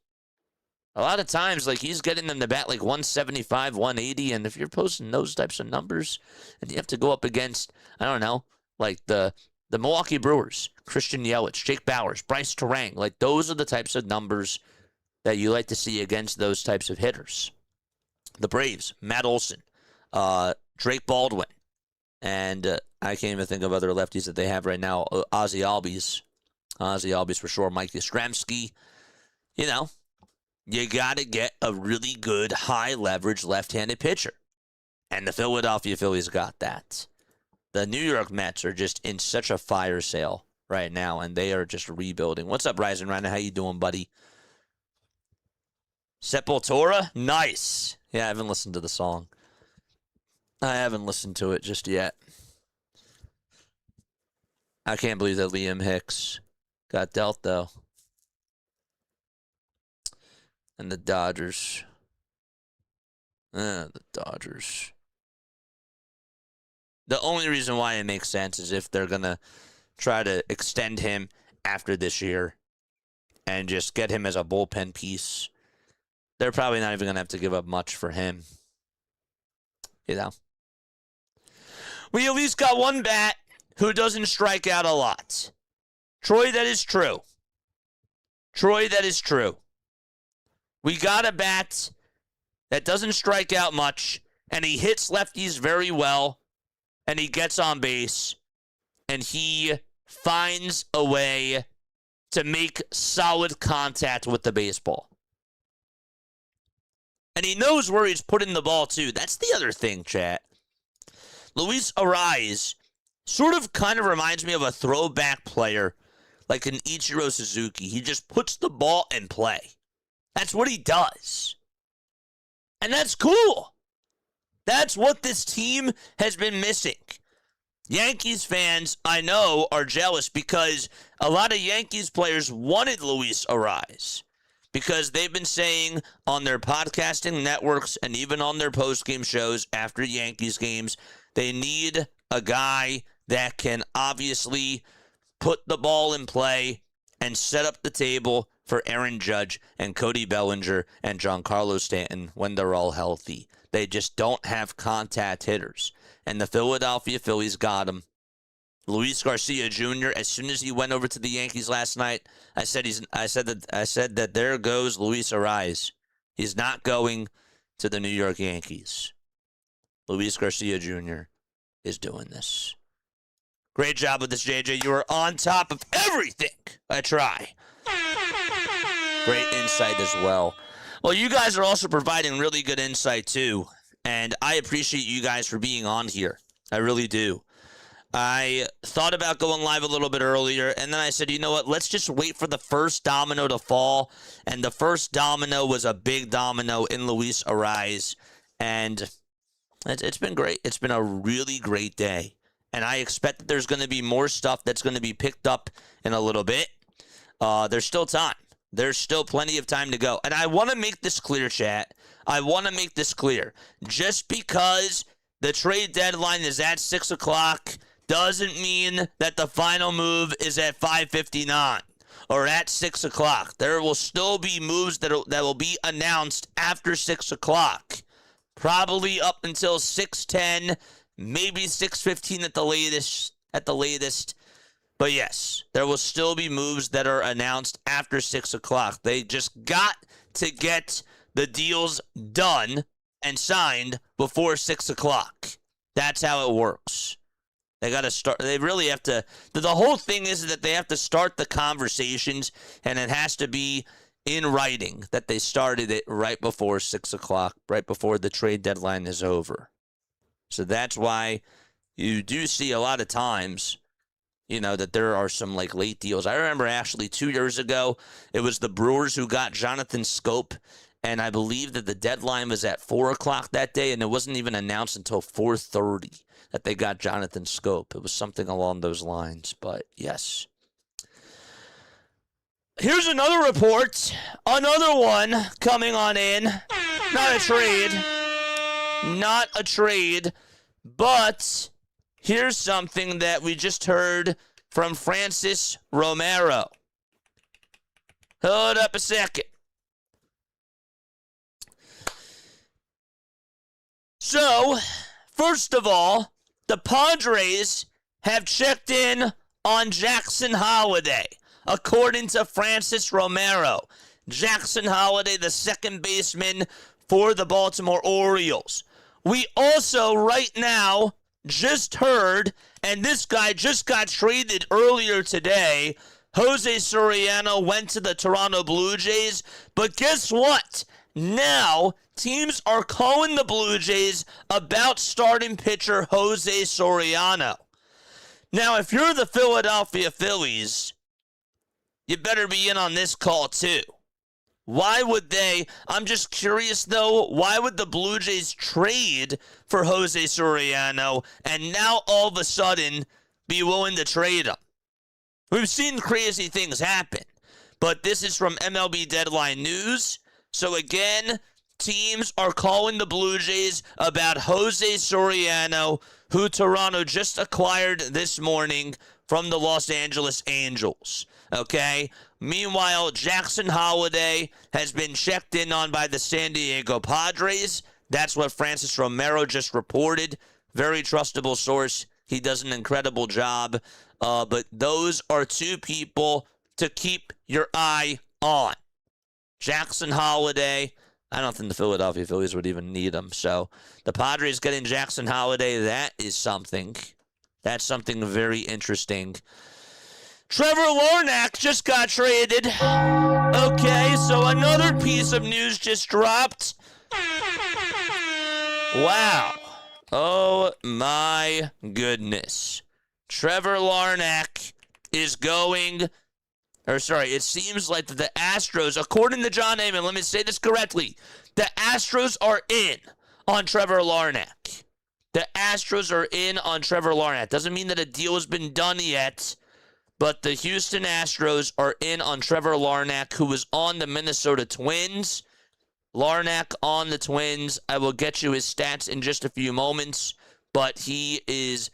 a lot of times, like, he's getting them to bat like 175, 180, and if you're posting those types of numbers, and you have to go up against, I don't know, like the Milwaukee Brewers, Christian Yelich, Jake Bauers, Bryce Terang, like those are the types of numbers that you like to see against those types of hitters. The Braves, Matt Olson, Drake Baldwin, and I can't even think of other lefties that they have right now. Ozzie Albies for sure, Mike Yastrzemski. You know, you got to get a really good high-leverage left-handed pitcher, and the Philadelphia Phillies got that. The New York Mets are just in such a fire sale right now, and they are just rebuilding. What's up, Ryzen Rhino? How you doing, buddy? Sepultura? Nice. Yeah, I haven't listened to the song. I haven't listened to it just yet. I can't believe that Liam Hicks got dealt, though. And the Dodgers. The Dodgers. The only reason why it makes sense is if they're going to try to extend him after this year and just get him as a bullpen piece. They're probably not even going to have to give up much for him. You know? We at least got one bat who doesn't strike out a lot. Troy, that is true. Troy, that is true. We got a bat that doesn't strike out much, and he hits lefties very well. And he gets on base, and he finds a way to make solid contact with the baseball. And he knows where he's putting the ball, too. That's the other thing, chat. Luis Arraez sort of kind of reminds me of a throwback player like an Ichiro Suzuki. He just puts the ball in play. That's what he does. And that's cool. That's what this team has been missing. Yankees fans, I know, are jealous because a lot of Yankees players wanted Luis Ariz because they've been saying on their podcasting networks and even on their postgame shows after Yankees games, they need a guy that can obviously put the ball in play and set up the table for Aaron Judge and Cody Bellinger and Giancarlo Stanton when they're all healthy. They just don't have contact hitters. And the Philadelphia Phillies got him. Luis Garcia Jr., as soon as he went over to the Yankees last night, I said that there goes Luis Ariz. He's not going to the New York Yankees. Luis Garcia Jr. is doing this. Great job with this, JJ. You are on top of everything. I try. Great insight as well. Well, you guys are also providing really good insight, too. And I appreciate you guys for being on here. I really do. I thought about going live a little bit earlier, and then I said, you know what? Let's just wait for the first domino to fall. And the first domino was a big domino in Luis Ariz. And it's been great. It's been a really great day. And I expect that there's going to be more stuff that's going to be picked up in a little bit. There's still time. There's still plenty of time to go. And I want to make this clear, chat. I want to make this clear. Just because the trade deadline is at 6 o'clock doesn't mean that the final move is at 5:59 or at 6 o'clock. There will still be moves that will be announced after 6 o'clock. Probably up until 6:10, maybe 6:15 at the latest. But yes, there will still be moves that are announced after 6 o'clock. They just got to get the deals done and signed before 6 o'clock. That's how it works. They got to start. They really have to. The whole thing is that they have to start the conversations, and it has to be in writing that they started it right before 6 o'clock, right before the trade deadline is over. So that's why you do see a lot of times, that there are some late deals. I remember actually 2 years ago, it was the Brewers who got Jonathan Scope, and I believe that the deadline was at 4 o'clock that day, and it wasn't even announced until 4:30 that they got Jonathan Scope. It was something along those lines, but yes. Here's another report, another one coming on in. Not a trade, but here's something that we just heard from Francis Romero. Hold up a second. So, first of all, the Padres have checked in on Jackson Holliday, according to Francis Romero. Jackson Holliday, the second baseman for the Baltimore Orioles. We also, right now, just heard, and this guy just got traded earlier today, Jose Soriano went to the Toronto Blue Jays, but guess what? Now, teams are calling the Blue Jays about starting pitcher Jose Soriano. Now, if you're the Philadelphia Phillies, you better be in on this call too. Why would they? I'm just curious, though, why would the Blue Jays trade for Jose Soriano and now all of a sudden be willing to trade him? We've seen crazy things happen, but this is from MLB Deadline News. So again, teams are calling the Blue Jays about Jose Soriano, who Toronto just acquired this morning from the Los Angeles Angels. Okay? Meanwhile, Jackson Holliday has been checked in on by the San Diego Padres. That's what Francis Romero just reported. Very trustable source. He does an incredible job. But those are two people to keep your eye on. Jackson Holliday. I don't think the Philadelphia Phillies would even need him. So the Padres getting Jackson Holliday, that is something. That's something very interesting. Trevor Larnach just got traded. Okay, so another piece of news just dropped. Wow. Oh my goodness. Trevor Larnach is going It seems like the Astros, according to John Heyman, let me say this correctly, the Astros are in on Trevor Larnach. The Astros are in on Trevor Larnach. Doesn't mean that a deal has been done yet, but the Houston Astros are in on Trevor Larnach, who was on the Minnesota Twins. Larnach on the Twins. I will get you his stats in just a few moments, but he is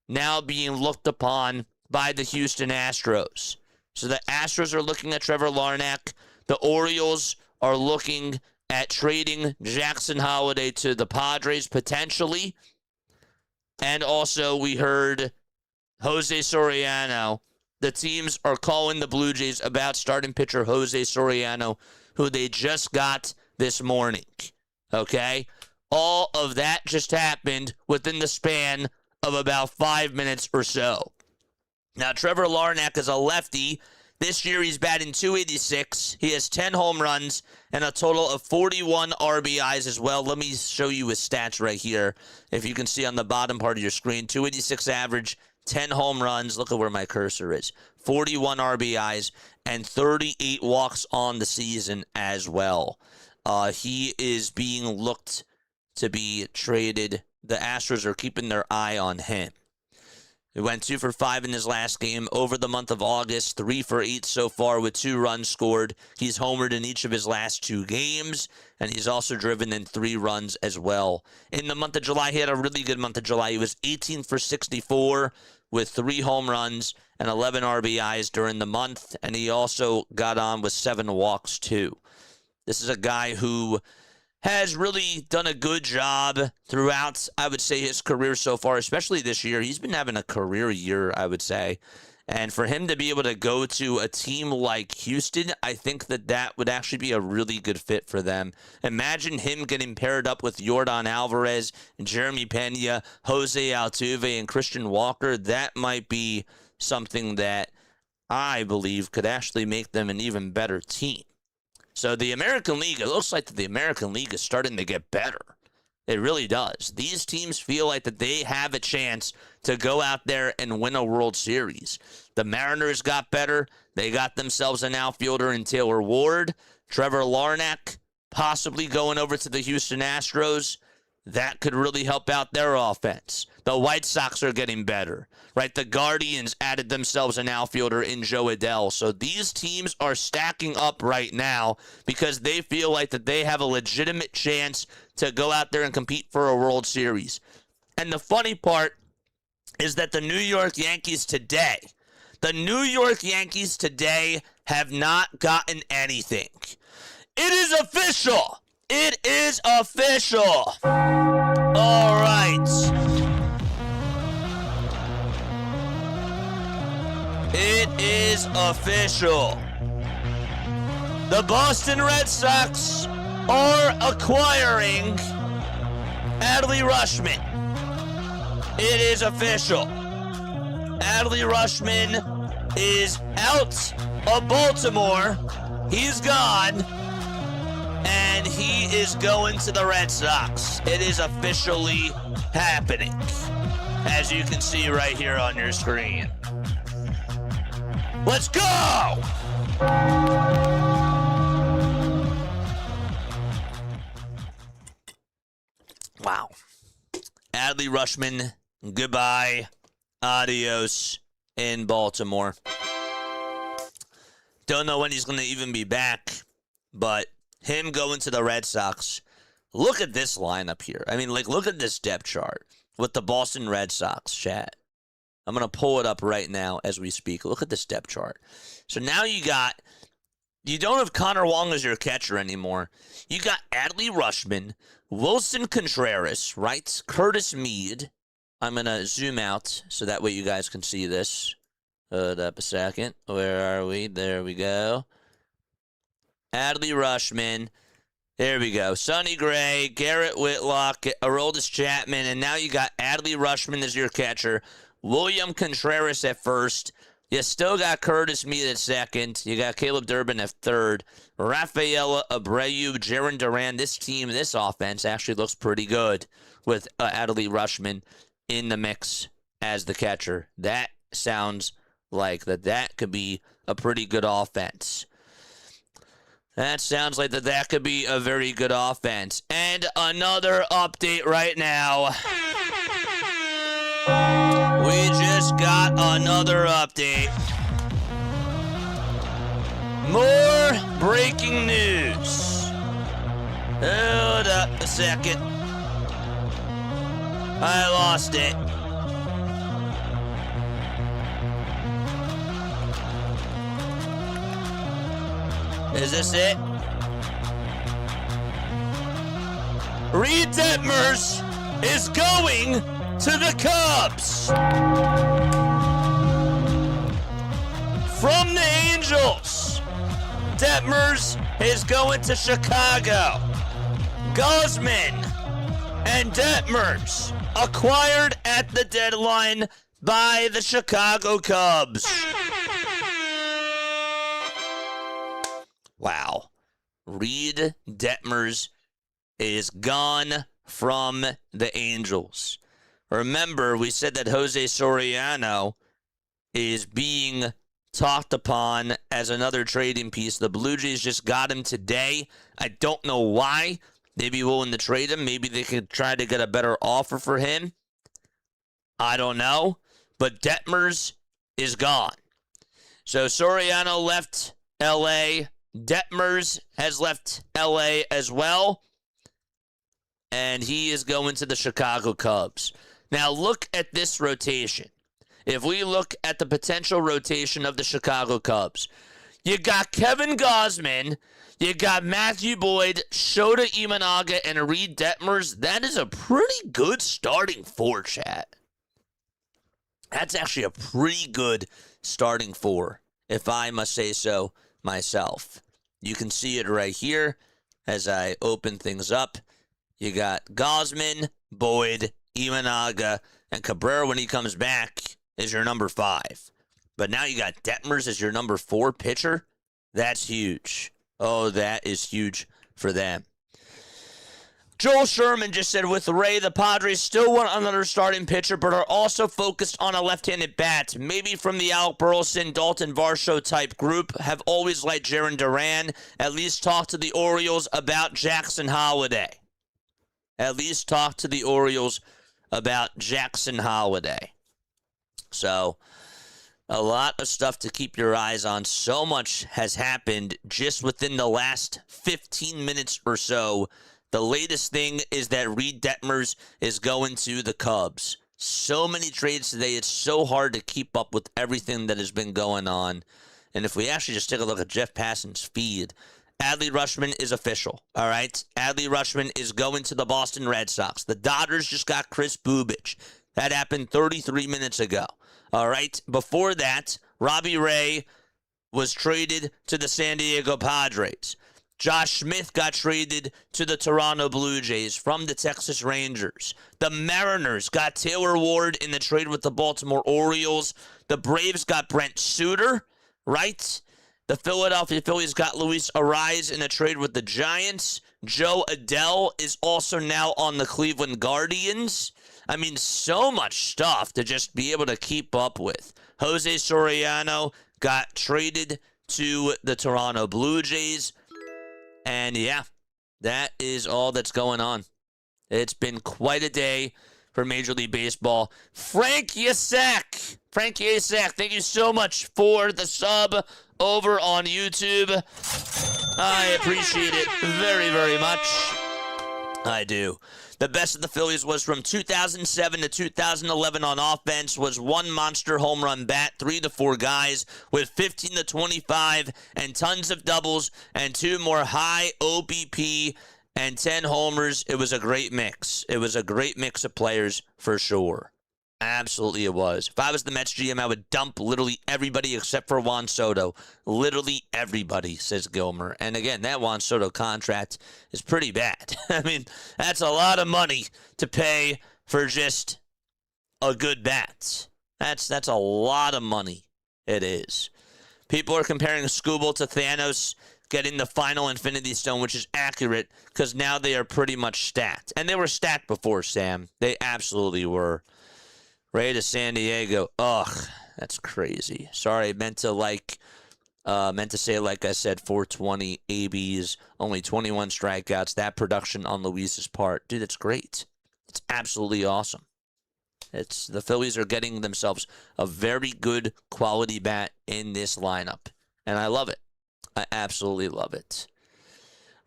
now being looked upon by the Houston Astros. So the Astros are looking at Trevor Larnach. The Orioles are looking at trading Jackson Holliday to the Padres potentially. And also we heard Jose Soriano. The teams are calling the Blue Jays about starting pitcher Jose Soriano, who they just got this morning. Okay? All of that just happened within the span of about 5 minutes or so. Now, Trevor Larnach is a lefty. This year, he's batting .286. He has 10 home runs and a total of 41 RBIs as well. Let me show you his stats right here. If you can see on the bottom part of your screen, .286 average, 10 home runs. Look at where my cursor is. 41 RBIs and 38 walks on the season as well. He is being looked to be traded. The Astros are keeping their eye on him. He went 2 for 5 in his last game. Over the month of August, 3 for 8 so far with 2 runs scored. He's homered in each of his last 2 games, and he's also driven in 3 runs as well. In the month of July, he had a really good month of July. He was 18 for 64 with 3 home runs and 11 RBIs during the month, and he also got on with 7 walks too. This is a guy who has really done a good job throughout, I would say, his career so far, especially this year. He's been having a career year, I would say. And for him to be able to go to a team like Houston, I think that would actually be a really good fit for them. Imagine him getting paired up with Yordan Alvarez, Jeremy Pena, Jose Altuve, and Christian Walker. That might be something that I believe could actually make them an even better team. So the American League, it looks like that the American League is starting to get better. It really does. These teams feel like that they have a chance to go out there and win a World Series. The Mariners got better. They got themselves an outfielder in Taylor Ward. Trevor Larnach possibly going over to the Houston Astros. That could really help out their offense. The White Sox are getting better, right? The Guardians added themselves an outfielder in Joe Adell. So these teams are stacking up right now because they feel like that they have a legitimate chance to go out there and compete for a World Series. And the funny part is that the New York Yankees today have not gotten anything. It is official. It is official. All right. It is official. The Boston Red Sox are acquiring Adley Rutschman. It is official. Adley Rutschman is out of Baltimore. He's gone. And he is going to the Red Sox. It is officially happening, as you can see right here on your screen. Let's go! Wow. Adley Rutschman, goodbye. Adios in Baltimore. Don't know when he's going to even be back, but him going to the Red Sox. Look at this lineup here. I mean, look at this depth chart with the Boston Red Sox, chat. I'm going to pull it up right now as we speak. Look at this depth chart. So now you don't have Connor Wong as your catcher anymore. You got Adley Rutschman, Wilson Contreras, right? Curtis Mead. I'm going to zoom out so that way you guys can see this. Hold up a second. Where are we? There we go. Adley Rutschman. There we go. Sonny Gray, Garrett Whitlock, Aroldis Chapman, and now you got Adley Rutschman as your catcher. William Contreras at first. You still got Curtis Mead at second. You got Caleb Durbin at third. Rafaela Abreu, Jarren Duran. This team, this offense actually looks pretty good with Adley Rutschman in the mix as the catcher. That sounds like that could be a pretty good offense. That sounds like that could be a very good offense. And another update right now. We just got another update. More breaking news. Hold up a second. I lost it. Is this it? Reed Detmers is going to the Cubs. From the Angels, Detmers is going to Chicago. Guzman and Detmers acquired at the deadline by the Chicago Cubs. Wow. Reed Detmers is gone from the Angels. Remember, we said that Jose Soriano is being talked upon as another trading piece. The Blue Jays just got him today. I don't know why. They'd be willing to trade him. Maybe they could try to get a better offer for him. I don't know. But Detmers is gone. So Soriano left L.A., Detmers has left L.A. as well, and he is going to the Chicago Cubs. Now, look at this rotation. If we look at the potential rotation of the Chicago Cubs, you got Kevin Gausman, you got Matthew Boyd, Shota Imanaga, and Reed Detmers. That is a pretty good starting four, chat. That's actually a pretty good starting four, if I must say so myself. You can see it right here as I open things up. You got Gausman, Boyd, Imanaga, and Cabrera when he comes back is your number 5. But now you got Detmers as your number 4 pitcher. That's huge. Oh, that is huge for them. Joel Sherman just said, with Ray, the Padres still want another starting pitcher, but are also focused on a left-handed bat. Maybe from the Alec Burleson, Dalton Varsho type group. Have always liked Jarren Duran. At least talk to the Orioles about Jackson Holliday. At least talk to the Orioles about Jackson Holliday. So, a lot of stuff to keep your eyes on. So much has happened just within the last 15 minutes or so. The latest thing is that Reed Detmers is going to the Cubs. So many trades today, it's so hard to keep up with everything that has been going on. And if we actually just take a look at Jeff Passan's feed, Adley Rutschman is official, all right? Adley Rutschman is going to the Boston Red Sox. The Dodgers just got Chris Bubich. That happened 33 minutes ago, all right? Before that, Robbie Ray was traded to the San Diego Padres. Josh Smith got traded to the Toronto Blue Jays from the Texas Rangers. The Mariners got Taylor Ward in the trade with the Baltimore Orioles. The Braves got Brent Suter, right? The Philadelphia Phillies got Luis Ariz in a trade with the Giants. Joe Adele is also now on the Cleveland Guardians. I mean, so much stuff to just be able to keep up with. Jose Soriano got traded to the Toronto Blue Jays. And yeah, that is all that's going on. It's been quite a day for Major League Baseball. Frank Yasak, thank you so much for the sub over on YouTube. I appreciate it very, very much. I do. The best of the Phillies was from 2007 to 2011 on offense was one monster home run bat, 3 to 4 guys with 15 to 25 and tons of doubles and 2 more high OBP and 10 homers. It was a great mix. It was a great mix of players for sure. Absolutely it was. If I was the Mets GM, I would dump literally everybody except for Juan Soto. Literally everybody, says Gilmer. And again, that Juan Soto contract is pretty bad. I mean, that's a lot of money to pay for just a good bat. That's a lot of money. It is. People are comparing Scooble to Thanos getting the final Infinity Stone, which is accurate because now they are pretty much stacked. And they were stacked before, Sam. They absolutely were. Ray to San Diego. Ugh. That's crazy. Sorry, I meant to say, like I said, 420 ABs, only 21 strikeouts. That production on Luis's part, dude, it's great. It's absolutely awesome. It's the Phillies are getting themselves a very good quality bat in this lineup, and I love it. I absolutely love it.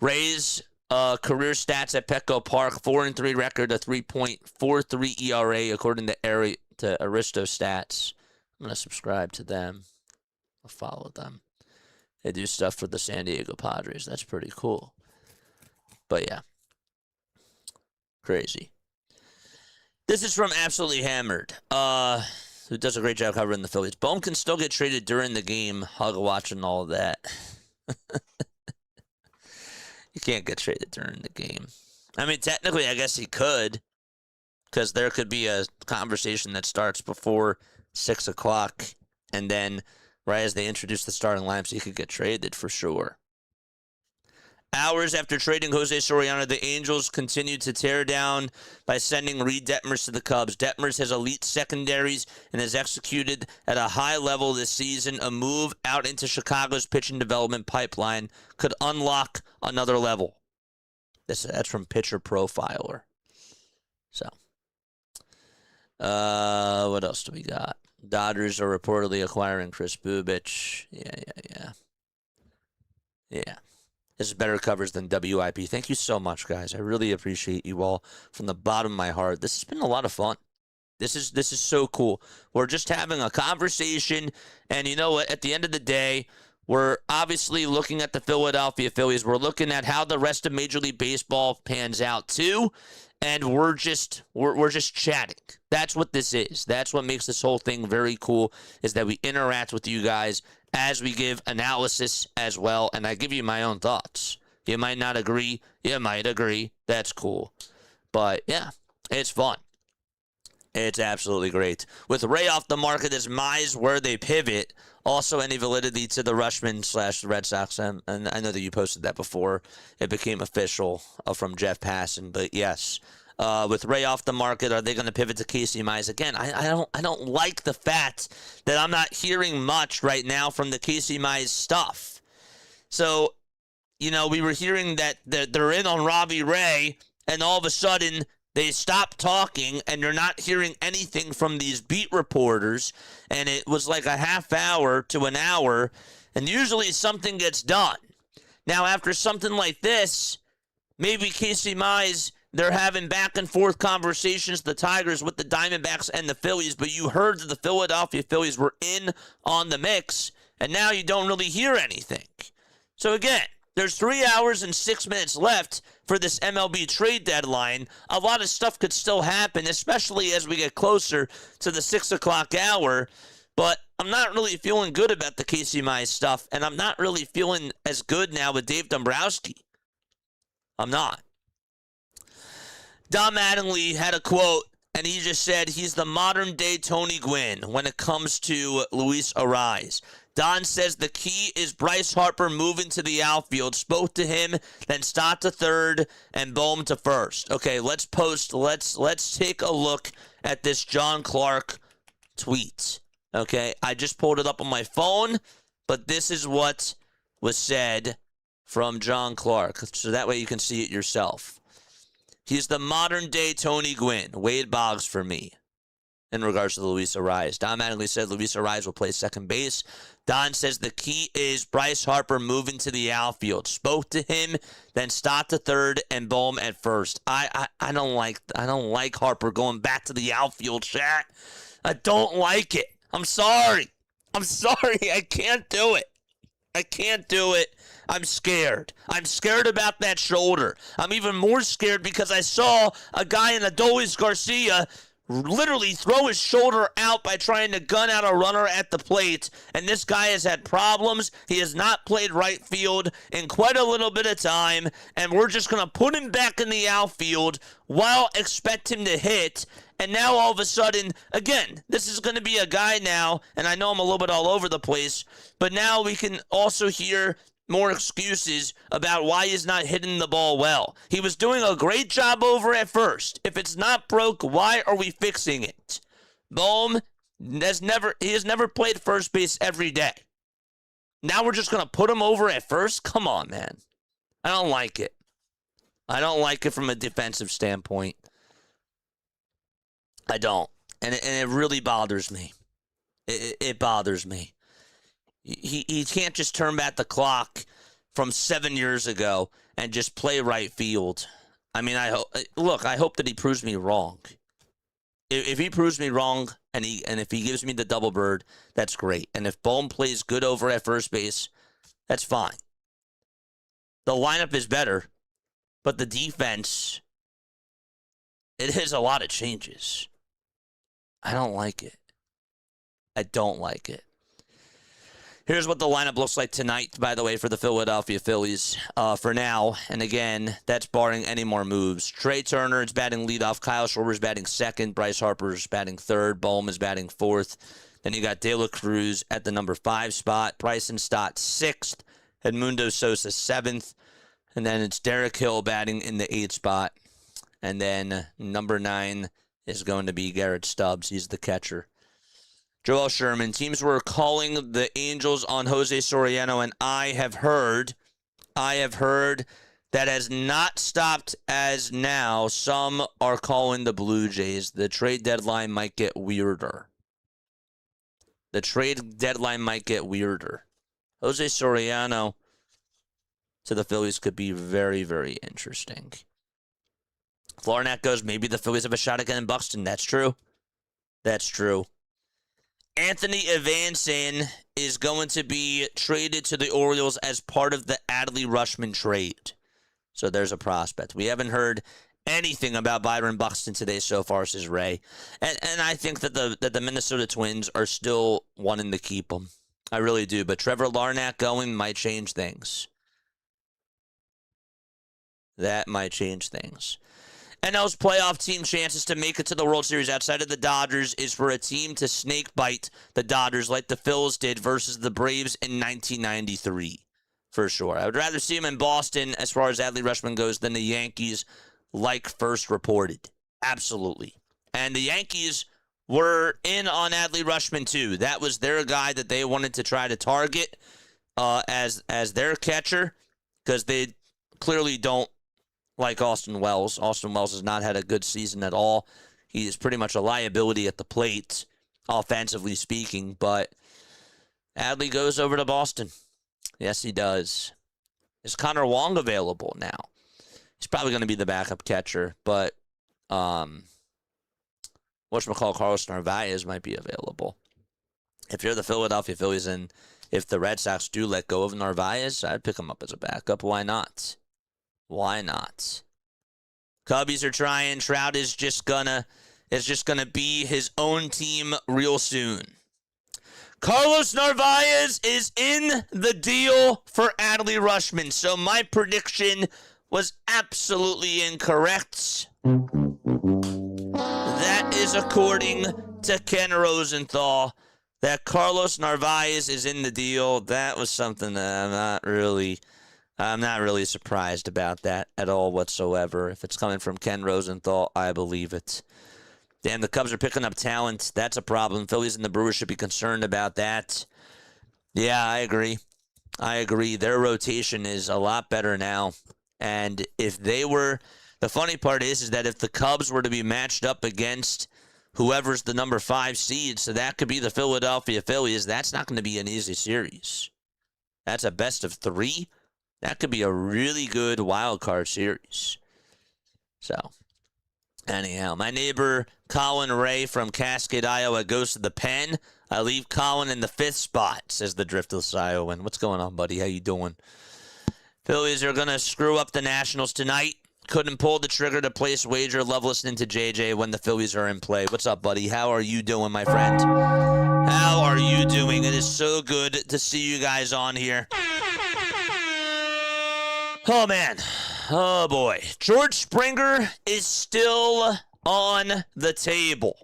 Rays career stats at Petco Park: 4-3 record, a 3.43 ERA according to Aristo Stats. I'm gonna subscribe to them. I'll follow them. They do stuff for the San Diego Padres. That's pretty cool. But yeah, crazy. This is from Absolutely Hammered, who does a great job covering the Phillies. Bohm can still get traded during the game. Hug watching all of that. You can't get traded during the game. I mean, technically, I guess he could, because there could be a conversation that starts before 6 o'clock, and then right as they introduce the starting lineups, he could get traded for sure. Hours after trading Jose Soriano, the Angels continued to tear down by sending Reed Detmers to the Cubs. Detmers has elite secondaries and has executed at a high level this season. A move out into Chicago's pitching development pipeline could unlock another level. That's from Pitcher Profiler. So, what else do we got? Dodgers are reportedly acquiring Chris Bubich. Yeah. This is better coverage than WIP. Thank you so much, guys. I really appreciate you all from the bottom of my heart. This has been a lot of fun. This is so cool. We're just having a conversation, and you know what? At the end of the day, we're obviously looking at the Philadelphia Phillies. We're looking at how the rest of Major League Baseball pans out too, and we're just chatting. That's what this is. That's what makes this whole thing very cool, is that we interact with you guys as we give analysis as well, and I give you my own thoughts. You might not agree. You might agree. That's cool. But, yeah, it's fun. It's absolutely great. With Ray off the market, is Mize where they pivot? Also, any validity to the Rushman/Red Sox? And I know that you posted that before it became official from Jeff Passan, but yes. With Ray off the market, are they going to pivot to Casey Mize again? I don't like the fact that I'm not hearing much right now from the Casey Mize stuff. So, you know, we were hearing that they're in on Robbie Ray, and all of a sudden they stop talking, and you're not hearing anything from these beat reporters, and it was like a half hour to an hour, and usually something gets done. Now, after something like this, maybe Casey Mize, they're having back and forth conversations, the Tigers with the Diamondbacks and the Phillies, but you heard that the Philadelphia Phillies were in on the mix, and now you don't really hear anything. So again, there's 3 hours and 6 minutes left for this MLB trade deadline. A lot of stuff could still happen, especially as we get closer to the 6 o'clock hour, but I'm not really feeling good about the Casey Mize stuff, and I'm not really feeling as good now with Dave Dombrowski. I'm not. Don Mattingly had a quote, and he just said he's the modern-day Tony Gwynn when it comes to Luis Ariz. Don says the key is Bryce Harper moving to the outfield. Spoke to him, then Stott to third, and Bohm to first. Okay, let's take a look at this John Clark tweet. Okay, I just pulled it up on my phone, but this is what was said from John Clark, so that way you can see it yourself. He's the modern-day Tony Gwynn. Wade Boggs for me in regards to Luis Ariz. Don Mattingly said Luis Ariz will play second base. Don says the key is Bryce Harper moving to the outfield. Spoke to him, then Stott to third and Bohm at first. I don't like Harper going back to the outfield, chat. I don't like it. I'm sorry. I can't do it. I'm scared. I'm scared about that shoulder. I'm even more scared because I saw a guy in Adolis Garcia literally throw his shoulder out by trying to gun out a runner at the plate, and this guy has had problems. He has not played right field in quite a little bit of time, and we're just going to put him back in the outfield while expect him to hit. And now all of a sudden, again, this is going to be a guy now, and I know I'm a little bit all over the place, but now we can also hear more excuses about why he's not hitting the ball well. He was doing a great job over at first. If it's not broke, why are we fixing it? Bohm He has never played first base every day. Now we're just going to put him over at first? Come on, man. I don't like it. I don't like it from a defensive standpoint. I don't. And it really bothers me. It bothers me. He can't just turn back the clock from 7 years ago and just play right field. I mean, I hope that he proves me wrong. If he proves me wrong and if he gives me the double bird, that's great. And if Bohm plays good over at first base, that's fine. The lineup is better, but the defense, it has a lot of changes. I don't like it. I don't like it. Here's what the lineup looks like tonight, by the way, for the Philadelphia Phillies. For now, and again, that's barring any more moves. Trey Turner is batting leadoff. Kyle Schwarber is batting second. Bryce Harper is batting third. Bohm is batting fourth. Then you got De La Cruz at the number 5 spot. Bryson Stott 6th. Edmundo Sosa 7th. And then it's Derek Hill batting in the 8th spot. And then number 9 is going to be Garrett Stubbs. He's the catcher. Joel Sherman, teams were calling the Angels on Jose Soriano, and I have heard that has not stopped as now. Some are calling the Blue Jays. The trade deadline might get weirder. Jose Soriano to the Phillies could be very, very interesting. If Larnach goes, maybe the Phillies have a shot again in Buxton. That's true. Anthony Evanson is going to be traded to the Orioles as part of the Adley Rutschman trade. So there's a prospect. We haven't heard anything about Byron Buxton today so far, says Ray. And I think that the Minnesota Twins are still wanting to keep him. I really do. But Trevor Larnach going might change things. That might change things. NL's playoff team chances to make it to the World Series outside of the Dodgers is for a team to snake bite the Dodgers like the Phils did versus the Braves in 1993, for sure. I would rather see them in Boston as far as Adley Rutschman goes than the Yankees, like first reported. Absolutely. And the Yankees were in on Adley Rutschman too. That was their guy that they wanted to try to target as their catcher because they clearly don't like Austin Wells. Austin Wells has not had a good season at all. He is pretty much a liability at the plate, offensively speaking, but Adley goes over to Boston. Yes, he does. Is Connor Wong available now? He's probably going to be the backup catcher, but whatchamacallit, Carlos Narvaez might be available. If you're the Philadelphia Phillies and if the Red Sox do let go of Narvaez, I'd pick him up as a backup. Why not? Why not? Cubbies are trying. Trout is just gonna be his own team real soon. Carlos Narvaez is in the deal for Adley Rutschman. So my prediction was absolutely incorrect. That is according to Ken Rosenthal. That Carlos Narvaez is in the deal. That was something that I'm not really surprised about that at all whatsoever. If it's coming from Ken Rosenthal, I believe it. Damn, the Cubs are picking up talent. That's a problem. Phillies and the Brewers should be concerned about that. Yeah, I agree. Their rotation is a lot better now. And if they were, the funny part is that if the Cubs were to be matched up against whoever's the number 5 seed, so that could be the Philadelphia Phillies, that's not going to be an easy series. That's a best of 3. That could be a really good wild card series. So, anyhow, my neighbor Colin Ray from Cascade, Iowa goes to the pen. I leave Colin in the 5th spot, says the Driftless Iowan. What's going on, buddy? How you doing? Phillies are going to screw up the Nationals tonight. Couldn't pull the trigger to place wager. Love listening to JJ when the Phillies are in play. What's up, buddy? How are you doing, my friend? How are you doing? It is so good to see you guys on here. Oh, man. Oh, boy. George Springer is still on the table.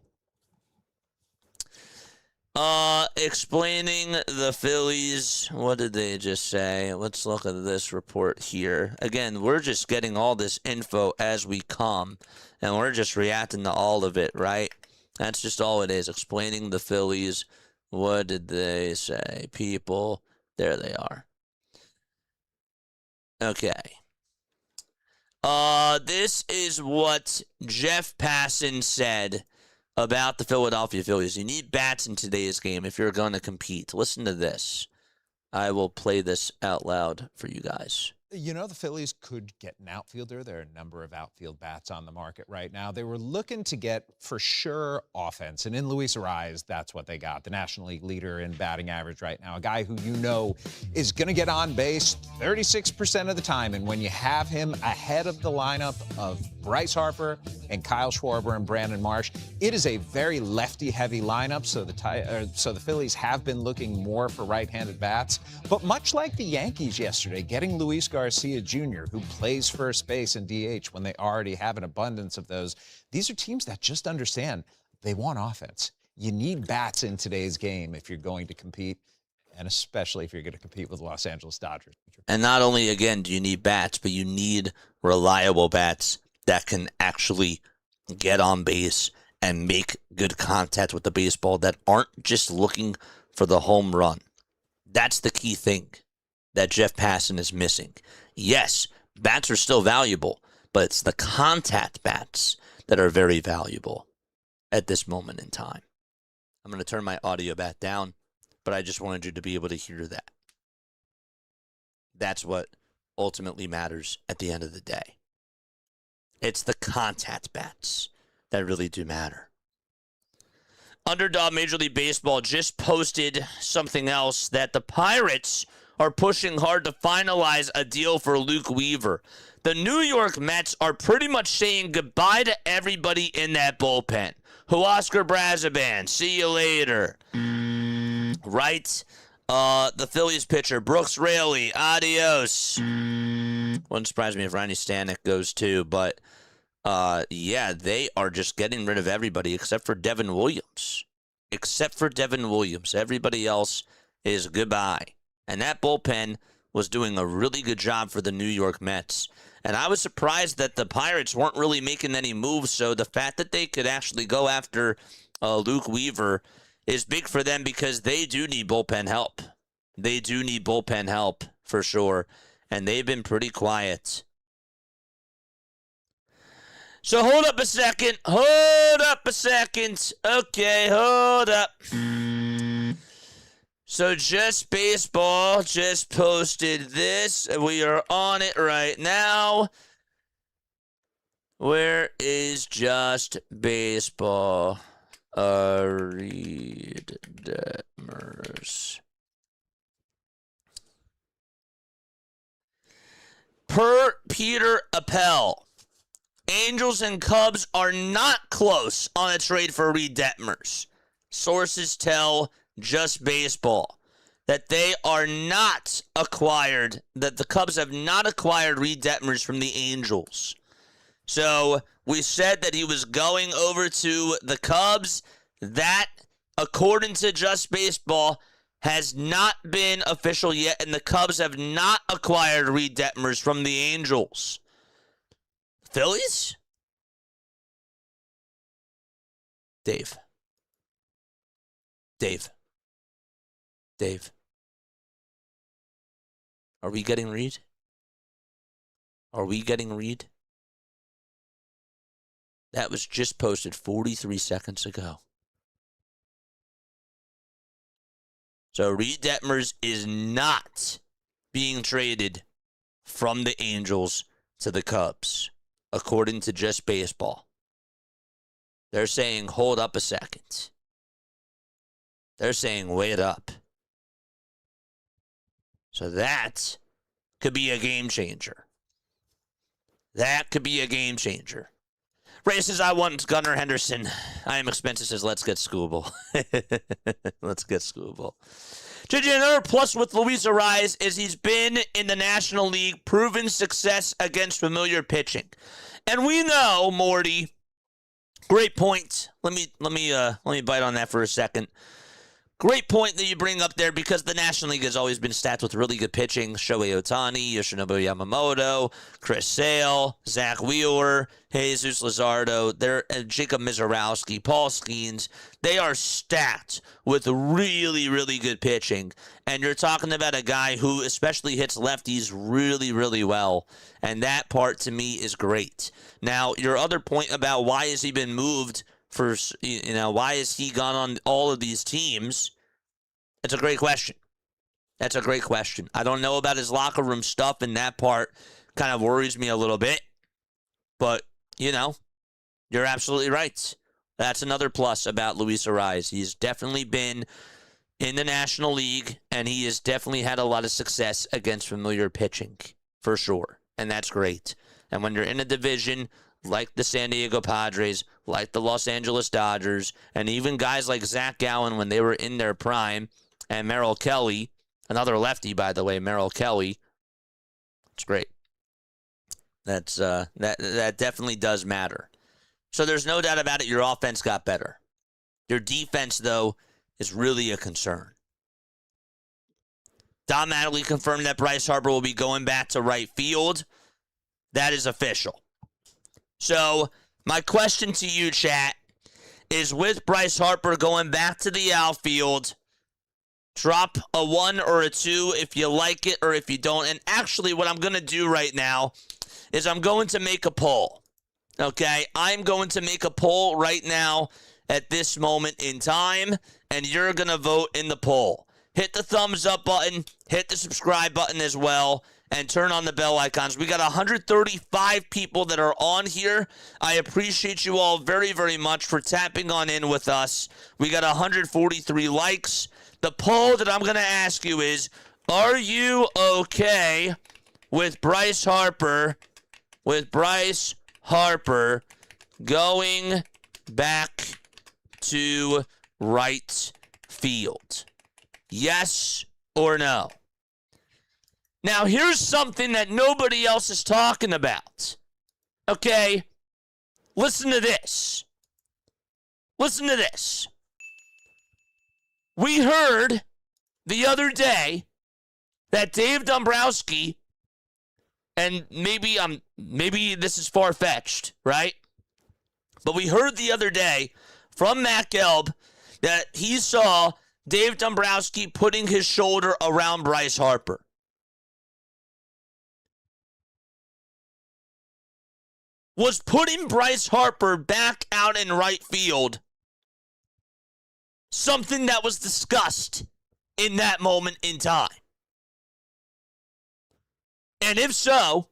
Explaining the Phillies. What did they just say? Let's look at this report here. Again, we're just getting all this info as we come, and we're just reacting to all of it, right? That's just all it is. Explaining the Phillies. What did they say? People. There they are. Okay. This is what Jeff Passan said about the Philadelphia Phillies. You need bats in today's game if you're going to compete. Listen to this. I will play this out loud for you guys. You know, the Phillies could get an outfielder. There are a number of outfield bats on the market right now. They were looking to get, for sure, offense. And in Luis Arraez, that's what they got. The National League leader in batting average right now. A guy who you know is going to get on base 36% of the time. And when you have him ahead of the lineup of Bryce Harper and Kyle Schwarber and Brandon Marsh, it is a very lefty-heavy lineup. So the Phillies have been looking more for right-handed bats. But much like the Yankees yesterday, getting Luis Garcia Jr., who plays first base and DH when they already have an abundance of those. These are teams that just understand they want offense. You need bats in today's game if you're going to compete, and especially if you're going to compete with the Los Angeles Dodgers. And not only, again, do you need bats, but you need reliable bats that can actually get on base and make good contact with the baseball, that aren't just looking for the home run. That's the key thing that Jeff Passan is missing. Yes, bats are still valuable, but it's the contact bats that are very valuable at this moment in time. I'm going to turn my audio back down, but I just wanted you to be able to hear that. That's what ultimately matters at the end of the day. It's the contact bats that really do matter. Underdog Major League Baseball just posted something else, that the Pirates are pushing hard to finalize a deal for Luke Weaver. The New York Mets are pretty much saying goodbye to everybody in that bullpen. Huascar Brazaban, see you later. Right? The Phillies pitcher, Brooks Raley, adios. Wouldn't surprise me if Ronnie Stanek goes too, but yeah, they are just getting rid of everybody except for Devin Williams. Everybody else is goodbye. And that bullpen was doing a really good job for the New York Mets. And I was surprised that the Pirates weren't really making any moves. So the fact that they could actually go after Luke Weaver is big for them, because they do need bullpen help. They do need bullpen help for sure. And they've been pretty quiet. So hold up a second. Okay, hold up. So Just Baseball just posted this. We are on it right now. Where is Just Baseball? Read Detmers. Per Peter Appel, Angels and Cubs are not close on a trade for Reed Detmers. Sources tell Just Baseball that they are not acquired, that the Cubs have not acquired Reed Detmers from the Angels. So we said that he was going over to the Cubs. That, according to Just Baseball, has not been official yet, and the Cubs have not acquired Reed Detmers from the Angels. Phillies? Dave. Are we getting Reed? That was just posted 43 seconds ago. So Reed Detmers is not being traded from the Angels to the Cubs, according to Just Baseball. They're saying, hold up a second. They're saying, wait up. So that could be a game changer. Ray says, I want Gunnar Henderson. I am expensive, says, let's get Scooble. JJ, another plus with Luis Arraez is he's been in the National League, proven success against familiar pitching. And we know, Morty, great point. Let me bite on that for a second. great point that you bring up there because the National League has always been stacked with really good pitching. Shohei Ohtani, Yoshinobu Yamamoto, Chris Sale, Zach Wheeler, Jesus Luzardo, Jacob Mizorowski, Paul Skeens. They are stacked with really, really good pitching. And you're talking about a guy who especially hits lefties really, really well. And that part to me is great. Now, your other point about why has he been moved for, why has he gone on all of these teams? It's a great question. That's a great question. I don't know about his locker room stuff, and that part kind of worries me a little bit. But, you're absolutely right. That's another plus about Luis Arraez. He's definitely been in the National League, and he has definitely had a lot of success against familiar pitching, for sure. And that's great. And when you're in a division like the San Diego Padres, like the Los Angeles Dodgers, and even guys like Zach Gallen when they were in their prime, and Merrill Kelly, another lefty, by the way, Merrill Kelly, it's great. That definitely does matter. So there's no doubt about it, your offense got better. Your defense, though, is really a concern. Don Mattingly confirmed that Bryce Harper will be going back to right field. That is official. So my question to you, chat, is with Bryce Harper going back to the outfield, drop a 1 or a 2 if you like it or if you don't. And actually what I'm going to do right now is I'm going to make a poll. Okay? I'm going to make a poll right now at this moment in time, and you're going to vote in the poll. Hit the thumbs up button, hit the subscribe button as well, and turn on the bell icons. We got 135 people that are on here. I appreciate you all very, very much for tapping on in with us. We got 143 likes. The poll that I'm going to ask you is, are you okay with Bryce Harper going back to right field? Yes or no? Now, here's something that nobody else is talking about. Okay? Listen to this. Listen to this. We heard the other day that Dave Dombrowski, and maybe this is far-fetched, right? But we heard the other day from Matt Gelb that he saw Dave Dombrowski putting his shoulder around Bryce Harper. Was putting Bryce Harper back out in right field something that was discussed in that moment in time? And if so,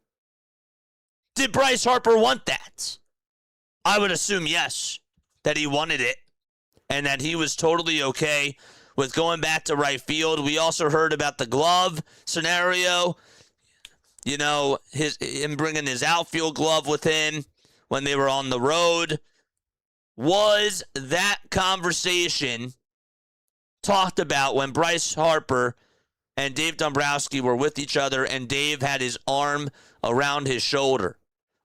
did Bryce Harper want that? I would assume yes, that he wanted it and that he was totally okay with going back to right field. We also heard about the glove scenario. Him bringing his outfield glove with him when they were on the road. Was that conversation talked about when Bryce Harper and Dave Dombrowski were with each other and Dave had his arm around his shoulder?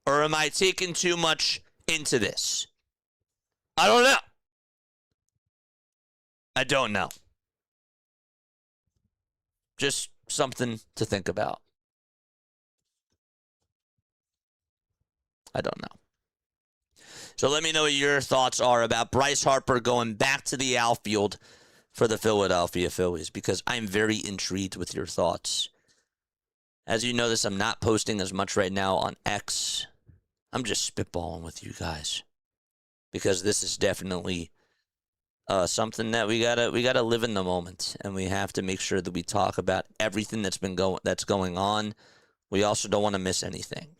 Or am I taking too much into this? I don't know. I don't know. Just something to think about. I don't know. So let me know what your thoughts are about Bryce Harper going back to the outfield for the Philadelphia Phillies, because I'm very intrigued with your thoughts. As you notice, I'm not posting as much right now on X. I'm just spitballing with you guys because this is definitely something that we gotta live in the moment, and we have to make sure that we talk about everything that's going on. We also don't want to miss anything.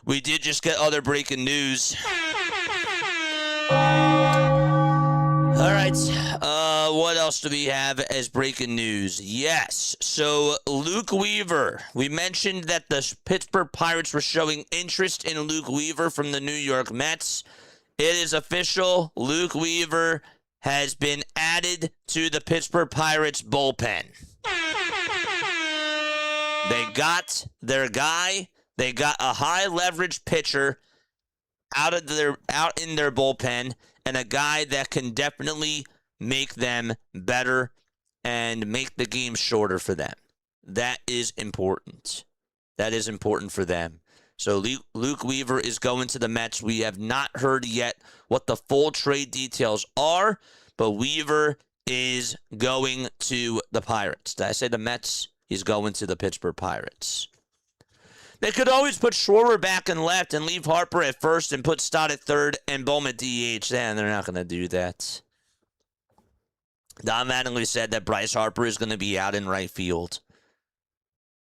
We did just get other breaking news. All right. What else do we have as breaking news? Yes. So Luke Weaver. We mentioned that the Pittsburgh Pirates were showing interest in Luke Weaver from the New York Mets. It is official. Luke Weaver has been added to the Pittsburgh Pirates bullpen. They got their guy. They got a high leverage pitcher out in their bullpen, and a guy that can definitely make them better and make the game shorter for them. That is important. That is important for them. So Luke Weaver is going to the Mets. We have not heard yet what the full trade details are, but Weaver is going to the Pirates. Did I say the Mets? He's going to the Pittsburgh Pirates. They could always put Schwarber back and left and leave Harper at first and put Stott at third and Bowman at DH. And they're not going to do that. Don Mattingly said that Bryce Harper is going to be out in right field.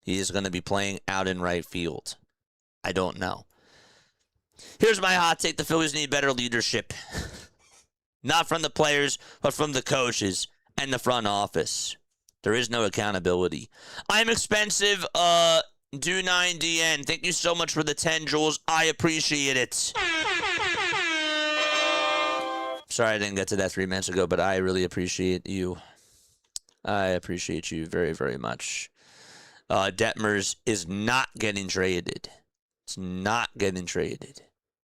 He is going to be playing out in right field. I don't know. Here's my hot take. The Phillies need better leadership. Not from the players, but from the coaches and the front office. There is no accountability. I'm expensive. Do9DN. Thank you so much for the 10 Jules. I appreciate it. Sorry I didn't get to that 3 minutes ago, but I really appreciate you. I appreciate you very, very much. Detmers is not getting traded. It's not getting traded.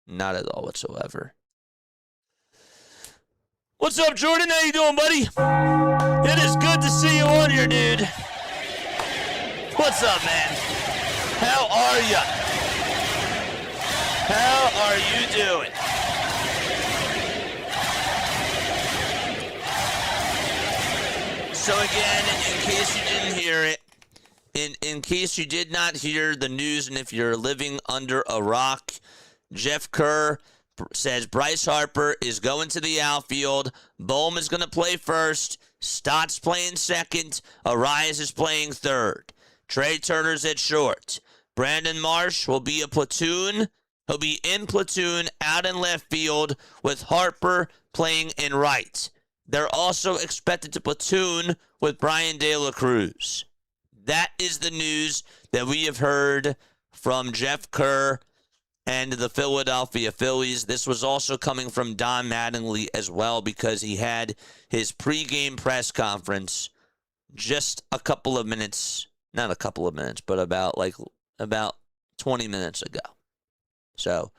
Not at all whatsoever. What's up, Jordan? How you doing, buddy? It is good to see you on here, dude. What's up, man? How are ya? How are you doing? So again, in case you didn't hear it, in case you did not hear the news, and if you're living under a rock, Jeff Kerr says Bryce Harper is going to the outfield. Bohm is going to play first. Stott's playing second. Arias is playing third. Trey Turner's at short. Brandon Marsh will be a platoon. He'll be in platoon out in left field with Harper playing in right. They're also expected to platoon with Brian De La Cruz. That is the news that we have heard from Jeff Kerr and the Philadelphia Phillies. This was also coming from Don Mattingly as well, because he had his pregame press conference just a couple of minutes, not a couple of minutes, but about 20 minutes ago. So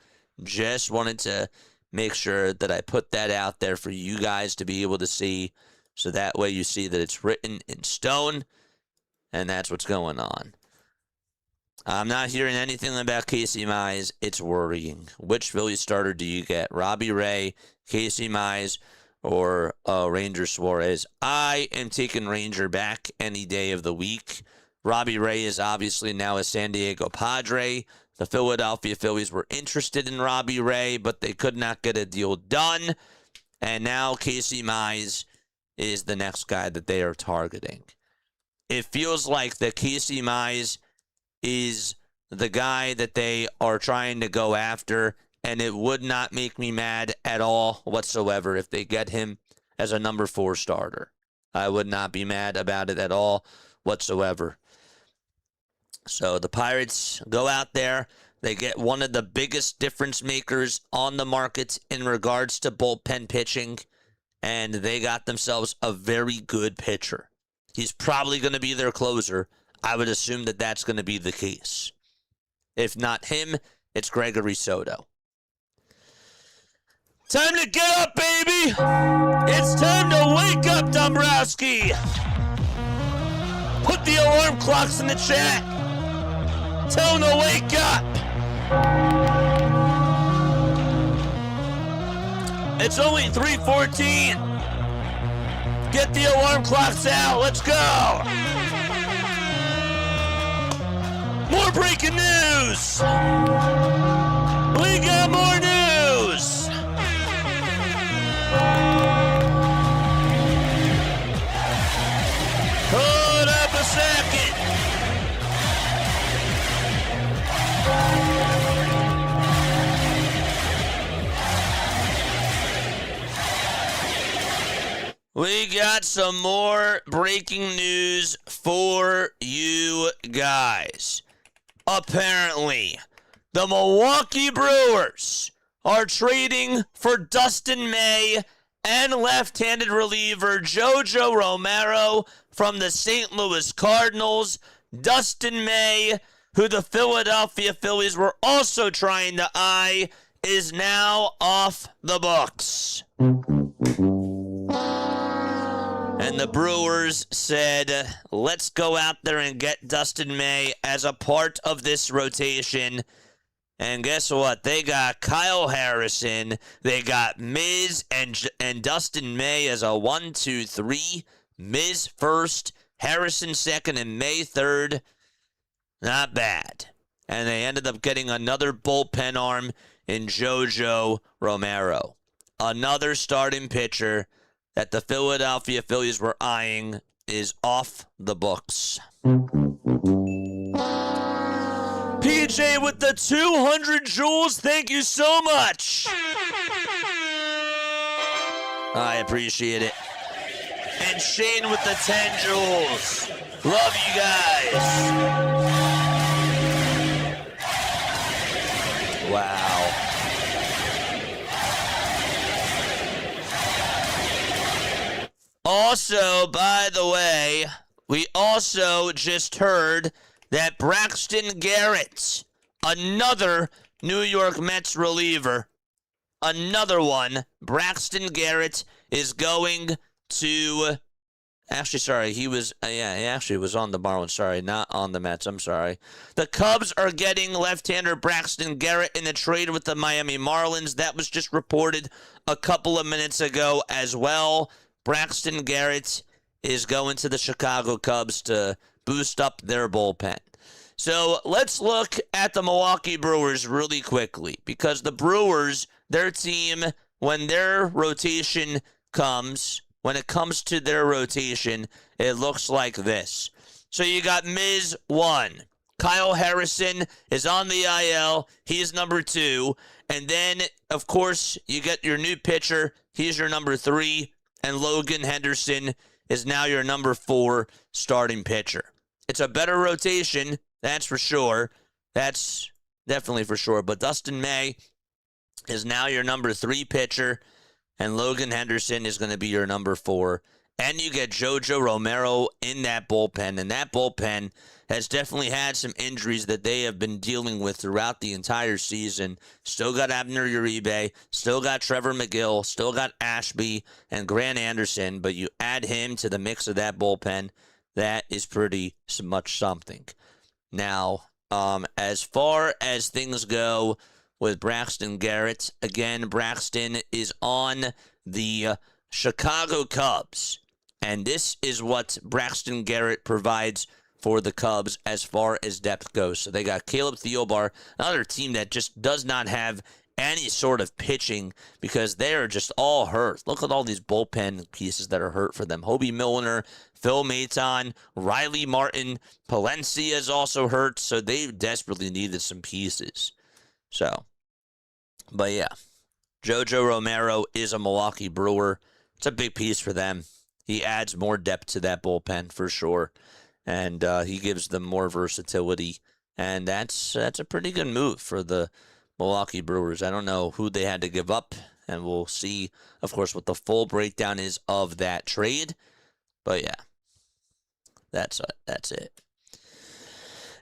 just wanted to make sure that I put that out there for you guys to be able to see, so that way you see that it's written in stone, and that's what's going on. I'm not hearing anything about Casey Mize. It's worrying. Which Philly starter do you get? Robbie Ray, Casey Mize, or Ranger Suarez? I am taking Ranger back any day of the week. Robbie Ray is obviously now a San Diego Padre. The Philadelphia Phillies were interested in Robbie Ray, but they could not get a deal done. And now Casey Mize is the next guy that they are targeting. It feels like that Casey Mize is the guy that they are trying to go after, and it would not make me mad at all whatsoever if they get him as a number 4 starter. I would not be mad about it at all whatsoever. So the Pirates go out there. They get one of the biggest difference makers on the market in regards to bullpen pitching, and they got themselves a very good pitcher. He's probably going to be their closer. I would assume that that's going to be the case. If not him, it's Gregory Soto. Time to get up, baby! It's time to wake up, Dombrowski! Put the alarm clocks in the chat! Tell them to wake up! It's only 3:14. Get the alarm clocks out. Let's go. More breaking news. We got more news. Hold up a second. We got some more breaking news for you guys. Apparently, the Milwaukee Brewers are trading for Dustin May and left-handed reliever Jojo Romero from the St. Louis Cardinals. Dustin May, who the Philadelphia Phillies were also trying to eye, is now off the books. And the Brewers said, let's go out there and get Dustin May as a part of this rotation. And guess what? They got Kyle Harrison. They got Miz and Dustin May as a 1-2-3. Miz first, Harrison second, and May third. Not bad. And they ended up getting another bullpen arm in JoJo Romero. Another starting pitcher that the Philadelphia Phillies were eyeing is off the books. PJ with the 200 joules. Thank you so much. I appreciate it. And Shane with the 10 joules. Love you guys. Wow. Also, by the way, we also just heard that Braxton Garrett, another New York Mets reliever, another one, Braxton Garrett is going to, actually, sorry, he was on the Marlins, sorry, not on the Mets, I'm sorry. The Cubs are getting left-hander Braxton Garrett in a trade with the Miami Marlins. That was just reported a couple of minutes ago as well. Braxton Garrett is going to the Chicago Cubs to boost up their bullpen. So let's look at the Milwaukee Brewers really quickly, because the Brewers, their team, when their rotation comes, when it comes to their rotation, it looks like this. So you got Miz 1. Kyle Harrison is on the IL. He's number 2. And then, of course, you get your new pitcher. He's your number 3. And Logan Henderson is now your number 4 starting pitcher. It's a better rotation, that's for sure. That's definitely for sure. But Dustin May is now your number 3 pitcher, and Logan Henderson is going to be your number 4. And you get JoJo Romero in that bullpen, and that bullpen has definitely had some injuries that they have been dealing with throughout the entire season. Still got Abner Uribe, still got Trevor McGill, still got Ashby and Grant Anderson, but you add him to the mix of that bullpen, that is pretty much something. Now, as far as things go with Braxton Garrett, again, Braxton is on the Chicago Cubs, and this is what Braxton Garrett provides for the Cubs as far as depth goes. So they got Caleb Thielbar, another team that just does not have any sort of pitching because they are just all hurt. Look at all these bullpen pieces that are hurt for them. Hobie Milner, Phil Maton, Riley Martin, Palencia is also hurt, so they desperately needed some pieces. So, but yeah, JoJo Romero is a Milwaukee Brewer. It's a big piece for them. He adds more depth to that bullpen for sure. And he gives them more versatility, and that's a pretty good move for the Milwaukee Brewers. I don't know who they had to give up, and we'll see, of course, what the full breakdown is of that trade. But yeah, that's it.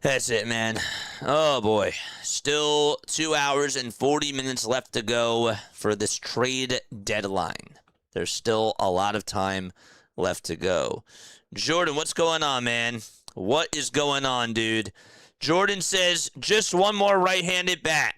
That's it, man. Oh boy, still 2 hours and 40 minutes left to go for this trade deadline. There's still a lot of time left to go. Jordan, what's going on, man? What is going on, dude? Jordan says, just one more right-handed bat,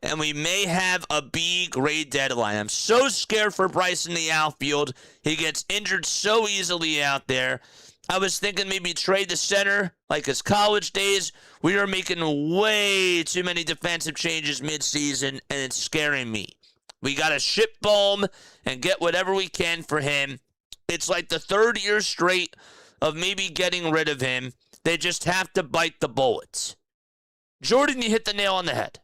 and we may have a B-grade deadline. I'm so scared for Bryce in the outfield. He gets injured so easily out there. I was thinking maybe trade the center like his college days. We are making way too many defensive changes mid-season, and it's scaring me. We got to ship Bohm and get whatever we can for him. It's like the third year straight of maybe getting rid of him. They just have to bite the bullets. Jordan, you hit the nail on the head.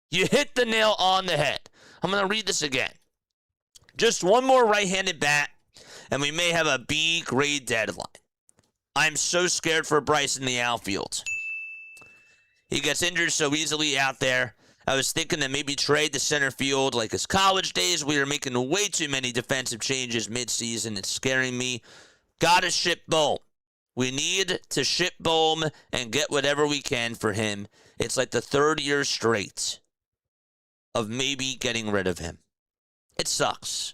You hit the nail on the head. I'm going to read this again. Just one more right-handed bat, and we may have a B-grade deadline. I'm so scared for Bryce in the outfield. He gets injured so easily out there. I was thinking that maybe trade the center field like his college days. We are making way too many defensive changes mid-season. It's scaring me. Gotta ship Bohm. We need to ship Bohm and get whatever we can for him. It's like the third year straight of maybe getting rid of him. It sucks.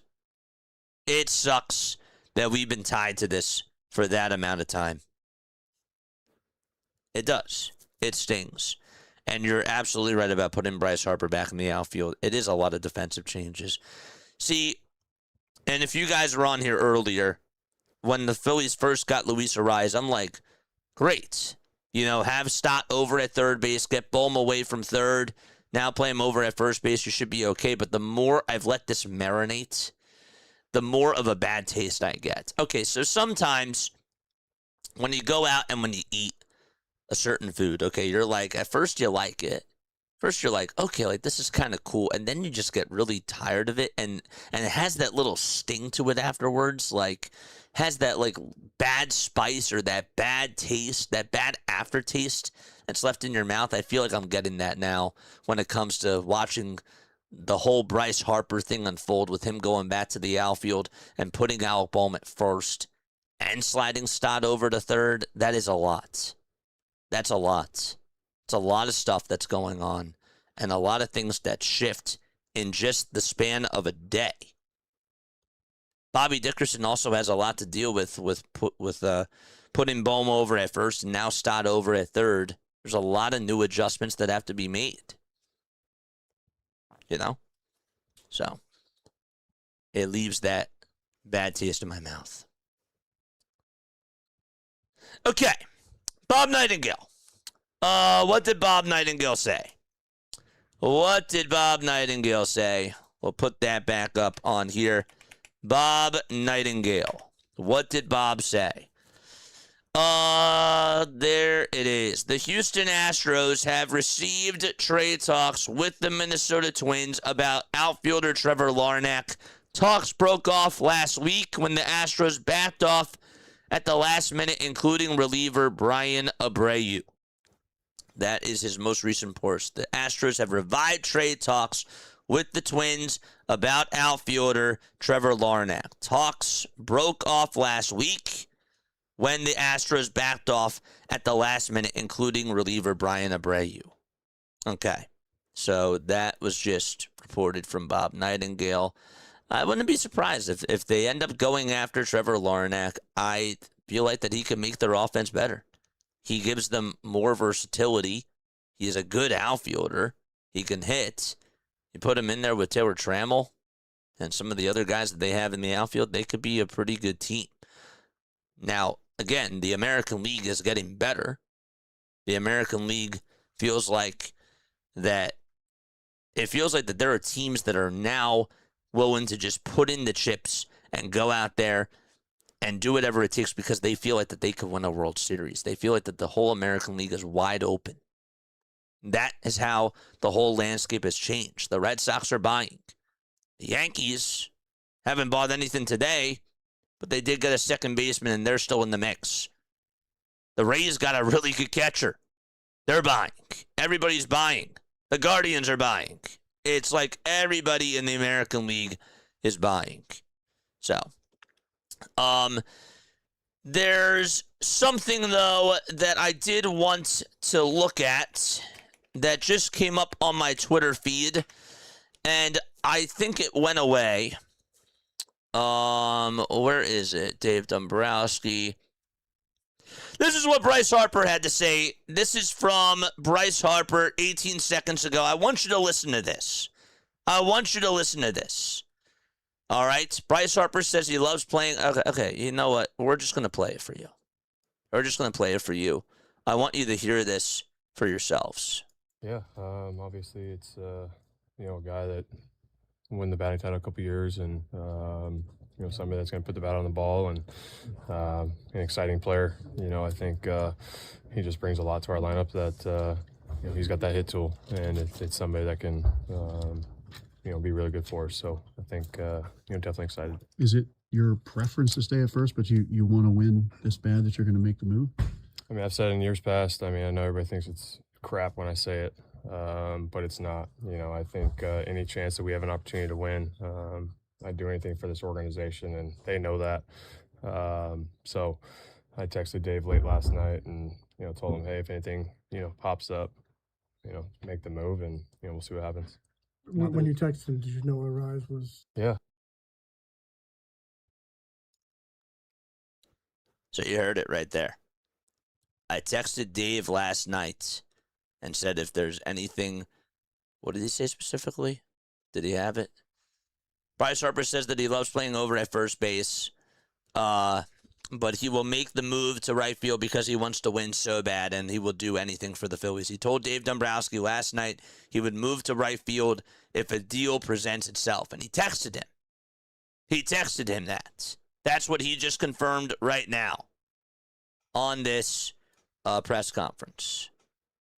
It sucks that we've been tied to this for that amount of time. It does. It stings. And you're absolutely right about putting Bryce Harper back in the outfield. It is a lot of defensive changes. See, and if you guys were on here earlier, when the Phillies first got Luis Ariz, I'm like, great. You know, have Stott over at third base, get Bohm away from third. Now play him over at first base. You should be okay. But the more I've let this marinate, the more of a bad taste I get. Okay, so sometimes when you go out and when you eat a certain food, okay, you're like, at first you like it. First you're like, okay, like this is kind of cool. And then you just get really tired of it. And it has that little sting to it afterwards. Like, has that like bad spice or that bad taste, that bad aftertaste that's left in your mouth. I feel like I'm getting that now when it comes to watching the whole Bryce Harper thing unfold with him going back to the outfield and putting Alec Bohm at first and sliding Stott over to third. That is a lot. That's a lot. It's a lot of stuff that's going on and a lot of things that shift in just the span of a day. Bobby Dickerson also has a lot to deal with putting Bohm over at first and now Stott over at third. There's a lot of new adjustments that have to be made. You know? So, it leaves that bad taste in my mouth. Okay. Bob Nightingale. What did Bob Nightingale say? What did Bob Nightingale say? We'll put that back up on here. Bob Nightingale. What did Bob say? There it is. The Houston Astros have received trade talks with the Minnesota Twins about outfielder Trevor Larnach. Talks broke off last week when the Astros backed off at the last minute, including reliever Bryan Abreu. That is his most recent post. The Astros have revived trade talks with the Twins about outfielder Trevor Larnach. Talks broke off last week when the Astros backed off at the last minute, including reliever Bryan Abreu. Okay, so that was just reported from Bob Nightingale. I wouldn't be surprised if they end up going after Trevor Larnach. I feel like that he can make their offense better. He gives them more versatility. He is a good outfielder. He can hit. You put him in there with Taylor Trammell and some of the other guys that they have in the outfield, they could be a pretty good team. Now, again, the American League is getting better. The American League feels like that. It feels like that there are teams that are now willing to just put in the chips and go out there and do whatever it takes because they feel like that they could win a World Series. They feel like that the whole American League is wide open. That is how the whole landscape has changed. The Red Sox are buying. The Yankees haven't bought anything today, but they did get a second baseman, and they're still in the mix. The Rays got a really good catcher. They're buying. Everybody's buying. The Guardians are buying. It's like everybody in the American League is buying. So, there's something, though, that I did want to look at that just came up on my Twitter feed, and I think it went away. Where is it? Dave Dombrowski. This is what Bryce Harper had to say. This is from Bryce Harper 18 seconds ago. I want you to listen to this. I want you to listen to this. All right? Bryce Harper says he loves playing. Okay, you know what? We're just going to play it for you. We're just going to play it for you. I want you to hear this for yourselves. Yeah, obviously it's, a guy that won the batting title a couple years and, somebody that's going to put the bat on the ball and an exciting player. I think he just brings a lot to our lineup that, he's got that hit tool and it's somebody that can, be really good for us. So I think, definitely excited. Is it your preference to stay at first, but you want to win this bad that you're going to make the move? I mean, I've said in years past, I know everybody thinks it's crap when I say it, but it's not. I think any chance that we have an opportunity to win, I'd do anything for this organization, and they know that. So I texted Dave late last night and, told him, hey, if anything, pops up, make the move and, we'll see what happens. When you texted him, did you know Ariz was? Yeah. So you heard it right there. I texted Dave last night and said if there's anything, what did he say specifically? Did he have it? Bryce Harper says that he loves playing over at first base, but he will make the move to right field because he wants to win so bad, and he will do anything for the Phillies. He told Dave Dombrowski last night he would move to right field if a deal presents itself, and he texted him. He texted him that. That's what he just confirmed right now on this press conference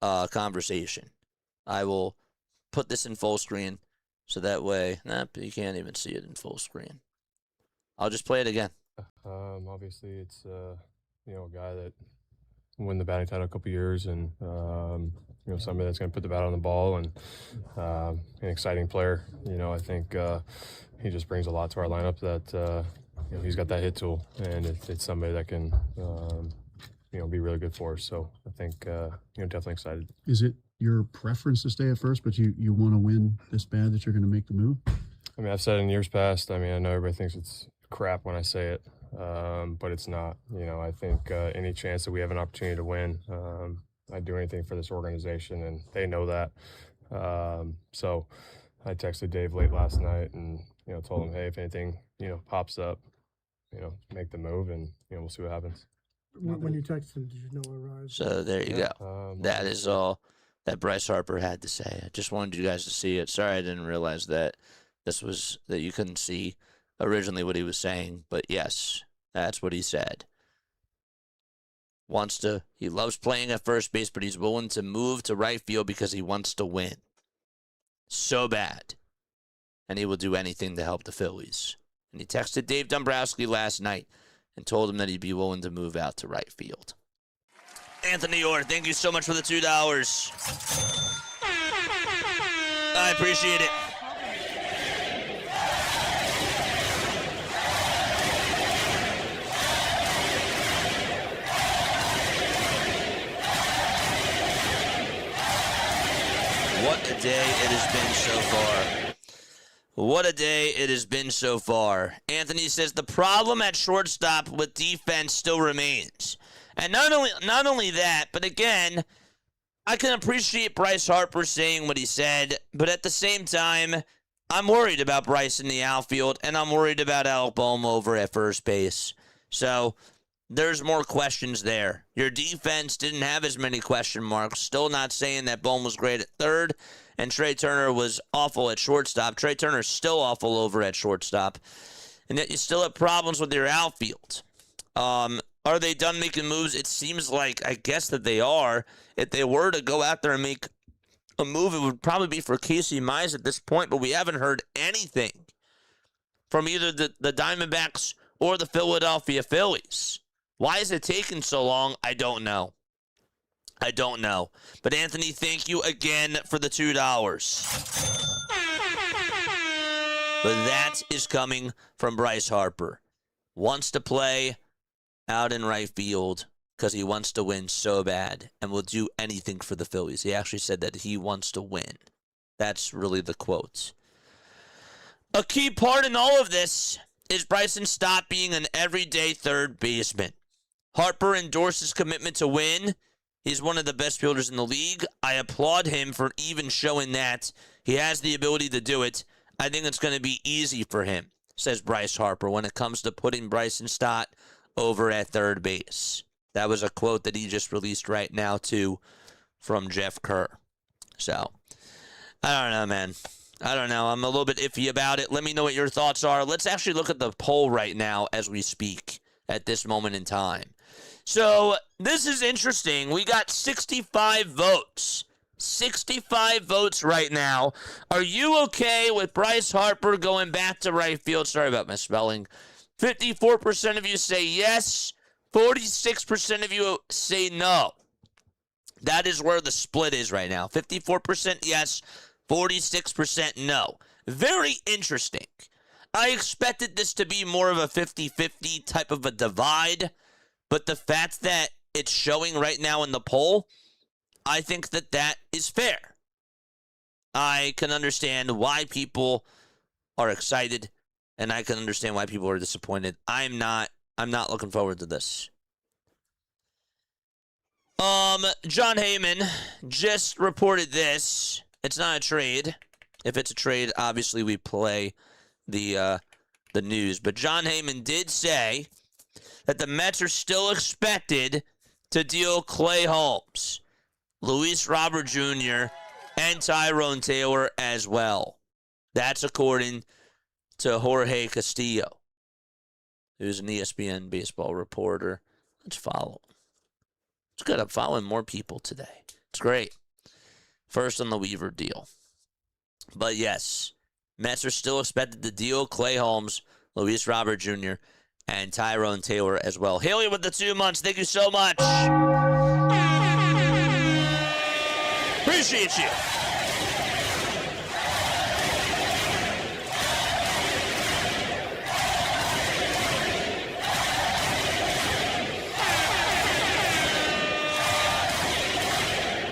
conversation. I will put this in full screen so that way, you can't even see it in full screen. I'll just play it again. Obviously, it's a guy that won the batting title a couple years, and somebody that's going to put the bat on the ball, and an exciting player. I think he just brings a lot to our lineup. That he's got that hit tool, and it's somebody that can be really good for us. So I think definitely excited. Is it your preference to stay at first, but you want to win this bad that you're going to make the move? I mean, I've said in years past. I mean, I know everybody thinks it's crap when I say it, but it's not. I think any chance that we have an opportunity to win, I'd do anything for this organization, and they know that. So I texted Dave late last night and told him, hey, if anything pops up, make the move, and we'll see what happens. When you texted him, did you know it arrived? So there you go. That is all that Bryce Harper had to say. I just wanted you guys to see it. Sorry I didn't realize that that you couldn't see originally what he was saying, but yes, that's what he said. He loves playing at first base, but he's willing to move to right field because he wants to win so bad, and he will do anything to help the Phillies. And he texted Dave Dombrowski last night and told him that he'd be willing to move out to right field. Anthony Orr, thank you so much for the $2. I appreciate it. What a day it has been so far. What a day it has been so far. Anthony says the problem at shortstop with defense still remains. And not only that, but again, I can appreciate Bryce Harper saying what he said, but at the same time, I'm worried about Bryce in the outfield, and I'm worried about Alec Bohm over at first base. So there's more questions there. Your defense didn't have as many question marks. Still not saying that Bohm was great at third and Trey Turner was awful at shortstop. Trey Turner's still awful over at shortstop. And yet you still have problems with your outfield. Are they done making moves? It seems like, I guess that they are. If they were to go out there and make a move, it would probably be for Casey Mize at this point, but we haven't heard anything from either the Diamondbacks or the Philadelphia Phillies. Why is it taking so long? I don't know. But Anthony, thank you again for the $2. But that is coming from Bryce Harper. Wants to play out in right field because he wants to win so bad and will do anything for the Phillies. He actually said that he wants to win. That's really the quote. A key part in all of this is Bryson Stott being an everyday third baseman. Harper endorses commitment to win. He's one of the best fielders in the league. I applaud him for even showing that he has the ability to do it. I think it's going to be easy for him, says Bryce Harper, when it comes to putting Bryson Stott over at third base. That was a quote that he just released right now, too, from Jeff Kerr. So, I don't know, man. I don't know. I'm a little bit iffy about it. Let me know what your thoughts are. Let's actually look at the poll right now as we speak at this moment in time. So, this is interesting. We got 65 votes. 65 votes right now. Are you okay with Bryce Harper going back to right field? Sorry about my spelling. 54% of you say yes. 46% of you say no. That is where the split is right now. 54% yes, 46% no. Very interesting. I expected this to be more of a 50-50 type of a divide, but the fact that it's showing right now in the poll, I think that that is fair. I can understand why people are excited, and I can understand why people are disappointed. I'm not looking forward to this. John Heyman just reported this. It's not a trade. If it's a trade, obviously we play the news. But John Heyman did say that the Mets are still expected to deal Clay Holmes, Luis Robert Jr., and Tyrone Taylor as well. That's according to Jorge Castillo, who's an ESPN baseball reporter. Let's follow. It's good. I'm following more people today. It's great. First on the Weaver deal. But yes, Mets are still expected to deal Clay Holmes, Luis Robert Jr., and Tyrone Taylor as well. Haley with the 2 months. Thank you so much. Appreciate you.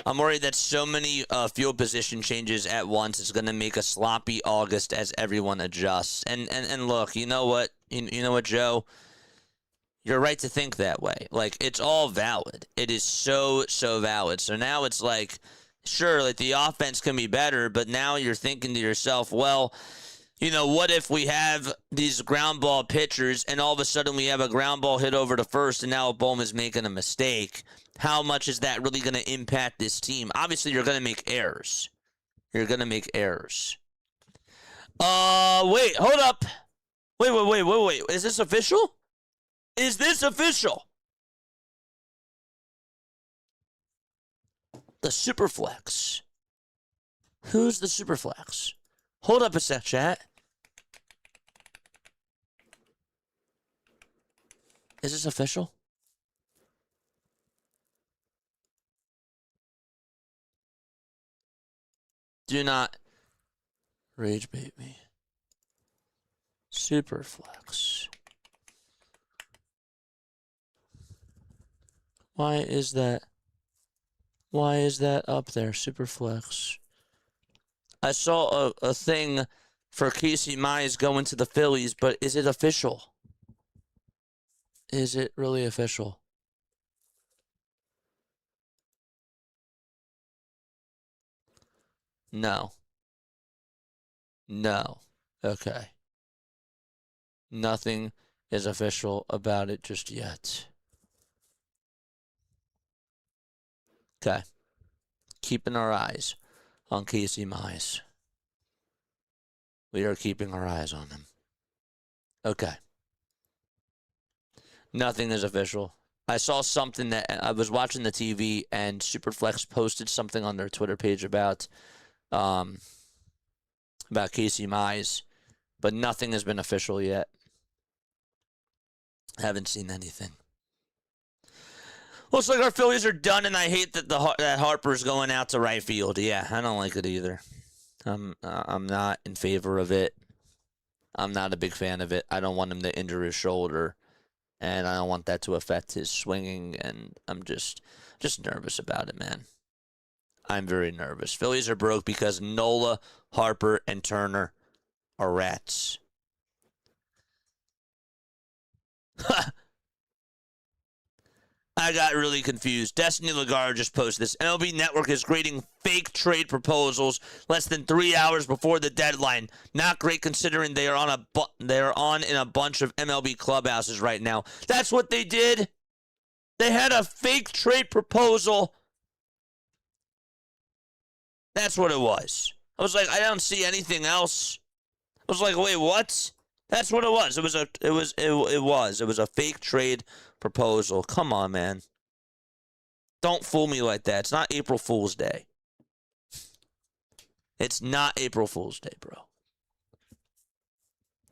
I'm worried that so many field position changes at once is going to make a sloppy August as everyone adjusts. And look, you know what? You know what, Joe? You're right to think that way. Like, it's all valid. It is so valid. So now it's like, sure, like the offense can be better, but now you're thinking to yourself, well, you know, what if we have these ground ball pitchers and all of a sudden we have a ground ball hit over to first and now Bowman's making a mistake? How much is that really going to impact this team? Obviously, you're going to make errors. You're going to make errors. Wait, hold up. Wait. Is this official? Is this official? The Superflex. Who's the Superflex? Hold up a sec, chat. Is this official? Do not rage bait me. Superflex. Why is that up there? Superflex. I saw a thing for Casey Mize going to the Phillies, but is it official? Is it really official? No. Okay. Nothing is official about it just yet. Okay. Keeping our eyes on Casey Mize. We are keeping our eyes on him. Okay. Nothing is official. I saw something that I was watching the TV and Superflex posted something on their Twitter page about Casey Mize, but nothing has been official yet. Haven't seen anything. Looks like our Phillies are done, and I hate that that Harper's going out to right field. Yeah, I don't like it either. I'm not in favor of it. I'm not a big fan of it. I don't want him to injure his shoulder, and I don't want that to affect his swinging, and I'm just nervous about it, man. I'm very nervous. Phillies are broke because Nola, Harper, and Turner are rats. I got really confused. Destiny Lagarde just posted this. MLB Network is grading fake trade proposals less than 3 hours before the deadline. Not great considering they are on in a bunch of MLB clubhouses right now. That's what they did. They had a fake trade proposal. That's what it was. I was like, I don't see anything else. I was like, wait, what? That's what it was. It was a fake trade proposal. Come on, man. Don't fool me like that. It's not April Fool's Day. It's not April Fool's Day, bro.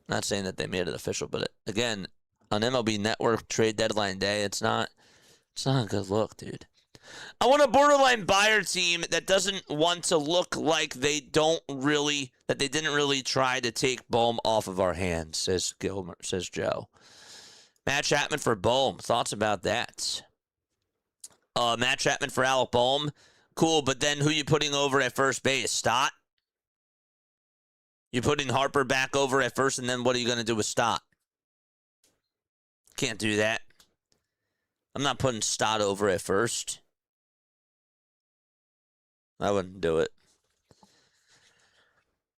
Not saying that they made it official, but again, on MLB Network Trade Deadline Day, it's not a good look, dude. I want a borderline buyer team that doesn't want to look like they didn't really try to take Bohm off of our hands, says Joe. Matt Chapman for Bohm. Thoughts about that? Matt Chapman for Alec Bohm. Cool, but then who you putting over at first base? Stott? You putting Harper back over at first, and then what are you going to do with Stott? Can't do that. I'm not putting Stott over at first. I wouldn't do it.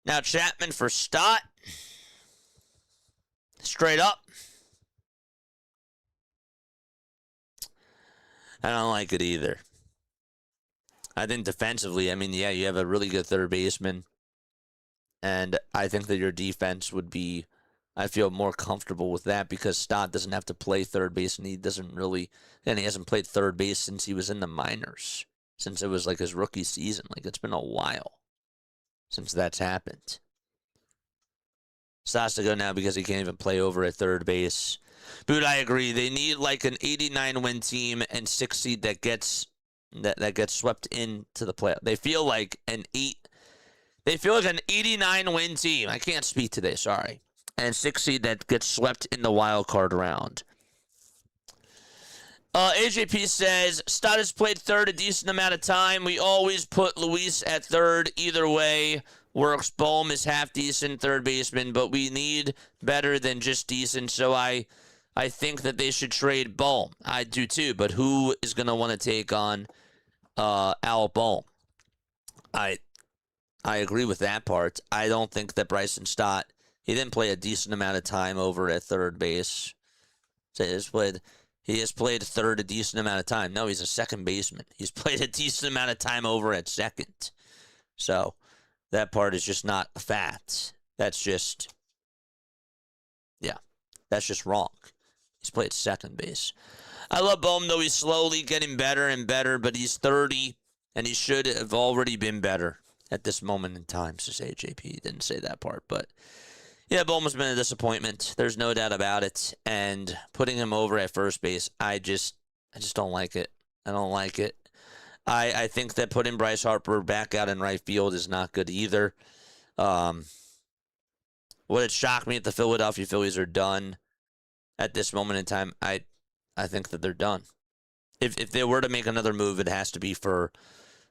Now Chapman for Stott. Straight up. I don't like it either. I think defensively, I mean, yeah, you have a really good third baseman. And I think that your defense would be, I feel more comfortable with that because Stott doesn't have to play third base, and he doesn't really, and he hasn't played third base since he was in the minors, since it was like his rookie season. Like, it's been a while since that's happened. Stott's to go now because he can't even play over at third base. But I agree. They need like an 89-win team and 6 seed that gets swept into the playoff. They feel like an 89-win team. I can't speak today, sorry. And 6 seed that gets swept in the wild card round. AJP says, Stott has played third a decent amount of time. We always put Luis at third. Either way works. Bohm is half decent third baseman, but we need better than just decent. So I think that they should trade Bohm. I do too, but who is going to want to take on Al Bohm? I agree with that part. I don't think that Bryce Stott, he didn't play a decent amount of time over at third base. So he has played third a decent amount of time. No, he's a second baseman. He's played a decent amount of time over at second. So that part is just not a fact. That's just wrong. He's played second base. I love Bohm, though. He's slowly getting better and better, but he's 30, and he should have already been better at this moment in time, says AJP. He didn't say that part, but yeah, Bohm has been a disappointment. There's no doubt about it. And putting him over at first base, I just don't like it. I don't like it. I think that putting Bryce Harper back out in right field is not good either. Would it shock me if the Philadelphia Phillies are done at this moment in time? I think that they're done. If they were to make another move, it has to be for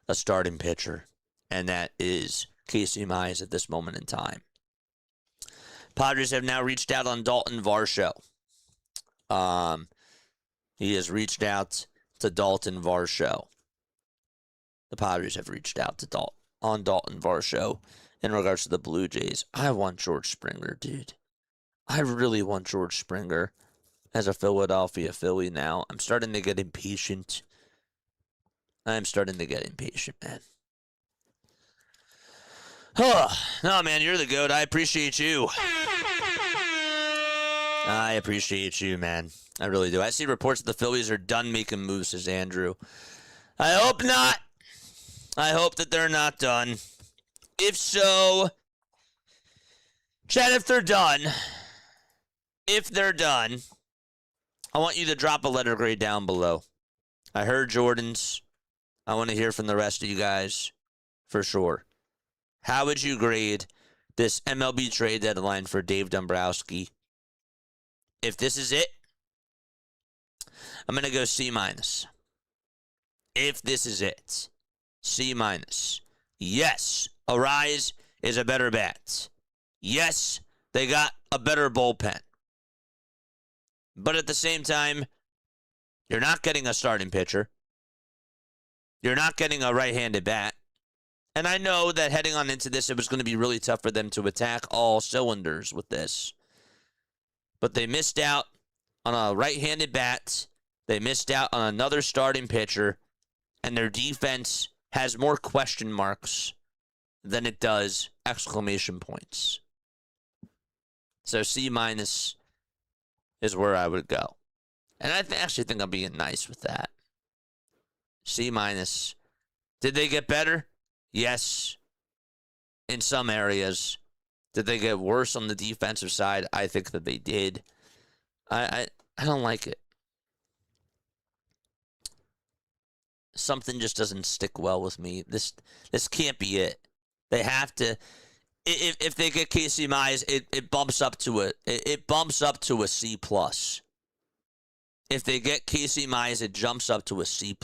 a starting pitcher, and that is Casey Mize at this moment in time. Padres have now reached out on Dalton Varsho. He has reached out to Dalton Varsho. The Padres have reached out to Dalton Varsho in regards to the Blue Jays. I want George Springer, dude. I really want George Springer as a Philadelphia Philly now. I'm starting to get impatient. Man. No, man, you're the GOAT. I appreciate you. I appreciate you, man. I really do. I see reports that the Phillies are done making moves, says Andrew. I hope not. I hope that they're not done. If so, Chad, if they're done, I want you to drop a letter grade down below. I heard Jordan's. I want to hear from the rest of you guys for sure. How would you grade this MLB trade deadline for Dave Dombrowski? If this is it, I'm going to go C-. If this is it, C-. Yes, Arise is a better bat. Yes, they got a better bullpen. But at the same time, you're not getting a starting pitcher. You're not getting a right-handed bat. And I know that heading on into this, it was going to be really tough for them to attack all cylinders with this. But they missed out on a right-handed bat. They missed out on another starting pitcher. And their defense has more question marks than it does exclamation points. So C- is where I would go. And I actually think I'm being nice with that. C-. Did they get better? Yes. In some areas. Did they get worse on the defensive side? I think that they did. I don't like it. Something just doesn't stick well with me. This can't be it. They have to. If they get Casey Mize, it bumps up to a C+. If they get Casey Mize, it jumps up to a C+.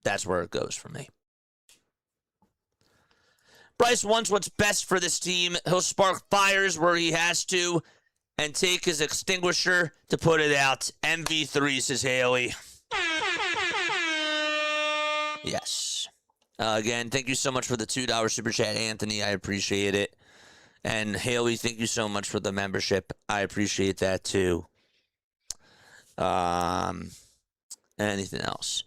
That's where it goes for me. Bryce wants what's best for this team. He'll spark fires where he has to and take his extinguisher to put it out. MV3, says Haley. Yes. Again, thank you so much for the $2 super chat, Anthony. I appreciate it. And Haley, thank you so much for the membership. I appreciate that too. Anything else?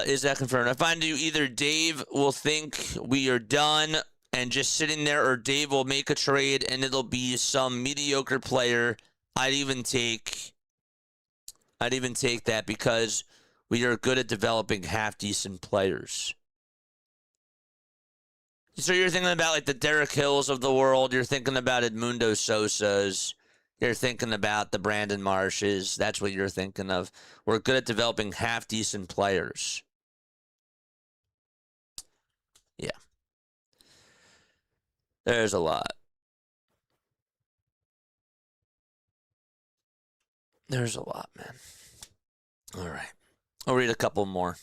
Is that confirmed? I find you either Dave will think we are done and just sitting there, or Dave will make a trade and it'll be some mediocre player. I'd even take that because we are good at developing half-decent players. So you're thinking about like the Derek Hills of the world. You're thinking about Edmundo Sosa's. You're thinking about the Brandon Marshes. That's what you're thinking of. We're good at developing half-decent players. Yeah. There's a lot. There's a lot, man. All right. I'll read a couple more.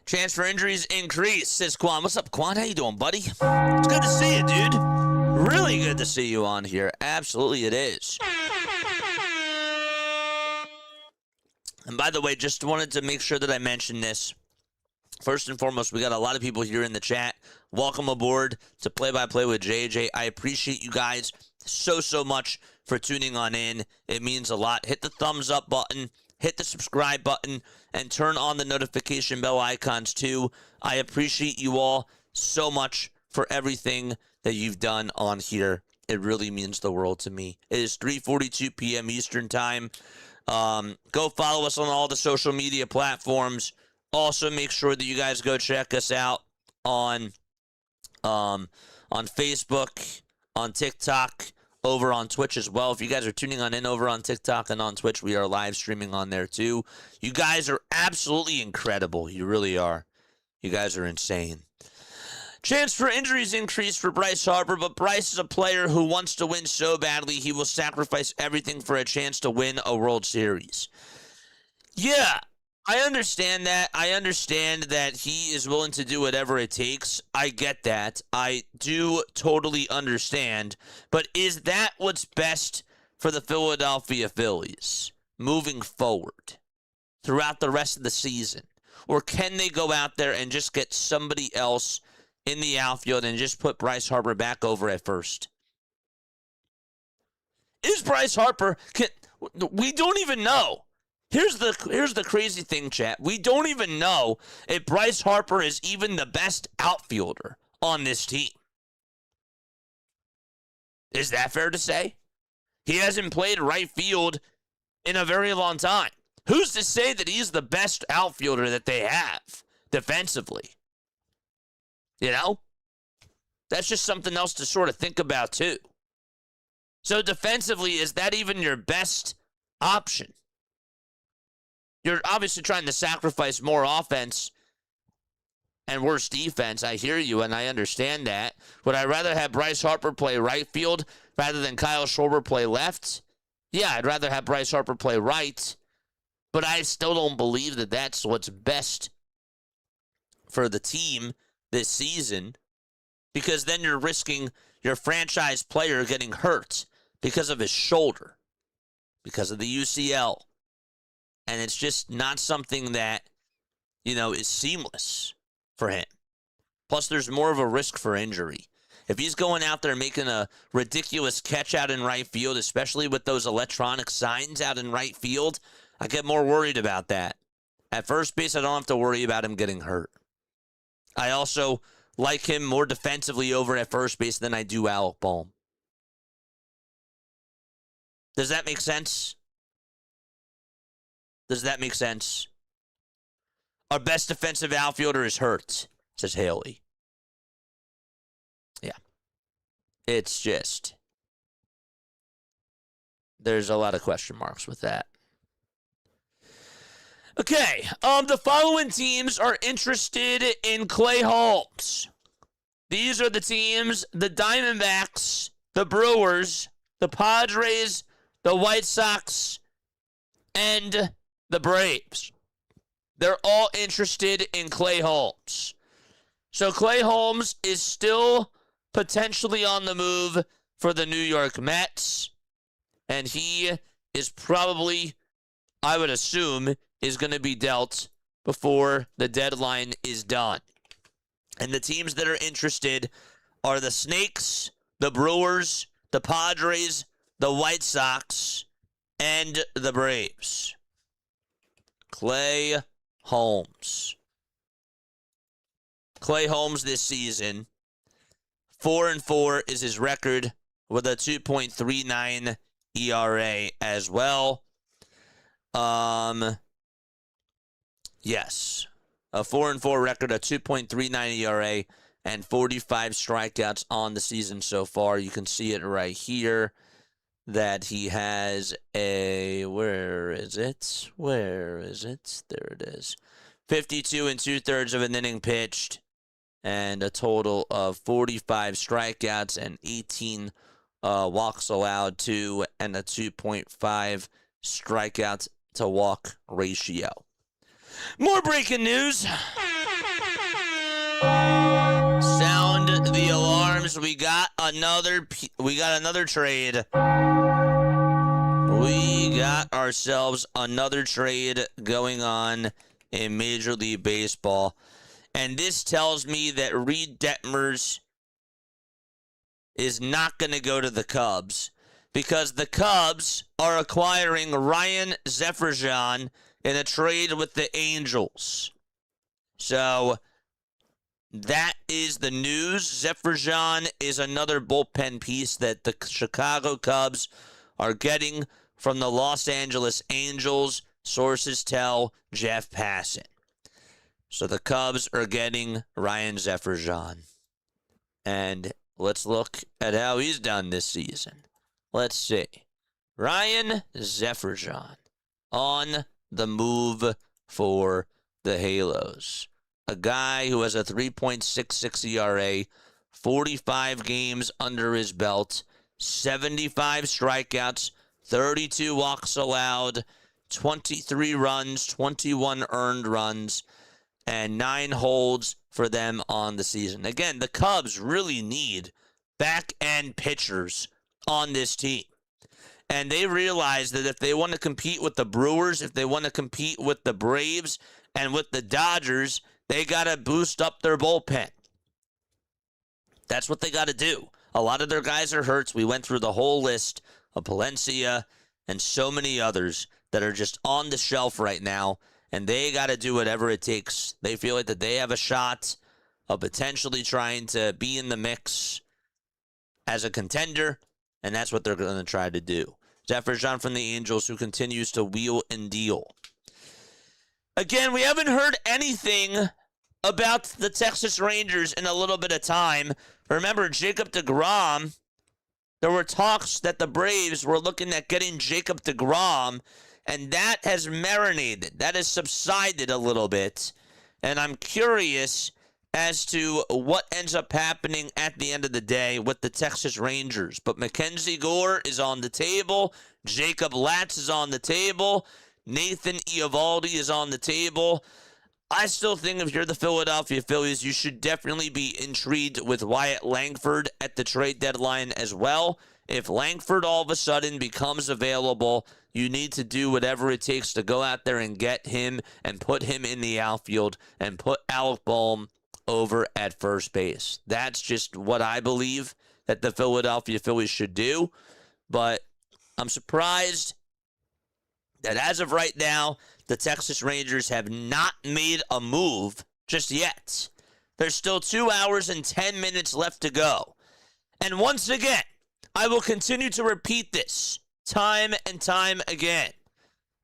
Chance for injuries increase, says Quan. What's up, Quan? How you doing, buddy? It's good to see you, dude. Really good to see you on here. Absolutely it is. And by the way, just wanted to make sure that I mentioned this. First and foremost, we got a lot of people here in the chat. Welcome aboard to Play by Play with JJ. I appreciate you guys so much for tuning on in. It means a lot. Hit the thumbs up button. Hit the subscribe button and turn on the notification bell icons too. I appreciate you all so much for everything that you've done on here. It really means the world to me. It is 3:42 p.m. Eastern time. Go follow us on all the social media platforms. Also, make sure that you guys go check us out on Facebook, on TikTok, over on Twitch as well. If you guys are tuning on in over on TikTok and on Twitch, we are live streaming on there too. You guys are absolutely incredible. You really are. You guys are insane. Chance for injuries increased for Bryce Harper, but Bryce is a player who wants to win so badly he will sacrifice everything for a chance to win a World Series. Yeah, I understand that. I understand that he is willing to do whatever it takes. I get that. I do totally understand. But is that what's best for the Philadelphia Phillies moving forward throughout the rest of the season? Or can they go out there and just get somebody else in the outfield and just put Bryce Harper back over at first? Is Bryce Harper... we don't even know. Here's the crazy thing, chat. We don't even know if Bryce Harper is even the best outfielder on this team. Is that fair to say? He hasn't played right field in a very long time. Who's to say that he's the best outfielder that they have defensively? You know? That's just something else to sort of think about, too. So defensively, is that even your best option? You're obviously trying to sacrifice more offense and worse defense. I hear you, and I understand that. Would I rather have Bryce Harper play right field rather than Kyle Schwarber play left? Yeah, I'd rather have Bryce Harper play right, but I still don't believe that that's what's best for the team this season, because then you're risking your franchise player getting hurt because of his shoulder, because of the UCL. And it's just not something that, you know, is seamless for him. Plus, there's more of a risk for injury. If he's going out there making a ridiculous catch out in right field, especially with those electronic signs out in right field, I get more worried about that. At first base, I don't have to worry about him getting hurt. I also like him more defensively over at first base than I do Alec Bohm. Does that make sense? Does that make sense? Our best defensive outfielder is hurt, says Haley. Yeah. It's just, there's a lot of question marks with that. Okay, the following teams are interested in Clay Holmes. These are the teams: the Diamondbacks, the Brewers, the Padres, the White Sox, and the Braves. They're all interested in Clay Holmes. So Clay Holmes is still potentially on the move for the New York Mets. And he is probably, I would assume, is going to be dealt before the deadline is done. And the teams that are interested are the Snakes, the Brewers, the Padres, the White Sox, and the Braves. Clay Holmes. Clay Holmes this season, 4-4 is his record with a 2.39 ERA as well. Yes, a 4-4 record, a 2.39 ERA, and 45 strikeouts on the season so far. You can see it right here that he has a, where is it? There it is. 52 2/3 of an inning pitched, and a total of 45 strikeouts and 18 walks allowed to, and a 2.5 strikeouts to walk ratio. More breaking news. Sound the alarms. We got another trade. We got ourselves another trade going on in Major League Baseball. And this tells me that Reed Detmers is not going to go to the Cubs, because the Cubs are acquiring Ryan Zefferjan in a trade with the Angels. So that is the news. Zefferjan is another bullpen piece that the Chicago Cubs are getting from the Los Angeles Angels, sources tell Jeff Passan. So the Cubs are getting Ryan Zefferjan. And let's look at how he's done this season. Let's see. Ryan Zefferjan on the move for the Halos. A guy who has a 3.66 ERA, 45 games under his belt, 75 strikeouts, 32 walks allowed, 23 runs, 21 earned runs, and 9 holds for them on the season. Again, the Cubs really need back-end pitchers on this team. And they realize that if they want to compete with the Brewers, if they want to compete with the Braves and with the Dodgers, they got to boost up their bullpen. That's what they got to do. A lot of their guys are hurt. We went through the whole list of Palencia and so many others that are just on the shelf right now, and they got to do whatever it takes. They feel like that they have a shot of potentially trying to be in the mix as a contender, and that's what they're going to try to do. Zefferjan from the Angels, who continues to wheel and deal. Again, we haven't heard anything about the Texas Rangers in a little bit of time. Remember, Jacob deGrom, there were talks that the Braves were looking at getting Jacob deGrom, and that has marinated. That has subsided a little bit. And I'm curious as to what ends up happening at the end of the day with the Texas Rangers. But Mackenzie Gore is on the table. Jacob Latz is on the table. Nathan Eovaldi is on the table. I still think if you're the Philadelphia Phillies, you should definitely be intrigued with Wyatt Langford at the trade deadline as well. If Langford all of a sudden becomes available, you need to do whatever it takes to go out there and get him and put him in the outfield and put Alec Boehm over at first base. That's just what I believe that the Philadelphia Phillies should do. But I'm surprised that as of right now, the Texas Rangers have not made a move just yet. There's still 2 hours and 10 minutes left to go. And once again, I will continue to repeat this time and time again.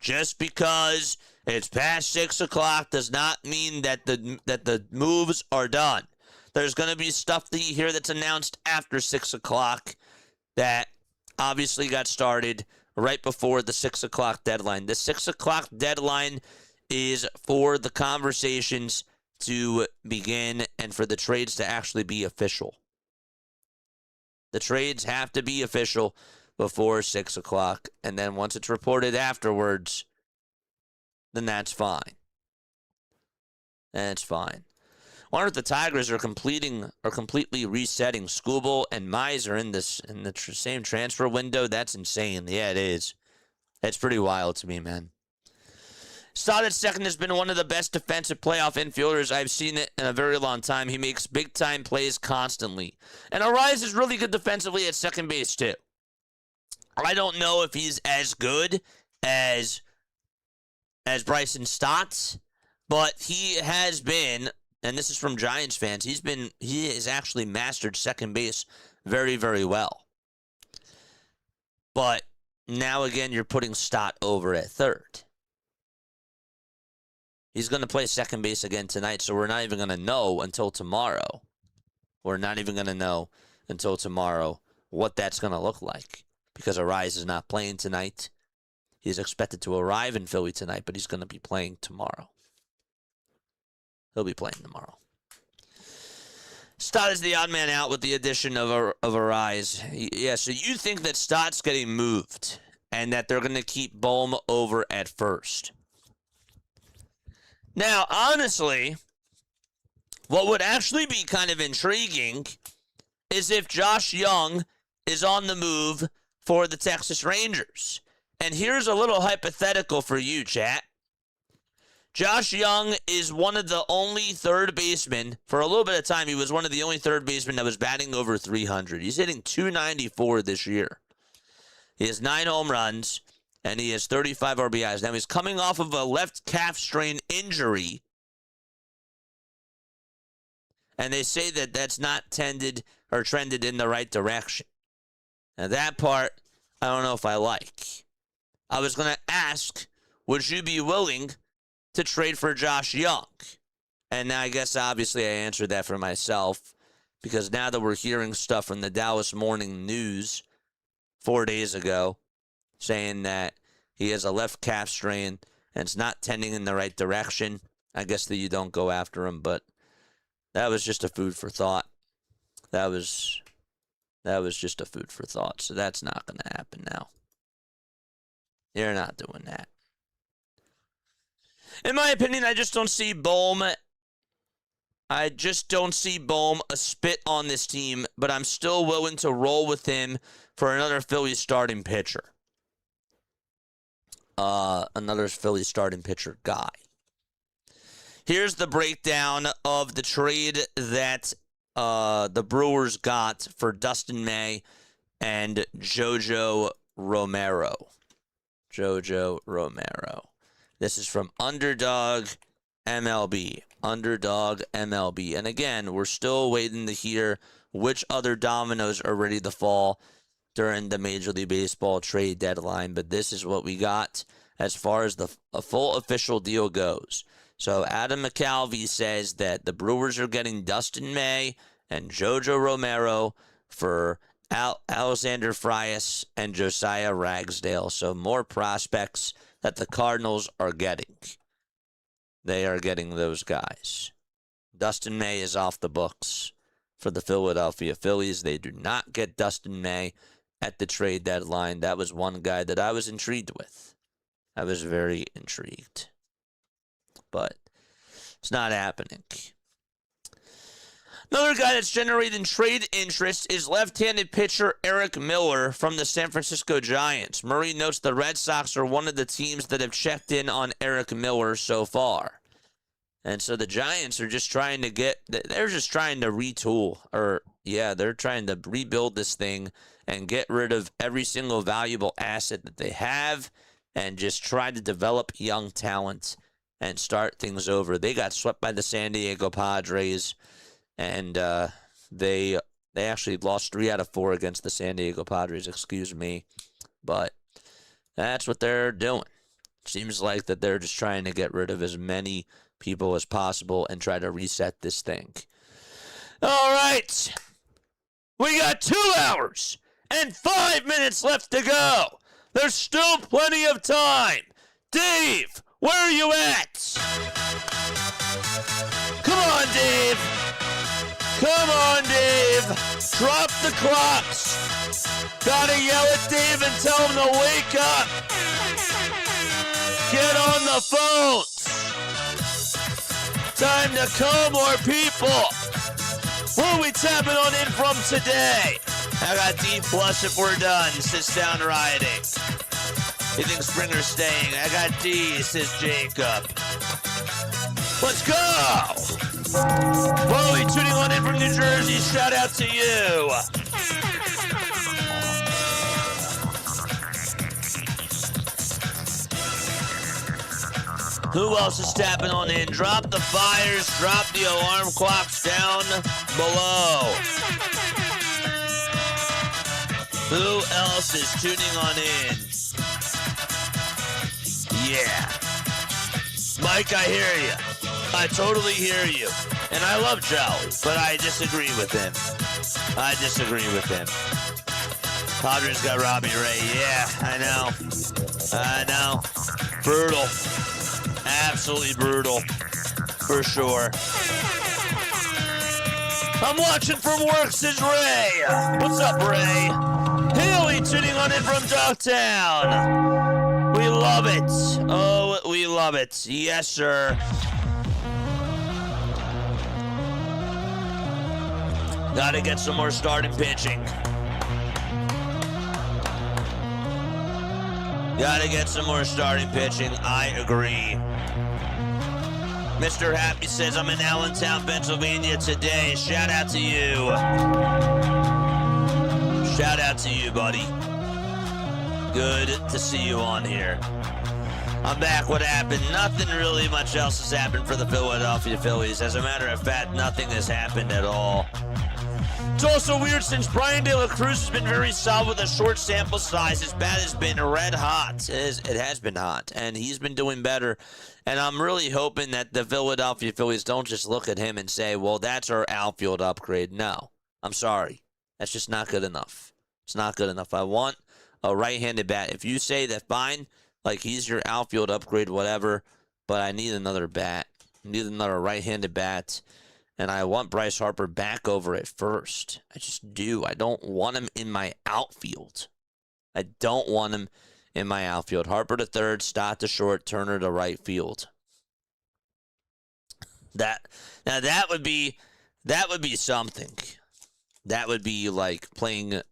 Just because it's past 6 o'clock does not mean that the moves are done. There's going to be stuff that you hear that's announced after 6 o'clock that obviously got started right before the 6 o'clock deadline. The 6 o'clock deadline is for the conversations to begin and for the trades to actually be official. The trades have to be official before 6 o'clock, and then once it's reported afterwards, then that's fine. That's fine. I wonder if the Tigers are completely resetting. Skubal and Mize are in the same transfer window. That's insane. Yeah, it is. It's pretty wild to me, man. Stott at second has been one of the best defensive playoff infielders I've seen it in a very long time. He makes big-time plays constantly. And Arise is really good defensively at second base, too. I don't know if he's as good as Bryson Stott, but he has been, and this is from Giants fans, he has actually mastered second base very, very well. But now again, you're putting Stott over at third. He's going to play second base again tonight, so we're not even going to know until tomorrow. We're not even going to know until tomorrow what that's going to look like, because Arise is not playing tonight. He's expected to arrive in Philly tonight, but he's going to be playing tomorrow. He'll be playing tomorrow. Stott is the odd man out with the addition of Arise. Yeah, so you think that Stott's getting moved and that they're going to keep Bohm over at first. Now, honestly, what would actually be kind of intriguing is if Josh Young is on the move for the Texas Rangers. And here's a little hypothetical for you, chat. Josh Young is one of the only third basemen. For a little bit of time, he was one of the only third basemen that was batting over 300. He's hitting .294 this year. He has 9 home runs, and he has 35 RBIs. Now, he's coming off of a left calf strain injury, and they say that that's not trended in the right direction. Now, that part, I don't know if I like. I was going to ask, would you be willing to trade for Josh Young? And now I guess obviously I answered that for myself, because now that we're hearing stuff from the Dallas Morning News 4 days ago saying that he has a left calf strain and it's not tending in the right direction, I guess that you don't go after him, but that was just a food for thought. That was just a food for thought, so that's not going to happen now. You're not doing that. In my opinion, I just don't see Bohm. I just don't see Bohm a spit on this team, but I'm still willing to roll with him for another Phillies starting pitcher. Another Phillies starting pitcher guy. Here's the breakdown of the trade that the Brewers got for Dustin May and Jojo Romero. Jojo Romero. This is from Underdog MLB. Underdog MLB. And again, we're still waiting to hear which other dominoes are ready to fall during the Major League Baseball trade deadline. But this is what we got as far as a full official deal goes. So Adam McCalvey says that the Brewers are getting Dustin May and Jojo Romero for Alexander Frias and Josiah Ragsdale. So more prospects that the Cardinals are getting. They are getting those guys. Dustin May is off the books for the Philadelphia Phillies. They do not get Dustin May at the trade deadline. That was one guy that I was intrigued with. I was very intrigued. But it's not happening. Another guy that's generating trade interest is left-handed pitcher Eric Miller from the San Francisco Giants. Murray notes the Red Sox are one of the teams that have checked in on Eric Miller so far. And so the Giants are just trying to they're just trying to retool. They're trying to rebuild this thing and get rid of every single valuable asset that they have and just try to develop young talent and start things over. They got swept by the San Diego Padres. And they actually lost 3 out of 4 against the San Diego Padres, But that's what they're doing. Seems like that they're just trying to get rid of as many people as possible and try to reset this thing. All right. We got 2 hours and 5 minutes left to go. There's still plenty of time. Dave, where are you at? Come on, Dave. Come on, Dave. Drop the clocks. Gotta yell at Dave and tell him to wake up. Get on the phones. Time to call more people. Who are we tapping on in from today? I got D+ if we're done. Sits down riding. You think Springer's staying? I got D, says Jacob. Let's go! Chloe tuning on in from New Jersey. Shout out to you. Who else is tapping on in? Drop the fires, drop the alarm clocks down below. Who else is tuning on in? Yeah. Mike, I hear you. I totally hear you. And I love Joe, but I disagree with him. Padres got Robbie Ray. Yeah, I know. Brutal. Absolutely brutal. For sure. I'm watching from work, says Ray. What's up, Ray? Haley tuning on in from Dogtown. We love it. Oh, we love it. Yes, sir. Gotta get some more starting pitching. I agree. Mr. Happy says, I'm in Allentown, Pennsylvania today. Shout out to you. Buddy. Good to see you on here. I'm back. What happened? Nothing really much else has happened for the Philadelphia Phillies. As a matter of fact, nothing has happened at all. It's also weird since Brian De La Cruz has been very solid with a short sample size. His bat has been red hot. It has been hot, and he's been doing better. And I'm really hoping that the Philadelphia Phillies don't just look at him and say, well, that's our outfield upgrade. No, I'm sorry. That's just not good enough. It's not good enough. I want a right-handed bat. If you say that, fine, like he's your outfield upgrade, whatever, but I need another bat. I need another right-handed bat. And I want Bryce Harper back over at first. I just do. I don't want him in my outfield. Harper to third, Stott to short, Turner to right field. That would be something. That would be like putting an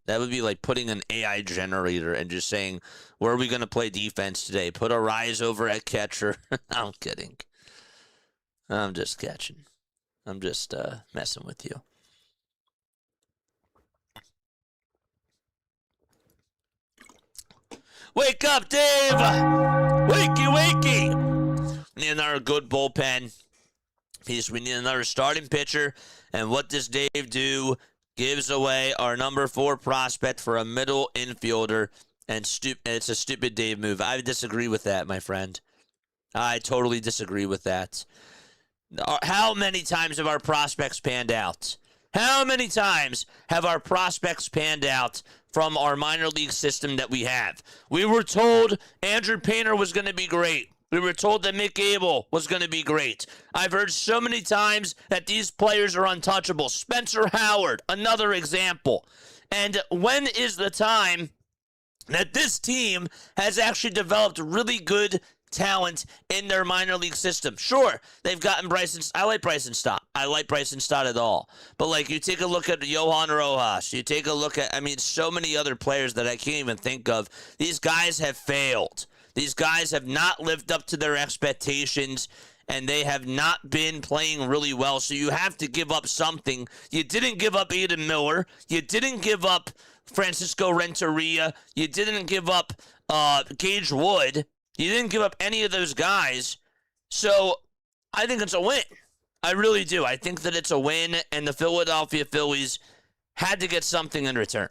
AI generator and just saying, where are we going to play defense today? Put a rise over at catcher. I'm kidding. I'm just catching. I'm just messing with you. Wake up, Dave! Wakey! Need another good bullpen piece. We need another starting pitcher. And what does Dave do? Gives away our number 4 prospect for a middle infielder. And it's a stupid Dave move. I disagree with that, my friend. I totally disagree with that. How many times have our prospects panned out? How many times have our prospects panned out from our minor league system that we have? We were told Andrew Painter was going to be great. We were told that Mick Abel was going to be great. I've heard so many times that these players are untouchable. Spencer Howard, another example. And when is the time that this team has actually developed really good talent in their minor league system? Sure, they've gotten Bryson. I like Bryson Stott. At all. But like, you take a look at Johan Rojas. You take a look at, so many other players that I can't even think of. These guys have failed. These guys have not lived up to their expectations, and they have not been playing really well. So you have to give up something. You didn't give up Aiden Miller. You didn't give up Francisco Renteria. You didn't give up Gage Wood. You didn't give up any of those guys. So I think it's a win. I really do. I think that it's a win, and the Philadelphia Phillies had to get something in return.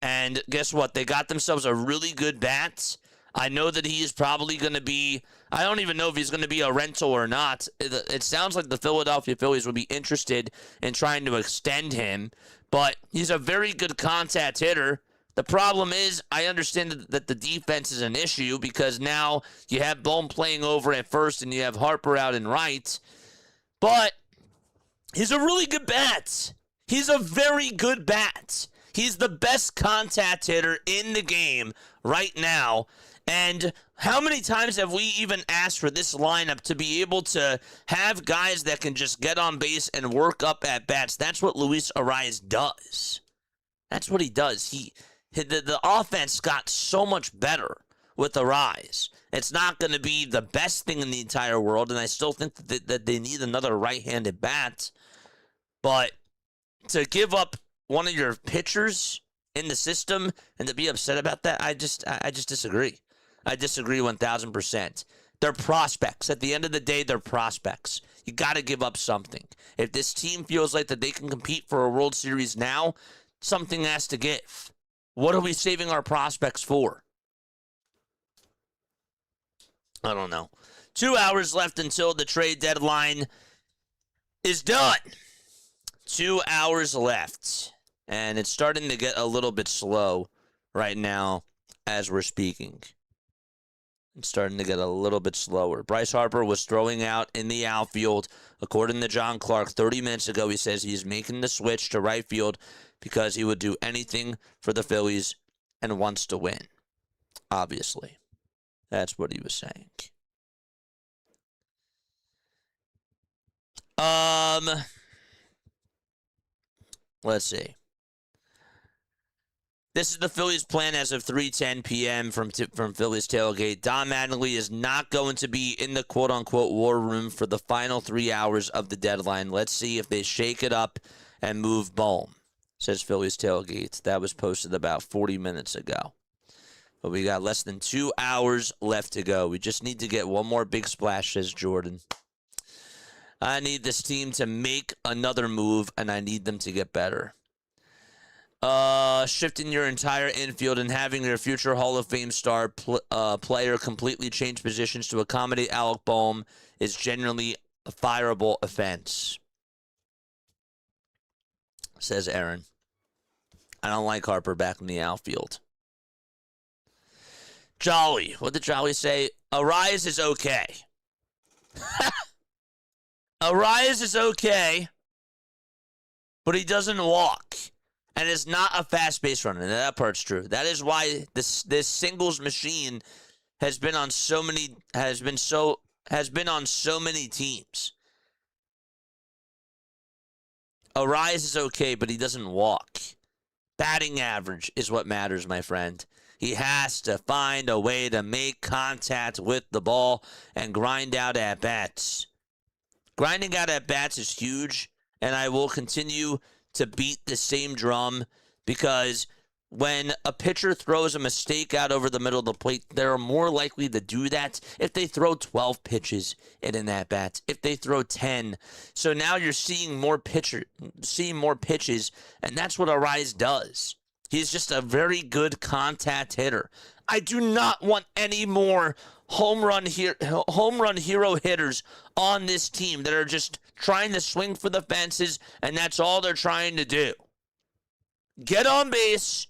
And guess what? They got themselves a really good bat. I know that he is probably going to be, I don't even know if he's going to be a rental or not. It sounds like the Philadelphia Phillies would be interested in trying to extend him, but he's a very good contact hitter. The problem is, I understand that the defense is an issue because now you have Bone playing over at first and you have Harper out in right. But he's a really good bat. He's a very good bat. He's the best contact hitter in the game right now. And how many times have we even asked for this lineup to be able to have guys that can just get on base and work up at bats? That's what Luis Arias does. That's what he does. The offense got so much better with Arise. It's not going to be the best thing in the entire world, and I still think that they need another right-handed bat. But to give up one of your pitchers in the system and to be upset about that, I just disagree. I disagree 1,000%. They're prospects. At the end of the day, they're prospects. You got to give up something. If this team feels like that they can compete for a World Series now, something has to give. What are we saving our prospects for? I don't know. 2 hours left until the trade deadline is done. 2 hours left. And it's starting to get a little bit slow right now as we're speaking. It's starting to get a little bit slower. Bryce Harper was throwing out in the outfield. According to John Clark, 30 minutes ago, he says he's making the switch to right field because he would do anything for the Phillies and wants to win. Obviously. That's what he was saying. Let's see. This is the Phillies' plan as of 3:10 p.m. from Phillies tailgate. Don Mattingly is not going to be in the quote-unquote war room for the final 3 hours of the deadline. Let's see if they shake it up and move Bohm, says Phillies tailgate. That was posted about 40 minutes ago. But we got less than 2 hours left to go. We just need to get one more big splash, says Jordan. I need this team to make another move, and I need them to get better. Shifting your entire infield and having your future Hall of Fame star player completely change positions to accommodate Alec Bohm is generally a fireable offense, says Aaron. I don't like Harper back in the outfield. Jolly. What did Jolly say? Arise is okay. Arise is okay, but he doesn't walk. And is not a fast base runner. That part's true. That is why this singles machine has been on so many teams. Arise is okay, but he doesn't walk. Batting average is what matters, my friend. He has to find a way to make contact with the ball and grind out at bats. Grinding out at bats is huge, and I will continue to beat the same drum because when a pitcher throws a mistake out over the middle of the plate, they're more likely to do that if they throw 12 pitches in an at-bat, if they throw 10. So now you're seeing more pitches, and that's what Arise does. He's just a very good contact hitter. I do not want any more home run hero hitters on this team that are just trying to swing for the fences, and that's all they're trying to do. Get on base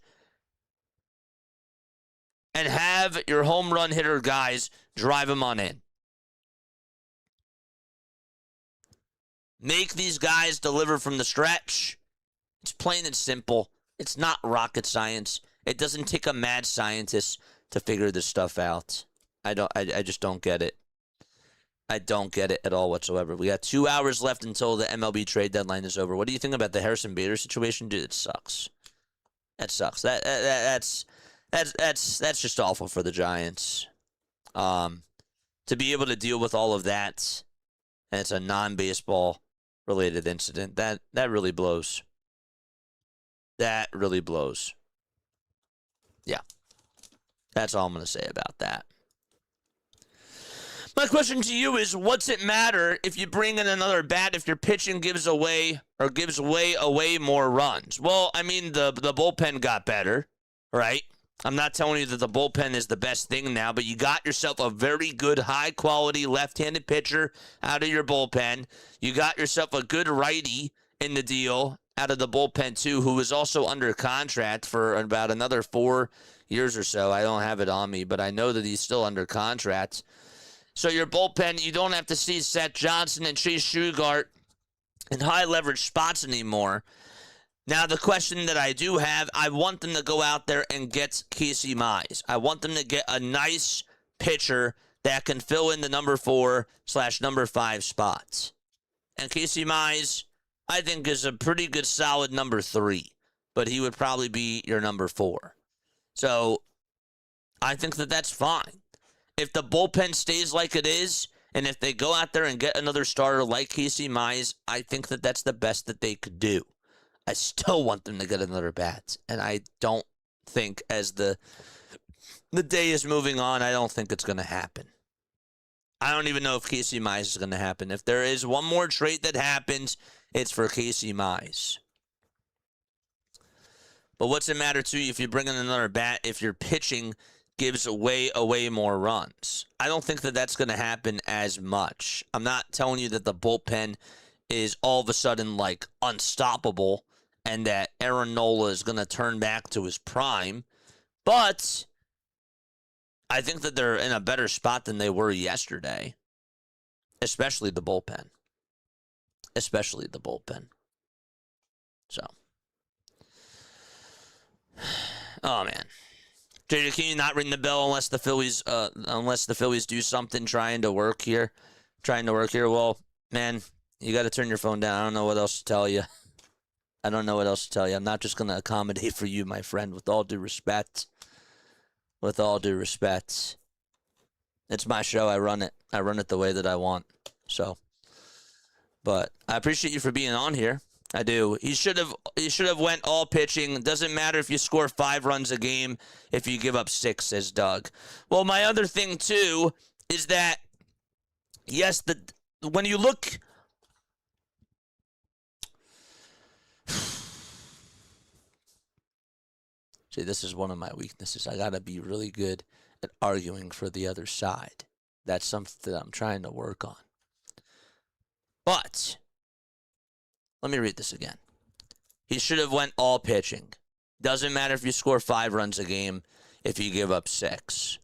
and have your home run hitter guys drive them on in. Make these guys deliver from the stretch. It's plain and simple. It's not rocket science. It doesn't take a mad scientist to figure this stuff out. I just don't get it. I don't get it at all whatsoever. We got 2 hours left until the MLB trade deadline is over. What do you think about the Harrison Bader situation? Dude, it sucks. That sucks. That's just awful for the Giants. To be able to deal with all of that, and it's a non-baseball related incident, that really blows. That really blows. Yeah. That's all I'm going to say about that. My question to you is, what's it matter if you bring in another bat if your pitching gives way away more runs? Well, I mean, the bullpen got better, right? I'm not telling you that the bullpen is the best thing now, but you got yourself a very good, high-quality left-handed pitcher out of your bullpen. You got yourself a good righty in the deal out of the bullpen, too, who is also under contract for about another 4 years or so. I don't have it on me, but I know that he's still under contract. So your bullpen, you don't have to see Seth Johnson and Chase Shugart in high-leverage spots anymore. Now, the question that I do have, I want them to go out there and get Casey Mize. I want them to get a nice pitcher that can fill in the number 4/number 5 spots. And Casey Mize, I think, is a pretty good, solid number 3. But he would probably be your number 4. So I think that that's fine. If the bullpen stays like it is, and if they go out there and get another starter like Casey Mize, I think that that's the best that they could do. I still want them to get another bat, and I don't think as the day is moving on, I don't think it's going to happen. I don't even know if Casey Mize is going to happen. If there is one more trade that happens, it's for Casey Mize. But what's it matter to you if you bring in another bat if your pitching gives away more runs? I don't think that that's going to happen as much. I'm not telling you that the bullpen is all of a sudden like unstoppable and that Aaron Nola is going to turn back to his prime, but I think that they're in a better spot than they were yesterday, especially the bullpen. So, oh man, JJ, can you not ring the bell unless the Phillies do something trying to work here? Well, man, you got to turn your phone down. I don't know what else to tell you. I'm not just going to accommodate for you, my friend, with all due respect. It's my show. I run it. I run it the way that I want. So, but I appreciate you for being on here. I do. He should have went all pitching. It doesn't matter if you score 5 runs a game if you give up 6, says Doug. Well, my other thing too is that yes, when you look. See, this is one of my weaknesses. I got to be really good at arguing for the other side. That's something that I'm trying to work on. But let me read this again. He should have went all pitching. Doesn't matter if you score 5 runs a game if you give up 6.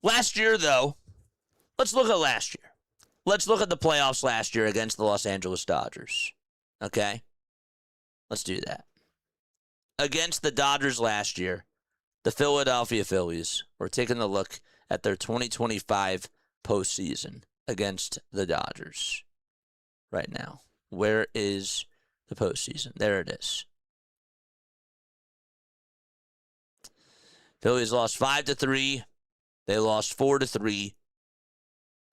Last year, though, let's look at last year. Let's look at the playoffs last year against the Los Angeles Dodgers. Okay? Let's do that. Against the Dodgers last year, the Philadelphia Phillies were taking a look at their 2025 postseason against the Dodgers right now. Where is the postseason? There it is. Phillies lost 5-3. They lost 4-3.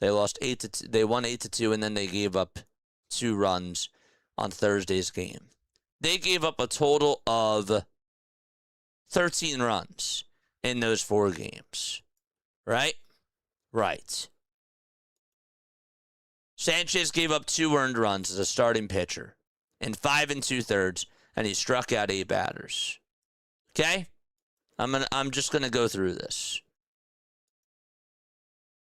They lost 8-2. They won 8-2, and then they gave up 2 runs on Thursday's game. They gave up a total of 13 runs in those 4 games. Right? Right. Sanchez gave up 2 earned runs as a starting pitcher in 5 2/3, and he struck out 8 batters. Okay? I'm just gonna go through this.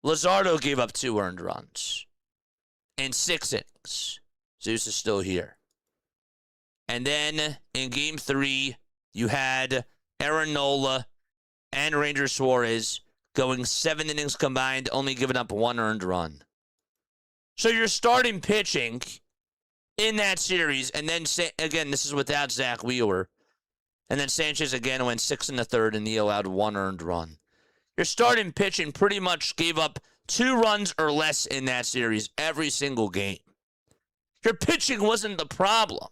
Luzardo gave up 2 earned runs in 6 innings. Zeus is still here. And then in Game 3, you had Aaron Nola and Ranger Suarez going 7 innings combined, only giving up 1 earned run. So you're starting pitching in that series, and then, again, this is without Zach Wheeler. And then Sanchez again went 6 1/3, and he allowed 1 earned run. Your starting pitching pretty much gave up 2 runs or less in that series every single game. Your pitching wasn't the problem.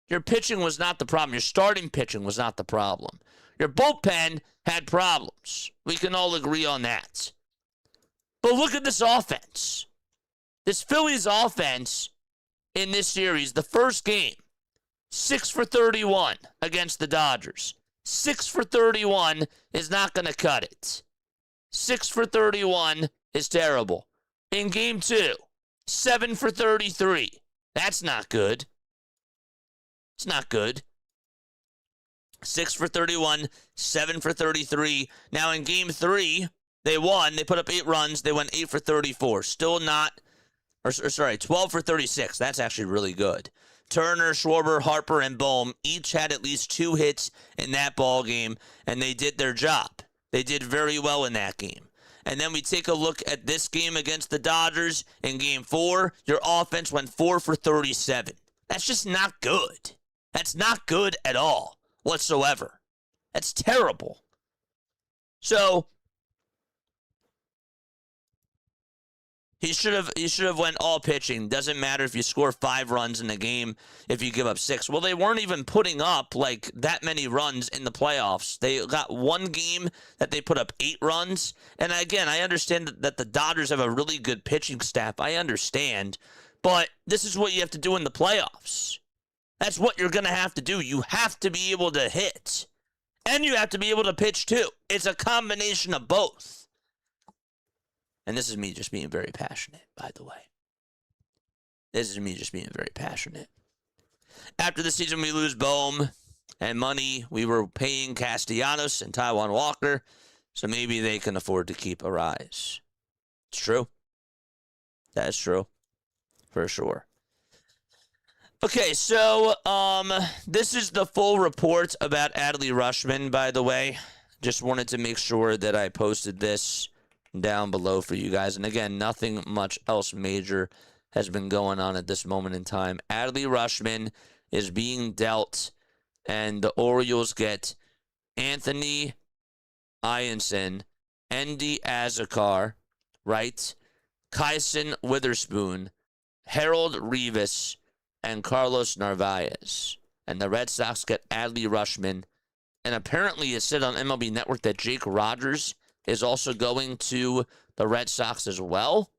Your pitching was not the problem. Your starting pitching was not the problem. Your bullpen had problems. We can all agree on that. But look at this offense. This Phillies offense in this series, the first game, 6 for 31 against the Dodgers. 6 for 31 is not going to cut it. 6 for 31 is terrible. In Game 2, 7 for 33. That's not good. It's not good. 6 for 31, 7 for 33. Now in Game 3, they won. They put up 8 runs. They went 8 for 34. Still not, 12 for 36. That's actually really good. Turner, Schwarber, Harper, and Bohm each had at least 2 hits in that ball game, and they did their job. They did very well in that game. And then we take a look at this game against the Dodgers. In Game 4, your offense went 4 for 37. That's just not good. That's not good at all whatsoever. That's terrible. So, He should have went all pitching. Doesn't matter if you score 5 runs in the game, if you give up 6. Well, they weren't even putting up like that many runs in the playoffs. They got one game that they put up 8 runs. And again, I understand that the Dodgers have a really good pitching staff. I understand. But this is what you have to do in the playoffs. That's what you're going to have to do. You have to be able to hit. And you have to be able to pitch too. It's a combination of both. And this is me just being very passionate, by the way. This is me just being very passionate. After the season, we lose Bohm and money. We were paying Castellanos and Taijuan Walker, so maybe they can afford to keep Arise. It's true. That's true. For sure. Okay, so this is the full report about Adley Rutschman, by the way. Just wanted to make sure that I posted this down below for you guys. And again, nothing much else major has been going on at this moment in time. Adley Rutschman is being dealt, and the Orioles get Anthony Ianson, Endy Azakar, right? Kyson Witherspoon, Harold Rivas, and Carlos Narvaez. And the Red Sox get Adley Rutschman. And apparently it said on MLB Network that Jake Rogers is also going to the Red Sox as well.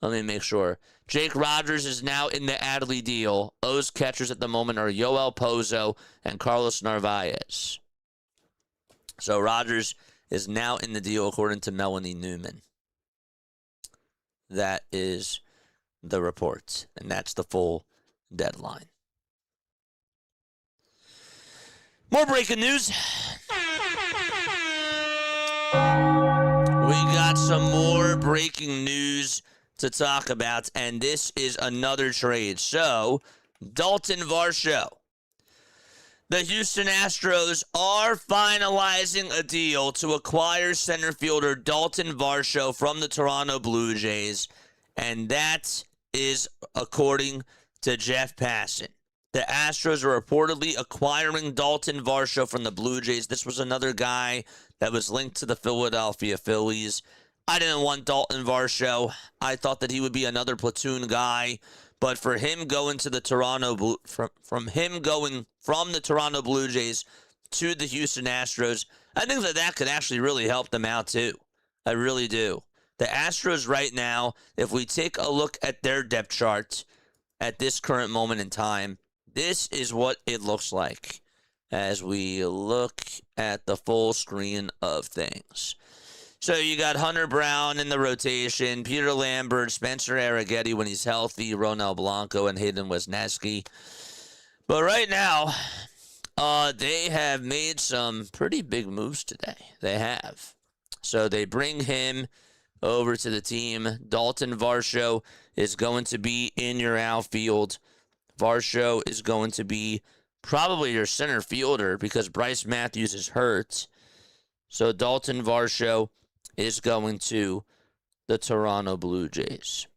Let me make sure. Jake Rogers is now in the Adley deal. O's catchers at the moment are Yoel Pozo and Carlos Narvaez. So Rogers is now in the deal according to Melanie Newman. That is the report, and that's the full deadline. More breaking news. We got some more breaking news to talk about, and this is another trade. So, Dalton Varsho. The Houston Astros are finalizing a deal to acquire center fielder Dalton Varsho from the Toronto Blue Jays, and that is according to Jeff Passan. The Astros are reportedly acquiring Dalton Varsho from the Blue Jays. This was another guy that was linked to the Philadelphia Phillies. I didn't want Dalton Varsho. I thought that he would be another platoon guy. But for him going to the Toronto from him going from the Toronto Blue Jays to the Houston Astros, I think that could actually really help them out too. I really do. The Astros right now, if we take a look at their depth chart at this current moment in time, this is what it looks like as we look at the full screen of things. So you got Hunter Brown in the rotation, Peter Lambert, Spencer Arrighetti when he's healthy, Ronel Blanco, and Hayden Wesneski. But right now, they have made some pretty big moves today. They have. So they bring him over to the team. Dalton Varsho is going to be in your outfield. Varsho is going to be probably your center fielder because Bryce Matthews is hurt. So Dalton Varsho is going to the Toronto Blue Jays.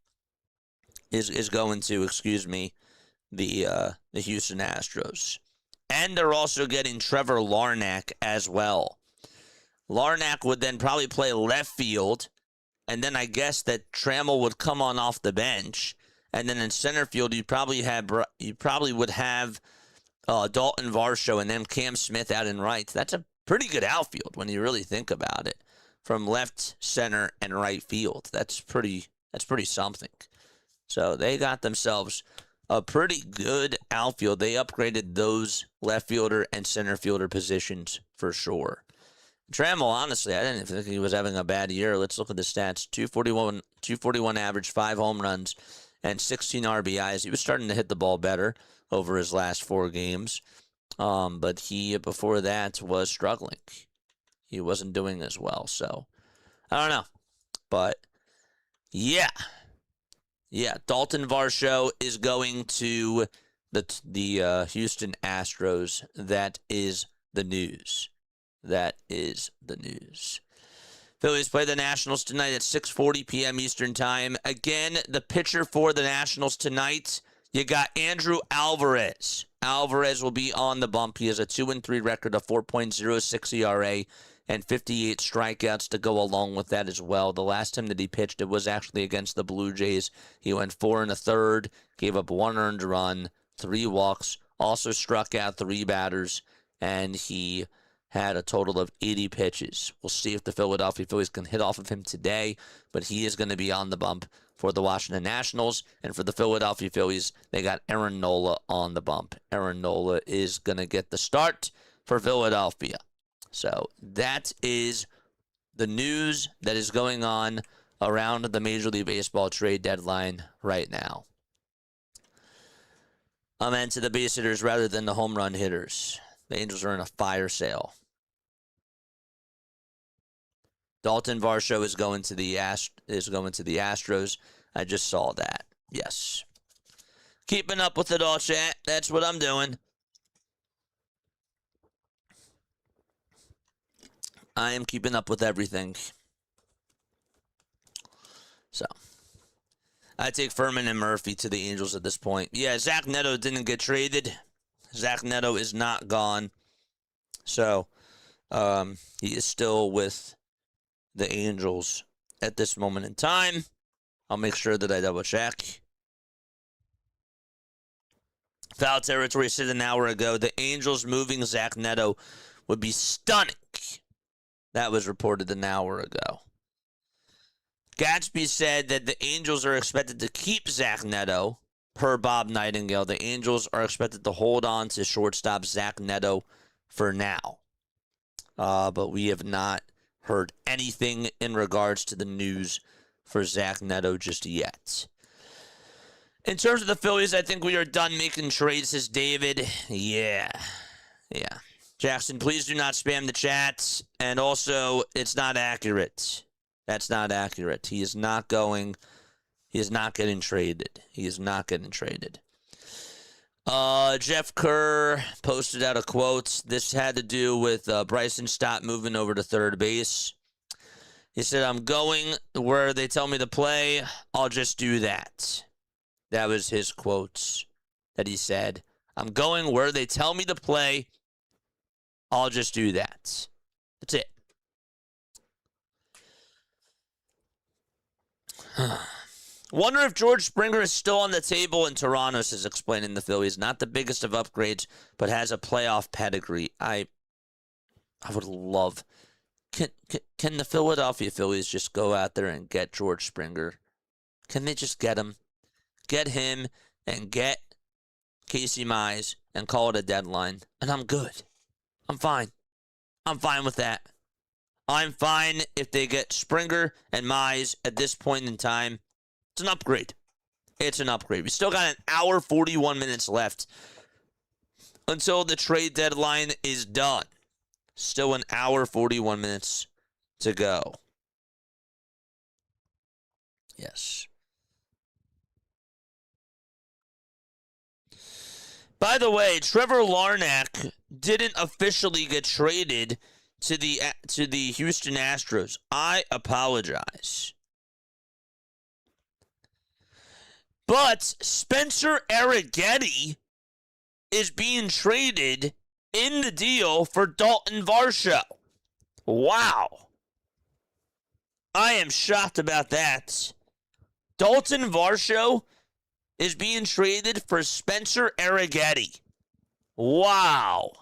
Is going to, the Houston Astros. And they're also getting Trevor Larnach as well. Larnach would then probably play left field, and then I guess that Trammell would come on off the bench. And then in center field, you probably would have Dalton Varsho and then Cam Smith out in right. That's a pretty good outfield when you really think about it. From left, center, and right field. That's pretty something. So they got themselves a pretty good outfield. They upgraded those left fielder and center fielder positions for sure. Trammell, honestly, I didn't think he was having a bad year. Let's look at the stats. 241 average, 5 home runs, and 16 RBIs. He was starting to hit the ball better over his last 4 games. But he, before that, was struggling. He wasn't doing as well. So, I don't know. But, yeah. Yeah, Dalton Varsho is going to the Houston Astros. That is the news. That is the news. Phillies play the Nationals tonight at 6:40 p.m. Eastern Time. Again, the pitcher for the Nationals tonight, you got Andrew Alvarez. Alvarez will be on the bump. He has a 2-3 record, a 4.06 ERA, and 58 strikeouts to go along with that as well. The last time that he pitched, it was actually against the Blue Jays. He went 4 1/3, gave up 1 earned run, 3 walks, also struck out 3 batters, and he had a total of 80 pitches. We'll see if the Philadelphia Phillies can hit off of him today, but he is going to be on the bump for the Washington Nationals. And for the Philadelphia Phillies, they got Aaron Nola on the bump. Aaron Nola is going to get the start for Philadelphia. So that is the news that is going on around the Major League Baseball trade deadline right now. I'm into the base hitters rather than the home run hitters. The Angels are in a fire sale. Dalton Varsho is going to the Astros. I just saw that. Yes. Keeping up with it all, chat. That's what I'm doing. I am keeping up with everything. So, I take Furman and Murphy to the Angels at this point. Yeah, Zach Neto didn't get traded. Zach Neto is not gone. So, he is still with the Angels at this moment in time. I'll make sure that I double check. Foul territory said an hour ago. The Angels moving Zach Neto would be stunning. That was reported an hour ago. Gatsby said that the Angels are expected to keep Zach Neto, per Bob Nightingale. The Angels are expected to hold on to shortstop Zach Neto for now. But we have not heard anything in regards to the news for Zach Neto just yet. In terms of the Phillies, I think we are done making trades, says David. Yeah. Jackson, please do not spam the chats. And also, it's not accurate. That's not accurate. He is not getting traded. He is not getting traded. Jeff Kerr posted out a quote. This had to do with Bryson Stott moving over to third base. He said, I'm going where they tell me to play. I'll just do that. That was his quotes that he said. I'm going where they tell me to play. I'll just do that. That's it. Wonder if George Springer is still on the table in Toronto, says explaining the Phillies. Not the biggest of upgrades, but has a playoff pedigree. I would love... Can the Philadelphia Phillies just go out there and get George Springer? Can they just get him? Get him and get Casey Mize and call it a deadline. And I'm good. I'm fine. I'm fine with that. I'm fine if they get Springer and Mize at this point in time. It's an upgrade. It's an upgrade. We still got an hour, 41 minutes left until the trade deadline is done. Still an hour, 41 minutes to go. Yes. By the way, Trevor Larnach didn't officially get traded to the Houston Astros. I apologize. But Spencer Arrighetti is being traded in the deal for Dalton Varsho. Wow. I am shocked about that. Dalton Varsho is being traded for Spencer Arrighetti. Wow.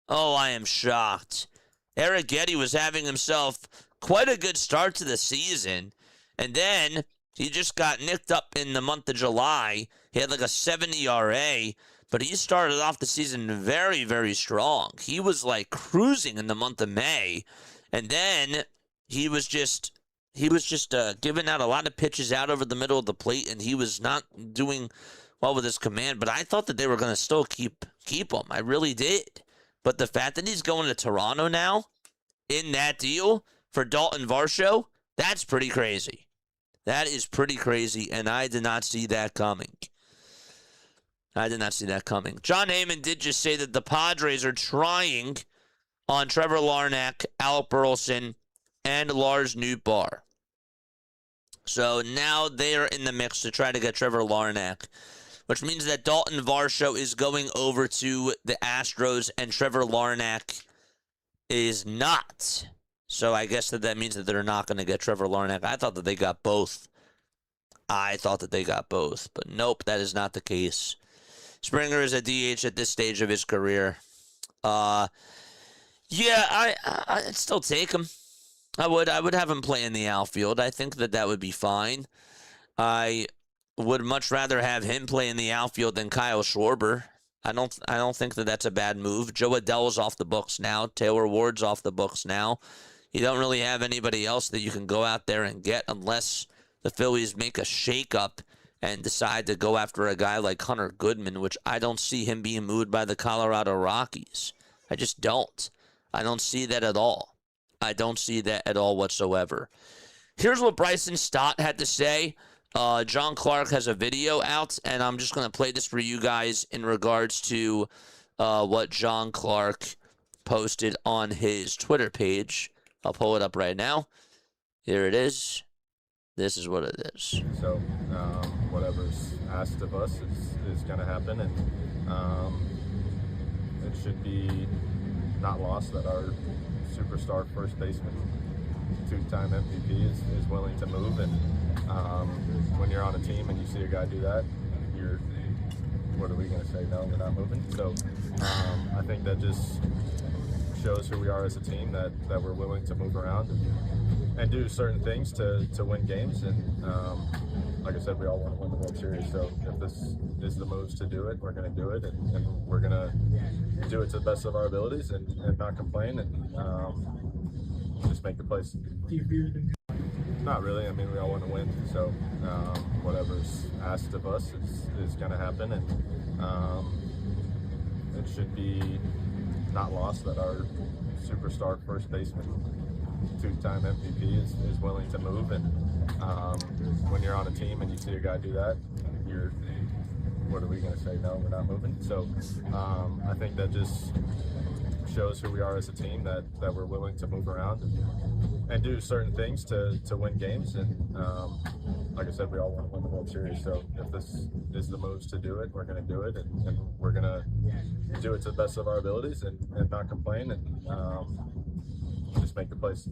Oh, I am shocked. Arrighetti was having himself quite a good start to the season, and then he just got nicked up in the month of July. He had like a 7 ERA, but he started off the season very, very strong. He was like cruising in the month of May, and then he was just giving out a lot of pitches out over the middle of the plate, and he was not doing well with his command. But I thought that they were going to still keep him. I really did. But the fact that he's going to Toronto now in that deal for Dalton Varsho, that's pretty crazy. That is pretty crazy, and I did not see that coming. John Heyman did just say that the Padres are trying on Trevor Larnach, Alec Burleson, and Lars Nootbaar. So now they are in the mix to try to get Trevor Larnach, which means that Dalton Varsho is going over to the Astros, and Trevor Larnach is not. So I guess that means that they're not going to get Trevor Larnach. I thought that they got both. But nope, that is not the case. Springer is a DH at this stage of his career. Yeah, I'd still take him. I would have him play in the outfield. I think that would be fine. I would much rather have him play in the outfield than Kyle Schwarber. I don't think that that's a bad move. Joe Adell's off the books now. Taylor Ward's off the books now. You don't really have anybody else that you can go out there and get unless the Phillies make a shakeup and decide to go after a guy like Hunter Goodman, which I don't see him being moved by the Colorado Rockies. I just don't. I don't see that at all. I don't see that at all whatsoever. Here's what Bryson Stott had to say. John Clark has a video out, and I'm just going to play this for you guys in regards to what John Clark posted on his Twitter page. I'll pull it up right now. Here it is. This is what it is. So whatever's asked of us is going to happen, and it should be not lost that our superstar first baseman, two-time MVP, is willing to move. And when you're on a team and you see a guy do that, what are we going to say? No, we're not moving. So I think that just shows who we are as a team, that we're willing to move around and do certain things to win games. And like I said, we all want to win the World Series. So if this is the moves to do it, we're going to do it, and we're going to do it to the best of our abilities and not complain and just make the plays. Not really. I mean, we all want to win. So whatever's asked of us is going to happen, and it should be not lost that our superstar first baseman, two-time MVP, is willing to move. And when you're on a team and you see a guy do that, what are we going to say? No, we're not moving. So I think that just shows who we are as a team, that we're willing to move around and do certain things to win games. And like I said, we all want to win the World Series. So if this is the moves to do it, we're going to do it, and we're going to do it to the best of our abilities and not complain and just make the plays.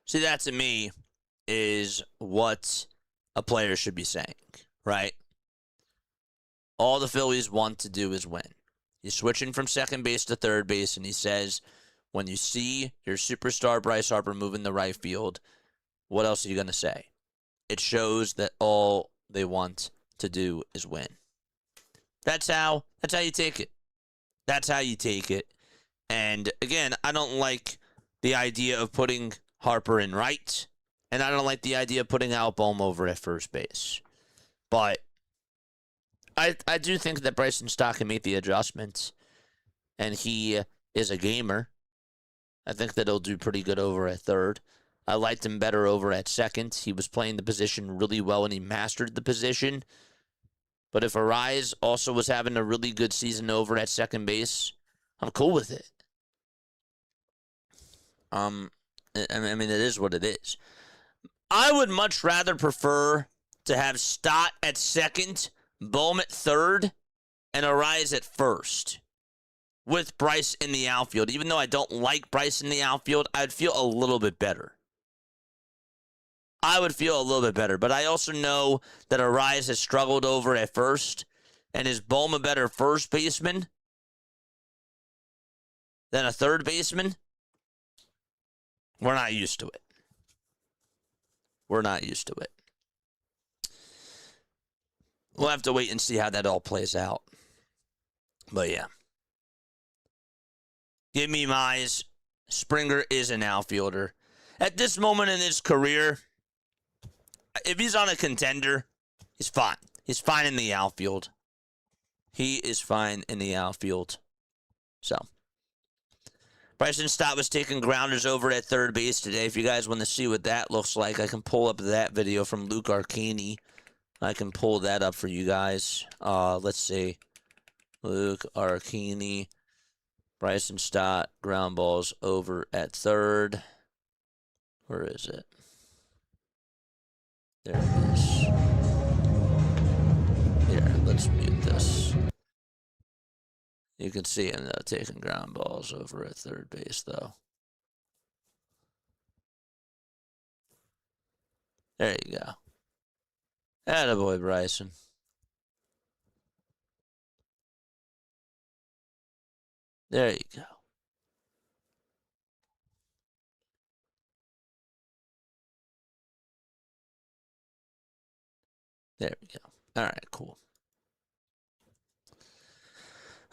See, that to me is what a player should be saying, right? All the Phillies want to do is win. He's switching from second base to third base, and he says, when you see your superstar Bryce Harper moving the right field, what else are you going to say? It shows that all they want to do is win. That's how you take it. That's how you take it. And again, I don't like the idea of putting Harper in right, and I don't like the idea of putting Al Bohm over at first base. But I do think that Bryson Stott can make the adjustments, and he is a gamer. I think that he'll do pretty good over at third. I liked him better over at second. He was playing the position really well, and he mastered the position. But if Arise also was having a really good season over at second base, I'm cool with it. I mean, it is what it is. I would much rather prefer to have Stott at second, Bohm at third, and Arise at first, with Bryce in the outfield. Even though I don't like Bryce in the outfield, I'd feel a little bit better. I would feel a little bit better. But I also know that Arise has struggled over at first, and is Bohm a better first baseman than a third baseman? We're not used to it. We're not used to it. We'll have to wait and see how that all plays out. But yeah. Give me Mize. Springer is an outfielder. At this moment in his career, if he's on a contender, he's fine. He's fine in the outfield. He is fine in the outfield. So, Bryson Stott was taking grounders over at third base today. If you guys want to see what that looks like, I can pull up that video from Luke Arcani. I can pull that up for you guys. Let's see. Luke Arcani. Bryson Stott, ground balls over at third. Where is it? There it is. Here, let's mute this. You can see him, though, taking ground balls over at third base, though. There you go. Attaboy, Bryson. There you go. There we go. All right, cool.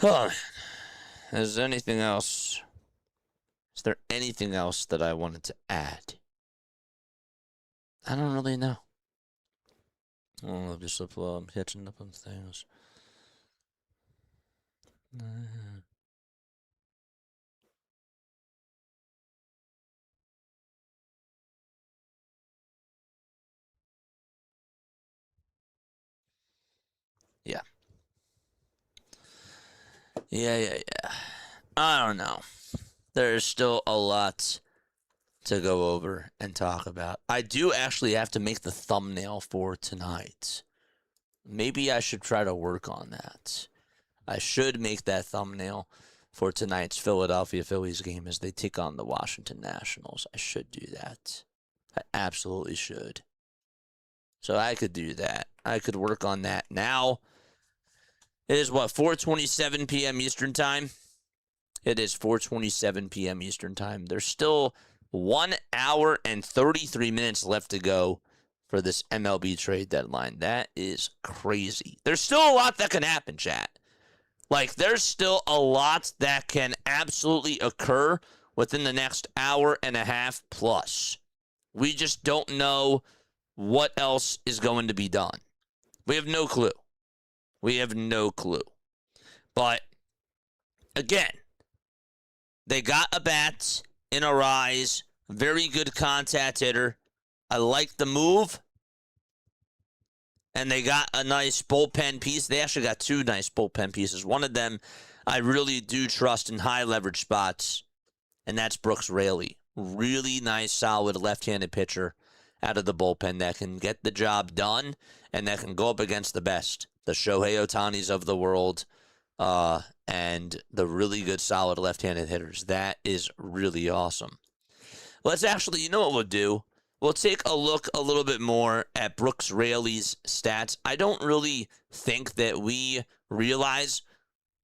Oh, man. Is there anything else? Is there anything else that I wanted to add? I don't really know. Oh, just catching up on things. Yeah. Yeah. I don't know. There's still a lot to go over and talk about. I do actually have to make the thumbnail for tonight. Maybe I should try to work on that. I should make that thumbnail for tonight's Philadelphia Phillies game as they take on the Washington Nationals. I should do that. I absolutely should. So I could do that. I could work on that now. It is 4:27 p.m. Eastern Time? It is 4:27 p.m. Eastern Time. There's still 1 hour and 33 minutes left to go for this MLB trade deadline. That is crazy. There's still a lot that can happen, chat. Like, there's still a lot that can absolutely occur within the next hour and a half plus. We just don't know what else is going to be done. We have no clue. We have no clue. But, again, they got a bat in a rise. Very good contact hitter. I like the move. And they got a nice bullpen piece. They actually got two nice bullpen pieces. One of them I really do trust in high leverage spots, and that's Brooks Raley. Really nice, solid left-handed pitcher out of the bullpen that can get the job done and that can go up against the best, the Shohei Ohtanis of the world, and the really good, solid left-handed hitters. That is really awesome. Let's actually, you know what we'll do? We'll take a look a little bit more at Brooks Raley's stats. I don't really think that we realize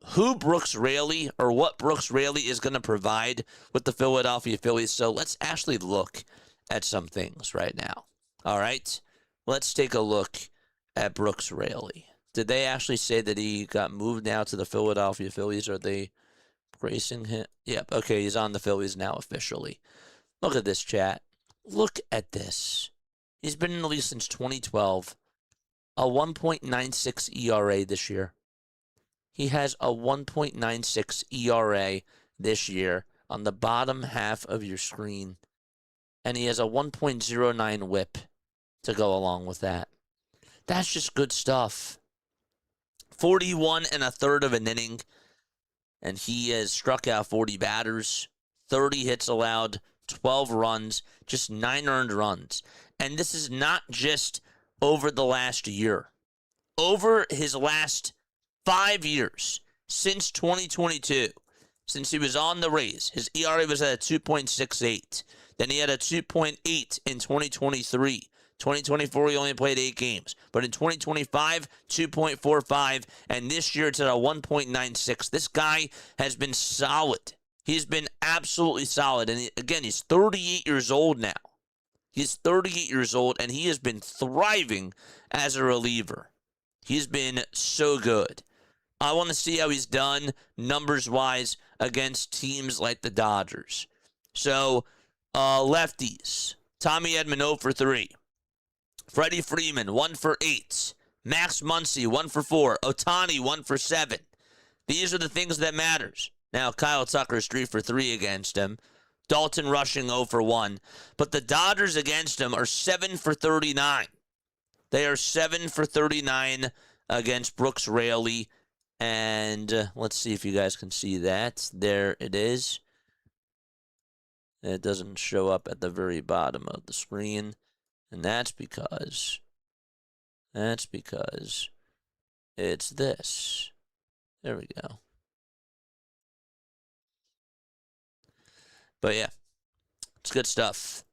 who Brooks Raley or what Brooks Raley is going to provide with the Philadelphia Phillies. So let's actually look at some things right now. All right? Let's take a look at Brooks Raley. Did they actually say that he got moved now to the Philadelphia Phillies? Are they bracing him? Yep. Okay, he's on the Phillies now officially. Look at this, chat. Look at this. He's been in the league since 2012. A 1.96 ERA this year. He has a 1.96 ERA this year on the bottom half of your screen. And he has a 1.09 whip to go along with that. That's just good stuff. 41 1/3 of an inning. And he has struck out 40 batters. 30 hits allowed. 12 runs, just 9 earned runs. And this is not just over the last year. Over his last 5 years, since 2022, since he was on the Rays, his ERA was at a 2.68. Then he had a 2.8 in 2023. 2024, he only played 8 games. But in 2025, 2.45. And this year, it's at a 1.96. This guy has been solid. He's been absolutely solid. And again, he's 38 years old now. He's 38 years old, and he has been thriving as a reliever. He's been so good. I want to see how he's done numbers-wise against teams like the Dodgers. So, lefties. Tommy Edman 0 for 3. Freddie Freeman 1 for 8. Max Muncy 1 for 4. Ohtani 1 for 7. These are the things that matters. Now, Kyle Tucker's 3 for 3 against him. Dalton Rushing 0 for 1. But the Dodgers against him are 7 for 39. They are 7 for 39 against Brooks Raley. And let's see if you guys can see that. There it is. It doesn't show up at the very bottom of the screen. And that's because it's this. There we go. But yeah, it's good stuff.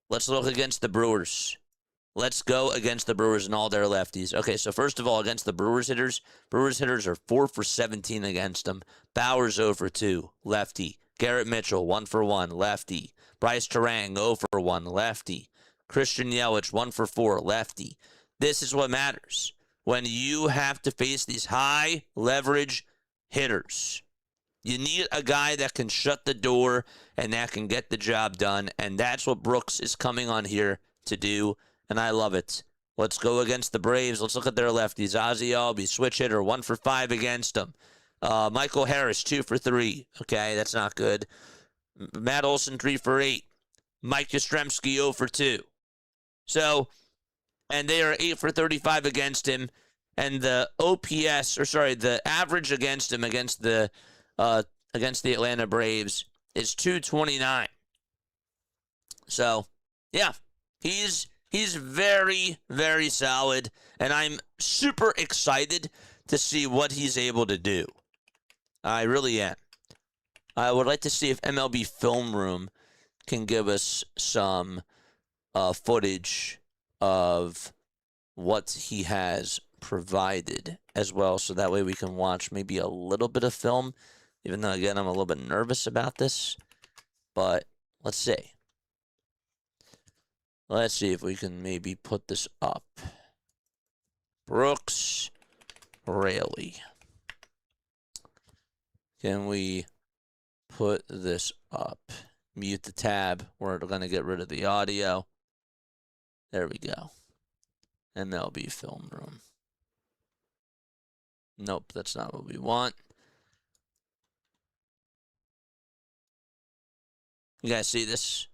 Let's look against the Brewers. Let's go against the Brewers and all their lefties. Okay, so first of all, against the Brewers hitters are 4 for 17 against them. Bauer's 0 for 2, lefty. Garrett Mitchell, 1 for 1, lefty. Bryce Terang, 0 for 1, lefty. Christian Yelich, 1 for 4, lefty. This is what matters when you have to face these high leverage hitters. You need a guy that can shut the door and that can get the job done, and that's what Brooks is coming on here to do, and I love it. Let's go against the Braves. Let's look at their lefties. Ozzie Albies, switch hitter, 1 for 5 against them. Michael Harris, 2 for 3. Okay, that's not good. Matt Olson, 3 for 8. Mike Yastrzemski, 0 for 2. So, and they are 8 for 35 against him. And the OPS, the average against him against the Atlanta Braves is 229. So, yeah, he's very, very solid, and I'm super excited to see what he's able to do. I really am. I would like to see if MLB Film Room can give us some footage of what he has provided as well, so that way we can watch maybe a little bit of film, even though, again, I'm a little bit nervous about this. But let's see. Let's see if we can maybe put this up. Brooks Raley. Can we put this up? Mute the tab. We're going to get rid of the audio. There we go. MLB Film Room. Nope, that's not what we want. You guys see this?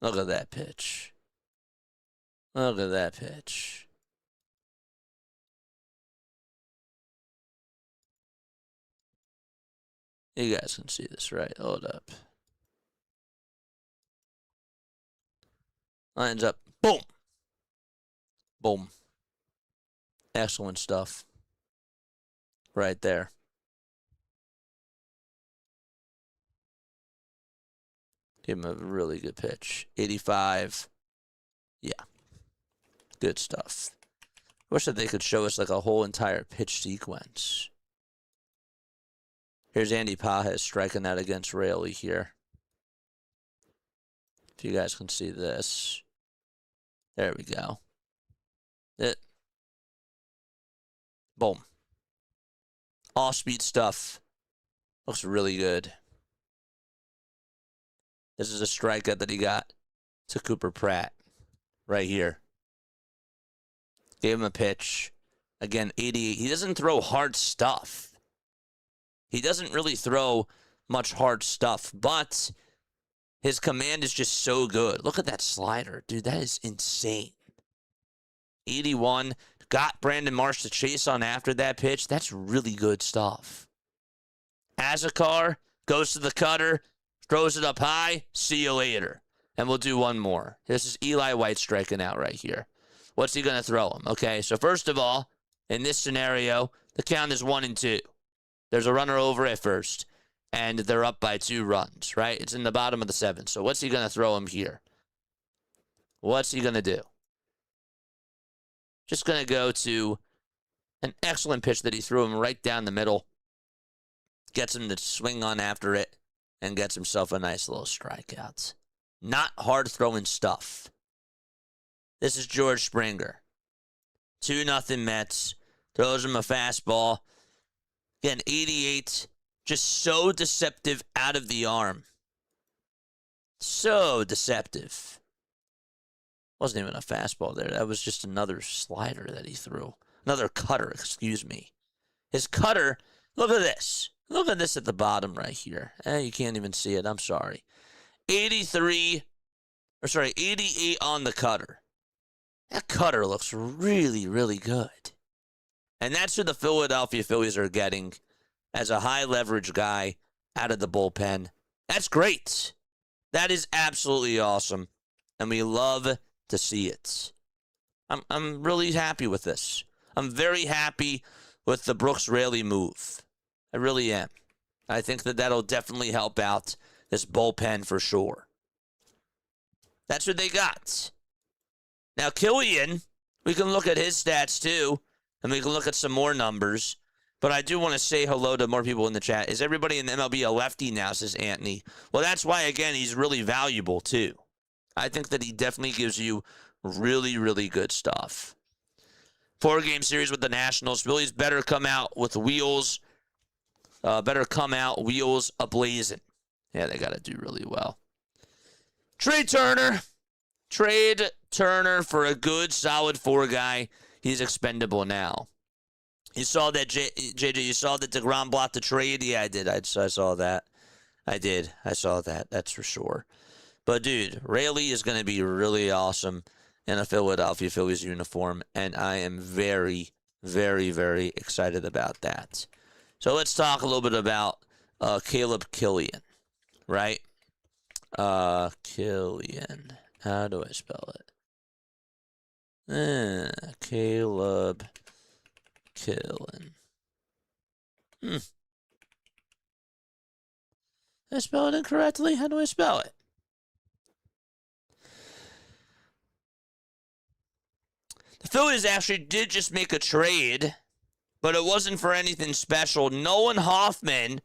Look at that pitch. Look at that pitch. You guys can see this, right? Hold up. Lines up. Boom. Boom. Excellent stuff. Right there. Give him a really good pitch. 85. Yeah. Good stuff. Wish that they could show us like a whole entire pitch sequence. Here's Andy Pajes striking out against Raley here. If you guys can see this. There we go. Boom. Off-speed stuff. Looks really good. This is a strikeout that he got to Cooper Pratt right here. Gave him a pitch. Again, 88. He doesn't throw hard stuff. He doesn't really throw much hard stuff, but his command is just so good. Look at that slider. Dude, that is insane. 81. Got Brandon Marsh to chase on after that pitch. That's really good stuff. Azakar goes to the cutter, throws it up high. See you later. And we'll do one more. This is Eli White striking out right here. What's he going to throw him? Okay, so first of all, in this scenario, the count is 1-2. There's a runner over at first, and they're up by 2 runs, right? It's in the bottom of the 7th. So what's he going to throw him here? What's he going to do? Just going to go to an excellent pitch that he threw him right down the middle. Gets him to swing on after it and gets himself a nice little strikeout. Not hard throwing stuff. This is George Springer. 2-0 Mets. Throws him a fastball. Again, 88. Just so deceptive out of the arm. So deceptive. Wasn't even a fastball there. That was just another slider that he threw. Another cutter, excuse me. His cutter, look at this. Look at this at the bottom right here. You can't even see it. I'm sorry. 88 on the cutter. That cutter looks really, really good. And that's who the Philadelphia Phillies are getting as a high leverage guy out of the bullpen. That's great. That is absolutely awesome. And we love to see it. I'm really happy with this. I'm very happy with the Brooks Raley move. I really am. I think that that'll definitely help out this bullpen for sure. That's what they got. Now, Killian, we can look at his stats too, and we can look at some more numbers. But I do want to say hello to more people in the chat. Is everybody in the MLB a lefty now, says Anthony? Well, that's why, again, he's really valuable too. I think that he definitely gives you really, really good stuff. 4-game series with the Nationals. Phillies better come out with wheels. Better come out wheels ablazing. Yeah, they got to do really well. Trade Turner for a good, solid 4 guy. He's expendable now. You saw that, JJ, you saw that DeGrom blocked the trade? Yeah, I did. I saw that. I did. I saw that. That's for sure. But, dude, Rayleigh is going to be really awesome in a Philadelphia Phillies uniform, and I am very, very, very excited about that. So let's talk a little bit about Caleb Killian, right? Killian. How do I spell it? Caleb Killian. Did I spell it incorrectly? How do I spell it? The Phillies actually did just make a trade, but it wasn't for anything special. Nolan Hoffman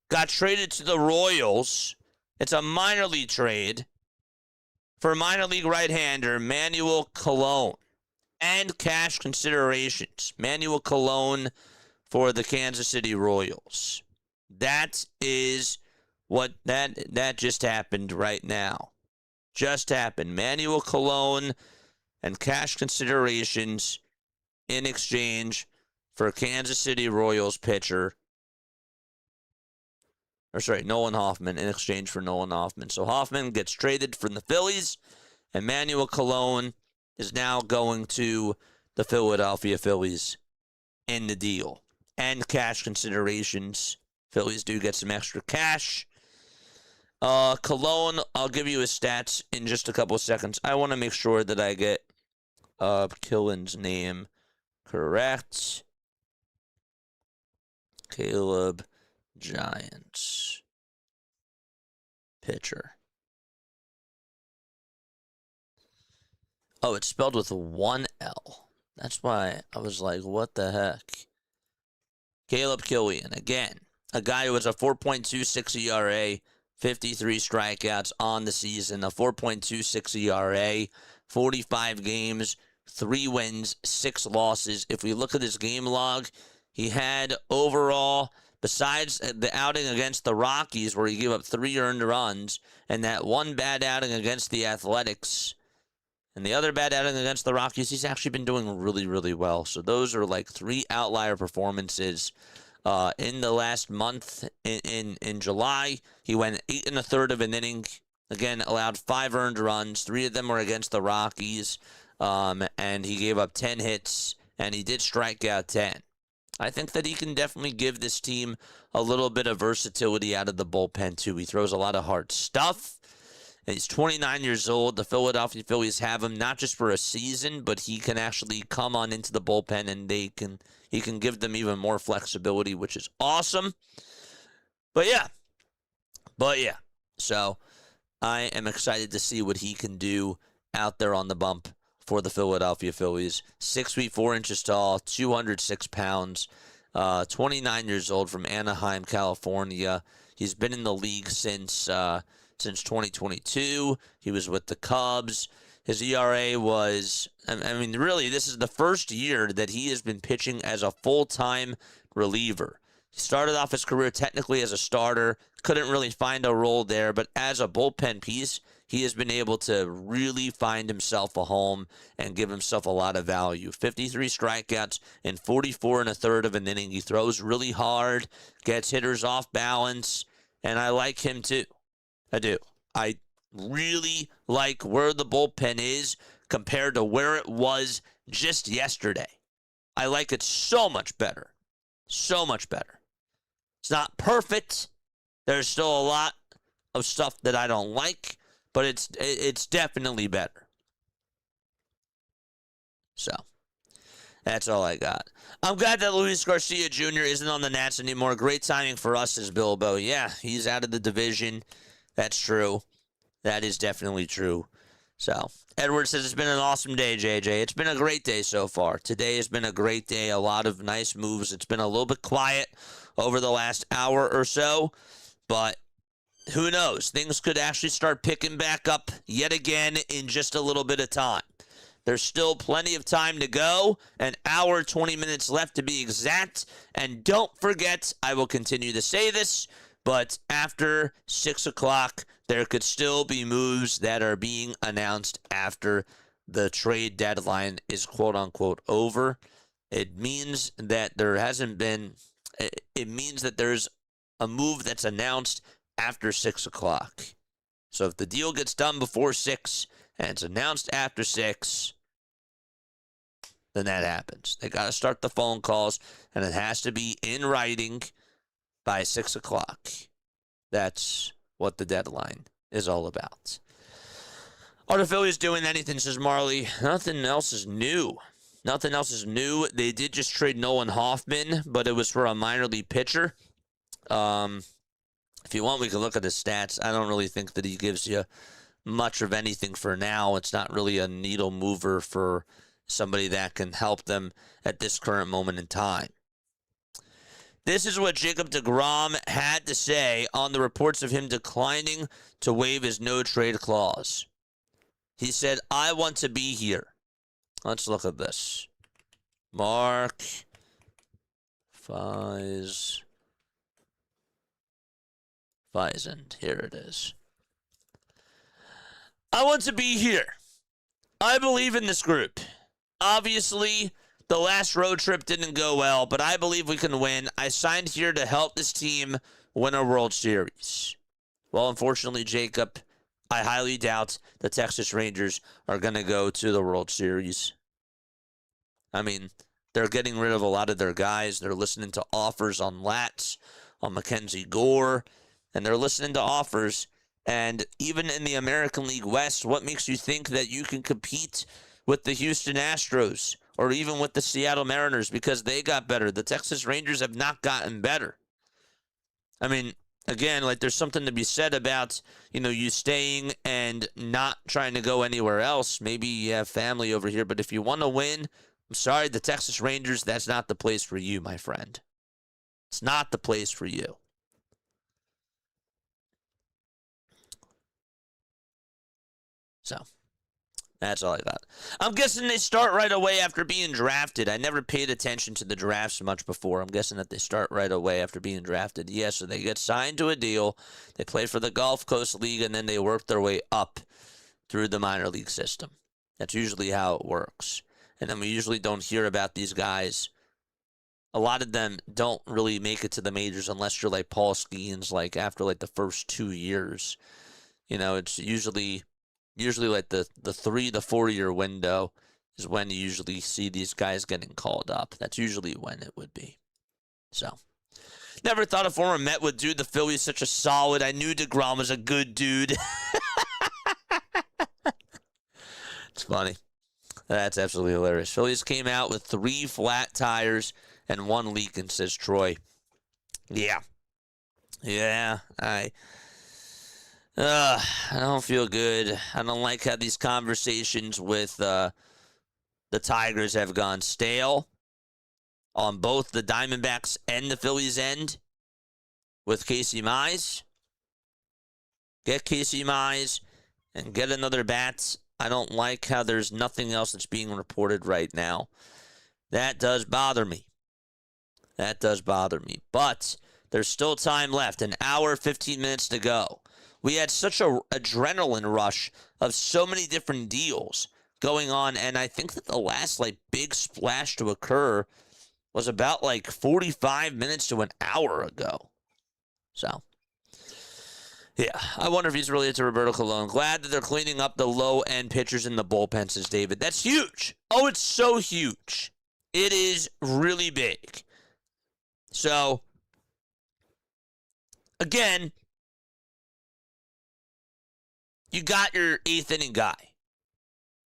got traded to the Royals. It's a minor league trade for minor league right-hander Manuel Colon and cash considerations. Manuel Colon for the Kansas City Royals. That is what that just happened right now. Just happened. Manuel Colon and cash considerations in exchange for Kansas City Royals pitcher. Nolan Hoffman in exchange for Nolan Hoffman. So Hoffman gets traded from the Phillies, and Manuel Colon is now going to the Philadelphia Phillies in the deal. And cash considerations. Phillies do get some extra cash. Colon, I'll give you his stats in just a couple of seconds. I want to make sure that I get Killian's name correct. Caleb Giants pitcher. Oh, it's spelled with 1 L. That's why I was like, what the heck? Caleb Killian, again, a guy who has a 4.26 ERA, 53 strikeouts on the season, a 4.26 ERA, 45 games, 3 wins, 6 losses. If we look at his game log, he had overall, besides the outing against the Rockies where he gave up 3 earned runs and that one bad outing against the Athletics and the other bad outing against the Rockies, he's actually been doing really, really well. So those are like 3 outlier performances. In the last month in July, he went 8 1/3 of an inning. Again, allowed 5 earned runs. 3 of them were against the Rockies. And he gave up 10 hits, and he did strike out 10. I think that he can definitely give this team a little bit of versatility out of the bullpen, too. He throws a lot of hard stuff. And he's 29 years old. The Philadelphia Phillies have him not just for a season, but he can actually come on into the bullpen, and he can give them even more flexibility, which is awesome. But yeah. So I am excited to see what he can do out there on the bump for the Philadelphia Phillies. 6 feet 4 inches tall, 206 pounds, 29 years old, from Anaheim, California. He's been in the league since 2022. He was with the Cubs. His ERA was, really, this is the first year that he has been pitching as a full-time reliever. He started off his career technically as a starter, couldn't really find a role there, but as a bullpen piece, he has been able to really find himself a home and give himself a lot of value. 53 strikeouts in 44 1/3 of an inning. He throws really hard, gets hitters off balance, and I like him too. I do. I really like where the bullpen is compared to where it was just yesterday. I like it so much better. So much better. It's not perfect. There's still a lot of stuff that I don't like, but it's definitely better. So, that's all I got. I'm glad that Luis Garcia Jr. isn't on the Nats anymore. Great timing for us as Bilbo. Yeah, he's out of the division. That's true. That is definitely true. So, Edward says it's been an awesome day, JJ. It's been a great day so far. Today has been a great day. A lot of nice moves. It's been a little bit quiet over the last hour or so, but who knows? Things could actually start picking back up yet again in just a little bit of time. There's still plenty of time to go, an hour, 20 minutes left to be exact. And don't forget, I will continue to say this, but after 6 o'clock, there could still be moves that are being announced after the trade deadline is quote-unquote over. It means that there hasn't been, it means that there's a move that's announced after 6 o'clock. So if the deal gets done before 6 and it's announced after 6, then that happens. They got to start the phone calls, and it has to be in writing by 6 o'clock. That's what the deadline is all about. Are the Phillies doing anything, says Marley? Nothing else is new. Nothing else is new. They did just trade Nolan Hoffman, but it was for a minor league pitcher. If you want, we can look at his stats. I don't really think that he gives you much of anything for now. It's not really a needle mover for somebody that can help them at this current moment in time. This is what Jacob deGrom had to say on the reports of him declining to waive his no-trade clause. He said, I want to be here. Let's look at this. Mark Feisend. Here it is. I want to be here. I believe in this group. Obviously, the last road trip didn't go well, but I believe we can win. I signed here to help this team win a World Series. Well, unfortunately, Jacob, I highly doubt the Texas Rangers are going to go to the World Series. I mean, they're getting rid of a lot of their guys. They're listening to offers on Latz, on Mackenzie Gore, and they're listening to offers. And even in the American League West, what makes you think that you can compete with the Houston Astros or even with the Seattle Mariners, because they got better? The Texas Rangers have not gotten better. I mean, again, like, there's something to be said about, you staying and not trying to go anywhere else. Maybe you have family over here, but if you want to win, I'm sorry, the Texas Rangers, that's not the place for you, my friend. It's not the place for you. So, that's all I got. I'm guessing they start right away after being drafted. I never paid attention to the drafts much before. I'm guessing that they start right away after being drafted. Yes, so they get signed to a deal. They play for the Gulf Coast League, and then they work their way up through the minor league system. That's usually how it works. And then we usually don't hear about these guys. A lot of them don't really make it to the majors unless you're like Paul Skeens, like after like the first 2 years. It's usually like the 3 to 4 year window is when you usually see these guys getting called up. That's usually when it would be. So, never thought a former Met would do the Phillies such a solid. I knew deGrom was a good dude. It's funny. That's absolutely hilarious. Phillies came out with 3 flat tires and 1 leaking, says Troy. Yeah. I don't feel good. I don't like how these conversations with the Tigers have gone stale on both the Diamondbacks and the Phillies end with Casey Mize. Get Casey Mize and get another bat. I don't like how there's nothing else that's being reported right now. That does bother me. But there's still time left. An hour, 15 minutes to go. We had such an adrenaline rush of so many different deals going on, and I think that the last big splash to occur was about 45 minutes to an hour ago. So, yeah, I wonder if he's related to Roberto Colon. Glad that they're cleaning up the low-end pitchers in the bullpen, says David. That's huge. Oh, it's so huge. It is really big. So, again, you got your 8th inning guy.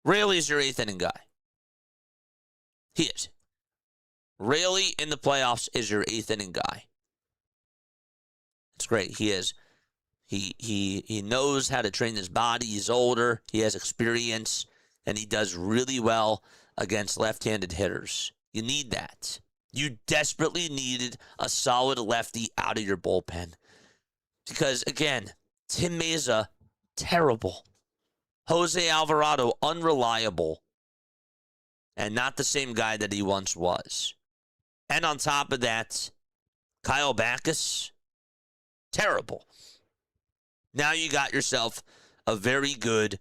Raley's your 8th inning guy. He is. Raley in the playoffs is your 8th inning guy. It's great. He is He knows how to train his body. He's older. He has experience, and he does really well against left-handed hitters. You need that. You desperately needed a solid lefty out of your bullpen. Because, again, Tim Mesa, terrible. Jose Alvarado, unreliable. And not the same guy that he once was. And on top of that, Kyle Backus, terrible. Now you got yourself a very good,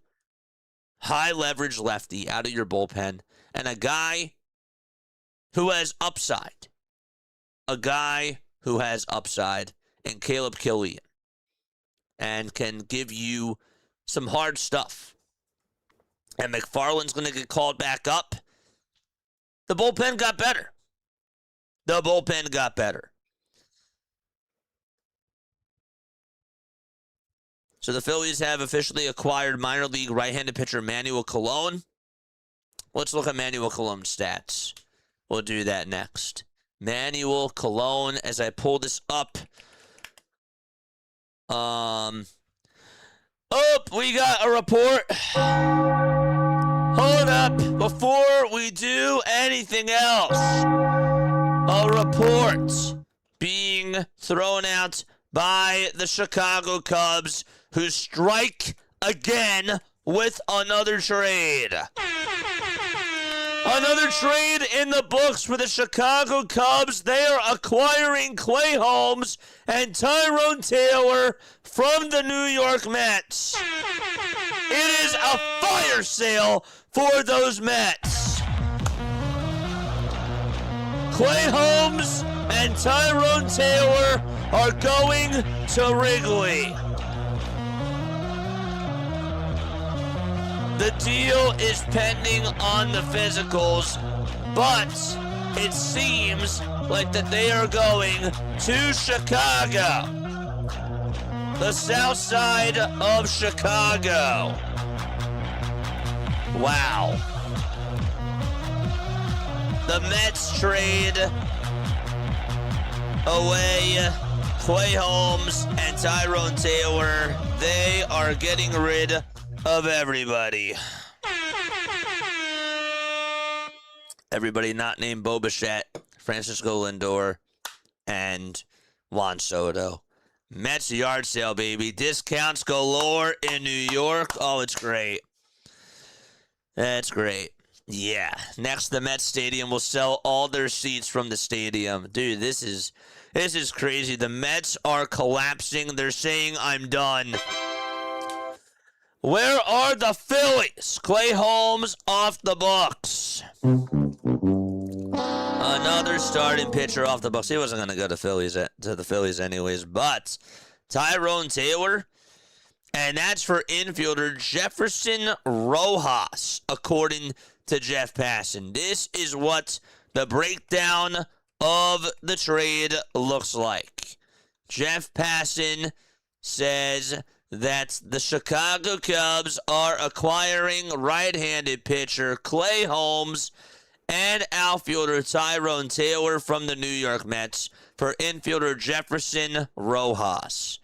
high-leverage lefty out of your bullpen, and a guy who has upside. A guy who has upside in Caleb Killian and can give you some hard stuff. And McFarland's going to get called back up. The bullpen got better. The bullpen got better. So the Phillies have officially acquired minor league right-handed pitcher Manuel Colon. Let's look at Manuel Colon's stats. We'll do that next. Manuel Colon, as I pull this up. We got a report. Hold up. Before we do anything else, a report being thrown out by the Chicago Cubs, who strike again with another trade. Another trade in the books for the Chicago Cubs. They are acquiring Clay Holmes and Tyrone Taylor from the New York Mets. It is a fire sale for those Mets. Clay Holmes and Tyrone Taylor are going to Wrigley. The deal is pending on the physicals, but it seems like that they are going to Chicago. The south side of Chicago. Wow. The Mets trade away Clay Holmes and Tyrone Taylor. They are getting rid of everybody. Everybody not named Bo Bichette, Francisco Lindor, and Juan Soto. Mets yard sale, baby. Discounts galore in New York. Oh, it's great. That's great. Yeah. Next, the Mets Stadium will sell all their seats from the stadium. Dude, this is crazy. The Mets are collapsing. They're saying, I'm done. Where are the Phillies? Clay Holmes off the books. Another starting pitcher off the books. He wasn't going to go to the Phillies anyways, but Tyrone Taylor, and that's for infielder Jefferson Rojas, according to Jeff Passan. This is what the breakdown of the trade looks like. Jeff Passan says that the Chicago Cubs are acquiring right-handed pitcher Clay Holmes and outfielder Tyrone Taylor from the New York Mets for infielder Jefferson Rojas.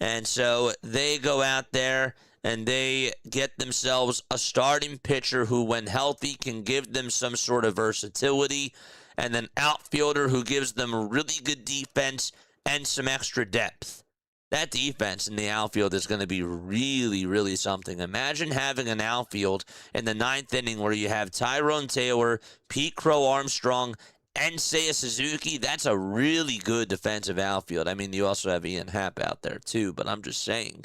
And so they go out there and they get themselves a starting pitcher who, when healthy, can give them some sort of versatility, and an outfielder who gives them really good defense and some extra depth. That defense in the outfield is going to be really, really something. Imagine having an outfield in the ninth inning where you have Tyrone Taylor, Pete Crow Armstrong, and Seiya Suzuki. That's a really good defensive outfield. I mean, you also have Ian Happ out there too, but I'm just saying.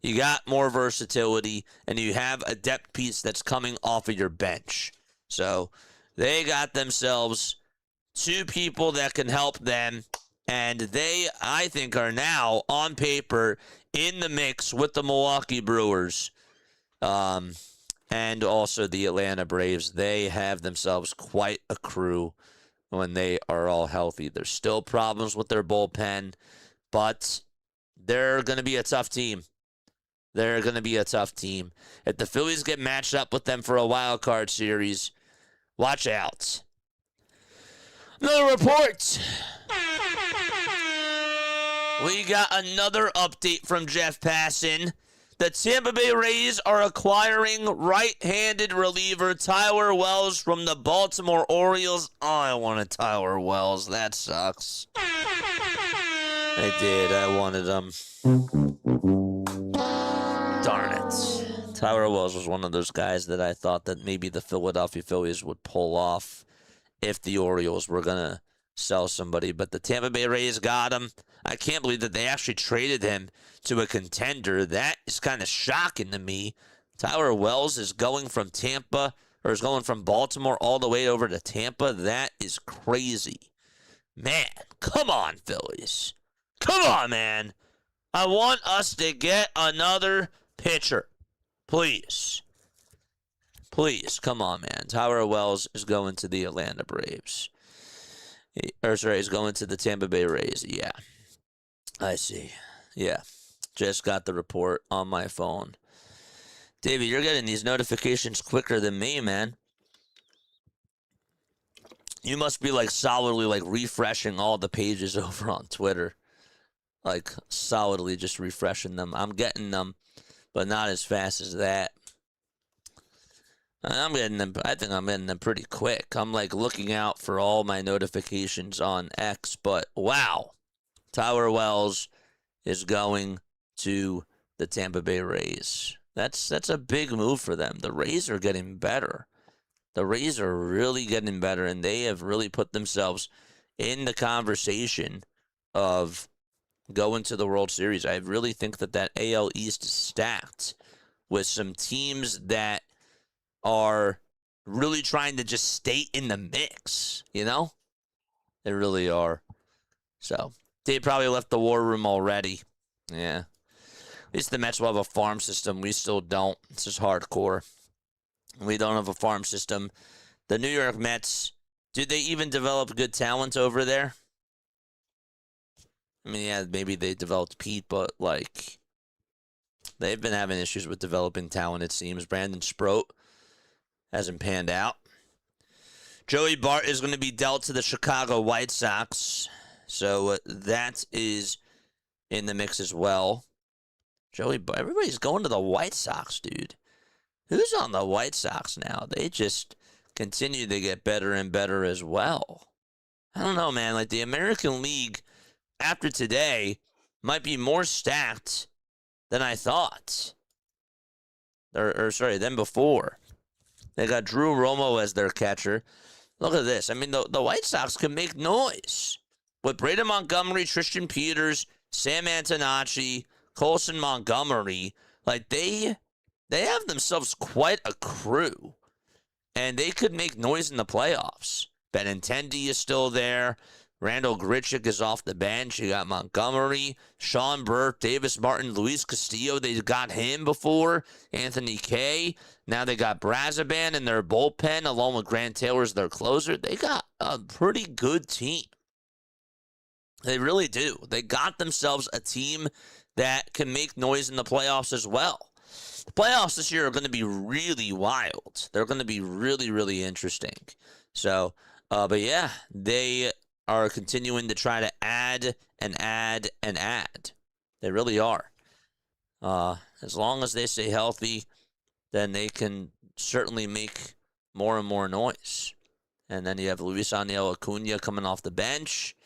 You got more versatility, and you have a depth piece that's coming off of your bench. So they got themselves two people that can help them. And they, I think, are now, on paper, in the mix with the Milwaukee Brewers and also the Atlanta Braves. They have themselves quite a crew when they are all healthy. There's still problems with their bullpen, but they're going to be a tough team. They're going to be a tough team. If the Phillies get matched up with them for a wild card series, watch out. Another report. We got another update from Jeff Passan. The Tampa Bay Rays are acquiring right-handed reliever Tyler Wells from the Baltimore Orioles. Oh, I wanted Tyler Wells. That sucks. I did. I wanted him. Darn it. Tyler Wells was one of those guys that I thought that maybe the Philadelphia Phillies would pull off if the Orioles were going to sell somebody. But the Tampa Bay Rays got him. I can't believe that they actually traded him to a contender. That is kind of shocking to me. Tyler Wells is going from Baltimore all the way over to Tampa. That is crazy. Man, come on, Phillies. Come on, man. I want us to get another pitcher. Please. Please, come on, man. Tyler Wells is going to the Atlanta Braves. He's going to the Tampa Bay Rays. Yeah. I see. Yeah. Just got the report on my phone. David, you're getting these notifications quicker than me, man. You must be solidly refreshing all the pages over on Twitter. Solidly just refreshing them. I'm getting them, but not as fast as that. I'm getting them. I think I'm getting them pretty quick. I'm looking out for all my notifications on X, but wow. Tyler Wells is going to the Tampa Bay Rays. That's a big move for them. The Rays are getting better. The Rays are really getting better, and they have really put themselves in the conversation of going to the World Series. I really think that AL East is stacked with some teams that are really trying to just stay in the mix, you know? They really are. So, they probably left the war room already. Yeah. At least the Mets will have a farm system. We still don't. It's just hardcore. We don't have a farm system. The New York Mets, did they even develop good talent over there? I mean, yeah, maybe they developed Pete, but, they've been having issues with developing talent, it seems. Brandon Sproat hasn't panned out. Joey Bart is going to be dealt to the Chicago White Sox. So that is in the mix as well. Joey Bart, everybody's going to the White Sox, dude. Who's on the White Sox now? They just continue to get better and better as well. I don't know, man. The American League, after today, might be more stacked than I thought. Than before. They got Drew Romo as their catcher. Look at this. I mean, the White Sox can make noise. With Braden Montgomery, Tristan Peters, Sam Antonacci, Colson Montgomery, they have themselves quite a crew. And they could make noise in the playoffs. Benintendi is still there. Randall Grichuk is off the bench. You got Montgomery, Sean Burke, Davis Martin, Luis Castillo. They got him before. Anthony Kay. Now they got Brazaban in their bullpen, along with Grant Taylor as their closer. They got a pretty good team. They really do. They got themselves a team that can make noise in the playoffs as well. The playoffs this year are going to be really wild. They're going to be really, really interesting. So, but yeah, they are continuing to try to add and add and add. They really are. As long as they stay healthy, then they can certainly make more and more noise. And then you have Luis Angel Acuna coming off the bench.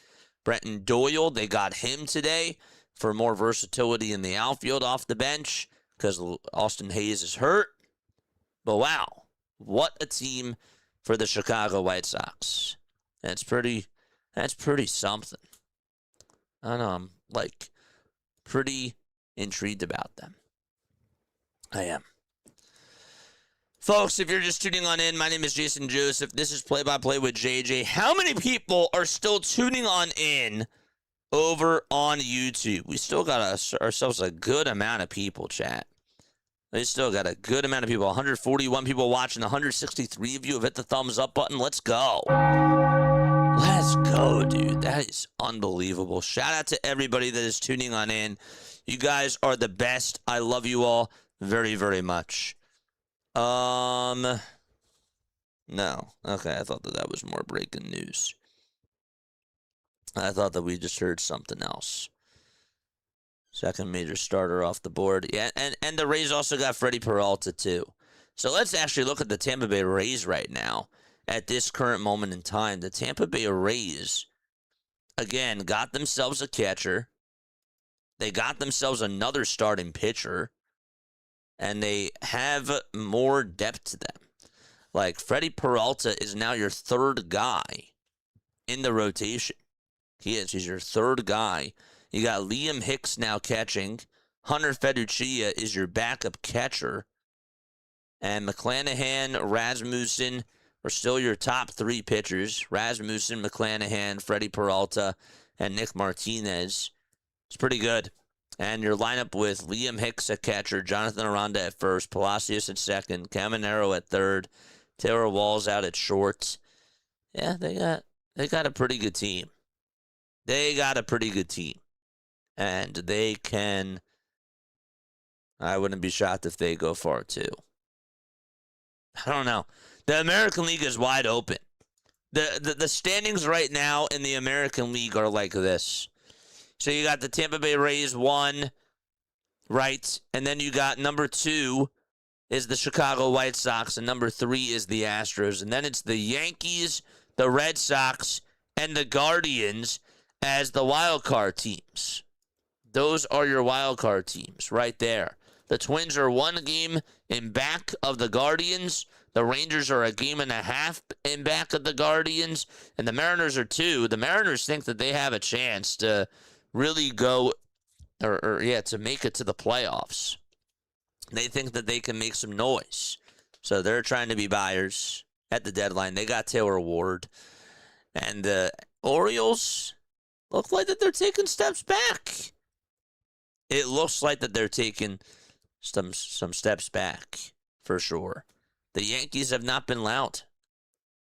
Brenton Doyle, they got him today for more versatility in the outfield off the bench because Austin Hayes is hurt. But wow, what a team for the Chicago White Sox. That's pretty something. I don't know, I'm pretty intrigued about them. I am. Folks, if you're just tuning on in, my name is Jason Joseph. This is Play by Play with JJ. How many people are still tuning on in over on YouTube? We still got ourselves a good amount of people, chat. We still got a good amount of people. 141 people watching. 163 of you have hit the thumbs up button. Let's go. Let's go, dude. That is unbelievable. Shout out to everybody that is tuning on in. You guys are the best. I love you all very, very much. No. Okay, I thought that was more breaking news. I thought that we just heard something else. Second major starter off the board. Yeah, and the Rays also got Freddie Peralta, too. So let's actually look at the Tampa Bay Rays right now at this current moment in time. The Tampa Bay Rays, again, got themselves a catcher. They got themselves another starting pitcher. And they have more depth to them. Like, Freddie Peralta is now your third guy in the rotation. He is. He's your third guy. You got Liam Hicks now catching. Hunter Federici is your backup catcher. And McClanahan, Rasmussen are still your top three pitchers. Rasmussen, McClanahan, Freddie Peralta, and Nick Martinez. It's pretty good. And your lineup with Liam Hicks at catcher, Jonathan Aranda at first, Palacios at second, Caminero at third, Taylor Walls out at short. Yeah, they got a pretty good team. They got a pretty good team. And they can, I wouldn't be shocked if they go far too. I don't know. The American League is wide open. The standings right now in the American League are like this. So you got the Tampa Bay Rays 1, right? And then you got number 2 is the Chicago White Sox, and number 3 is the Astros. And then it's the Yankees, the Red Sox, and the Guardians as the wild card teams. Those are your wild card teams right there. The Twins are 1 game in back of the Guardians. The Rangers are 1.5 games in back of the Guardians. And the Mariners are 2. The Mariners think that they have a chance to really go, to make it to the playoffs. They think that they can make some noise. So they're trying to be buyers at the deadline. They got Taylor Ward. And the Orioles look like that they're taking steps back. It looks like that they're taking some steps back, for sure. The Yankees have not been loud.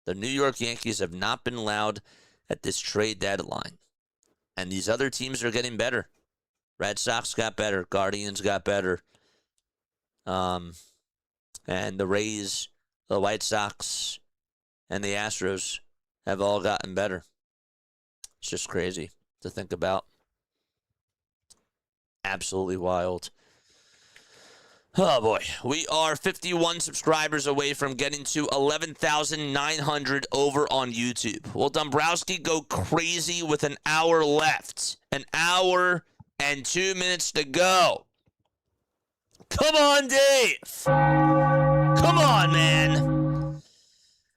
The New York Yankees have not been loud at this trade deadline. And these other teams are getting better. Red Sox got better. Guardians got better. And the Rays, the White Sox, and the Astros have all gotten better. It's just crazy to think about. Absolutely wild. Oh, boy. We are 51 subscribers away from getting to 11,900 over on YouTube. Will Dombrowski go crazy with an hour left? An hour and 2 minutes to go. Come on, Dave. Come on, man.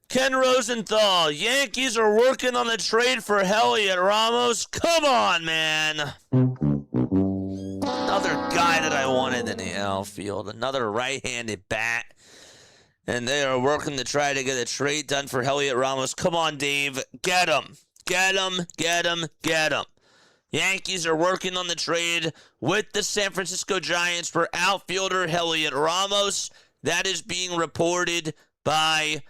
Ken Rosenthal. Yankees are working on a trade for Elliot Ramos. Come on, man. Another guy that I wanted in the outfield. Another right-handed bat. And they are working to try to get a trade done for Elliot Ramos. Come on, Dave. Get him. Get him. Get him. Get him. Yankees are working on the trade with the San Francisco Giants for outfielder Elliot Ramos. That is being reported by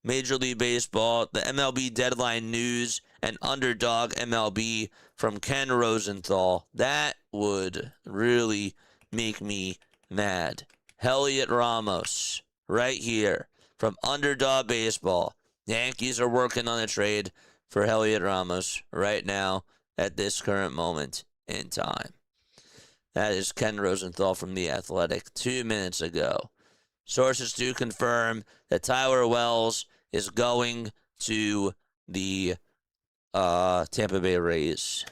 Major League Baseball, the MLB Deadline News, and Underdog MLB from Ken Rosenthal. That would really make me mad. Elliot Ramos, right here from Underdog Baseball. Yankees are working on a trade for Elliot Ramos right now at this current moment in time. That is Ken Rosenthal from The Athletic 2 minutes ago. Sources do confirm that Tyler Wells is going to the Tampa Bay Rays.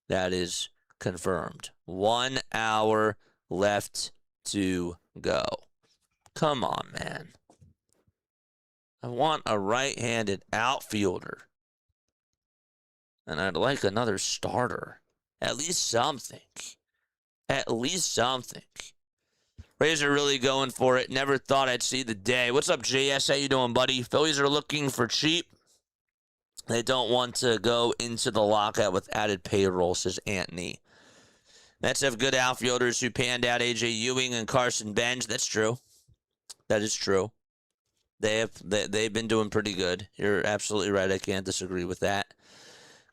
That is confirmed. 1 hour left to go. Come on, man. I want a right-handed outfielder. And I'd like another starter. At least something. At least something. Rays are really going for it. Never thought I'd see the day. What's up, JS? How you doing, buddy? Phillies are looking for cheap. They don't want to go into the lockout with added payroll, says Anthony. Mets have good outfielders who panned out A.J. Ewing and Carson Bench. That's true. That is true. They've been doing pretty good. You're absolutely right. I can't disagree with that.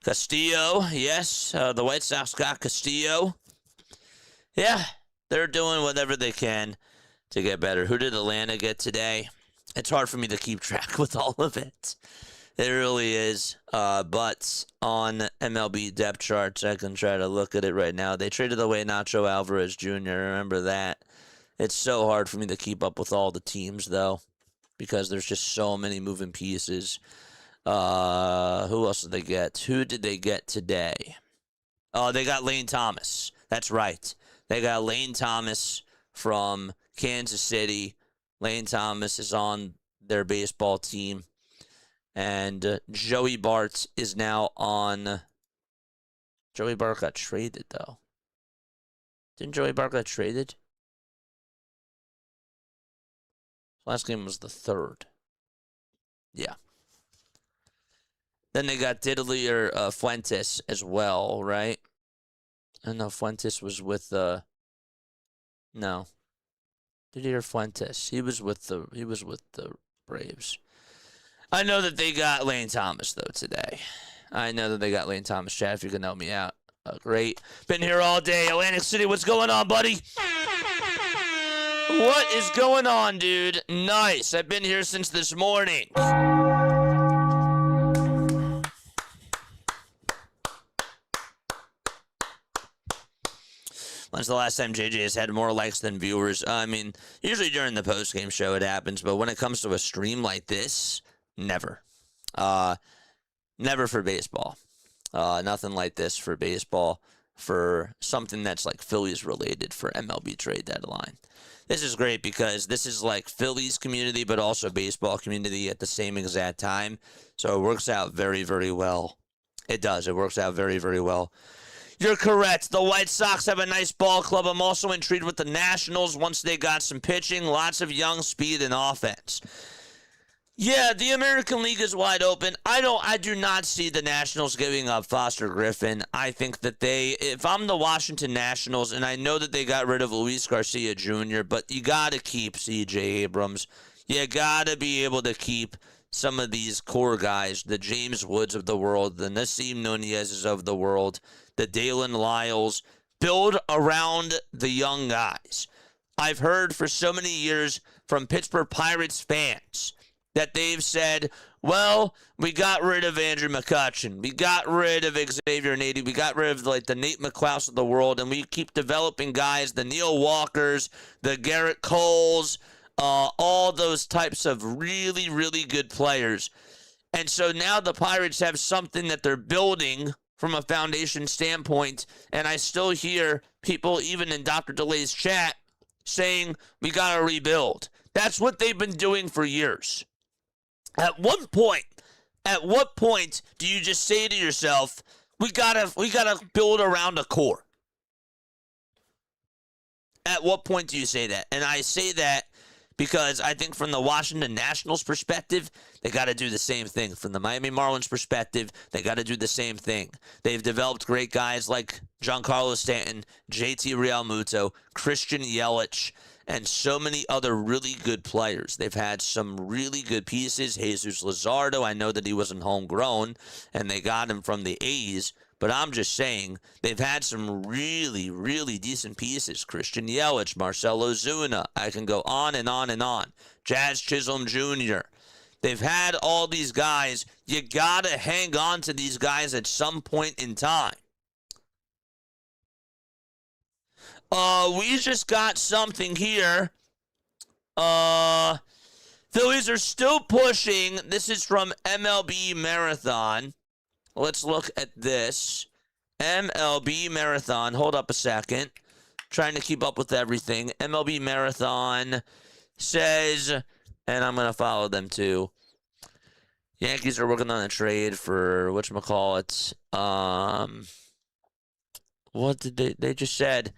Castillo, yes. The White Sox got Castillo. Yeah, they're doing whatever they can to get better. Who did Atlanta get today? It's hard for me to keep track with all of it. It really is. But on MLB depth charts, I can try to look at it right now. They traded away Nacho Alvarez Jr. Remember that. It's so hard for me to keep up with all the teams, though, because there's just so many moving pieces. Who else did they get? Who did they get today? Oh, they got Lane Thomas. That's right. They got Lane Thomas from Kansas City. Lane Thomas is on their baseball team. And Joey Bart is now on. Joey Bart got traded, though. Didn't Joey Bart get traded? Last game was the 3rd. Yeah. Then they got Didier Fuentes as well, right? I know Fuentes was with no. Didier Fuentes. He was with the Braves. I know that they got Lane Thomas, though, today. I know that they got Lane Thomas. Chad, if you can help me out. Great. Been here all day. Atlantic City, what's going on, buddy? What is going on, dude? Nice. I've been here since this morning. When's the last time JJ has had more likes than viewers? I mean, usually during the post-game show it happens, but when it comes to a stream like this, never. Never for baseball. Nothing like this for baseball, for something that's like Phillies related for MLB Trade Deadline. This is great because this is like Phillies community, but also baseball community at the same exact time. So it works out very, very well. It does. It works out very, very well. You're correct. The White Sox have a nice ball club. I'm also intrigued with the Nationals once they got some pitching. Lots of young speed and offense. Yeah, the American League is wide open. I do not see the Nationals giving up Foster Griffin. I think that if I'm the Washington Nationals, and I know that they got rid of Luis Garcia Jr., but you got to keep C.J. Abrams. You got to be able to keep some of these core guys, the James Woods of the world, the Nasim Nunez's of the world, the Dalen Lyles. Build around the young guys. I've heard for so many years from Pittsburgh Pirates fans that they've said, well, we got rid of Andrew McCutchen. We got rid of Xavier Nady. We got rid of like the Nate McClouse of the world, and we keep developing guys, the Neil Walkers, the Garrett Coles, all those types of really, really good players. And so now the Pirates have something that they're building from a foundation standpoint, and I still hear people, even in Dr. DeLay's chat, saying we got to rebuild. That's what they've been doing for years. At what point do you just say to yourself, we gotta build around a core? At what point do you say that? And I say that because I think from the Washington Nationals perspective, they got to do the same thing. From the Miami Marlins perspective, they got to do the same thing. They've developed great guys like Giancarlo Stanton, JT Realmuto, Christian Yelich, and so many other really good players. They've had some really good pieces. Jesus Luzardo, I know that he wasn't homegrown, and they got him from the A's, but I'm just saying they've had some really, really decent pieces. Christian Yelich, Marcell Ozuna, I can go on and on and on. Jazz Chisholm Jr. They've had all these guys. You got to hang on to these guys at some point in time. We just got something here. Phillies are still pushing. This is from MLB Marathon. Let's look at this. MLB Marathon. Hold up a second. Trying to keep up with everything. MLB Marathon says, and I'm going to follow them too. Yankees are working on a trade for whatchamacallit. What did they just said?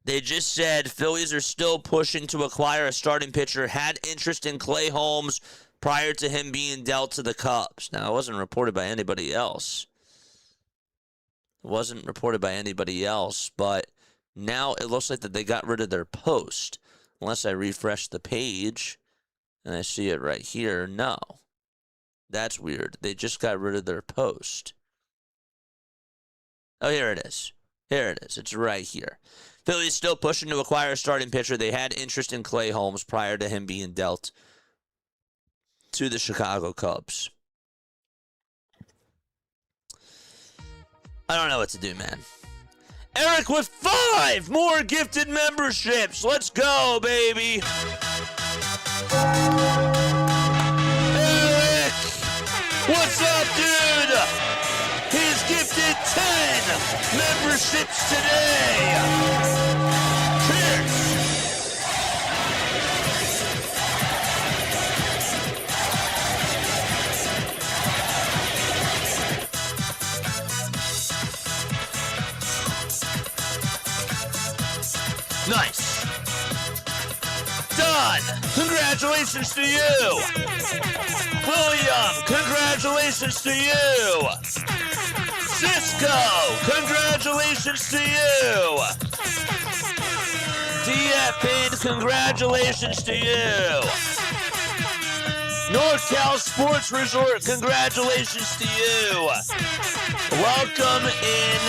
They just said Phillies are still pushing to acquire a starting pitcher, had interest in Clay Holmes prior to him being dealt to the Cubs. Now, it wasn't reported by anybody else. But now it looks like that they got rid of their post. Unless I refresh the page and I see it right here. No. That's weird. They just got rid of their post. Oh, here it is. It's right here. Phillies still pushing to acquire a starting pitcher. They had interest in Clay Holmes prior to him being dealt. to the Chicago Cubs. I don't know what to do, man. Eric with 5 more gifted memberships. Let's go, baby. Eric, what's up, dude? He's gifted 10 memberships today. Cheers. Nice. Done. Congratulations to you. William, congratulations to you. Cisco, congratulations to you. DFN, congratulations to you. NorCal Sports Resort, congratulations to you. Welcome in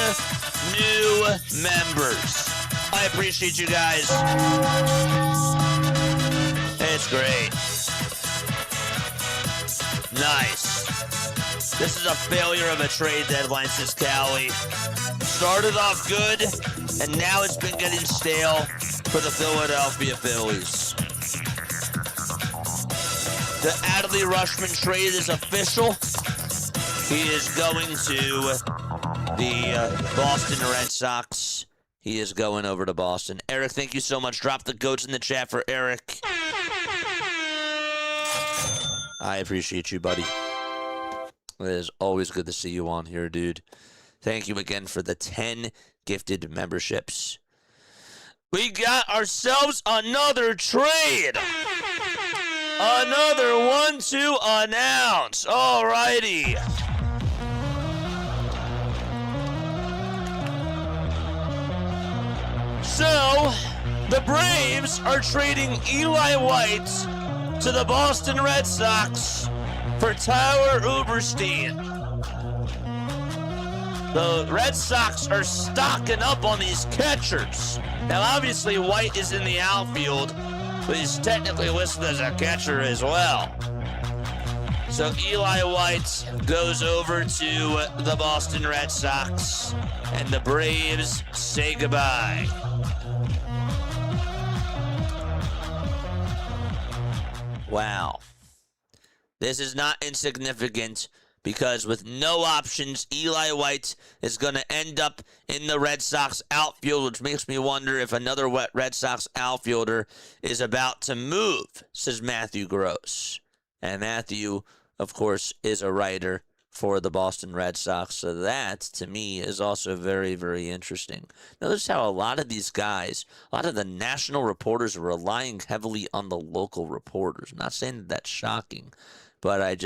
new members. I appreciate you guys. It's great. Nice. This is a failure of a trade deadline, says Callie. Started off good, and now it's been getting stale for the Philadelphia Phillies. The Adley Rutschman trade is official. He is going to the Boston Red Sox. He is going over to Boston. Eric, thank you so much. Drop the goats in the chat for Eric. I appreciate you, buddy. It is always good to see you on here, dude. Thank you again for the 10 gifted memberships. We got ourselves another trade. Another one to announce. Alrighty. So, the Braves are trading Eli White to the Boston Red Sox for Tyler Uberstein. The Red Sox are stocking up on these catchers. Now, obviously, White is in the outfield, but he's technically listed as a catcher as well. So Eli White goes over to the Boston Red Sox, and the Braves say goodbye. Wow. This is not insignificant because with no options, Eli White is going to end up in the Red Sox outfield, which makes me wonder if another Red Sox outfielder is about to move, says Matthew Gross. And Matthew, of course, is a writer for the Boston Red Sox. So that, to me, is also very, very interesting. Notice how a lot of these guys, a lot of the national reporters are relying heavily on the local reporters. I'm not saying that that's shocking, but I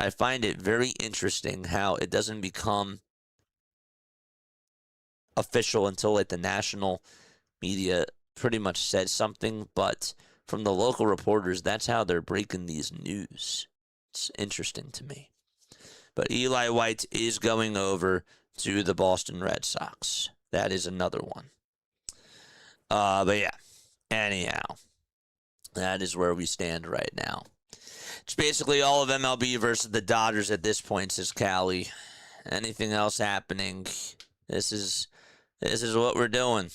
find it very interesting how it doesn't become official until like the national media pretty much says something, but from the local reporters, that's how they're breaking these news. It's interesting to me. But Eli White is going over to the Boston Red Sox. That is another one. But yeah, anyhow, that is where we stand right now. It's basically all of MLB versus the Dodgers at this point, says Callie. Anything else happening? This is what we're doing.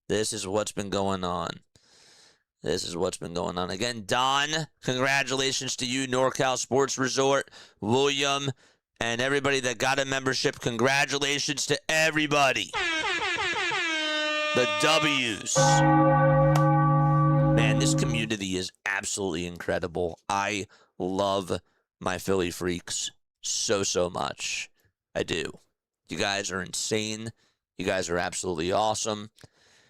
This is what's been going on. This is what's been going on. Again, Don, congratulations to you, NorCal Sports Resort, William, and everybody that got a membership. Congratulations to everybody. The W's. Man, this community is absolutely incredible. I love my Philly Phreaks so much. I do. You guys are insane. You guys are absolutely awesome.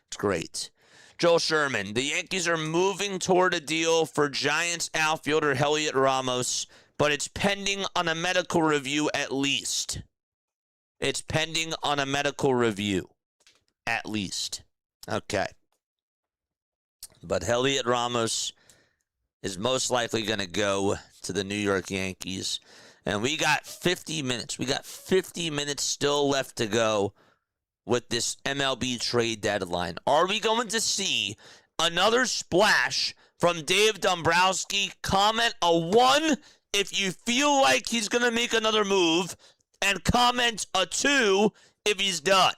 It's great. Joel Sherman, the Yankees are moving toward a deal for Giants outfielder Heliot Ramos, but it's pending on a medical review at least. It's pending on a medical review. At least. Okay. But Heliot Ramos is most likely going to go to the New York Yankees. And we got 50 minutes. We got 50 minutes still left to go with this MLB trade deadline. Are we going to see another splash from Dave Dombrowski? Comment a 1 if you feel like he's going to make another move, and comment a 2 if he's done.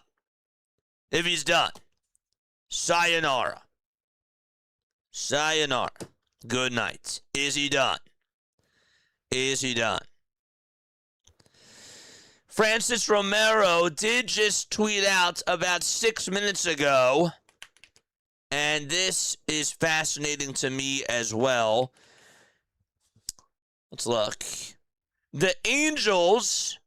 If he's done. Sayonara. Sayonara. Good night. Is he done? Is he done? Francis Romero did just tweet out about 6 minutes ago, and this is fascinating to me as well. Let's look. The Angels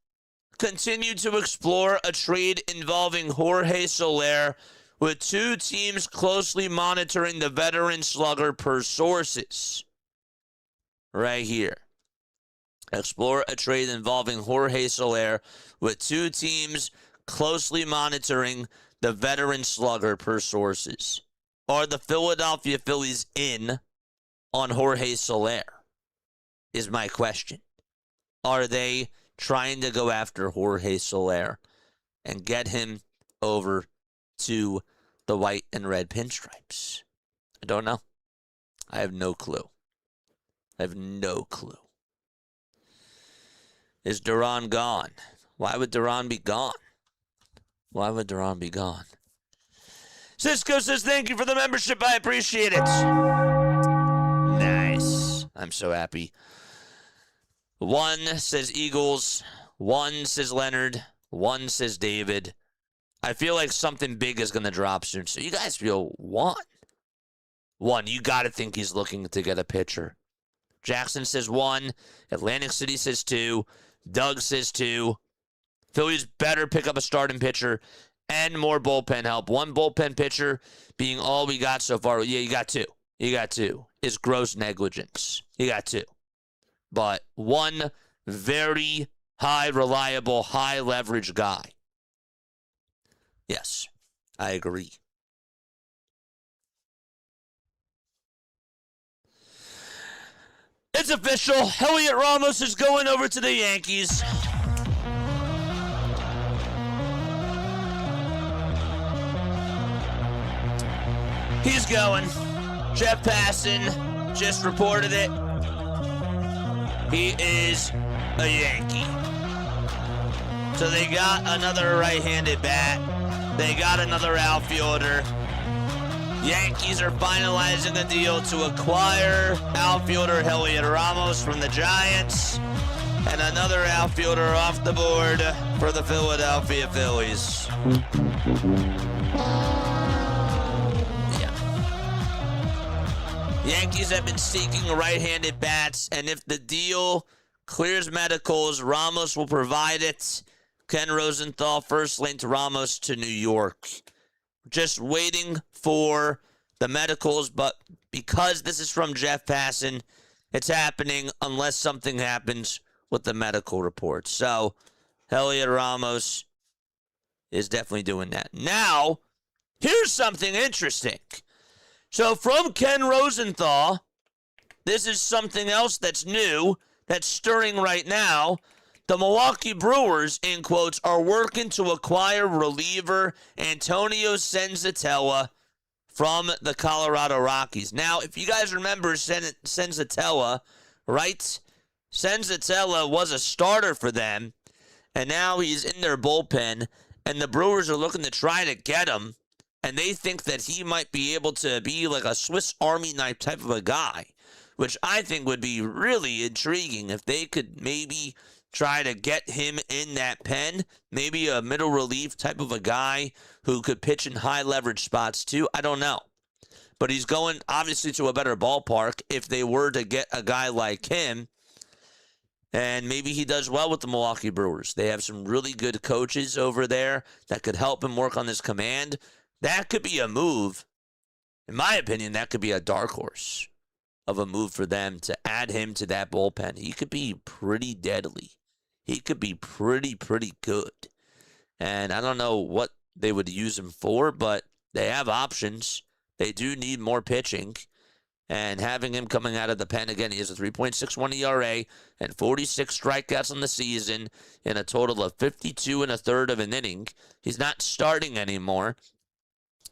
continue to explore a trade involving Jorge Soler, with 2 teams closely monitoring the veteran slugger per sources. Right here. Explore a trade involving Jorge Soler, with 2 teams closely monitoring the veteran slugger per sources. Are the Philadelphia Phillies in on Jorge Soler? Is my question. Are they trying to go after Jorge Soler and get him over to the white and red pinstripes? I don't know. I have no clue. I have no clue. Is Duran gone? Why would Duran be gone? Why would Duran be gone? Cisco says, thank you for the membership. I appreciate it. Nice. I'm so happy. 1 says Eagles. 1 says Leonard. 1 says David. I feel like something big is going to drop soon. So you guys feel 1. 1, you got to think he's looking to get a pitcher. Jackson says 1. Atlantic City says 2. Doug says 2. Phillies better pick up a starting pitcher and more bullpen help. 1 bullpen pitcher being all we got so far. Yeah, you got 2. You got 2. It's gross negligence. You got 2. But 1 very high, reliable, high leverage guy. Yes, I agree. It's official. Heliot Ramos is going over to the Yankees. He's going. Jeff Passan just reported it. He is a Yankee. So they got another right-handed bat. They got another outfielder. Yankees are finalizing a deal to acquire outfielder Heliot Ramos from the Giants, and another outfielder off the board for the Philadelphia Phillies. Yeah. Yankees have been seeking right-handed bats, and if the deal clears medicals, Ramos will provide it. Ken Rosenthal first linked Ramos to New York. Just waiting for the medicals, but because this is from Jeff Passan, it's happening unless something happens with the medical report. So, Heliot Ramos is definitely doing that. Now, here's something interesting. So, from Ken Rosenthal, this is something else that's new, that's stirring right now. The Milwaukee Brewers, in quotes, are working to acquire reliever Antonio Senzatella from the Colorado Rockies. Now, if you guys remember Senzatella, right? Senzatella was a starter for them, and now he's in their bullpen, and the Brewers are looking to try to get him, and they think that he might be able to be like a Swiss Army knife type of a guy, which I think would be really intriguing if they could maybe try to get him in that pen. Maybe a middle relief type of a guy who could pitch in high leverage spots too. I don't know. But he's going obviously to a better ballpark if they were to get a guy like him. And maybe he does well with the Milwaukee Brewers. They have some really good coaches over there that could help him work on his command. That could be a move. In my opinion, that could be a dark horse of a move for them to add him to that bullpen. He could be pretty deadly. He could be pretty good. And I don't know what they would use him for, but they have options. They do need more pitching. And having him coming out of the pen, again, he has a 3.61 ERA and 46 strikeouts on the season in a total of 52 and a third of an inning. He's not starting anymore.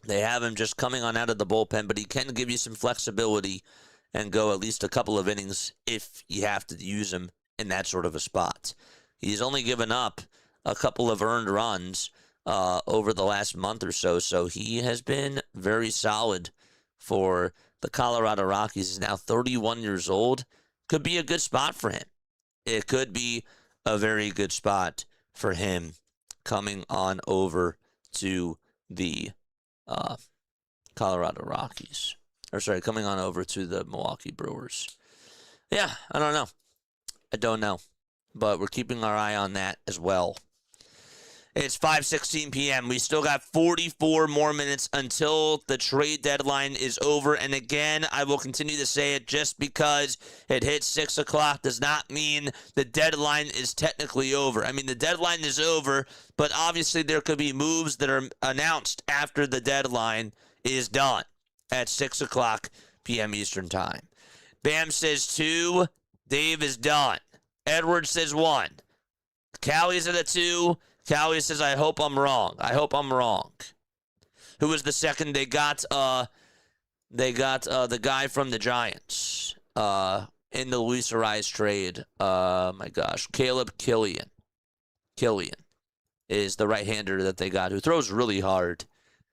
They have him just coming on out of the bullpen, but he can give you some flexibility and go at least a couple of innings if you have to use him in that sort of a spot. He's only given up a couple of earned runs over the last month or so, so he has been very solid for the Colorado Rockies. He's now 31 years old. Could be a good spot for him. It could be a very good spot for him coming on over to the Colorado Rockies. Coming on over to the Milwaukee Brewers. Yeah, I don't know. But we're keeping our eye on that as well. It's 5:16 p.m. We still got 44 more minutes until the trade deadline is over. And again, I will continue to say it, just because it hits 6 o'clock does not mean the deadline is technically over. I mean, the deadline is over, but obviously there could be moves that are announced after the deadline is done at 6 o'clock p.m. Eastern Time. Bam says 2. Dave is done. Edward says 1. Callie's at a 2. Callie says, I hope I'm wrong. Who was the second? They got the guy from the Giants in the Luis Ariz trade. My gosh. Caleb Killian. Killian is the right-hander that they got, who throws really hard.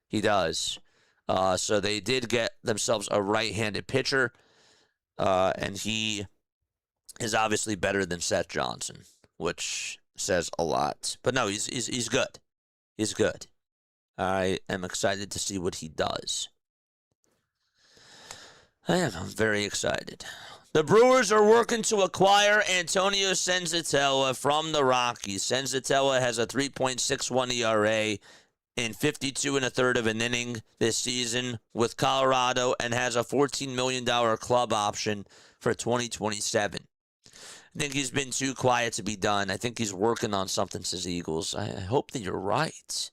He does. So they did get themselves a right-handed pitcher, and he is obviously better than Seth Johnson, which says a lot. But no, he's good. He's good. I am excited to see what he does. I'm very excited. The Brewers are working to acquire Antonio Senzatella from the Rockies. Senzatella has a 3.61 ERA in 52 1/3 of an inning this season with Colorado, and has a $14 million club option for 2027. I think he's been too quiet to be done. I think he's working on something, says Eagles. I hope that you're right.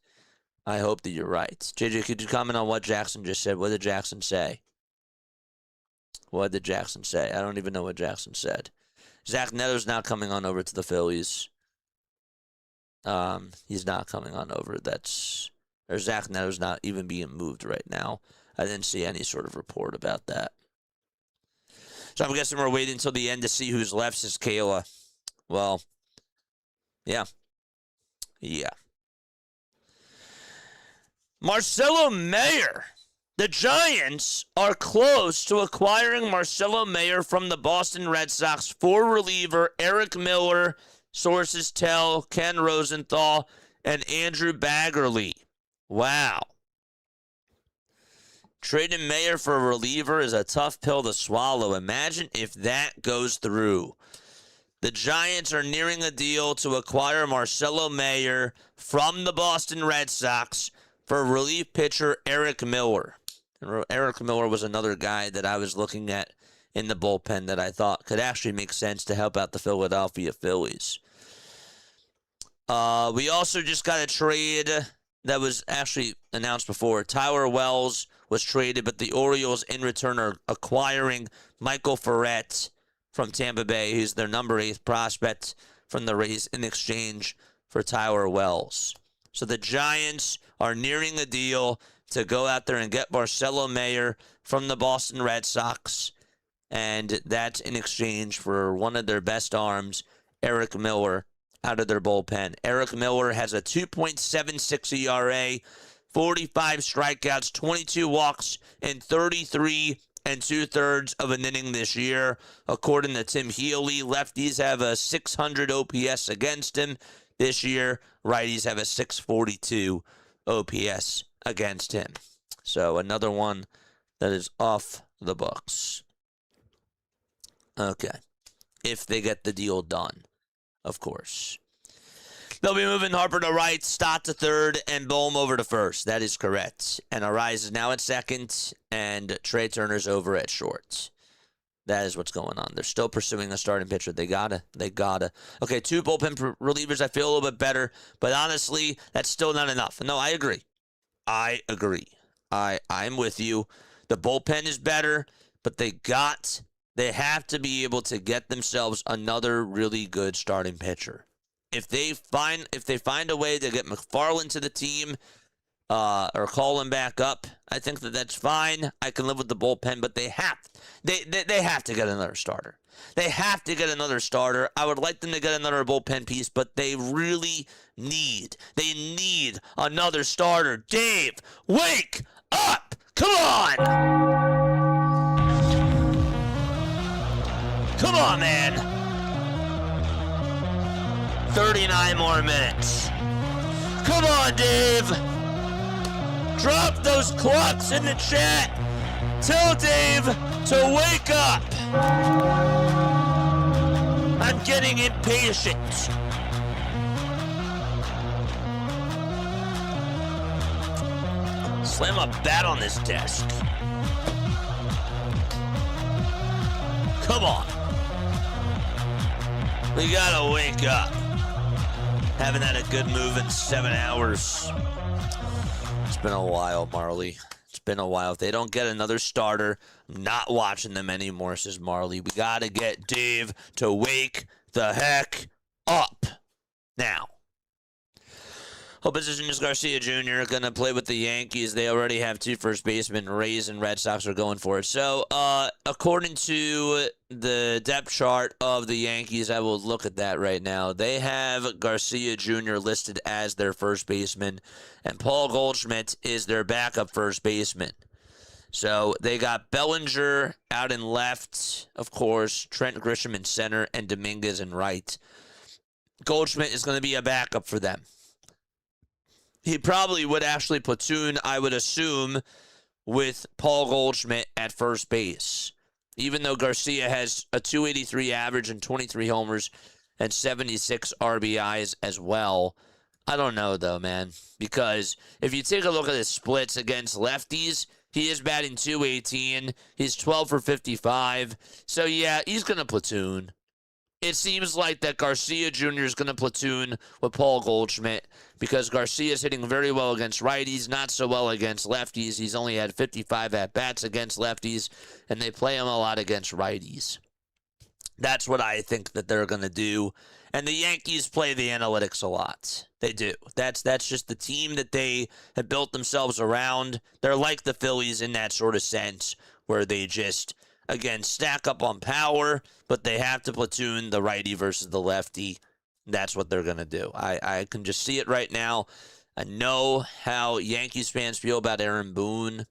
JJ, could you comment on what Jackson just said? What did Jackson say? I don't even know what Jackson said. Zach Netto's not coming on over to the Phillies. He's not coming on over. Zach Netto's not even being moved right now. I didn't see any sort of report about that. So I'm guessing we're waiting until the end to see who's left, says Kayla. Well, yeah. Marcelo Mayer. The Giants are close to acquiring Marcelo Mayer from the Boston Red Sox for reliever Eric Miller, sources tell Ken Rosenthal, and Andrew Baggerly. Wow. Trading Mayer for a reliever is a tough pill to swallow. Imagine if that goes through. The Giants are nearing a deal to acquire Marcelo Mayer from the Boston Red Sox for relief pitcher Eric Miller. Eric Miller was another guy that I was looking at in the bullpen that I thought could actually make sense to help out the Philadelphia Phillies. We also just got a trade that was actually announced before. Tyler Wells was traded, but the Orioles in return are acquiring Michael Ferret from Tampa Bay, who's their number 8 prospect from the Rays, in exchange for Tyler Wells. So the Giants are nearing a deal to go out there and get Marcelo Mayer from the Boston Red Sox, and that's in exchange for one of their best arms, Eric Miller, out of their bullpen. Eric Miller has a 2.76 ERA, 45 strikeouts, 22 walks, and 33 2/3 of an inning this year. According to Tim Healy, lefties have a 600 OPS against him this year. Righties have a 642 OPS against him. So another one that is off the books. Okay. If they get the deal done, of course. They'll be moving Harper to right, Stott to third, and Bohm over to first. That is correct. And Ariz is now at second, and Trey Turner's over at short. That is what's going on. They're still pursuing a starting pitcher. They gotta. Okay, 2 bullpen relievers. I feel a little bit better, but honestly, that's still not enough. No, I agree. I'm with you. The bullpen is better, but they have to be able to get themselves another really good starting pitcher. If they find a way to get McFarland to the team, or call him back up, I think that that's fine. I can live with the bullpen, but they have to get another starter. They have to get another starter. I would like them to get another bullpen piece, but they really need another starter. Dave, wake up! Come on! Come on, man. 39 more minutes. Come on, Dave. Drop those clocks in the chat. Tell Dave to wake up. I'm getting impatient. Slam a bat on this desk. Come on. We gotta wake up. Haven't had a good move in 7 hours. It's been a while, Marley. It's been a while. If they don't get another starter, I'm not watching them anymore, says Marley. We gotta get Dave to wake the heck up. Now. Hope position is Garcia Jr. going to play with the Yankees. They already have 2 first basemen. Rays and Red Sox are going for it. So, according to the depth chart of the Yankees, I will look at that right now. They have Garcia Jr. listed as their first baseman, and Paul Goldschmidt is their backup first baseman. So, they got Bellinger out in left, of course, Trent Grisham in center, and Dominguez in right. Goldschmidt is going to be a backup for them. He probably would actually platoon, I would assume, with Paul Goldschmidt at first base. Even though Garcia has a .283 average and 23 homers and 76 RBIs as well. I don't know, though, man. Because if you take a look at his splits against lefties, he is batting .218. He's 12 for 55. So, yeah, he's going to platoon. It seems like that Garcia Jr. is going to platoon with Paul Goldschmidt because Garcia is hitting very well against righties, not so well against lefties. He's only had 55 at-bats against lefties, and they play him a lot against righties. That's what I think that they're going to do. And the Yankees play the analytics a lot. They do. That's just the team that they have built themselves around. They're like the Phillies in that sort of sense where they just, again, stack up on power, but they have to platoon the righty versus the lefty. That's what they're going to do. I can just see it right now. I know how Yankees fans feel about Aaron Boone,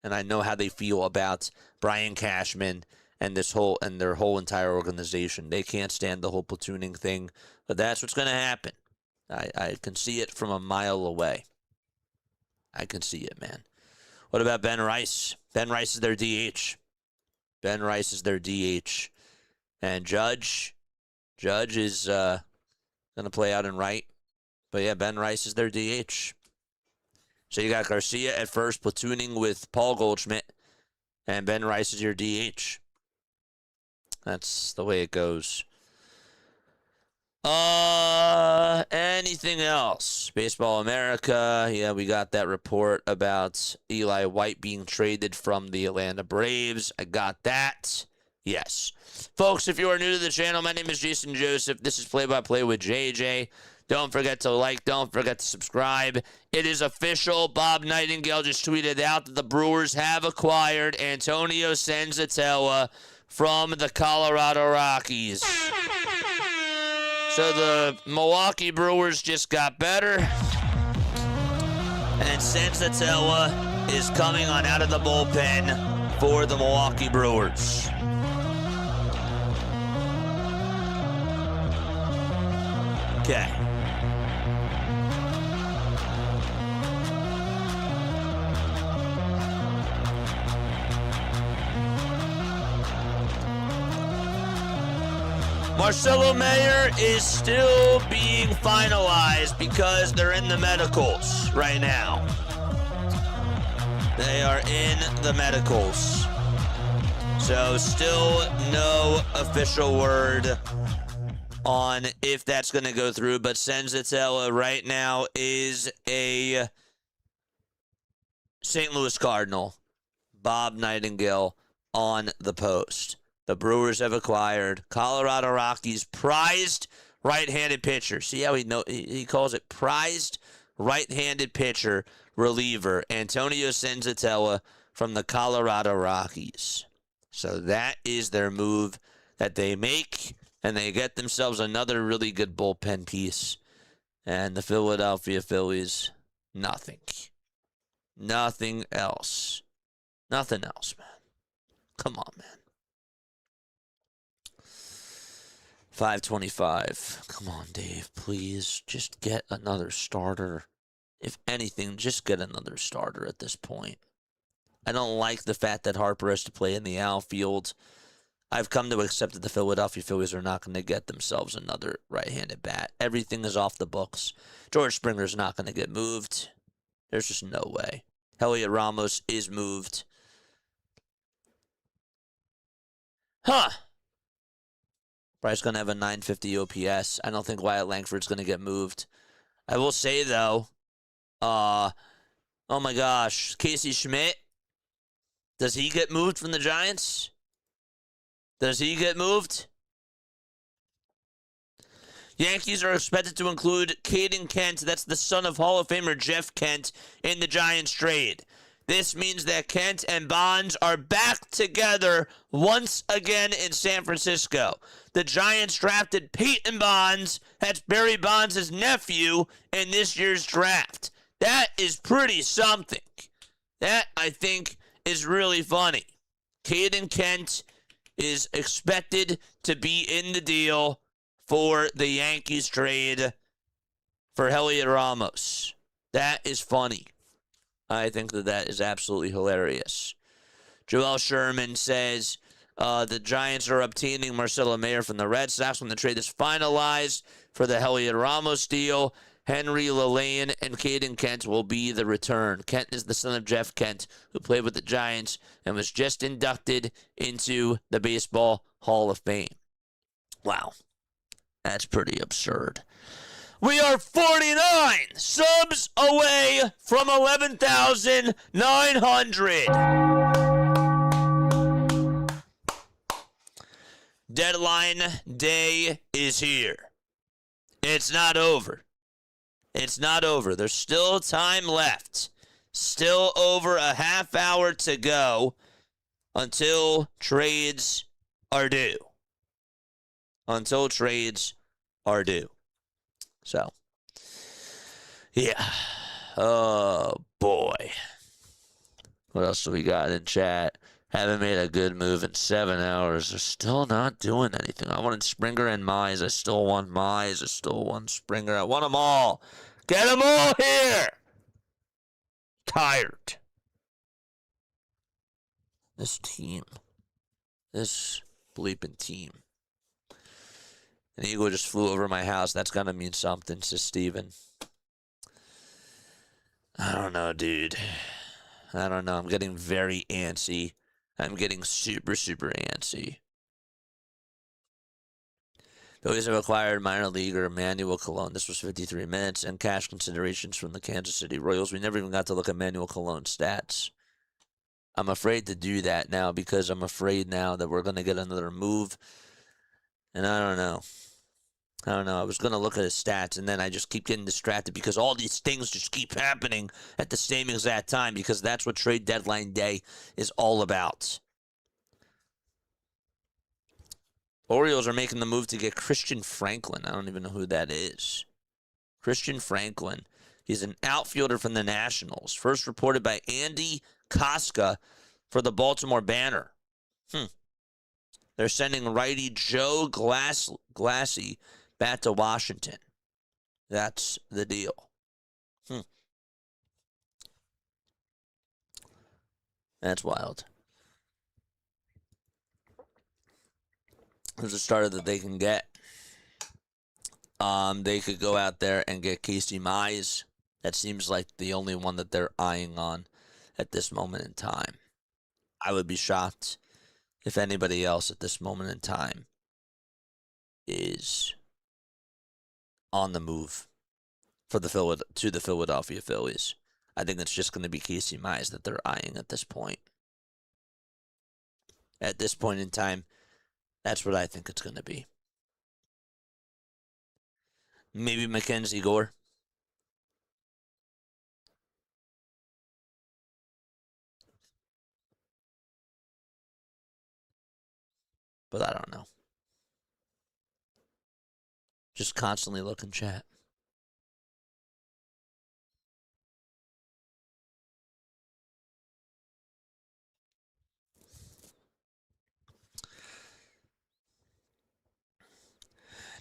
and I know how they feel about Brian Cashman and their whole entire organization. They can't stand the whole platooning thing, but that's what's going to happen. I can see it from a mile away. I can see it, man. What about Ben Rice? Ben Rice is their DH. Ben Rice is their DH. And Judge is going to play out in right. But, yeah, Ben Rice is their DH. So you got Garcia at first platooning with Paul Goldschmidt. And Ben Rice is your DH. That's the way it goes. Anything else? Baseball America. Yeah, we got that report about Eli White being traded from the Atlanta Braves. I got that. Yes. Folks, if you are new to the channel, my name is Jason Joseph. This is Play by Play with JJ. Don't forget to like. Don't forget to subscribe. It is official. Bob Nightingale just tweeted out that the Brewers have acquired Antonio Senzatella from the Colorado Rockies. So the Milwaukee Brewers just got better. And Senzatella is coming on out of the bullpen for the Milwaukee Brewers. Okay. Marcelo Mayer is still being finalized because they're in the medicals right now. They are in the medicals. So still no official word on if that's going to go through, but Senzatella right now is a St. Louis Cardinal. Bob Nightingale on the post. The Brewers have acquired Colorado Rockies prized right-handed pitcher. See how he calls it prized right-handed pitcher reliever, Antonio Senzatella from the Colorado Rockies. So that is their move that they make, and they get themselves another really good bullpen piece. And the Philadelphia Phillies, nothing. Nothing else. Nothing else, man. Come on, man. 525. Come on, Dave. Please just get another starter. If anything, just get another starter at this point. I don't like the fact that Harper has to play in the outfield. I've come to accept that the Philadelphia Phillies are not going to get themselves another right-handed bat. Everything is off the books. George Springer's not going to get moved. There's just no way. Heliot Ramos is moved. Bryce going to have a 950 OPS. I don't think Wyatt Langford's going to get moved. I will say, though, oh my gosh, Casey Schmidt, does he get moved from the Giants? Does he get moved? Yankees are expected to include Caden Kent, that's the son of Hall of Famer Jeff Kent, in the Giants trade. This means that Kent and Bonds are back together once again in San Francisco. The Giants drafted Peyton Bonds, that's Barry Bonds' nephew, in this year's draft. That is pretty something. That, I think, is really funny. Caden Kent is expected to be in the deal for the Yankees trade for Heliot Ramos. That is funny. I think that is absolutely hilarious. Joel Sherman says the Giants are obtaining Marcelo Mayer from the Red Sox when the trade is finalized for the Heliot Ramos deal. Henry Lillane and Caden Kent will be the return. Kent is the son of Jeff Kent, who played with the Giants and was just inducted into the Baseball Hall of Fame. Wow. That's pretty absurd. We are 49 subs away from 11,900. Deadline day is here. It's not over. It's not over. There's still time left. Still over a half hour to go until trades are due. Until trades are due. So, yeah. Oh, boy. What else do we got in chat? Haven't made a good move in 7 hours. They're still not doing anything. I wanted Springer and Mize. I still want Mize. I still want Springer. I want them all. Get them all here. Tired. This team. This bleeping team. An eagle just flew over my house. That's going to mean something, says Steven. I don't know, dude. I don't know. I'm getting very antsy. I'm getting super, super antsy. Phillies have acquired minor leaguer Manuel Colon. This was 53 minutes and cash considerations from the Kansas City Royals. We never even got to look at Manuel Colon's stats. I'm afraid to do that now because I'm afraid now that we're going to get another move. And I don't know. I was going to look at his stats, and then I just keep getting distracted because all these things just keep happening at the same exact time because that's what trade deadline day is all about. Orioles are making the move to get Christian Franklin. I don't even know who that is. Christian Franklin. He's an outfielder from the Nationals. First reported by Andy Koska for the Baltimore Banner. They're sending righty Joe Glassy back to Washington. That's the deal. That's wild. There's a starter that they can get. They could go out there and get Casey Mize. That seems like the only one that they're eyeing on at this moment in time. I would be shocked if anybody else at this moment in time is on the move for the Philadelphia Phillies. I think it's just going to be Casey Mize that they're eyeing at this point. At this point in time, that's what I think it's going to be. Maybe Mackenzie Gore. But I don't know. Just constantly looking chat.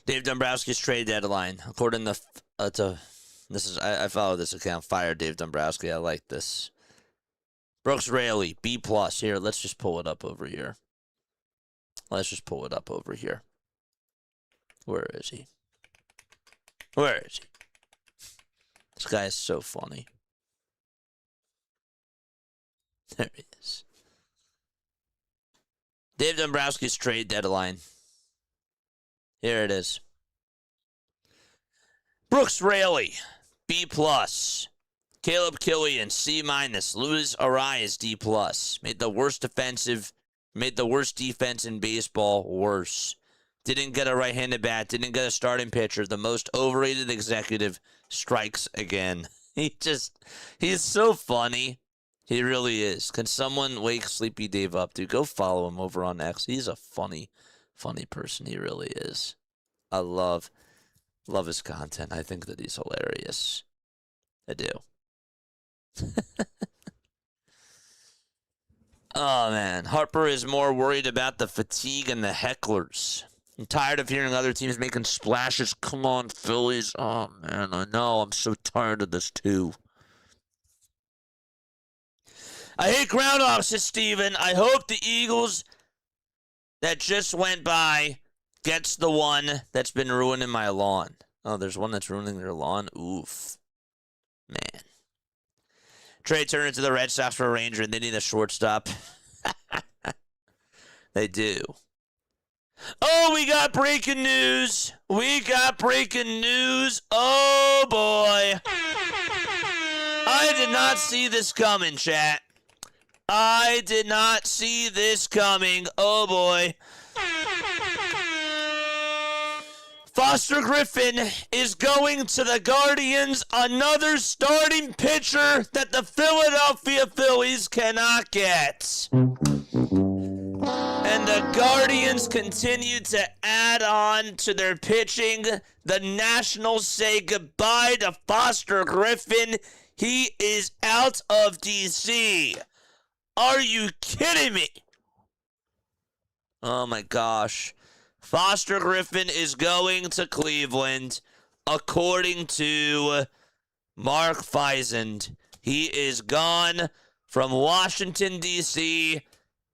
Dave Dombrowski's trade deadline, according to I follow this account. Fire Dave Dombrowski. I like this. Brooks Raley, B+. Here, let's just pull it up over here. Where is he? This guy is so funny. There he is. Dave Dombrowski's trade deadline. Here it is. Brooks Raley, B+. Caleb Killian, C-. Luis Arias, D+. Made the worst defense in baseball worse. Didn't get a right-handed bat. Didn't get a starting pitcher. The most overrated executive strikes again. He's so funny. He really is. Can someone wake Sleepy Dave up, dude? Go follow him over on X. He's a funny person. He really is. I love his content. I think that he's hilarious. I do. Oh, man. Harper is more worried about the fatigue and the hecklers. I'm tired of hearing other teams making splashes. Come on, Phillies. Oh, man, I know. I'm so tired of this, too. I hate groundhogs, says Steven. I hope the Eagles that just went by gets the one that's been ruining my lawn. Oh, there's one that's ruining their lawn? Oof. Man. Trade Turner to the Red Sox for a Ranger, and they need a shortstop. They do. Oh, we got breaking news. Oh, boy. I did not see this coming, chat. I did not see this coming. Oh, boy. Foster Griffin is going to the Guardians, another starting pitcher that the Philadelphia Phillies cannot get. And the Guardians continue to add on to their pitching. The Nationals say goodbye to Foster Griffin. He is out of D.C. Are you kidding me? Oh, my gosh. Foster Griffin is going to Cleveland, according to Mark Feisand. He is gone from Washington, D.C.,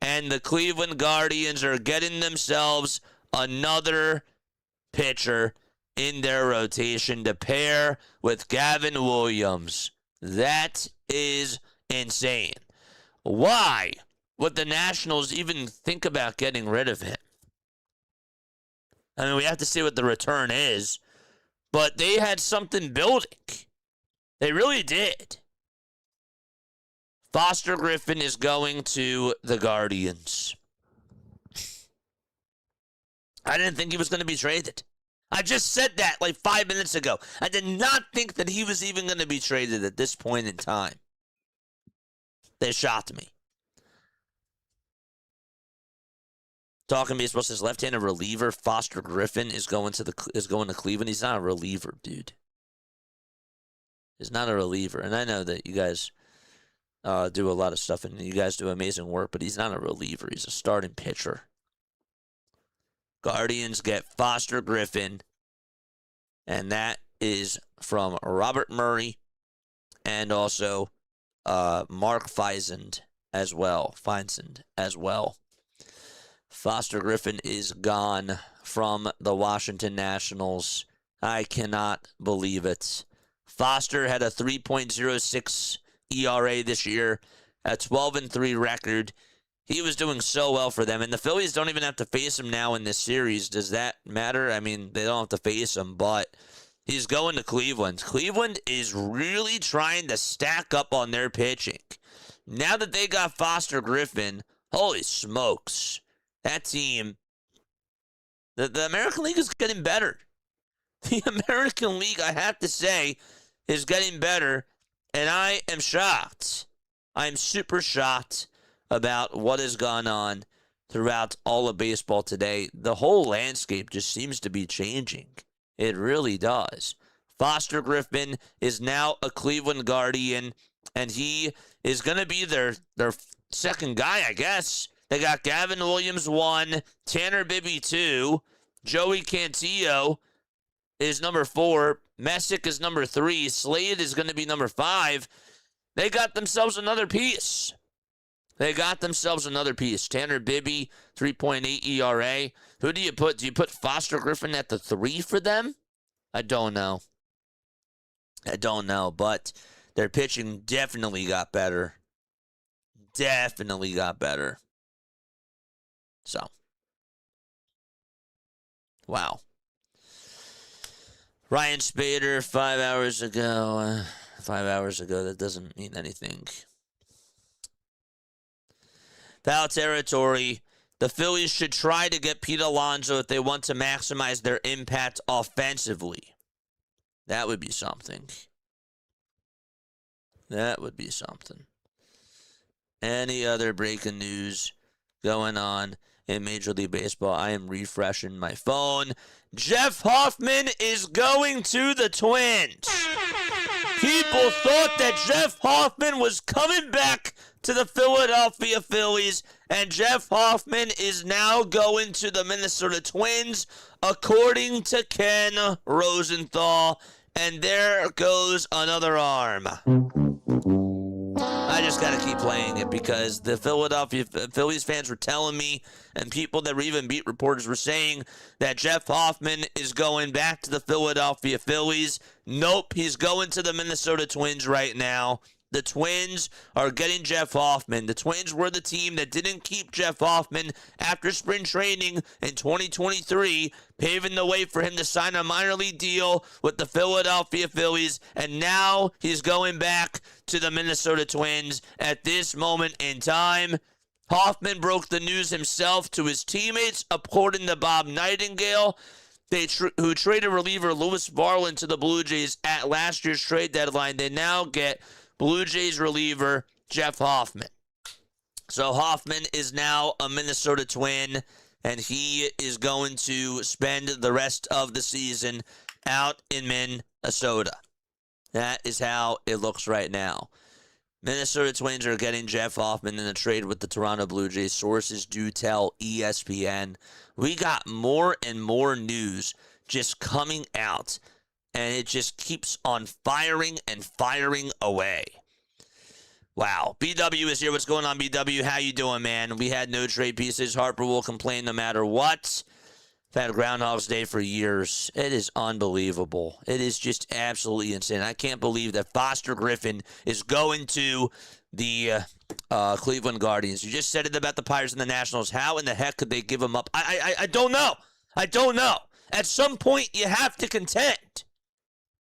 and the Cleveland Guardians are getting themselves another pitcher in their rotation to pair with Gavin Williams. That is insane. Why would the Nationals even think about getting rid of him? I mean, we have to see what the return is, but they had something building. They really did. Foster Griffin is going to the Guardians. I didn't think he was going to be traded. I just said that like 5 minutes ago. I did not think that he was even going to be traded at this point in time. They shocked me. Talking Baseball says left-handed reliever Foster Griffin is going to Cleveland. He's not a reliever, dude. He's not a reliever, and I know that you guys do a lot of stuff, and you guys do amazing work, but he's not a reliever. He's a starting pitcher. Guardians get Foster Griffin, and that is from Robert Murray and also Mark Feisand as well. Foster Griffin is gone from the Washington Nationals. I cannot believe it. Foster had a 3.06 ERA this year, a 12-3 record. He was doing so well for them, and the Phillies don't even have to face him now in this series. Does that matter? I mean, they don't have to face him, but he's going to Cleveland. Cleveland is really trying to stack up on their pitching. Now that they got Foster Griffin, holy smokes. That team, the American League is getting better. The American League, I have to say, is getting better, and I am shocked. I'm super shocked about what has gone on throughout all of baseball today. The whole landscape just seems to be changing. It really does. Foster Griffin is now a Cleveland Guardian, and he is going to be their second guy, I guess. They got Gavin Williams 1, Tanner Bibby 2, Joey Cantillo is number 4, Messick is number 3, Slade is going to be number 5. They got themselves another piece. Tanner Bibby, 3.8 ERA. Who do you put? Do you put Foster Griffin at the 3 for them? I don't know, but their pitching definitely got better. So, wow. Ryan Spader, 5 hours ago. 5 hours ago, that doesn't mean anything. Foul territory. The Phillies should try to get Pete Alonso if they want to maximize their impact offensively. That would be something. Any other breaking news going on in Major League Baseball? I am refreshing my phone. Jeff Hoffman is going to the Twins. People thought that Jeff Hoffman was coming back to the Philadelphia Phillies, and Jeff Hoffman is now going to the Minnesota Twins, according to Ken Rosenthal. And there goes another arm. I just got to keep playing it because the Philadelphia Phillies fans were telling me, and people that were even beat reporters were saying that Jeff Hoffman is going back to the Philadelphia Phillies. Nope, he's going to the Minnesota Twins right now. The Twins are getting Jeff Hoffman. The Twins were the team that didn't keep Jeff Hoffman after spring training in 2023, paving the way for him to sign a minor league deal with the Philadelphia Phillies, and now he's going back to the Minnesota Twins at this moment in time. Hoffman broke the news himself to his teammates, according to Bob Nightingale, who traded reliever Lewis Varland to the Blue Jays at last year's trade deadline. They now get Blue Jays reliever Jeff Hoffman. So Hoffman is now a Minnesota Twin, and he is going to spend the rest of the season out in Minnesota. That is how it looks right now. Minnesota Twins are getting Jeff Hoffman in a trade with the Toronto Blue Jays. Sources do tell ESPN. We got more and more news just coming out, and it just keeps on firing and firing away. Wow. BW is here. What's going on, BW? How you doing, man? We had no trade pieces. Harper will complain no matter what. I've had Groundhog's Day for years. It is unbelievable. It is just absolutely insane. I can't believe that Foster Griffin is going to the Cleveland Guardians. You just said it about the Pirates and the Nationals. How in the heck could they give him up? I don't know. I don't know. At some point, you have to contend.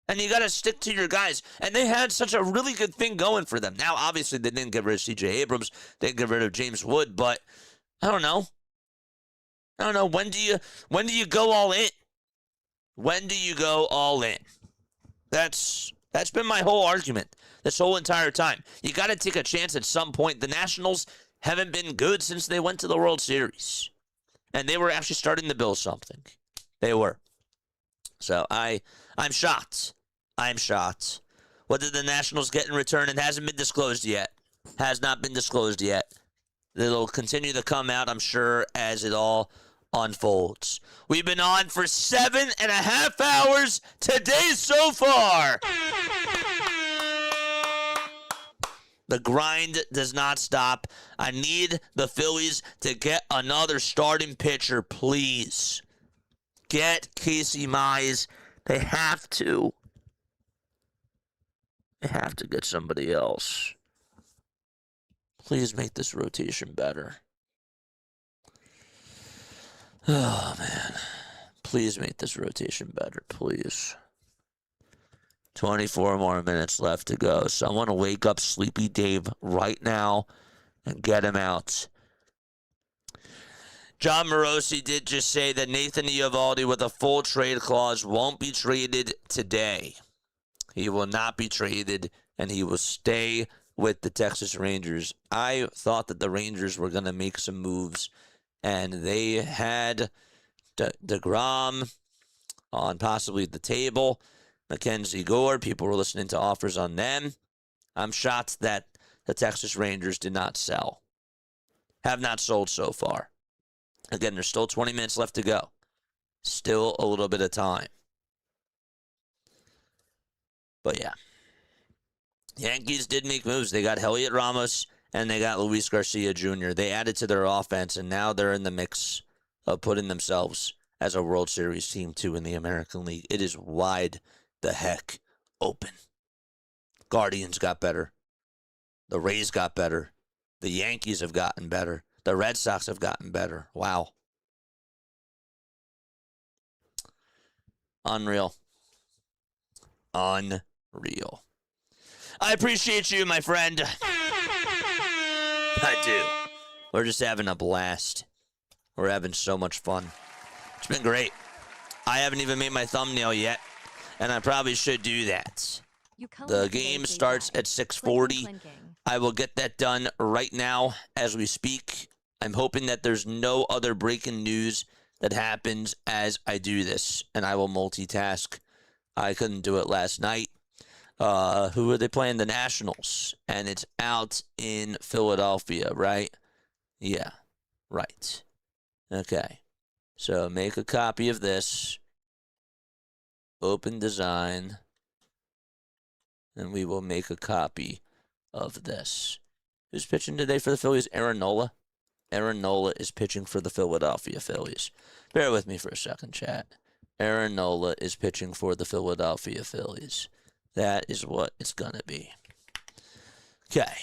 And you got to stick to your guys. And they had such a really good thing going for them. Now, obviously, they didn't get rid of C.J. Abrams. They didn't get rid of James Wood. But I don't know. When do you go all in? When do you go all in? That's been my whole argument this whole entire time. You got to take a chance at some point. The Nationals haven't been good since they went to the World Series. And they were actually starting to build something. They were. So I'm shocked. I'm shocked. What did the Nationals get in return? It hasn't been disclosed yet. Has not been disclosed yet. It'll continue to come out, I'm sure, as it all unfolds. We've been on for 7.5 hours today so far. The grind does not stop. I need the Phillies to get another starting pitcher, please. Get Casey Mize. They have to. They have to get somebody else. Please make this rotation better. Oh, man. Please make this rotation better, please. 24 more minutes left to go. So I want to wake up Sleepy Dave right now and get him out. John Morosi did just say that Nathan Eovaldi with a full trade clause won't be traded today. He will not be traded, and he will stay with the Texas Rangers. I thought that the Rangers were going to make some moves and they had DeGrom on possibly the table. Mackenzie Gore, people were listening to offers on them. I'm shocked that the Texas Rangers did not sell. Have not sold so far. Again, there's still 20 minutes left to go. Still a little bit of time. But yeah. Yankees did make moves. They got Heliot Ramos and they got Luis Garcia Jr. They added to their offense, and now they're in the mix of putting themselves as a World Series team too in the American League. It is wide the heck open. Guardians got better. The Rays got better. The Yankees have gotten better. The Red Sox have gotten better. Wow. Unreal. Unreal. I appreciate you, my friend. I do. We're just having a blast. We're having so much fun. It's been great. I haven't even made my thumbnail yet, and I probably should do that. The game starts at 6:40. I will get that done right now as we speak. I'm hoping that there's no other breaking news that happens as I do this, and I will multitask. I couldn't do it last night. Who are they playing? The Nationals, and it's out in Philadelphia, right? Yeah, right. Okay, so make a copy of this. Open design. And we will make a copy of this. Who's pitching today for the Phillies? Aaron Nola. Aaron Nola is pitching for the Philadelphia Phillies. Bear with me for a second, chat. Aaron Nola is pitching for the Philadelphia Phillies. That is what it's going to be. Okay.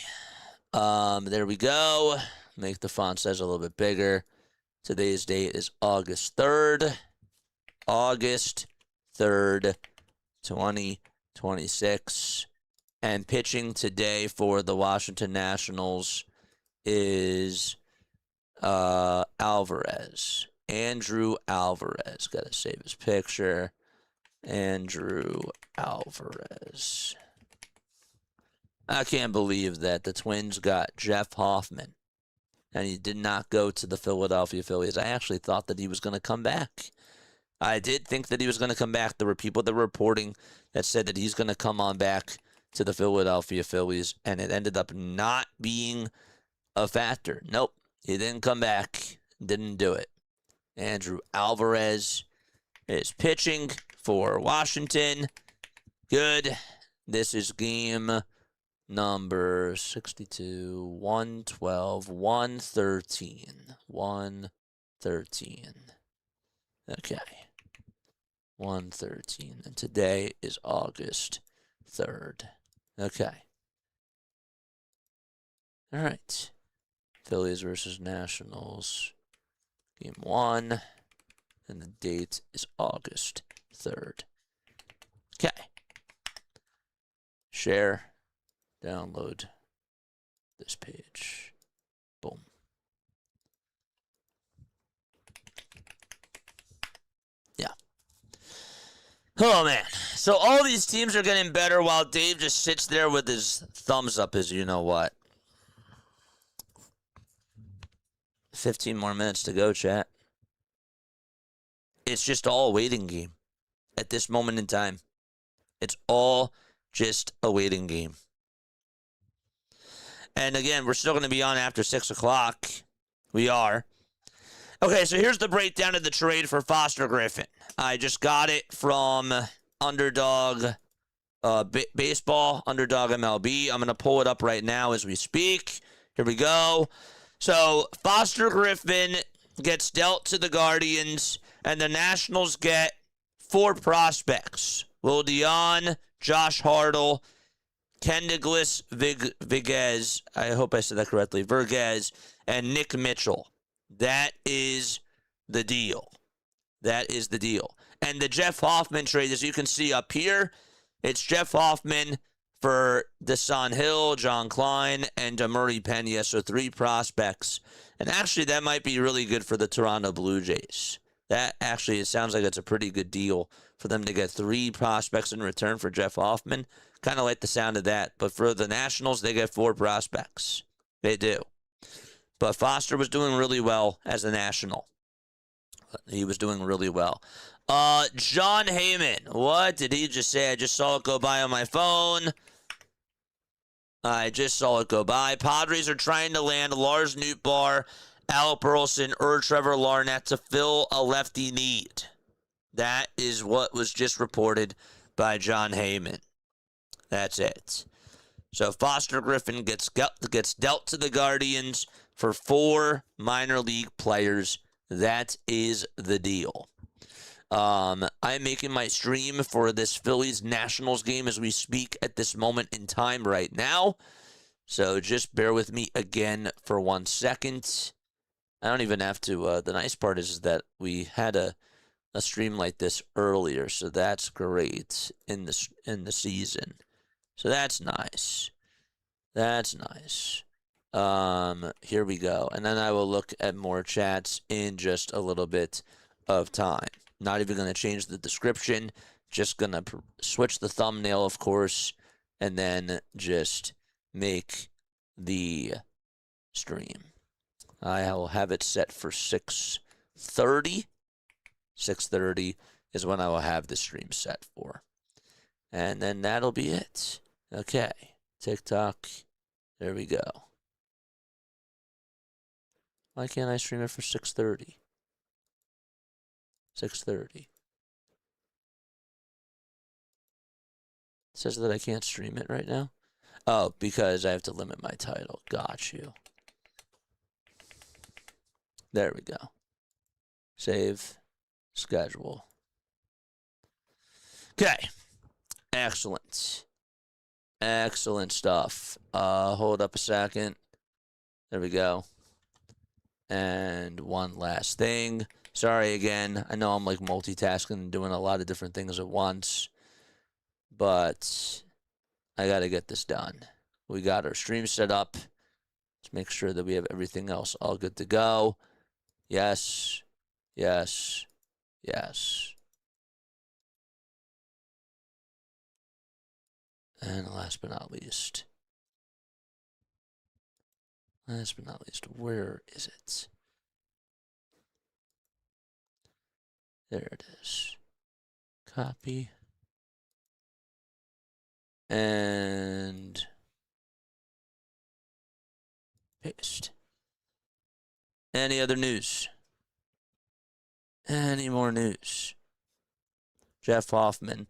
There we go. Make the font size a little bit bigger. Today's date is August 3rd. August 3rd, 2026. And pitching today for the Washington Nationals is Alvarez. Andrew Alvarez. Got to save his picture. Andrew Alvarez. I can't believe that the Twins got Jeff Hoffman, and he did not go to the Philadelphia Phillies. I actually thought that he was going to come back. I did think that he was going to come back. There were people that were reporting that said that he's going to come on back to the Philadelphia Phillies, and it ended up not being a factor. Nope, he didn't come back. Didn't do it. Andrew Alvarez is pitching for Washington. Good. This is game number 62, 112, 113. 113. Okay. 113. And today is August 3rd. Okay. All right. Phillies versus Nationals. Game 1. And the date is August 3rd. Okay. Share. Download this page. Boom. Yeah. Oh, man. So all these teams are getting better while Dave just sits there with his thumbs up as you know what. 15 more minutes to go, chat. It's just all a waiting game at this moment in time. It's all just a waiting game. And again, we're still going to be on after 6 o'clock. We are. Okay, so here's the breakdown of the trade for Foster Griffin. I just got it from Underdog Baseball, Underdog MLB. I'm going to pull it up right now as we speak. Here we go. So Foster Griffin gets dealt to the Guardians, and the Nationals get 4 prospects. Will Dion, Josh Hartle, Ken Douglas Viguez, I hope I said that correctly, Vergez, and Nick Mitchell. That is the deal. That is the deal. And the Jeff Hoffman trade, as you can see up here, it's Jeff Hoffman for Desan Hill, John Klein, and Murray Pena. So 3 prospects. And actually, that might be really good for the Toronto Blue Jays. That actually, it sounds like it's a pretty good deal for them to get 3 prospects in return for Jeff Hoffman. Kind of like the sound of that. But for the Nationals, they get 4 prospects. They do. But Foster was doing really well as a national. He was doing really well. John Heyman. What did he just say? I just saw it go by on my phone. I just saw it go by. Padres are trying to land Lars Nootbaar, Alec Burleson, or Trevor Larnett to fill a lefty need. That is what was just reported by John Heyman. That's it. So Foster Griffin gets dealt to the Guardians for 4 minor league players. That is the deal. I'm making my stream for this Phillies Nationals game as we speak at this moment in time right now. So just bear with me again for 1 second. I don't even have to. The nice part is that we had a stream like this earlier, so that's great in the season. So that's nice. That's nice. Here we go. And then I will look at more chats in just a little bit of time. Not even going to change the description. Just going to switch the thumbnail, of course, and then just make the stream. I will have it set for 6:30. 6:30 is when I will have the stream set for. And then that'll be it. Okay. TikTok. There we go. Why can't I stream it for 6:30? 6:30. It says that I can't stream it right now. Oh, because I have to limit my title. Got you. There we go. Save. Schedule. Okay. Excellent. Excellent stuff. Hold up a second. There we go. And one last thing. Sorry again. I know I'm like multitasking and doing a lot of different things at once. But I got to get this done. We got our stream set up. Let's make sure that we have everything else all good to go. Yes. Yes. Yes. And last but not least. Where is it? There it is. Copy. And paste. Any other news? Any more news? Jeff Hoffman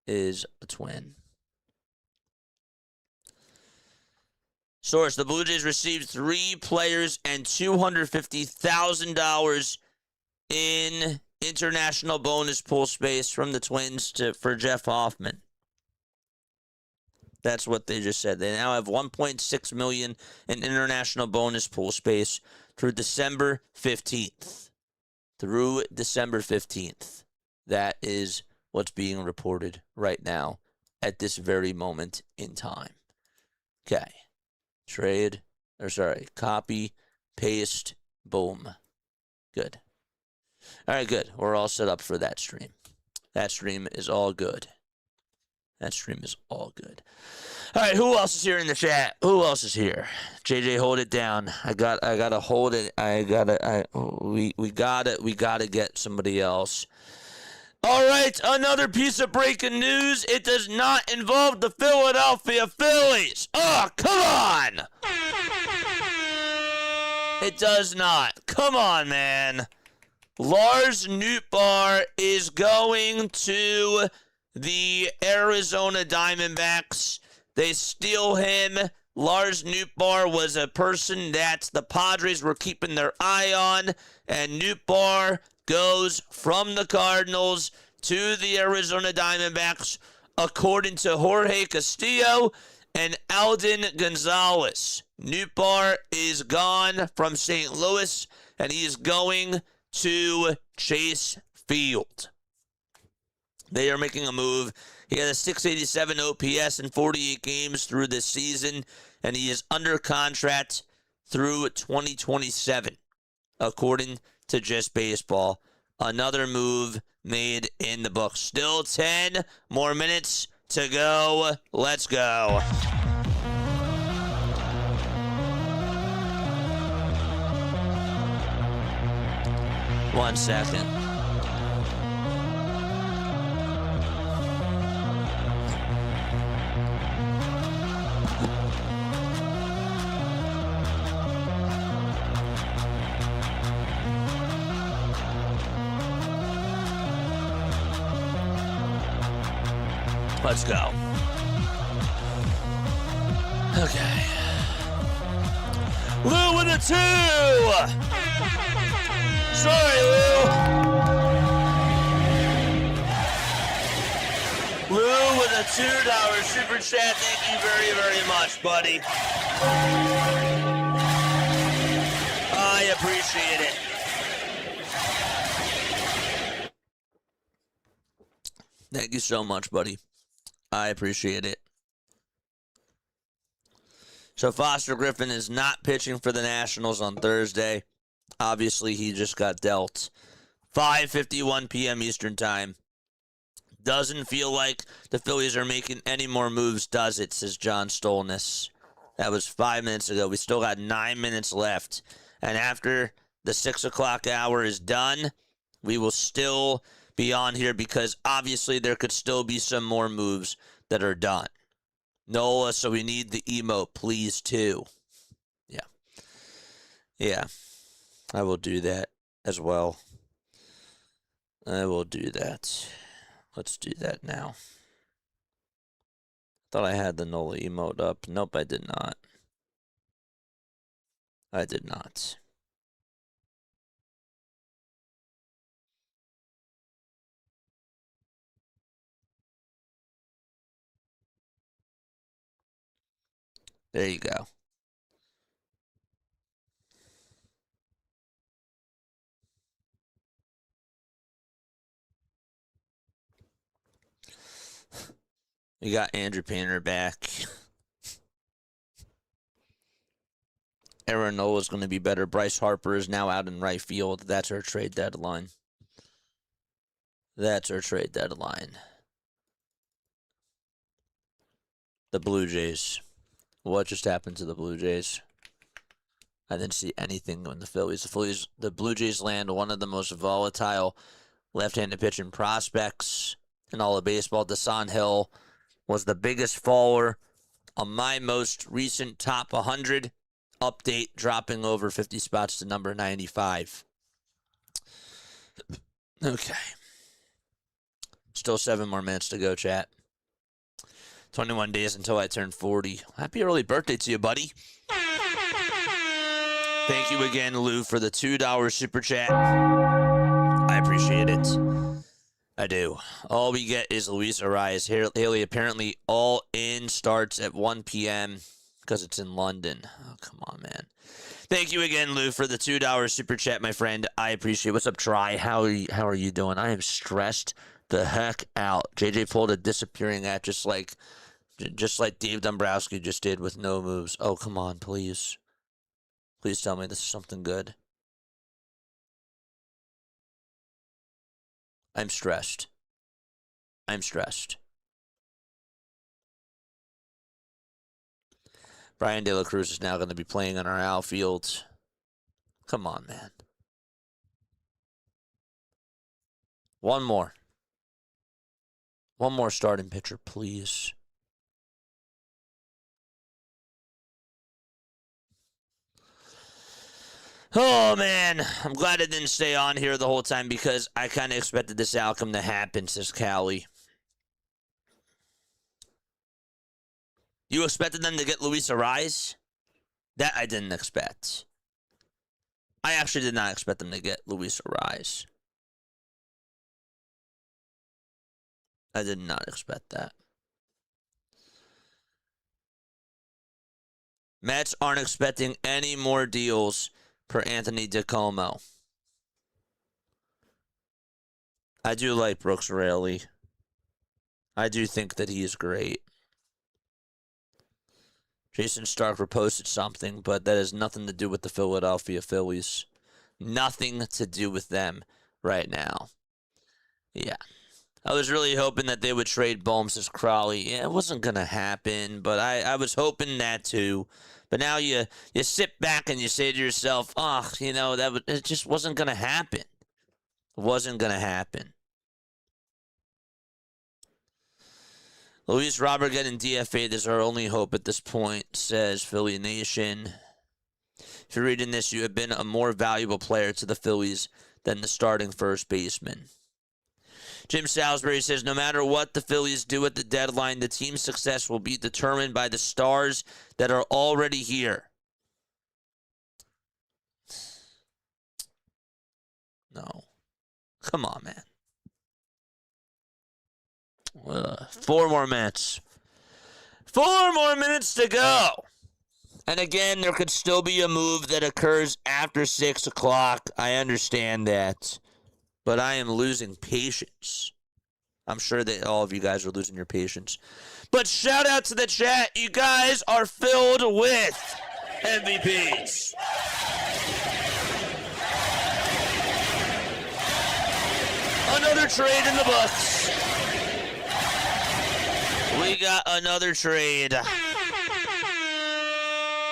is a Twin. Source: the Blue Jays received 3 players and $250,000 in international bonus pool space from the Twins for Jeff Hoffman. That's what they just said. They now have $1.6 million in international bonus pool space through December 15th. Through December 15th. That is what's being reported right now at this very moment in time. Okay. Copy, paste, boom. Good. All right, good. We're all set up for that stream. That stream is all good. All right, who else is here in the chat? Who else is here? JJ, hold it down. I gotta hold it. We gotta get somebody else. All right, another piece of breaking news. It does not involve the Philadelphia Phillies. Oh, come on. It does not. Come on, man. Lars Nootbaar is going to the Arizona Diamondbacks. They steal him. Lars Nootbaar was a person that the Padres were keeping their eye on, and Nootbaar goes from the Cardinals to the Arizona Diamondbacks, according to Jorge Castillo and Alden Gonzalez. Nootbaar is gone from St. Louis, and he is going to Chase Field. They are making a move. He had a 687 OPS in 48 games through this season, and he is under contract through 2027, according to Just Baseball. Another move made in the book. Still 10 more minutes to go. Let's go. 1 second. Let's go. Okay. Lou with a 2! Sorry, Lou. Lou with a $2 super chat. Thank you very, very much, buddy. I appreciate it. Thank you so much, buddy. I appreciate it. So Foster Griffin is not pitching for the Nationals on Thursday. Obviously, he just got dealt. 5:51 p.m. Eastern Time. Doesn't feel like the Phillies are making any more moves, does it, says John Stolness. That was 5 minutes ago. We still got 9 minutes left. And after the 6 o'clock hour is done, we will still be on here because obviously there could still be some more moves that are done. Nola, so we need the emote, please, too. Yeah. Yeah. I will do that as well. I will do that. Let's do that now. Thought I had the Nola emote up. Nope, I did not. I did not. There you go. We got Andrew Painter back. Aaron Nola's going to be better. Bryce Harper is now out in right field. That's our trade deadline. That's our trade deadline. The Blue Jays. What just happened to the Blue Jays? I didn't see anything in the Phillies. The Blue Jays land one of the most volatile left-handed pitching prospects in all of baseball. Desan Hill was the biggest faller on my most recent top 100 update, dropping over 50 spots to number 95. Okay. Still 7 more minutes to go, chat. 21 days until I turn 40. Happy early birthday to you, buddy. Thank you again, Lou, for the $2 super chat. I appreciate it. I do. All we get is Luis Arias. Haley, apparently all in starts at 1 p.m. because it's in London. Oh, come on, man. Thank you again, Lou, for the $2 super chat, my friend. I appreciate it. What's up, Try? How are you doing? I am stressed the heck out. JJ pulled a disappearing act just like Dave Dombrowski just did with no moves. Oh, come on, please. Please tell me this is something good. I'm stressed. I'm stressed. Brian De La Cruz is now going to be playing on our outfield. Come on, man. One more. One more starting pitcher, please. Oh, man. I'm glad I didn't stay on here the whole time because I kind of expected this outcome to happen, says Callie. You expected them to get Luis Arias? That I didn't expect. I actually did not expect them to get Luis Arias. I did not expect that. Mets aren't expecting any more deals for Anthony DeComo. I do like Brooks Raley. I do think that he is great. Jason Stark reposted something, but that has nothing to do with the Philadelphia Phillies. Nothing to do with them right now. Yeah. I was really hoping that they would trade Bohm, says Crawley. Yeah, it wasn't going to happen, but I was hoping that too. But now you sit back and you say to yourself, it just wasn't going to happen. Wasn't going to happen. Luis Robert getting DFA'd is our only hope at this point, says Philly Nation. If you're reading this, you have been a more valuable player to the Phillies than the starting first baseman. Jim Salisbury says, no matter what the Phillies do at the deadline, the team's success will be determined by the stars that are already here. No. Come on, man. 4 more minutes. 4 more minutes to go. And again, there could still be a move that occurs after 6 o'clock. I understand that. But I am losing patience. I'm sure that all of you guys are losing your patience. But shout out to the chat. You guys are filled with MVPs. Another trade in the books. We got another trade.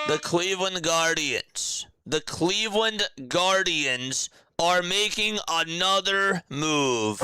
The Cleveland Guardians. The Cleveland Guardians are making another move.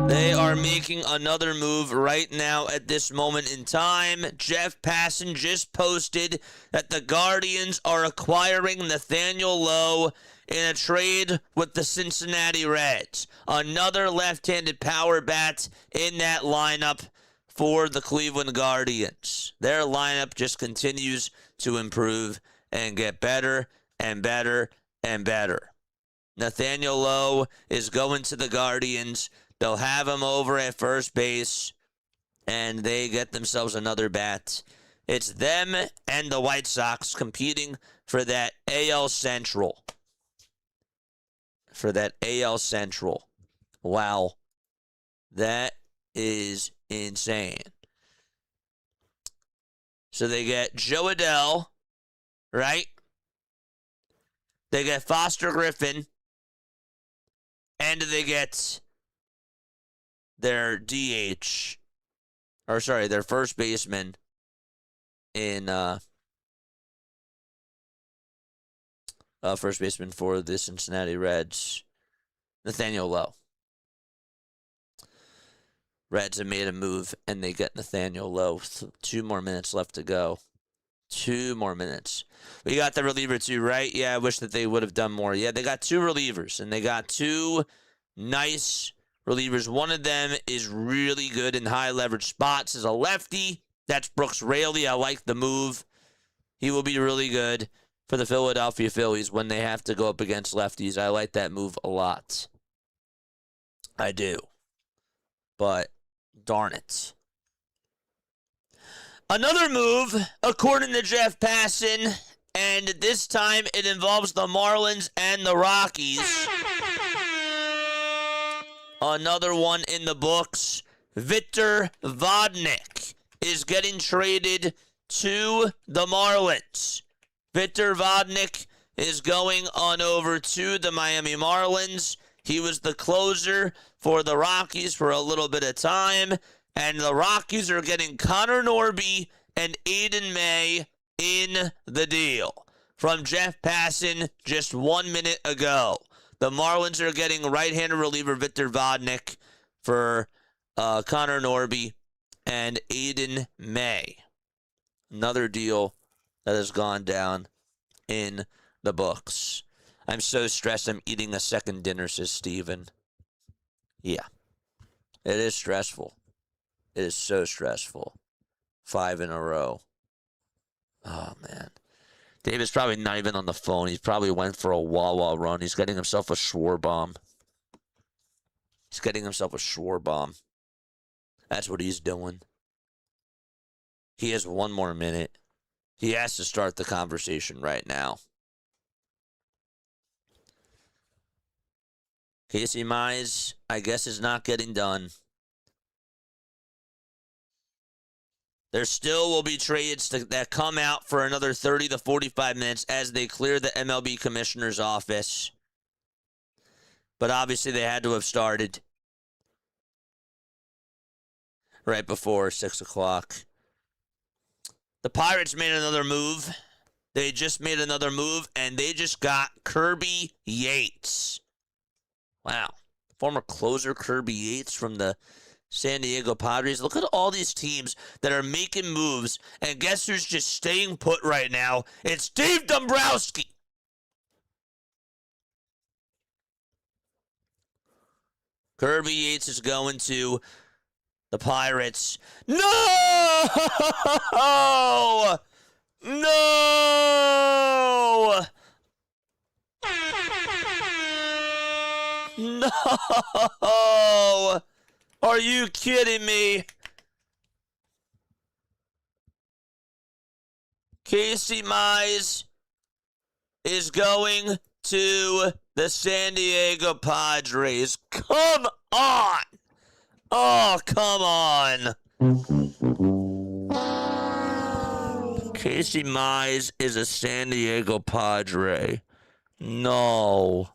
They are making another move right now at this moment in time. Jeff Passan just posted that the Guardians are acquiring Nathaniel Lowe in a trade with the Cincinnati Reds. Another left-handed power bat in that lineup for the Cleveland Guardians. Their lineup just continues to improve and get better and better and better. Nathaniel Lowe is going to the Guardians. They'll have him over at first base, and they get themselves another bat. It's them and the White Sox competing for that AL Central. Wow. That is insane. So they get Joe Adell, right? They get Foster Griffin, and they get their DH, or sorry, their first baseman in first baseman for the Cincinnati Reds, Nathaniel Lowe. Reds have made a move, and they get Nathaniel Lowe. 2 more minutes left to go. 2 more minutes. We got the reliever too, right? Yeah, I wish that they would have done more. Yeah, they got 2 relievers, and they got 2 nice relievers. One of them is really good in high leverage spots as a lefty. That's Brooks Raley. I like the move. He will be really good for the Philadelphia Phillies when they have to go up against lefties. I like that move a lot. I do. But darn it. Another move, according to Jeff Passan, and this time it involves the Marlins and the Rockies. Another one in the books. Victor Vodnik is getting traded to the Marlins. Victor Vodnik is going on over to the Miami Marlins. He was the closer for the Rockies for a little bit of time. And the Rockies are getting Connor Norby and Aiden May in the deal. From Jeff Passan just 1 minute ago. The Marlins are getting right-handed reliever Victor Vodnik for Connor Norby and Aiden May. Another deal that has gone down in the books. I'm so stressed I'm eating a second dinner, says Steven. Yeah. It is stressful. It is so stressful. 5 in a row. Oh, man. David's probably not even on the phone. He probably went for a Wawa run. He's getting himself a Schwar-bomb. That's what he's doing. He has 1 more minute. He has to start the conversation right now. Casey Mize, I guess, is not getting done. There still will be trades that come out for another 30 to 45 minutes as they clear the MLB commissioner's office. But obviously they had to have started right before 6 o'clock. The Pirates made another move. They just made another move, and they just got Kirby Yates. Wow. Former closer Kirby Yates from the San Diego Padres. Look at all these teams that are making moves, and guess who's just staying put right now? It's Dave Dombrowski. Kirby Yates is going to the Pirates. No! No! No! Are you kidding me? Casey Mize is going to the San Diego Padres. Come on! Oh, come on. Casey Mize is a San Diego Padre. No.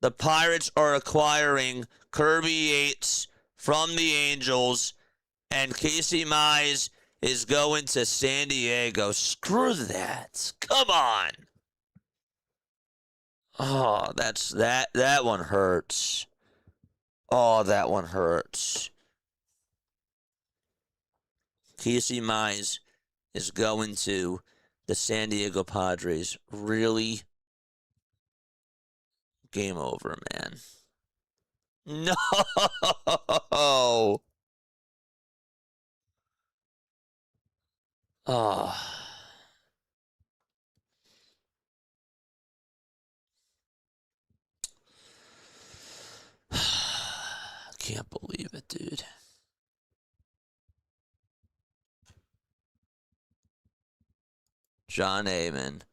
The Pirates are acquiring Kirby Yates from the Angels, and Casey Mize is going to San Diego. Screw that. Come on. Oh, that one hurts. Oh, that one hurts. Casey Mize is going to the San Diego Padres. Really? Game over, man. No! Oh. I can't believe it, dude. John Amon,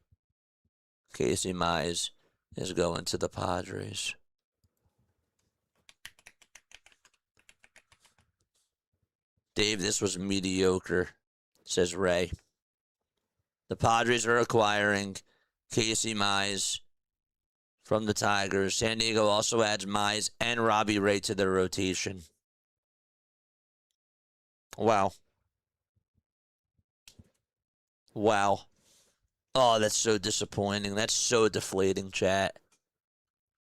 Casey Mize is going to the Padres. Dave, this was mediocre, says Ray. The Padres are acquiring Casey Mize from the Tigers. San Diego also adds Mize and Robbie Ray to their rotation. Wow. Wow. Oh, that's so disappointing. That's so deflating, chat.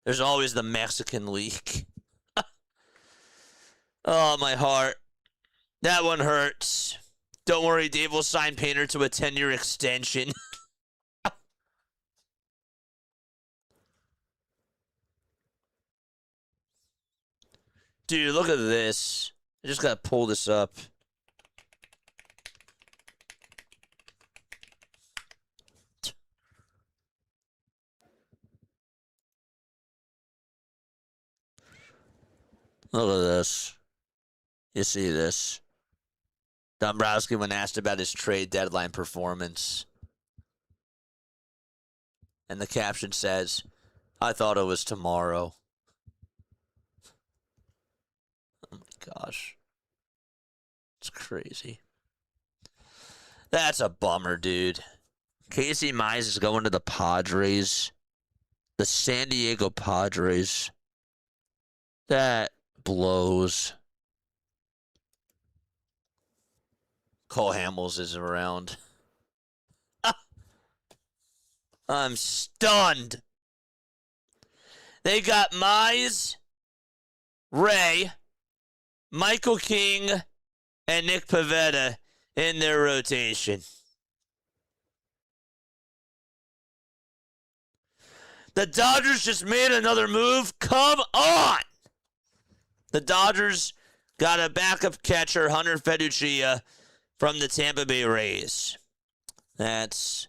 There's always the Mexican leak. Oh, my heart. That one hurts. Don't worry, Dave will sign Painter to a 10-year extension. Dude, look at this. I just gotta pull this up. Look at this. You see this? Dombrowski, when asked about his trade deadline performance. And the caption says, I thought it was tomorrow. Oh my gosh. It's crazy. That's a bummer, dude. Casey Mize is going to the Padres. The San Diego Padres. That blows. Cole Hamels is around. I'm stunned. They got Mize, Ray, Michael King, and Nick Pivetta in their rotation. The Dodgers just made another move. Come on! The Dodgers got a backup catcher, Hunter Feduccia, from the Tampa Bay Rays. That's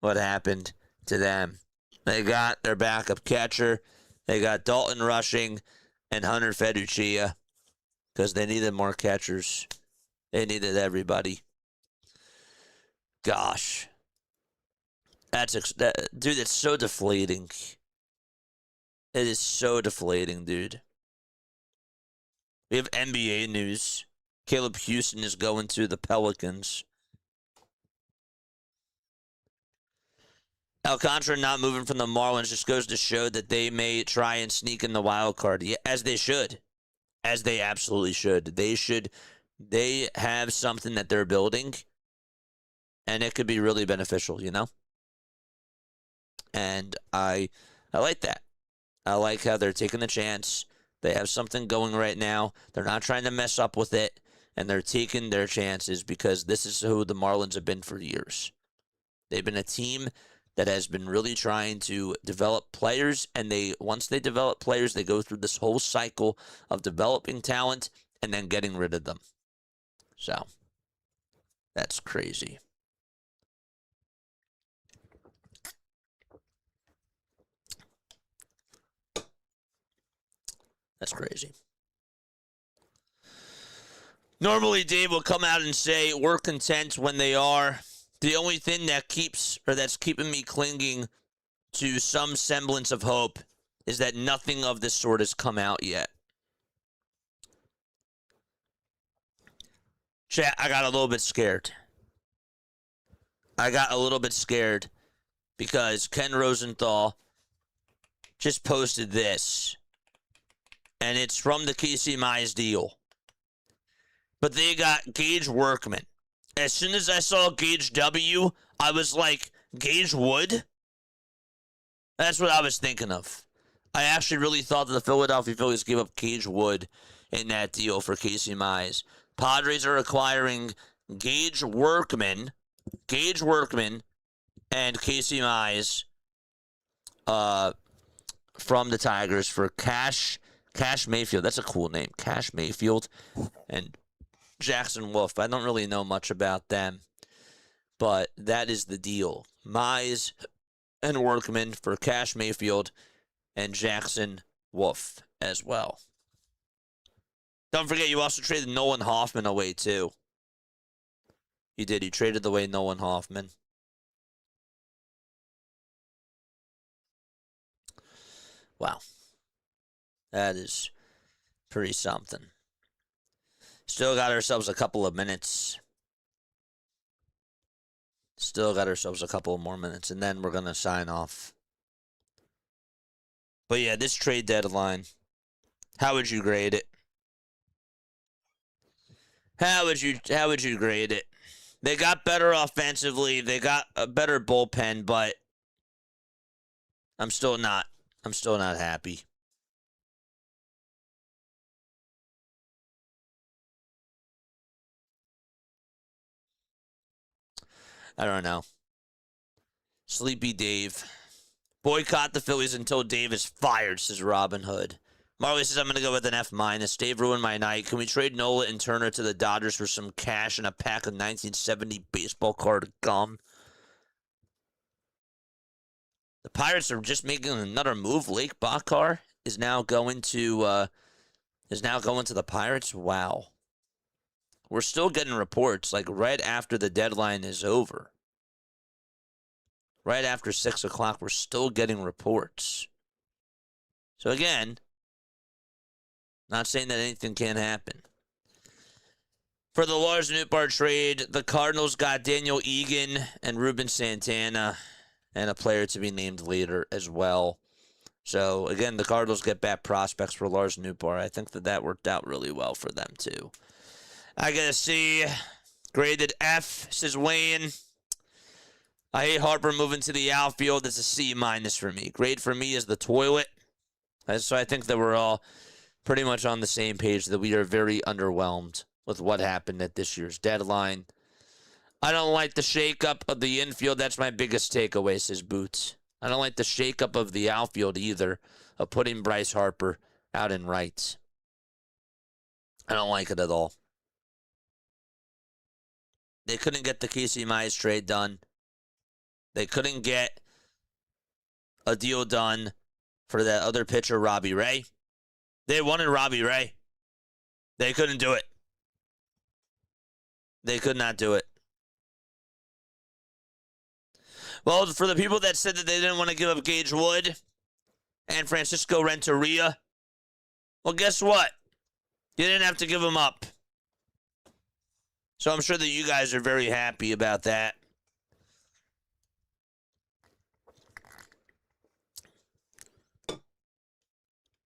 what happened to them. They got their backup catcher. They got Dalton Rushing and Hunter Feduccia because they needed more catchers. They needed everybody. Gosh. Dude, it's so deflating. It is so deflating, dude. We have NBA news. Caleb Houston is going to the Pelicans. Alcantara not moving from the Marlins just goes to show that they may try and sneak in the wild card, as they should. As they absolutely should. They have something that they're building, and it could be really beneficial, you know? And I I like that. I like how they're taking a chance. They have something going right now. They're not trying to mess up with it, and they're taking their chances because this is who the Marlins have been for years. They've been a team that has been really trying to develop players, and once they develop players, they go through this whole cycle of developing talent and then getting rid of them. So, that's crazy. That's crazy. Normally, Dave will come out and say, we're content when they are. The only thing that's keeping me clinging to some semblance of hope is that nothing of this sort has come out yet. Chat, I got a little bit scared. Because Ken Rosenthal just posted this. And it's from the Casey Mize deal. But they got Gage Workman. As soon as I saw Gage W, I was like, Gage Wood? That's what I was thinking of. I actually really thought that the Philadelphia Phillies gave up Gage Wood in that deal for Casey Mize. Padres are acquiring Gage Workman, and Casey Mize from the Tigers for Cash Mayfield. That's a cool name. Cash Mayfield and Jackson Wolf. I don't really know much about them, but that is the deal. Mize and Workman for Cash Mayfield and Jackson Wolf as well. Don't forget, you also traded Nolan Hoffman away, too. You did. You traded away Nolan Hoffman. Wow. That is pretty something. Still got ourselves a couple of minutes. Still got ourselves a couple more minutes, and then we're going to sign off. But yeah, this trade deadline, how would you grade it? How would you grade it? They got better offensively. They got a better bullpen, but I'm still not happy. I don't know. Sleepy Dave. Boycott the Phillies until Dave is fired, says Robin Hood. Marley says, I'm going to go with an F-. Dave ruined my night. Can we trade Nola and Turner to the Dodgers for some cash and a pack of 1970 baseball card gum? The Pirates are just making another move. Lake Bakar is now going to the Pirates. Wow. We're still getting reports like right after the deadline is over. Right after 6 o'clock, we're still getting reports. So again, not saying that anything can't happen. For the Lars Nootbaar trade, the Cardinals got Daniel Egan and Ruben Santana and a player to be named later as well. So, again, the Cardinals get back prospects for Lars Nootbaar. I think that worked out really well for them, too. I got a C. Graded F, says Wayne. I hate Harper moving to the outfield. It's a C- for me. Grade for me is the toilet. So I think that we're all pretty much on the same page that we are very underwhelmed with what happened at this year's deadline. I don't like the shakeup of the infield. That's my biggest takeaway, says Boots. I don't like the shakeup of the outfield either, of putting Bryce Harper out in right. I don't like it at all. They couldn't get the Casey Mize trade done. They couldn't get a deal done for that other pitcher, Robbie Ray. They wanted Robbie Ray. They couldn't do it. They could not do it. Well, for the people that said that they didn't want to give up Gage Wood and Francisco Renteria, well, guess what? You didn't have to give them up. So I'm sure that you guys are very happy about that.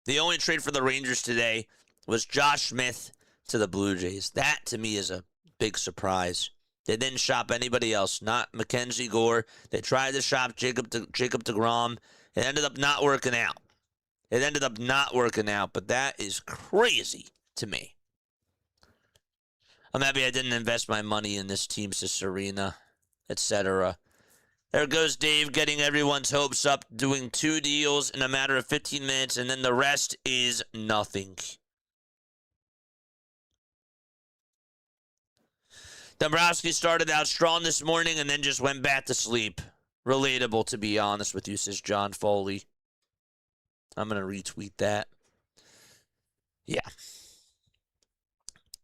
The only trade for the Rangers today was Josh Smith to the Blue Jays. That, to me, is a big surprise. They didn't shop anybody else, not Mackenzie Gore. They tried to shop Jacob deGrom, It ended up not working out. But that is crazy to me. I'm happy I didn't invest my money in this team, says Serena, etc. There goes Dave getting everyone's hopes up, doing 2 deals in a matter of 15 minutes, and then the rest is nothing. Dombrowski started out strong this morning and then just went back to sleep. Relatable, to be honest with you, says John Foley. I'm going to retweet that. Yeah.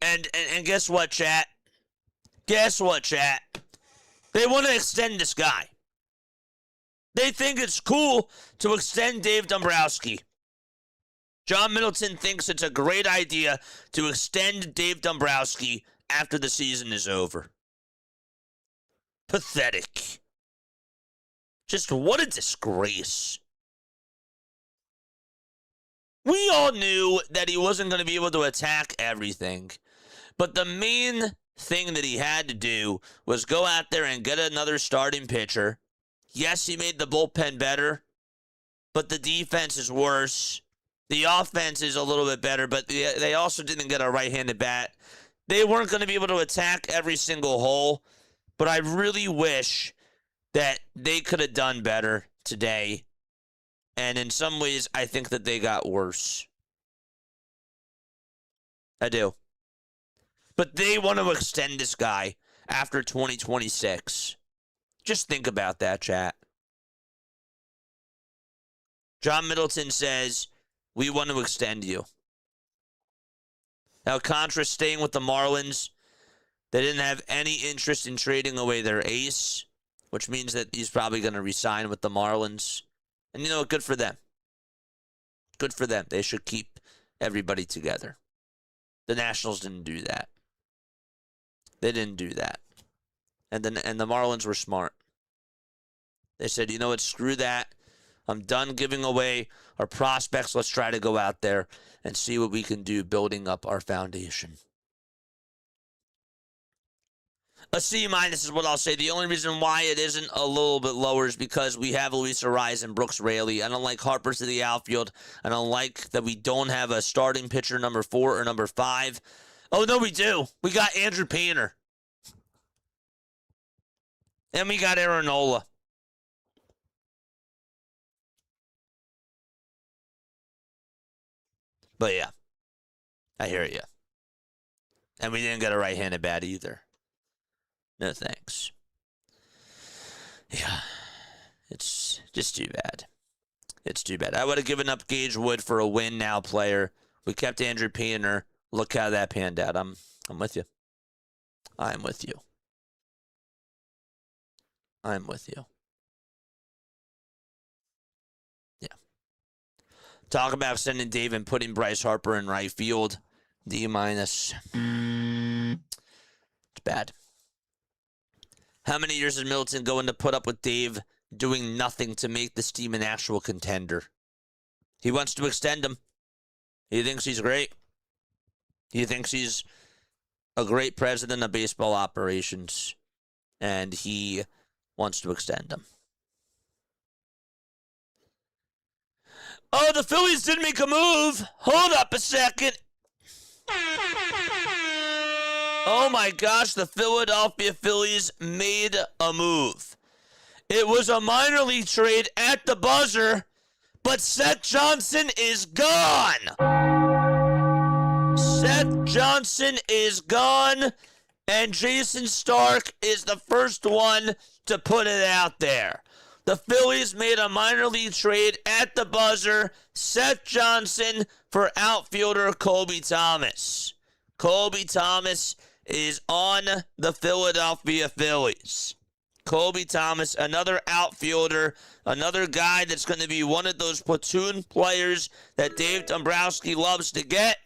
And guess what, chat? They want to extend this guy. They think it's cool to extend Dave Dombrowski. John Middleton thinks it's a great idea to extend Dave Dombrowski after the season is over. Pathetic. Just what a disgrace. We all knew that he wasn't going to be able to attack everything. But the main thing that he had to do was go out there and get another starting pitcher. Yes, he made the bullpen better, but the defense is worse. The offense is a little bit better, but they also didn't get a right-handed bat. They weren't going to be able to attack every single hole, but I really wish that they could have done better today. And in some ways, I think that they got worse. I do. But they want to extend this guy after 2026. Just think about that, chat. John Middleton says, we want to extend you. Alcantara staying with the Marlins. They didn't have any interest in trading away their ace, which means that he's probably going to resign with the Marlins. And you know what? Good for them. Good for them. They should keep everybody together. The Nationals didn't do that. They didn't do that. And the Marlins were smart. They said, you know what? Screw that. I'm done giving away our prospects. Let's try to go out there and see what we can do building up our foundation. A C- is what I'll say. The only reason why it isn't a little bit lower is because we have Luis Ariz and Brooks Raley. I don't like Harper to the outfield. I don't like that we don't have a starting pitcher number 4 or number 5. Oh, no, we do. We got Andrew Painter. And we got Aaron Nola. But yeah, I hear you. And we didn't get a right-handed bat either. No thanks. Yeah, it's just too bad. It's too bad. I would have given up Gage Wood for a win now player. We kept Andrew Painter. Look how that panned out. I'm with you. I'm with you. I'm with you. Yeah. Talk about sending Dave and putting Bryce Harper in right field. D-. It's bad. How many years is Middleton going to put up with Dave doing nothing to make this team an actual contender? He wants to extend him. He thinks he's great. He thinks he's a great president of baseball operations. And he wants to extend him. Oh, the Phillies did make a move. Hold up a second. Oh my gosh, the Philadelphia Phillies made a move. It was a minor league trade at the buzzer, but Seth Johnson is gone. Seth Johnson is gone, and Jason Stark is the first one to put it out there. The Phillies made a minor league trade at the buzzer. Seth Johnson for outfielder Colby Thomas. Colby Thomas is on the Philadelphia Phillies. Colby Thomas, another outfielder, another guy that's going to be one of those platoon players that Dave Dombrowski loves to get.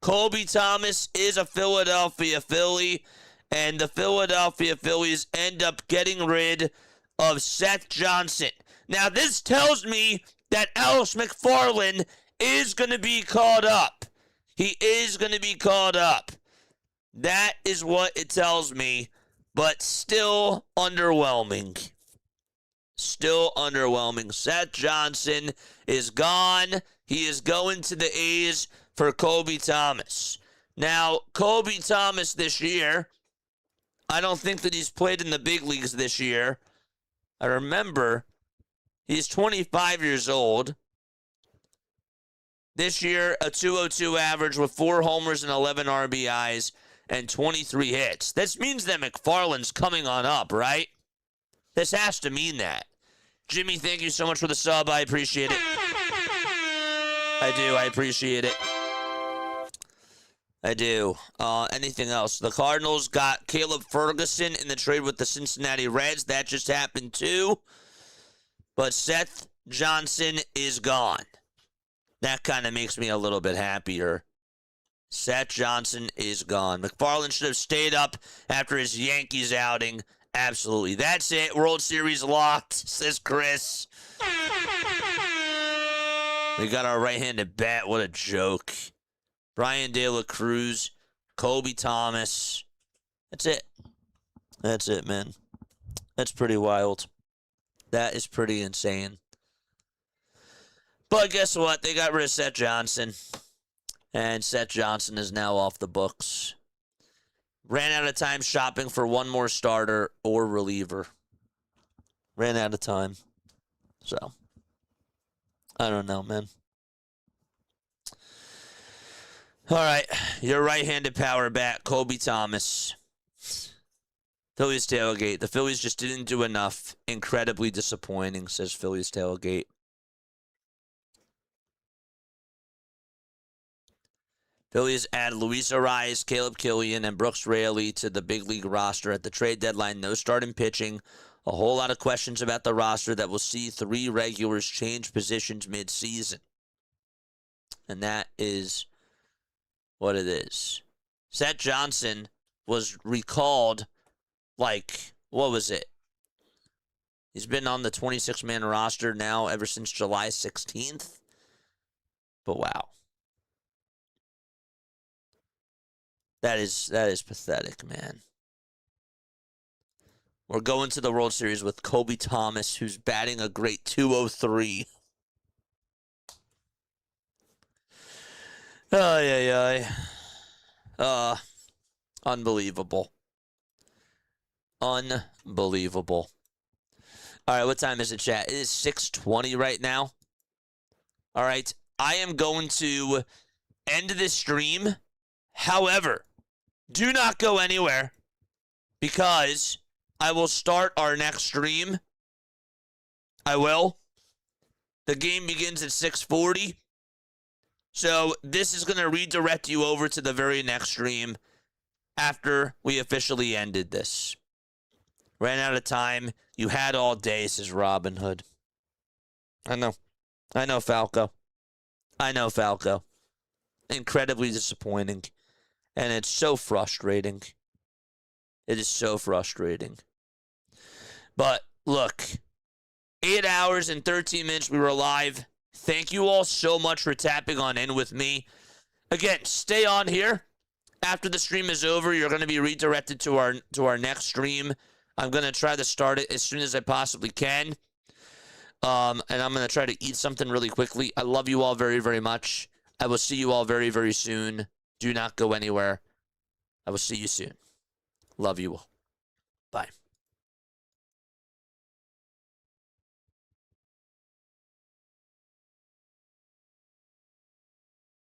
Colby Thomas is a Philadelphia Philly, and the Philadelphia Phillies end up getting rid of Seth Johnson. Now, this tells me that Alex McFarland is going to be called up. He is going to be called up. That is what it tells me, but still underwhelming. Still underwhelming. Seth Johnson is gone. He is going to the A's for Kobe Thomas. Now, Kobe Thomas this year, I don't think that he's played in the big leagues this year. I remember he's 25 years old. This year, a 202 average with 4 homers and 11 RBIs and 23 hits. This means that McFarland's coming on up, right? This has to mean that. Jimmy, thank you so much for the sub. I appreciate it. I do. I appreciate it. I do. Anything else? The Cardinals got Caleb Ferguson in the trade with the Cincinnati Reds. That just happened too. But Seth Johnson is gone. That kind of makes me a little bit happier. Seth Johnson is gone. McFarland should have stayed up after his Yankees outing. Absolutely. That's it. World Series locked, says Chris. We got our right-handed bat. What a joke. Brian De La Cruz, Kobe Thomas. That's it. That's it, man. That's pretty wild. That is pretty insane. But guess what? They got rid of Seth Johnson. And Seth Johnson is now off the books. Ran out of time shopping for one more starter or reliever. Ran out of time. So, I don't know, man. All right, your right-handed power bat, Kobe Thomas. Phillies tailgate. The Phillies just didn't do enough. Incredibly disappointing, says Phillies tailgate. Phillies add Luis Arias, Caleb Killian, and Brooks Raley to the big league roster at the trade deadline. No starting pitching. A whole lot of questions about the roster that will see 3 regulars change positions mid-season. And that is what it is. Seth Johnson was recalled, like, what was it? He's been on the 26-man roster now ever since July 16th. But wow. That is pathetic, man. We're going to the World Series with Kobe Thomas, who's batting a great 203. Unbelievable. Unbelievable. All right, what time is it, chat? It is 6:20 right now. All right, I am going to end this stream. However, do not go anywhere because I will start our next stream. I will. The game begins at 6:40. So this is going to redirect you over to the very next stream after we officially ended this. Ran out of time. You had all day, says Robin Hood. I know, Falco. I know, Falco. Incredibly disappointing. And it's so frustrating. It is so frustrating. But look, 8 hours and 13 minutes we were live. Thank you all so much for tapping on in with me. Again, stay on here. After the stream is over, you're going to be redirected to our next stream. I'm going to try to start it as soon as I possibly can. And I'm going to try to eat something really quickly. I love you all very, very much. I will see you all very, very soon. Do not go anywhere. I will see you soon. Love you all. Bye.